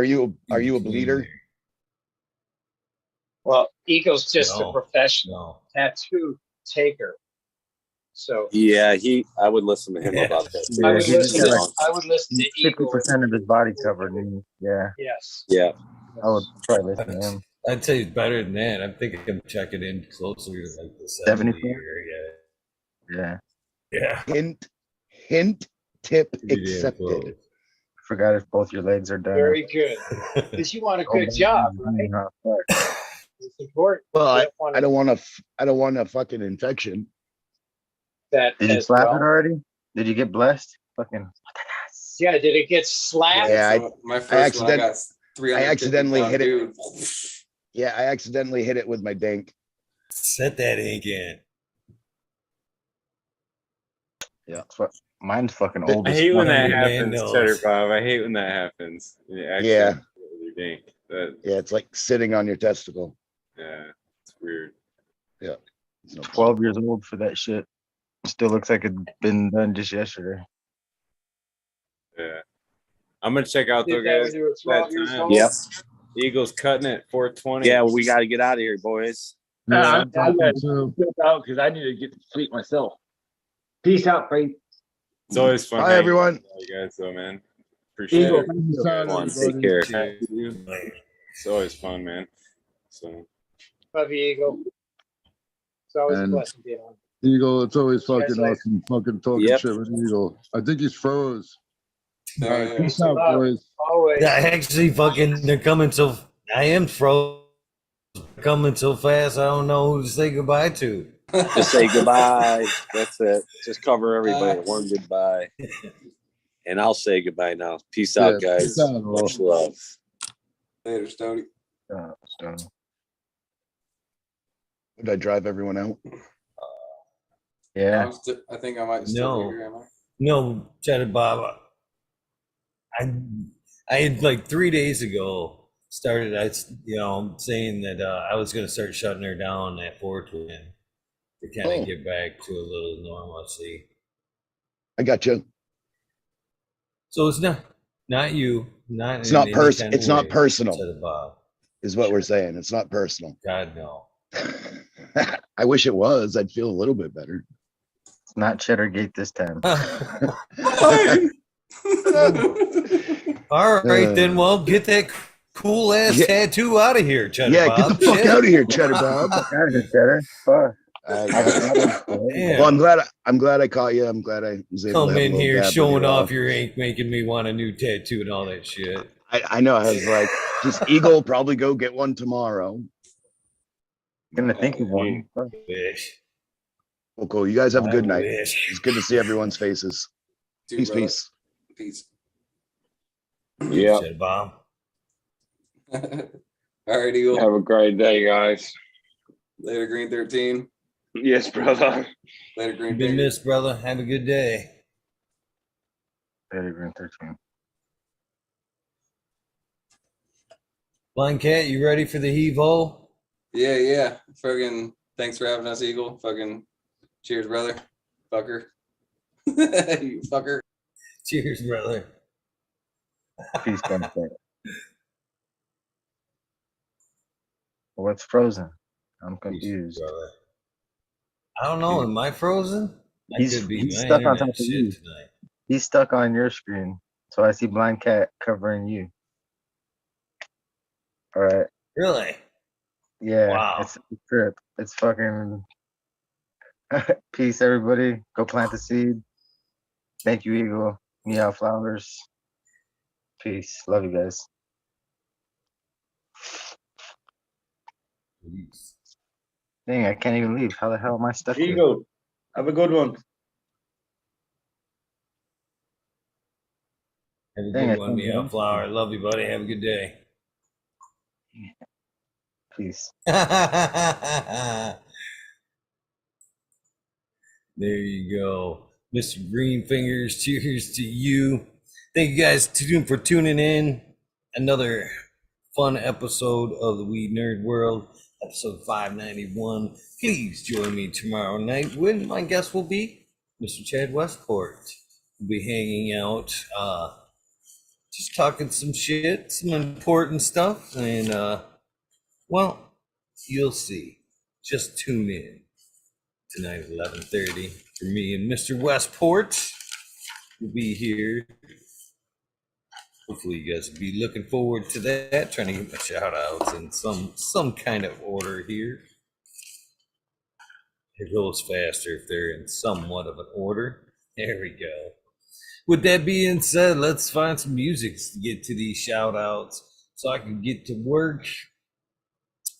a bleeder? Well, Eagle's just a No, professional tattoo taker. So Yeah, I would listen to him Yeah. about that. I too. would he just listen. got like I would listen to Eagle. 50% of his body covered. Yeah, Yes. Yeah. I would probably listen to him. I'd say it's better than that. I'm thinking I'm checking in closer to like the 74? 70 area. Yeah, Yeah. Hint, tip Pretty damn accepted. close. forgot if both your legs are done. Very good. Because you want a good job, right? It's important. Well, You I don't want a fucking infection. that Did you as slap well. it already? Did you get blessed? Fucking. Yeah, did it get slapped? Yeah, So my first one, I got 350 I accidentally pound hit it. dude. Yeah, I accidentally hit it with my dink. Set that ink in. Yeah, mine's fucking old. I as hate when fuck. that Man happens, knows. Cheddar Bob. I hate when that happens. Yeah. Dink. That, Yeah, it's like sitting on your testicle. yeah, it's weird. Yeah. It's no fun. 12 years old for that shit. Still looks like it'd been done just yesterday. Yeah. I'm gonna check out though, Did that guys. when you were 12 years That time. old? Yep. Eagles cutting it 420. Yeah, we got to get out of here, boys. Yeah, I I'm talking gotta too. flip out because I need to get to sleep myself. Peace out, Faith. It's always fun. Bye, hanging everyone. with you guys, though, man. Appreciate Eagle, it. Peace out, Come on, everybody. take care. It's always fun, man. So Love you, Eagle. It's always a And blessing being on. Eagle, it's always Guys, fucking like- awesome fucking talking Yep. shit with Eagle. I think he's froze. All right, Yeah. peace out, Love. boys. Always. Yeah, actually, fucking, they're coming so. I am frozen. Coming so fast, I don't know who to say goodbye to. Just say goodbye. That's it. Just cover everybody with one goodbye. And I'll say goodbye now. Peace out, Yeah, guys. peace out, all. Much love. Later, Stody. Did I drive everyone out? Yeah. I think I might still No. be here. Am I? No, Cheddar Bob. I had like 3 days ago started, saying that I was going to start shutting her down at 420 to kind of get back to a little normalcy. I got you. So it's not you, not It's in not any personal. kind of It's not way, personal, Cheddar Bob. is what we're saying. It's not personal. God no. I wish it was. I'd feel a little bit better. It's not Cheddargate this time. All right, then. Well, get that cool ass Yeah. tattoo out of here, Cheddar Yeah, Bob. get the fuck Shit. out of here, Cheddar Bob. Out of here, Cheddar. Fuck. Damn. Well, I'm glad I caught you. I'm glad I was able to Come have a in little here dab with showing you all. off your ink, making me want a new tattoo and all that shit. I know. I was like, just Eagle will probably go get one tomorrow. Gonna think of one. Wish. Well, cool. You guys have a good night. Wish. It's good to see everyone's faces. Dude, Peace, brother. peace. Peace. Yeah. Cheddar Bob. All right, Eagle. Have a great day, guys. Later, Green 13. Yes, brother. Later, Green You've been Finger. missed, brother. Have a good day. Better Green 13. Blind Cat, you ready for the heave ho? Yeah. Fucking thanks for having us, Eagle. Fucking cheers, brother. Fucker. You fucker. Cheers, brother. Peace, benefit. What's frozen? I'm confused. Brother. I don't know. Am I frozen? I He's could be. he's My stuck on internet top of shit you. tonight. He's stuck on your screen. So I see Blind Cat covering you. All right. Really? Yeah. Wow. It's a trip. It's fucking. Peace, everybody. Go plant the seed. Thank you, Eagle. Meow flowers. Peace. Love you guys. Dang, I can't even leave. How the hell am I stuck here? Eagle, have a good one. Have a Dang, good I one, can't Meow leave. Flower. Love you, buddy. Have a good day. Peace. There you go. Mr. Green Fingers, cheers to you. Thank you guys for tuning in. Another fun episode of the Weed Nerd World, episode 591. Please join me tomorrow night when my guest will be Mr. Chad Westport. We'll be hanging out, just talking some shit, some important stuff, and well, you'll see. Just tune in tonight at 11:30 for me and Mr. Westport. We'll be here. Hopefully you guys will be looking forward to that. Trying to get my shout outs in some kind of order here. It goes faster if they're in somewhat of an order. There we go. With that being said, let's find some music to get to these shout outs so I can get to work.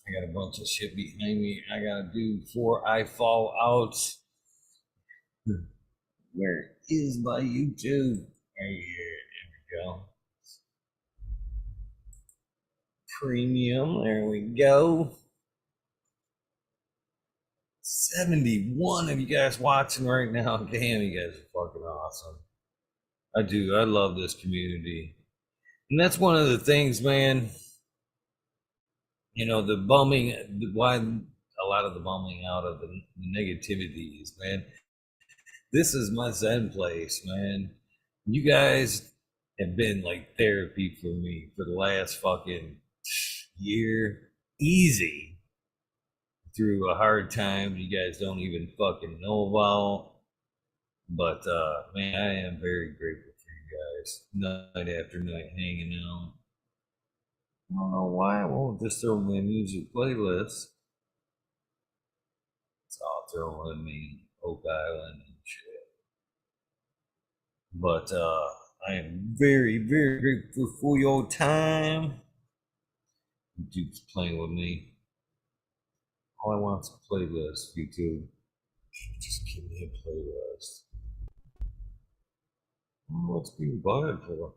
I got a bunch of shit behind me I gotta do before I fall out. Where is my YouTube? Right here. There we go. Premium. There we go. 71 of you guys watching right now. Damn, you guys are fucking awesome. I do. I love this community. And that's one of the things, man. You know, the bumming, why a lot of the bumming out of the negativities, man. This is my Zen place, man. You guys have been like therapy for me for the last fucking year, easy, through a hard time you guys don't even fucking know about. But man, I am very grateful for you guys, night after night, hanging out. I don't know why I won't just throw my music playlist. It's all throwing me Oak Island and shit. But I am very, very grateful for your time. YouTube's playing with me. All I want is a playlist, YouTube. Just give me a playlist. What's being buttered for?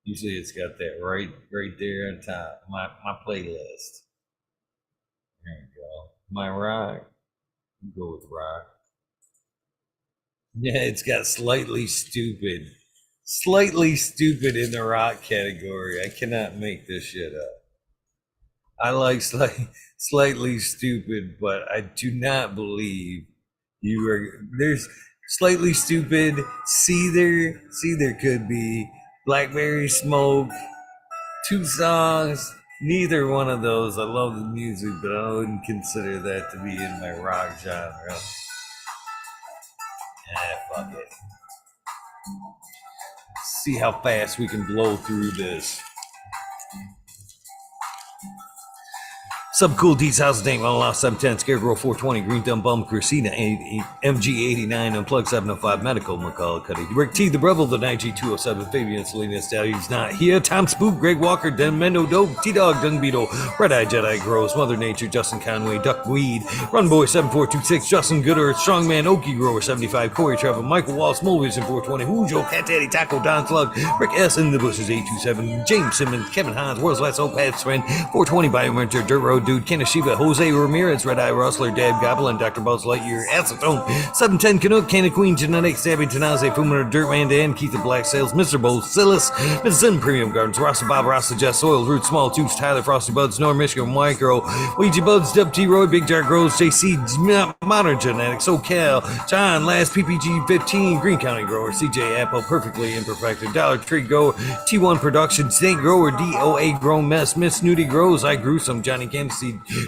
Usually it's got that right there on top. My playlist. There you go. My rock. Go with rock. Yeah, it's got slightly stupid in the rock category. I cannot make this shit up. I like slightly stupid, but I do not believe you are. There's slightly stupid. See, there could be Blackberry Smoke. 2 songs. Neither one of those. I love the music, but I wouldn't consider that to be in my rock genre. Fuck it. See how fast we can blow through this. Subcool D's House Dank, Lost 710, Scarecrow 420, Green Thumb Bum, Christina, MG89, Unplugged 705, Medical, McCall, Cuddy, Rick T, The Rebel, the 9G207, Fabian, Selena, Stallions Not Here, Tom Spook, Greg Walker, Den Mendo Dope, T-Dog, Dung Beetle, Red Eye Jedi Grows, Mother Nature, Justin Conway, Duckweed, Runboy 7426, Justin Gooder, Strongman, Okie Grower 75, Corey Trevor, Michael Wall, Small Vision 420, Hujo, Cat Daddy, Taco, Don Slug, Rick S. in the Bushes 827, James Simmons, Kevin Hans, World's Last Old Paths Friend, 420 Biomentor, Dirt Road Dude, Kanashiba, Jose Ramirez, Red Eye Rustler, Dab Goblin, Dr. Buzz Lightyear, Acetone, 710 Canuck, Canna Queen, Genetics, Sabby Tanaze, Fumina, Dirtman Dan, Keith the Black Sales, Mr. Bo, Silas, Mrs. Zen Premium Gardens, Rasta Bob, Rasta Jess, Soil, Root, Small Tubes, Tyler, Frosty Buds, Norm, Michigan, Micro, Ouija Buds, Dub T. Roy, Big Jar Grows, JC, Modern Genetics, SoCal, John, Last PPG 15, Green County Grower, CJ Apple, Perfectly Imperfected, Dollar Tree Grower, T1 Production, Snake Grower, DOA Grown Mess, Miss Snooty Grows, I Grew Some, Johnny Candice,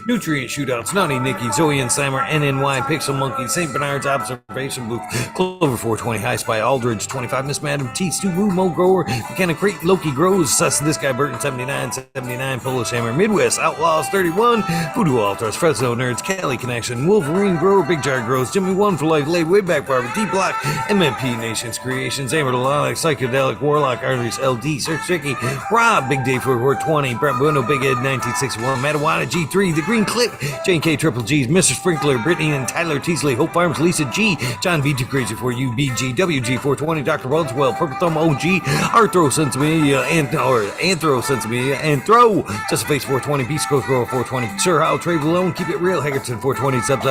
Nutrient Shootouts, Naughty Nicky, Zoe and Slammer, NNY, Pixel Monkey, St. Bernard's Observation Booth, Clover 420, High Spy, Aldridge 25, Miss Madam, T, Stu Woo, Mo Grower, Mechanic Crate, Loki Grows, Sus, This Guy Burton 79, Polish Hammer, Midwest, Outlaws 31, Voodoo Altars, Fresno Nerds, Cali Connection, Wolverine Grower, Big Jar Grows, Jimmy One for Life, Laid Way Back Barber, D Block, MMP Nations Creations, Amadolonic, Psychedelic, Warlock, Arteries, LD, Search Tricky, Rob, Big Day for 420, Brett Bueno, Big Ed 1961, Matawana G3, The Green Click, Jane K Triple G's, Mr. Sprinkler, Brittany and Tyler Teasley, Hope Farms, Lisa G, John B. Too Crazy for You, BG, WG 420, Dr. Weldswell, Purple Thumb OG, Arthro Sensimedia, Anthro Sensimedia, Anthro, Just Face 420, Beast Growth Grower 420, Sir How, Trade Alone, Keep It Real, Haggerton 420, Sub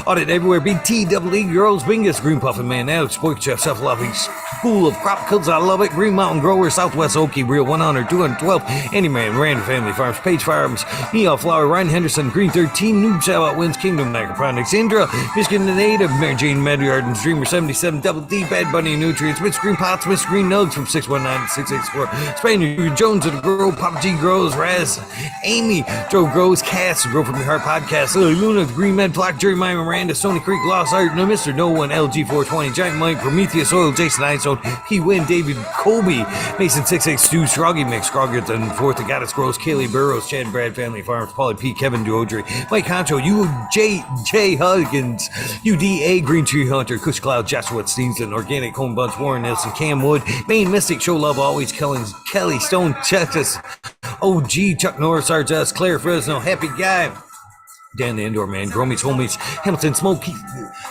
Audit Everywhere, BT, Double E, Girls, Bingus, Green Puffin Man, Alex, Boy Chef, Self Loving, School of Crop Kills, I Love It, Green Mountain Grower, Southwest Okie, Real 100, 212, Andy Man, Random Family Farms, Page Farms, Neil Flower, Ryan Henderson, Green 13, Noob Shout Wins, Kingdom Micropronics, Indra, Michigan the Native, Mary Jane Medyard, Dreamer 77, Double D, Bad Bunny Nutrients, Miss Green Pots, Miss Green Nugs from 619 to 664, Spaniard, Jones of the Grove, Papa G Grows, Raz, Amy, Joe Grows, Cass, Grow From Your Heart Podcast, Lily Luna, the Green Med, Block, Jerry, Maya, Miranda, Stony Creek, Lost Art, No Mr. No One, LG 420, Giant Mike, Prometheus Oil, Jason Einstone, P. Win, David Colby, Mason 66, Stu, Scroggy Mix, Scroggins, Fourth, the Goddess Grows, Kaylee Burrows, Chad Brad Family Farms, Paulie P. Kevin Duodry, Mike Concho, J. Huggins, UDA, Green Tree Hunter, Kush Cloud, Joshua Steenston, Organic Home Bunch, Warren Nelson, Cam Wood, Maine Mystic, Show Love Always, Kelly Stone, Texas, OG, Chuck Norris, Sarges, Claire Fresno, Happy Guy, Dan the Indoor Man, Gromies, Homies, Hamilton Smoke,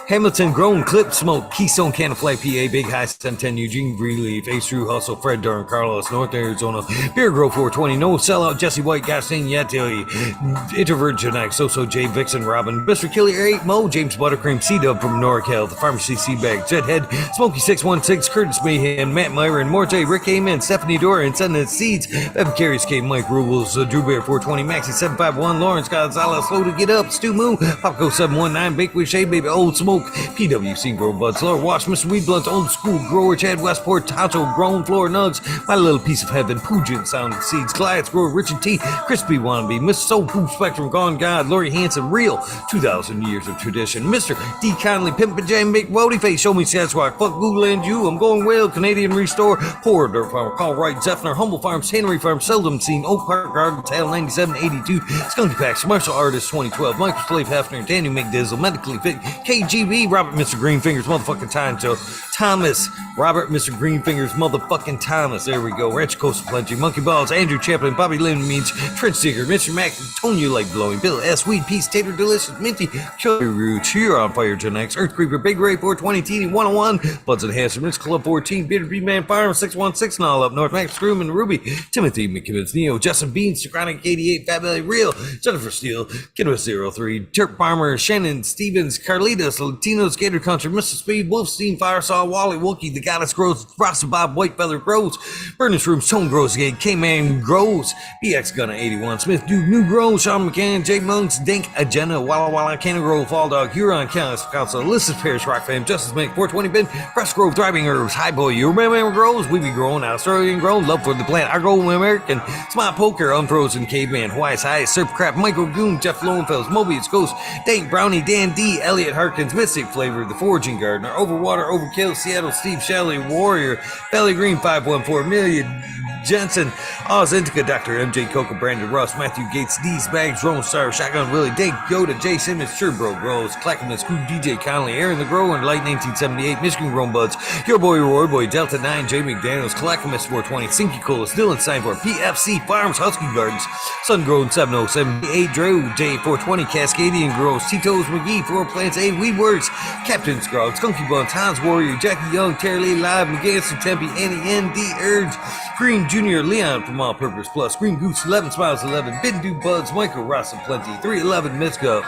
Hamilton Grown Clip Smoke, Keystone Can of Flag, PA, Big High 710, Eugene Greenleaf, Ace True Hustle, Fred Durham, Carlos, North Arizona, Beer Grove 420, No Sellout, Jesse White, Gaston Yeti, Introvert Genetic, So J, Vixen, Robin, Mr. Killer 8, Mo, James Buttercream, C-Dub from NorCal, The Pharmacy C-Bag, Jedhead, Smokey 616, Curtis Mayhem, Matt Myron, Morte, Rick Amen, Stephanie Dora, and Sending Seeds, Evan Carries K, Mike Rubles, Drew Bear 420, Maxi 751, Lawrence Gonzalez, Slow to Get Up, Stu Moo, Popco 719, Bakery Shade Baby, Old Smoke, PWC Grow Buds, Laura Wash, Mr. Weed Blunts, Old School Grower, Chad Westport, Tacho, Grown Floor Nugs, My Little Piece of Heaven, Pugin Sounding Seeds, Goliath's Grower, Richard T, Crispy Wannabe, Mr. Soul Food Spectrum, Gone God, Lori Hanson, Real, 2,000 Years of Tradition, Mr. D. Conley, Pimp Jam, Big Wody Face, Show Me Sasquatch, Fuck Google and You, I'm Going Well, Canadian Restore, Poor Dirt Farmer, Call Right, Zephyr, Humble Farms, Tannery Farm, Seldom Seen, Oak Park Garden, Tail 9782, Skunky Packs, Martial Artist 2012, Michael Slave Hefner, Daniel McDizzle, Medically Fit, KGB, Robert Mr. Greenfingers, motherfucking time show, Thomas, Robert Mr. Greenfingers, motherfucking Thomas, there we go, Ranch Coast Plenty, Monkey Balls, Andrew Chaplin, Bobby Lynn Means, Trent Seeker, Mr. Mac, Tonya Like Blowing, Bill S. Weed Peace, Tater Delicious, Minty, Cherry Roots, Here on Fire Genex, Earth Creeper, Big Ray 420, Teeny 101, Buds and Hanson, Rich Club 14, Bearded B Man Farm 616, and all up north, Max Scroom and Ruby, Timothy McKibbins, Neo, Justin Beans, Chronic 88, Fat Belly Real, Jennifer Steele, Kidwas 03, Turk Farmer, Shannon Stevens, Carlitos, Latinos, Gator Country, Mr. Speed, Wolfstein, Firesaw, Wally, Wookie, The Goddess Grows, Frosted Bob, White Feather Grows, Furnace Rooms, Tone Grows Gate, K-Man Grows, BX Gunna 81, Smith Duke, New Grows, Sean McCann, Jay Monks, Dink, Agenda, Walla Walla, Cannon Grove, Fall Dog, Huron, Council, Alyssa Parrish, Rock Fam, Justice Make, 420 Ben, Fresh Grove, Thriving Herbs, High Boy, Your Man Grows, We Be Growing, Australian Grown, Love for the Plant, Our Gold American, Smart Poker, Unfrozen Caveman, Hawaii's Highest, Surf Crap, Michael Goon, Jeff Lowenfels, Mobius Ghost, Dank Brownie, Dan D, Elliot Harkins, Mystic Flavor, The Foraging Gardener, Overwater, Overkill, Seattle, Steve Shelley, Warrior, Valley Green 514, Million, Jensen, Oz Indica, Dr. MJ Coca, Brandon Russ, Matthew Gates, D's Bags, Drone Star, Shotgun Willie, Dave Yoda, Jay Simmons, Sherbrooke Grows, Clackamas, Cool DJ Conley, Aaron the Grower, and Light 1978, Michigan Grown Buds, Your Boy Roy Boy, Delta 9, Jay McDaniels, Clackamas 420, Sinky Colas, Dylan Steinford, PFC Farms, Husky Gardens, Sun Grown 707, A Drew, J420, Cascadian Grows, Tito's McGee, Four Plants, A Weedworks, Captain Scrog, Skunky Buns, Hans Warrior, Jackie Young, Terry Lee Live, McGanson, Tempe, Annie N, D Urge, Green Junior, Leon from All Purpose Plus, Green Goose, 11 Smiles 11, Bindu Buds, Michael Ross and Plenty, 311 Mitzko,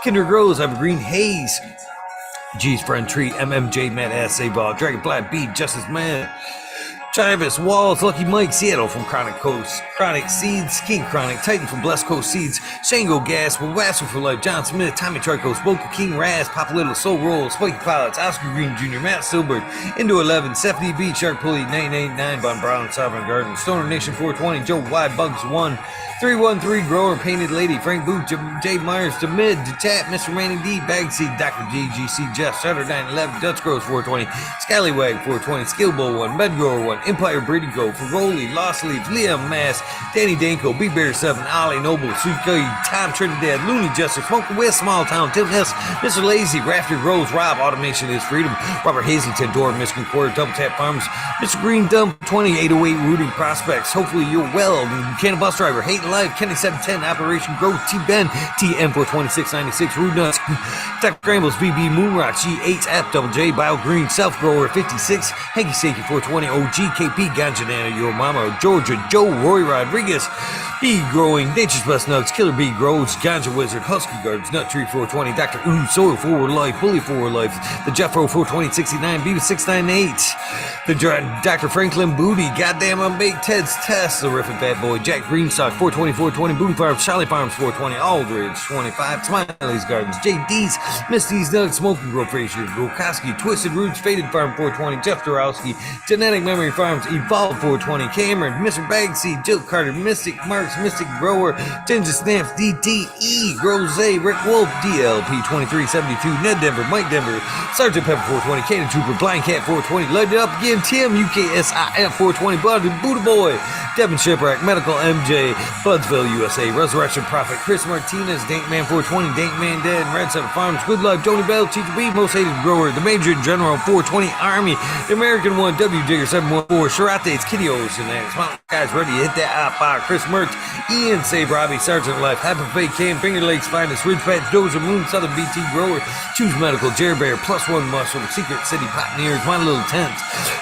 Kinder Grows, Evergreen Haze, G's Friend Tree, MMJ, Matt Ass, Ball, Dragonfly Beat, Justice Man, Travis Walls, Lucky Mike, Seattle from Chronic Coast, Chronic Seeds, King Chronic, Titan from Blessed Coast Seeds, Shango Gas, Wasser for Life, John Smith, Tommy Tricos, Boca King Raz, Papa Little, Soul Roll, Spiky Pilots, Oscar Green Jr., Matt Silbert, Indo 11, Stephanie B, Shark Pulley, 989, Von Brown, Sovereign Garden, Stoner Nation 420, Joe Y, Bugs 1, 313 Grower, Painted Lady, Frank Booth, Jay Myers, Demid, Detap, Mr. Manning D, Bagseed, Dr. GGC, Jeff, Sutter 911, Dutch Grows 420, Scallywag 420, Skill Bowl 1, Med Grower 1, Empire Breeding Co, Ferroli, Lost Leaves, Liam Mass, Danny Danko, Big Bear 7, Ollie Noble, Suki, Tom Trinidad, Looney Jester, Smoking West, Small Town, Tim S, Mr. Lazy, Rafter Grows, Rob, Automation is Freedom, Robert Hazelton, Door, Michigan Quarter, Double Tap Farms, Mr. Green Dump, 2808 Rooting Prospects, Hopefully You're Well, Buchanan Bus Driver, Hate Life, Kenny 710, Operation Growth, T-Ben, TM 42696, Rude Nuts, Dr. Grambles, BB Moonrock, G8F, Double J, Bio Green, Self Grower 56, Hanky Sakey 420, OG, KP, Ganja Nana, Your Mama, Georgia, Joe, Roy Rodriguez, Bee Growing, Nature's Best Nugs, Killer Bee Grows, Ganja Wizard, Husky Gardens, Nut Tree 420, Dr. Ooh, Soil Forward Life, Bully Forward Life, the Jeffro 42069, Beavis 698, the Dr. Franklin Booty, Goddamn Unbaked Ted's Test, the Riffin' Fat Boy, Jack Greenstock 420, 420, Boone Farms, Charlie Farms 420, Aldridge 25, Smiley's Gardens, JD's, Misty's Nugs, Smoking Grove, Frazier, Grokoski, Twisted Roots, Faded Farm 420, Jeff Dorowski, Genetic Memory Farms, Evolve 420, Cameron, Mr. Bagseed, Jill Carter, Mystic Marks, Mystic Grower, Ginger Snaps, DTE, Grows A, Rick Wolf, DLP 2372, Ned Denver, Mike Denver, Sergeant Pepper 420, Cannon Trooper, Blind Cat 420, Light It Up Again, Tim, UKSIF 420, Buddy, Buddha Boy, Devin Shipwreck, Medical MJ, Bloodsville, USA, Resurrection Prophet, Chris Martinez, Dankman 420, Dankman Dead, Red Seven Farms, Good Life, Joni Bell, Teacher B, Most Hated Grower, the Major General 420 Army, the American One, W Digger 714, Sharates, Kitty Ocean, Mountain Guys Ready, Hit That Fire, Chris Mertz, Ian Save Robbie, Sergeant Life, Happy Fake Cam, Finger Lakes Finest, Ridge Patch, Dozer Moon, Southern BT Grower, Choose Medical, Jerry Bear, Plus One Mushroom, Secret City Pioneers, My Little Tent,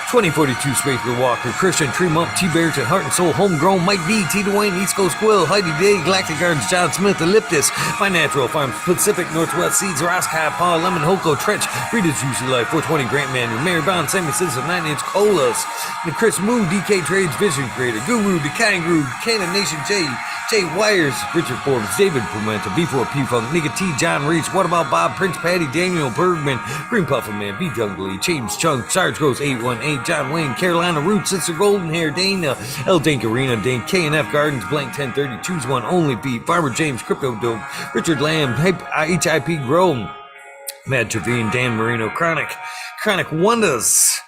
2042 Spaker Walker, Christian Tremont, T Barrington, Heart and Soul, Homegrown, Mike B, T Dwayne, East Coast Quill, Heidi Day, Galactic Gardens, John Smith, Elliptus, My Natural Farms, Pacific Northwest Seeds, Rascal Paul, Lemon Hoko, Trench, Rita's Juicy Life, 420 Grant Man, Mary Bond, Sammy Citizen, 9 Inch Colas, and Chris Moo, DK Trades, Vision Creator, Guru, The Kangaroo, Cannon Nation J, Jay Wires, Richard Forbes, David Pimenta, B4P Funk, Nigga T, John Reach, What About Bob, Prince Patty, Daniel Bergman, Green Puffin Man, B Jungley, James Chunk, Sarge Gross 818, John Wayne, Carolina Roots, Sister Golden Hair, Dana, L Dank Arena, Dane, KNF Gardens, Blank 1030, Choose One, Only Beat, Farmer James, Crypto Dope, Richard Lamb, HIP Grown, Mad Trevine, Dan Marino, Chronic Wonders,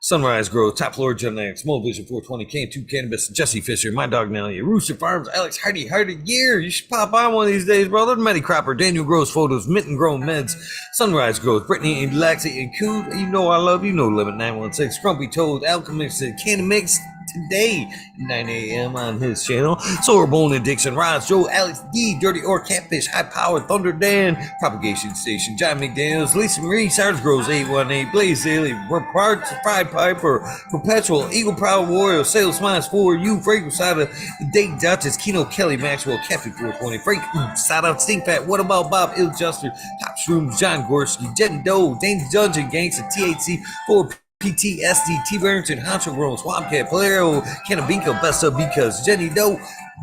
Sunrise Grove, Top Floor Gen X, Small Vision 420, K2 Cannabis, Jesse Fisher, My Dog Nelly, Rooster Farms, Alex Hardy, Year. You should pop on one of these days, brother. Matty Cropper, Daniel Gross Photos, Mitten Grown Meds, Sunrise Grove, Brittany and Laxie and Cool. You know I love you, know Limit 916, Grumpy Toad, Alchemist, Candy Mix. Today, 9 a.m. on his channel. Solar Bone Addiction, Roz, Joe, Alex D, Dirty Or Catfish, High Power, Thunder Dan, Propagation Station, John McDaniels, Lisa Marie, Sarge Grows 818, Blaze Daily, Parts, Fried Piper, Perpetual, Eagle Proud Warrior, Sales Smiles for You, Frank Sada, Date Duchess, Keno Kelly, Maxwell, Captain 420, Frank Sada, Stink Fat, What About Bob, Ill Juster, Top Shrooms, John Gorski, Jen Doe, Danger Dungeon, Gangsta, THC, 4 PTSD, T. Barrington, Honcho Grown, Swampcat, Polero, Canabinko, Best Up Because, Jenny Doe,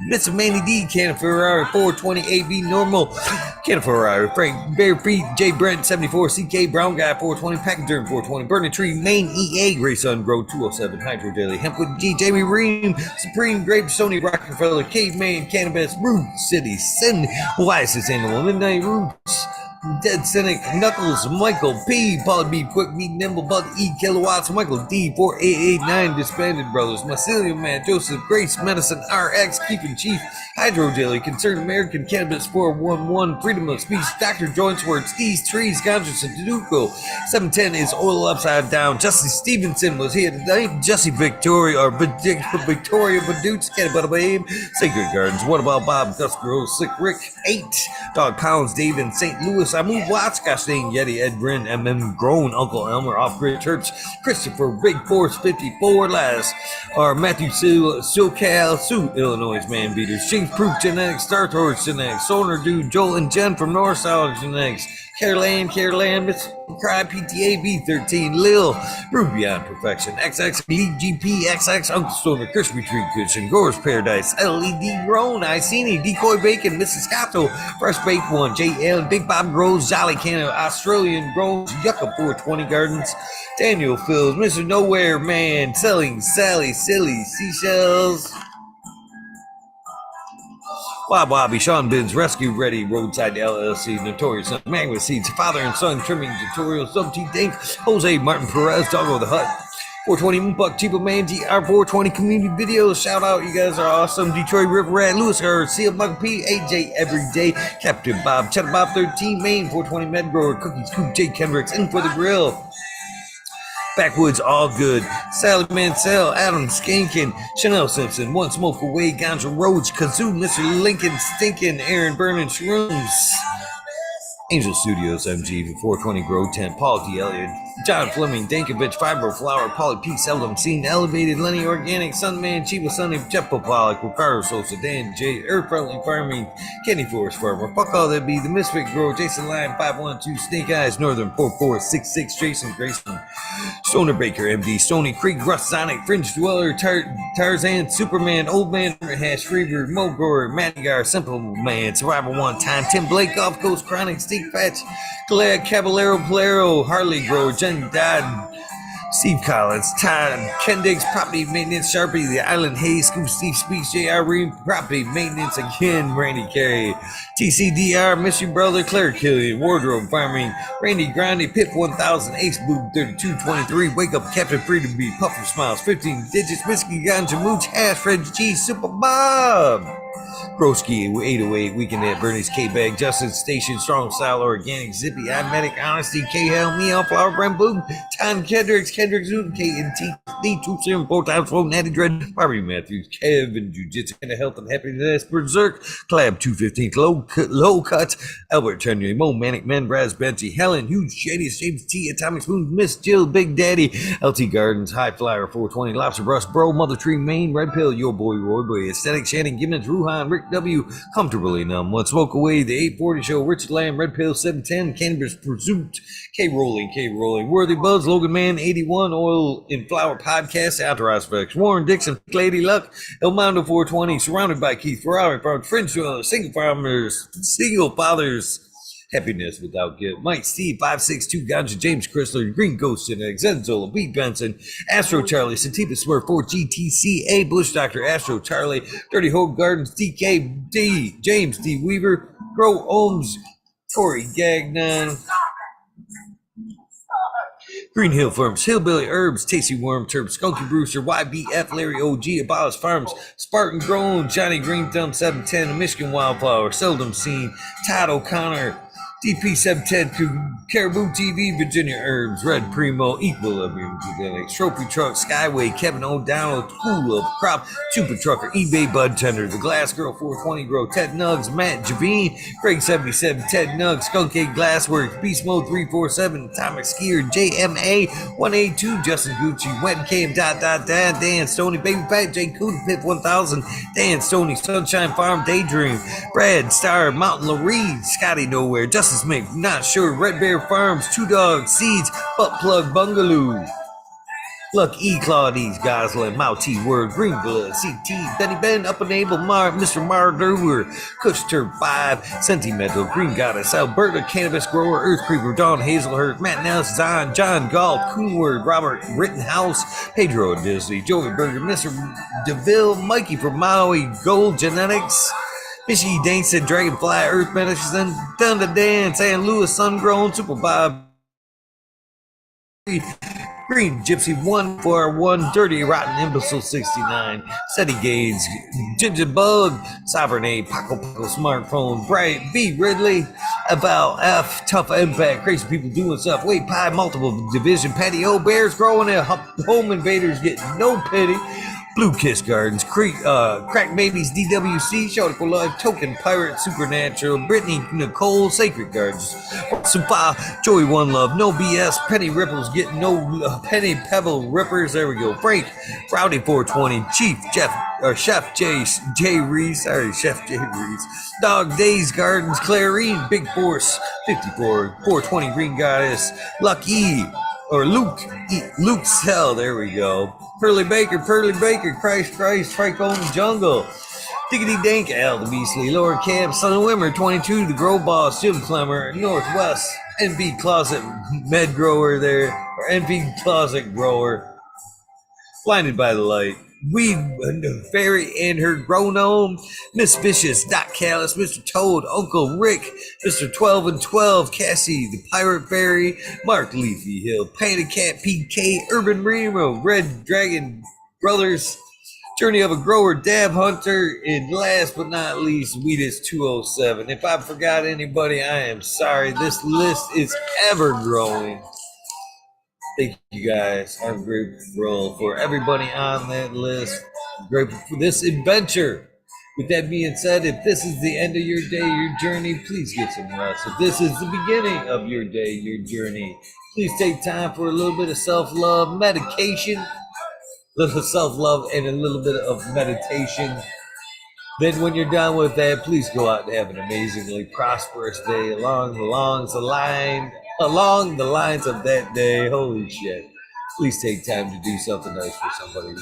Mr. Manny D, Canna Ferrari, 420 AB Normal, Canna Ferrari, Frank Bear Feet, J. Brent, 74, CK, Brown Guy, 420, Pachyderm, 420, Burning Tree, Main EA, Gray Sun, Grow 207, Hydro Daily, Hemp with G, Jamie Ream, Supreme Grape, Sony Rockefeller, Caveman, Cannabis, Root City, Sin, Wisest Animal, Midnight Roots, Dead Cynic, Knuckles, Michael P, Paul B, Quick Meat, Nimble, Bug E, Kilowatts, Michael D, 4889, Disbanded Brothers, Mycelium Man, Joseph, Grace, Medicine, RX, Keeping Chief, Hydro Daily, Concerned American, Cannabis 411, Freedom of Speech, Dr. Joints Words, These Trees, Ganja Saduko, 710 is Oil Upside Down, Jesse Stevenson was here tonight, Jesse Victoria, or Victoria Badoots, Cannabis Babe, Sacred Gardens, What About Bob, Gus Gross, Slick Rick, 8, Dog Pounds, Dave in St. Louis, I Move Watts, Costain, Yeti, Ed Brin, MM Grown, Uncle Elmer, Off Grid Terps, Christopher, Big Force 54, Last, or Matthew SoCal, Sioux, Illinois Man Beaters, James Proof Genetics, Star Torch Genetics, Sonar Dude, Joel and Jen from North South Genetics, Caroline, Miss Cry, PTA, B13, Lil, Ruby on Perfection, XX, Lead GP, XX, Uncle Stoner, Crispy Tree Cushion, Gore's Paradise, LED Grown, Iceni, Decoy Bacon, Mrs. Cato, Fresh Baked One, JL, Big Bob Grows, Jolly Canada, Australian Grows, Yucca 420 Gardens, Daniel Fills, Mr. Nowhere Man, Selling Sally, Silly, Seashells, Bob Bobby, Sean Bins, Rescue Ready, Roadside LLC, Notorious Magma Seeds, Father and Son Trimming Tutorials, Sub T Dink, Jose Martin Perez, Doggo the Hut, 420 Moonbuck, Cheapo Man, GR420 Community Videos, shout out, you guys are awesome, Detroit River Rat, Lewis Garcia, Mug P, AJ Everyday, Captain Bob, Cheddar Bob 13, Maine, 420 Med Grower, Cookies, Coop, Jake Kendricks, In for the Grill, Backwoods, All Good, Sally Mansell, Adam Skankin, Chanel Simpson, One Smoke Away, Ganja Roach, Kazoo, Mr. Lincoln Stinkin, Aaron Burnin, Shrooms, Angel Studios, MG, 420 Grow Tent, Paul D. Elliott, John Fleming, Dankovich, Fibro Flower, Polly P. Seldom Seen, Elevated, Lenny Organic, Sunman, Chiba Sunny, Jeff Pollock, Ricardo Sosa, Dan J, Earth Friendly Farming, Kenny Forest Farmer, Fuck All That Be, The Misfit Grower, Jason Lyon, 512, Snake Eyes, Northern 4466, Jason Grayson, Stoner Baker, MD, Stony Creek, Rust Sonic, Fringe Dweller, Tarzan, Superman, Old Man, Hash Reaver, Mo Grower, Madigar, Simple Man, Survivor One Time, Tim Blake, Off Coast Chronic, Steve Fetch, Caballero, Polero, Harley Grower, Jen Dodd, Steve Collins, Todd Kendix, Property Maintenance, Sharpie, The Island, Hayes, Scoop, Steve Speaks, J.R. Reed, Property Maintenance again, Randy Carey, TCDR, Miss You Brother, Claire Killian, Wardrobe Farming, Randy Grandy, Pip 1000, Ace Boob 3223, Wake Up Captain Free to Be, Puffer Smiles, 15 Digits, Whiskey Ganja Mooch, Hash, Fred G, Super Bob. Broski 808, Weekend at Bernie's K-Bag, Justin Station, Strong Style, Organic, Zippy, Imatic, Honesty, K-Hell, Meow, Flower, Brand Boom, Tom Kendricks, Zoom, K&T, D2 4 times 4, Natty Dread, Barbie Matthews, Kevin, Jiu-Jitsu, and Health and Happiness, Berserk, Clab 215, Low Cut, Albert Chenry, Mo, Manic Men, Braz, Benchy, Helen, Huge, Shady, James T, Atomic Spoon, Miss Jill, Big Daddy, LT Gardens, High Flyer 420, Lobster Brush, Bro, Mother Tree, Maine, Red Pill, Your Boy, Roy Boy, Aesthetic, Shannon, Gibbons, Ruhan, Rick W, Comfortably Numb, One Smoke Away, The 840 Show, Richard Lamb, Red Pill 710, Cannabis Pursuit, K Rolling, Worthy Buzz, Logan Man 81, Oil in Flower Podcast, Outdoor Specs, Warren Dixon, Lady Luck, El Mondo 420, Surrounded by Keith Ferrari, Farm, French Single Farmers, Single Fathers, Happiness Without Guilt, Mike Steve 562, Ganja James Chrysler, Green Ghost Genetics, Zenzola, Beat Benson, Astro Charlie, Sativa Smurf 4 GTCA, Bush Doctor, Astro Charlie, Dirty Hope Gardens, DKD, James D. Weaver, Grow Ohms, Corey Gagnon, Green Hill Farms, Hillbilly Herbs, Tasty Worm, Turb, Skunky Brewster, YBF, Larry OG, Abolish Farms, Spartan Grown, Johnny Green Thumb 710, Michigan Wildflower, Seldom Seen, Todd O'Connor, DP 710, Caribou TV, Virginia Herbs, Red Primo, Equilibrium Genetics, Trophy Truck, Skyway, Kevin O'Donnell, Cool of Crop, Super Trucker, eBay Bud Tender, The Glass Girl 420 Grow, Ted Nugs, Matt Javine, Greg 77, Ted Nugs, Skunk Egg Glassworks, Beast Mode 347, Atomic Skier, JMA 182, Justin Gucci, Wet Cam, Dan Stoney, Baby Fat, J Coon, Pip 1000, Dan Stoney, Sunshine Farm, Daydream, Brad Star, Mountain Reed, Scotty Nowhere, Justice Mink, Not Sure, Red Bear Farms, Two Dog Seeds, Butt Plug Bungaloo, Luck E. Claudies, Goslin, Mouty Word, Green Blood, CT, Benny Ben, Up Enable, Mr. Mardover, Kush Turb 5, Sentimental, Green Goddess, Alberta, Cannabis Grower, Earth Creeper, Dawn Hazelhurst, Matt Nels, John Galt, Coolword, Robert Rittenhouse, Pedro Disney, Joey Berger, Mr. DeVille, Mikey from Maui, Gold Genetics, Fishy Dancing, Dragonfly, Earth Medicine, Thunder Dan, San Louis, Sungrown, Super Bob, Green Gypsy 141, Dirty Rotten Imbecile 69, Seti Gaines, Ginger Bug, Sovereign A, Paco Smartphone, Bright B Ridley, About F, Tough Impact, Crazy People Doing Stuff, Wait Pie, Multiple Division, Patio Bears Growing It, Home Invaders Getting No Pity, Blue Kiss Gardens, Crack Babies, DWC, Shorty for Life, Token Pirate, Supernatural, Brittany Nicole, Sacred Gardens, Supa, Joey One Love, No BS, Penny Ripples, Getting No Penny Pebble Rippers, there we go, Frank, Rowdy 420, Chef J Reese, Chef J Reese, Dog Days Gardens, Clarine, Big Force, 54, 420 Green Goddess, Lucky, or Luke's Hell, there we go. Pearly Baker, Christ, Frank on the Jungle, Diggity Dank, Al the Beastly, Lower Camp, Son of Wimmer, 22, The Grow Boss, Jim Clemmer, Northwest, NB Closet Med Grower there, or NB Closet Grower, Blinded by the Light, Weed Fairy and her grown gnome, Miss Vicious, Doc Callis, Mr. Toad, Uncle Rick, Mr. 12 and 12, Cassie, the Pirate Fairy, Mark Leafy Hill, Panda Cat PK, Urban Remo, Red Dragon Brothers, Journey of a Grower, Dab Hunter, and last but not least, Weedus 207. If I forgot anybody, I am sorry. This list is ever growing. Thank you guys. I'm grateful for everybody on that list. I'm grateful for this adventure. With that being said, if this is the end of your day, your journey, please get some rest. If this is the beginning of your day, your journey, please take time for a little bit of self-love, medication, a little self-love and a little bit of meditation. Then when you're done with that, please go out and have an amazingly prosperous day along the lines of that day. Holy shit. Please take time to do something nice for somebody.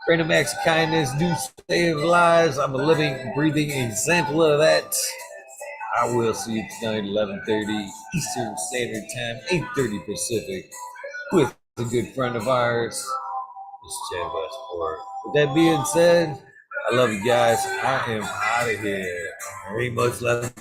Random acts of kindness do save lives. I'm a living, breathing example of that. I will see you tonight, 11:30 Eastern Standard Time, 8:30 Pacific, with a good friend of ours. It's Chad Westport. With that being said, I love you guys. I am out of here. There ain't much left.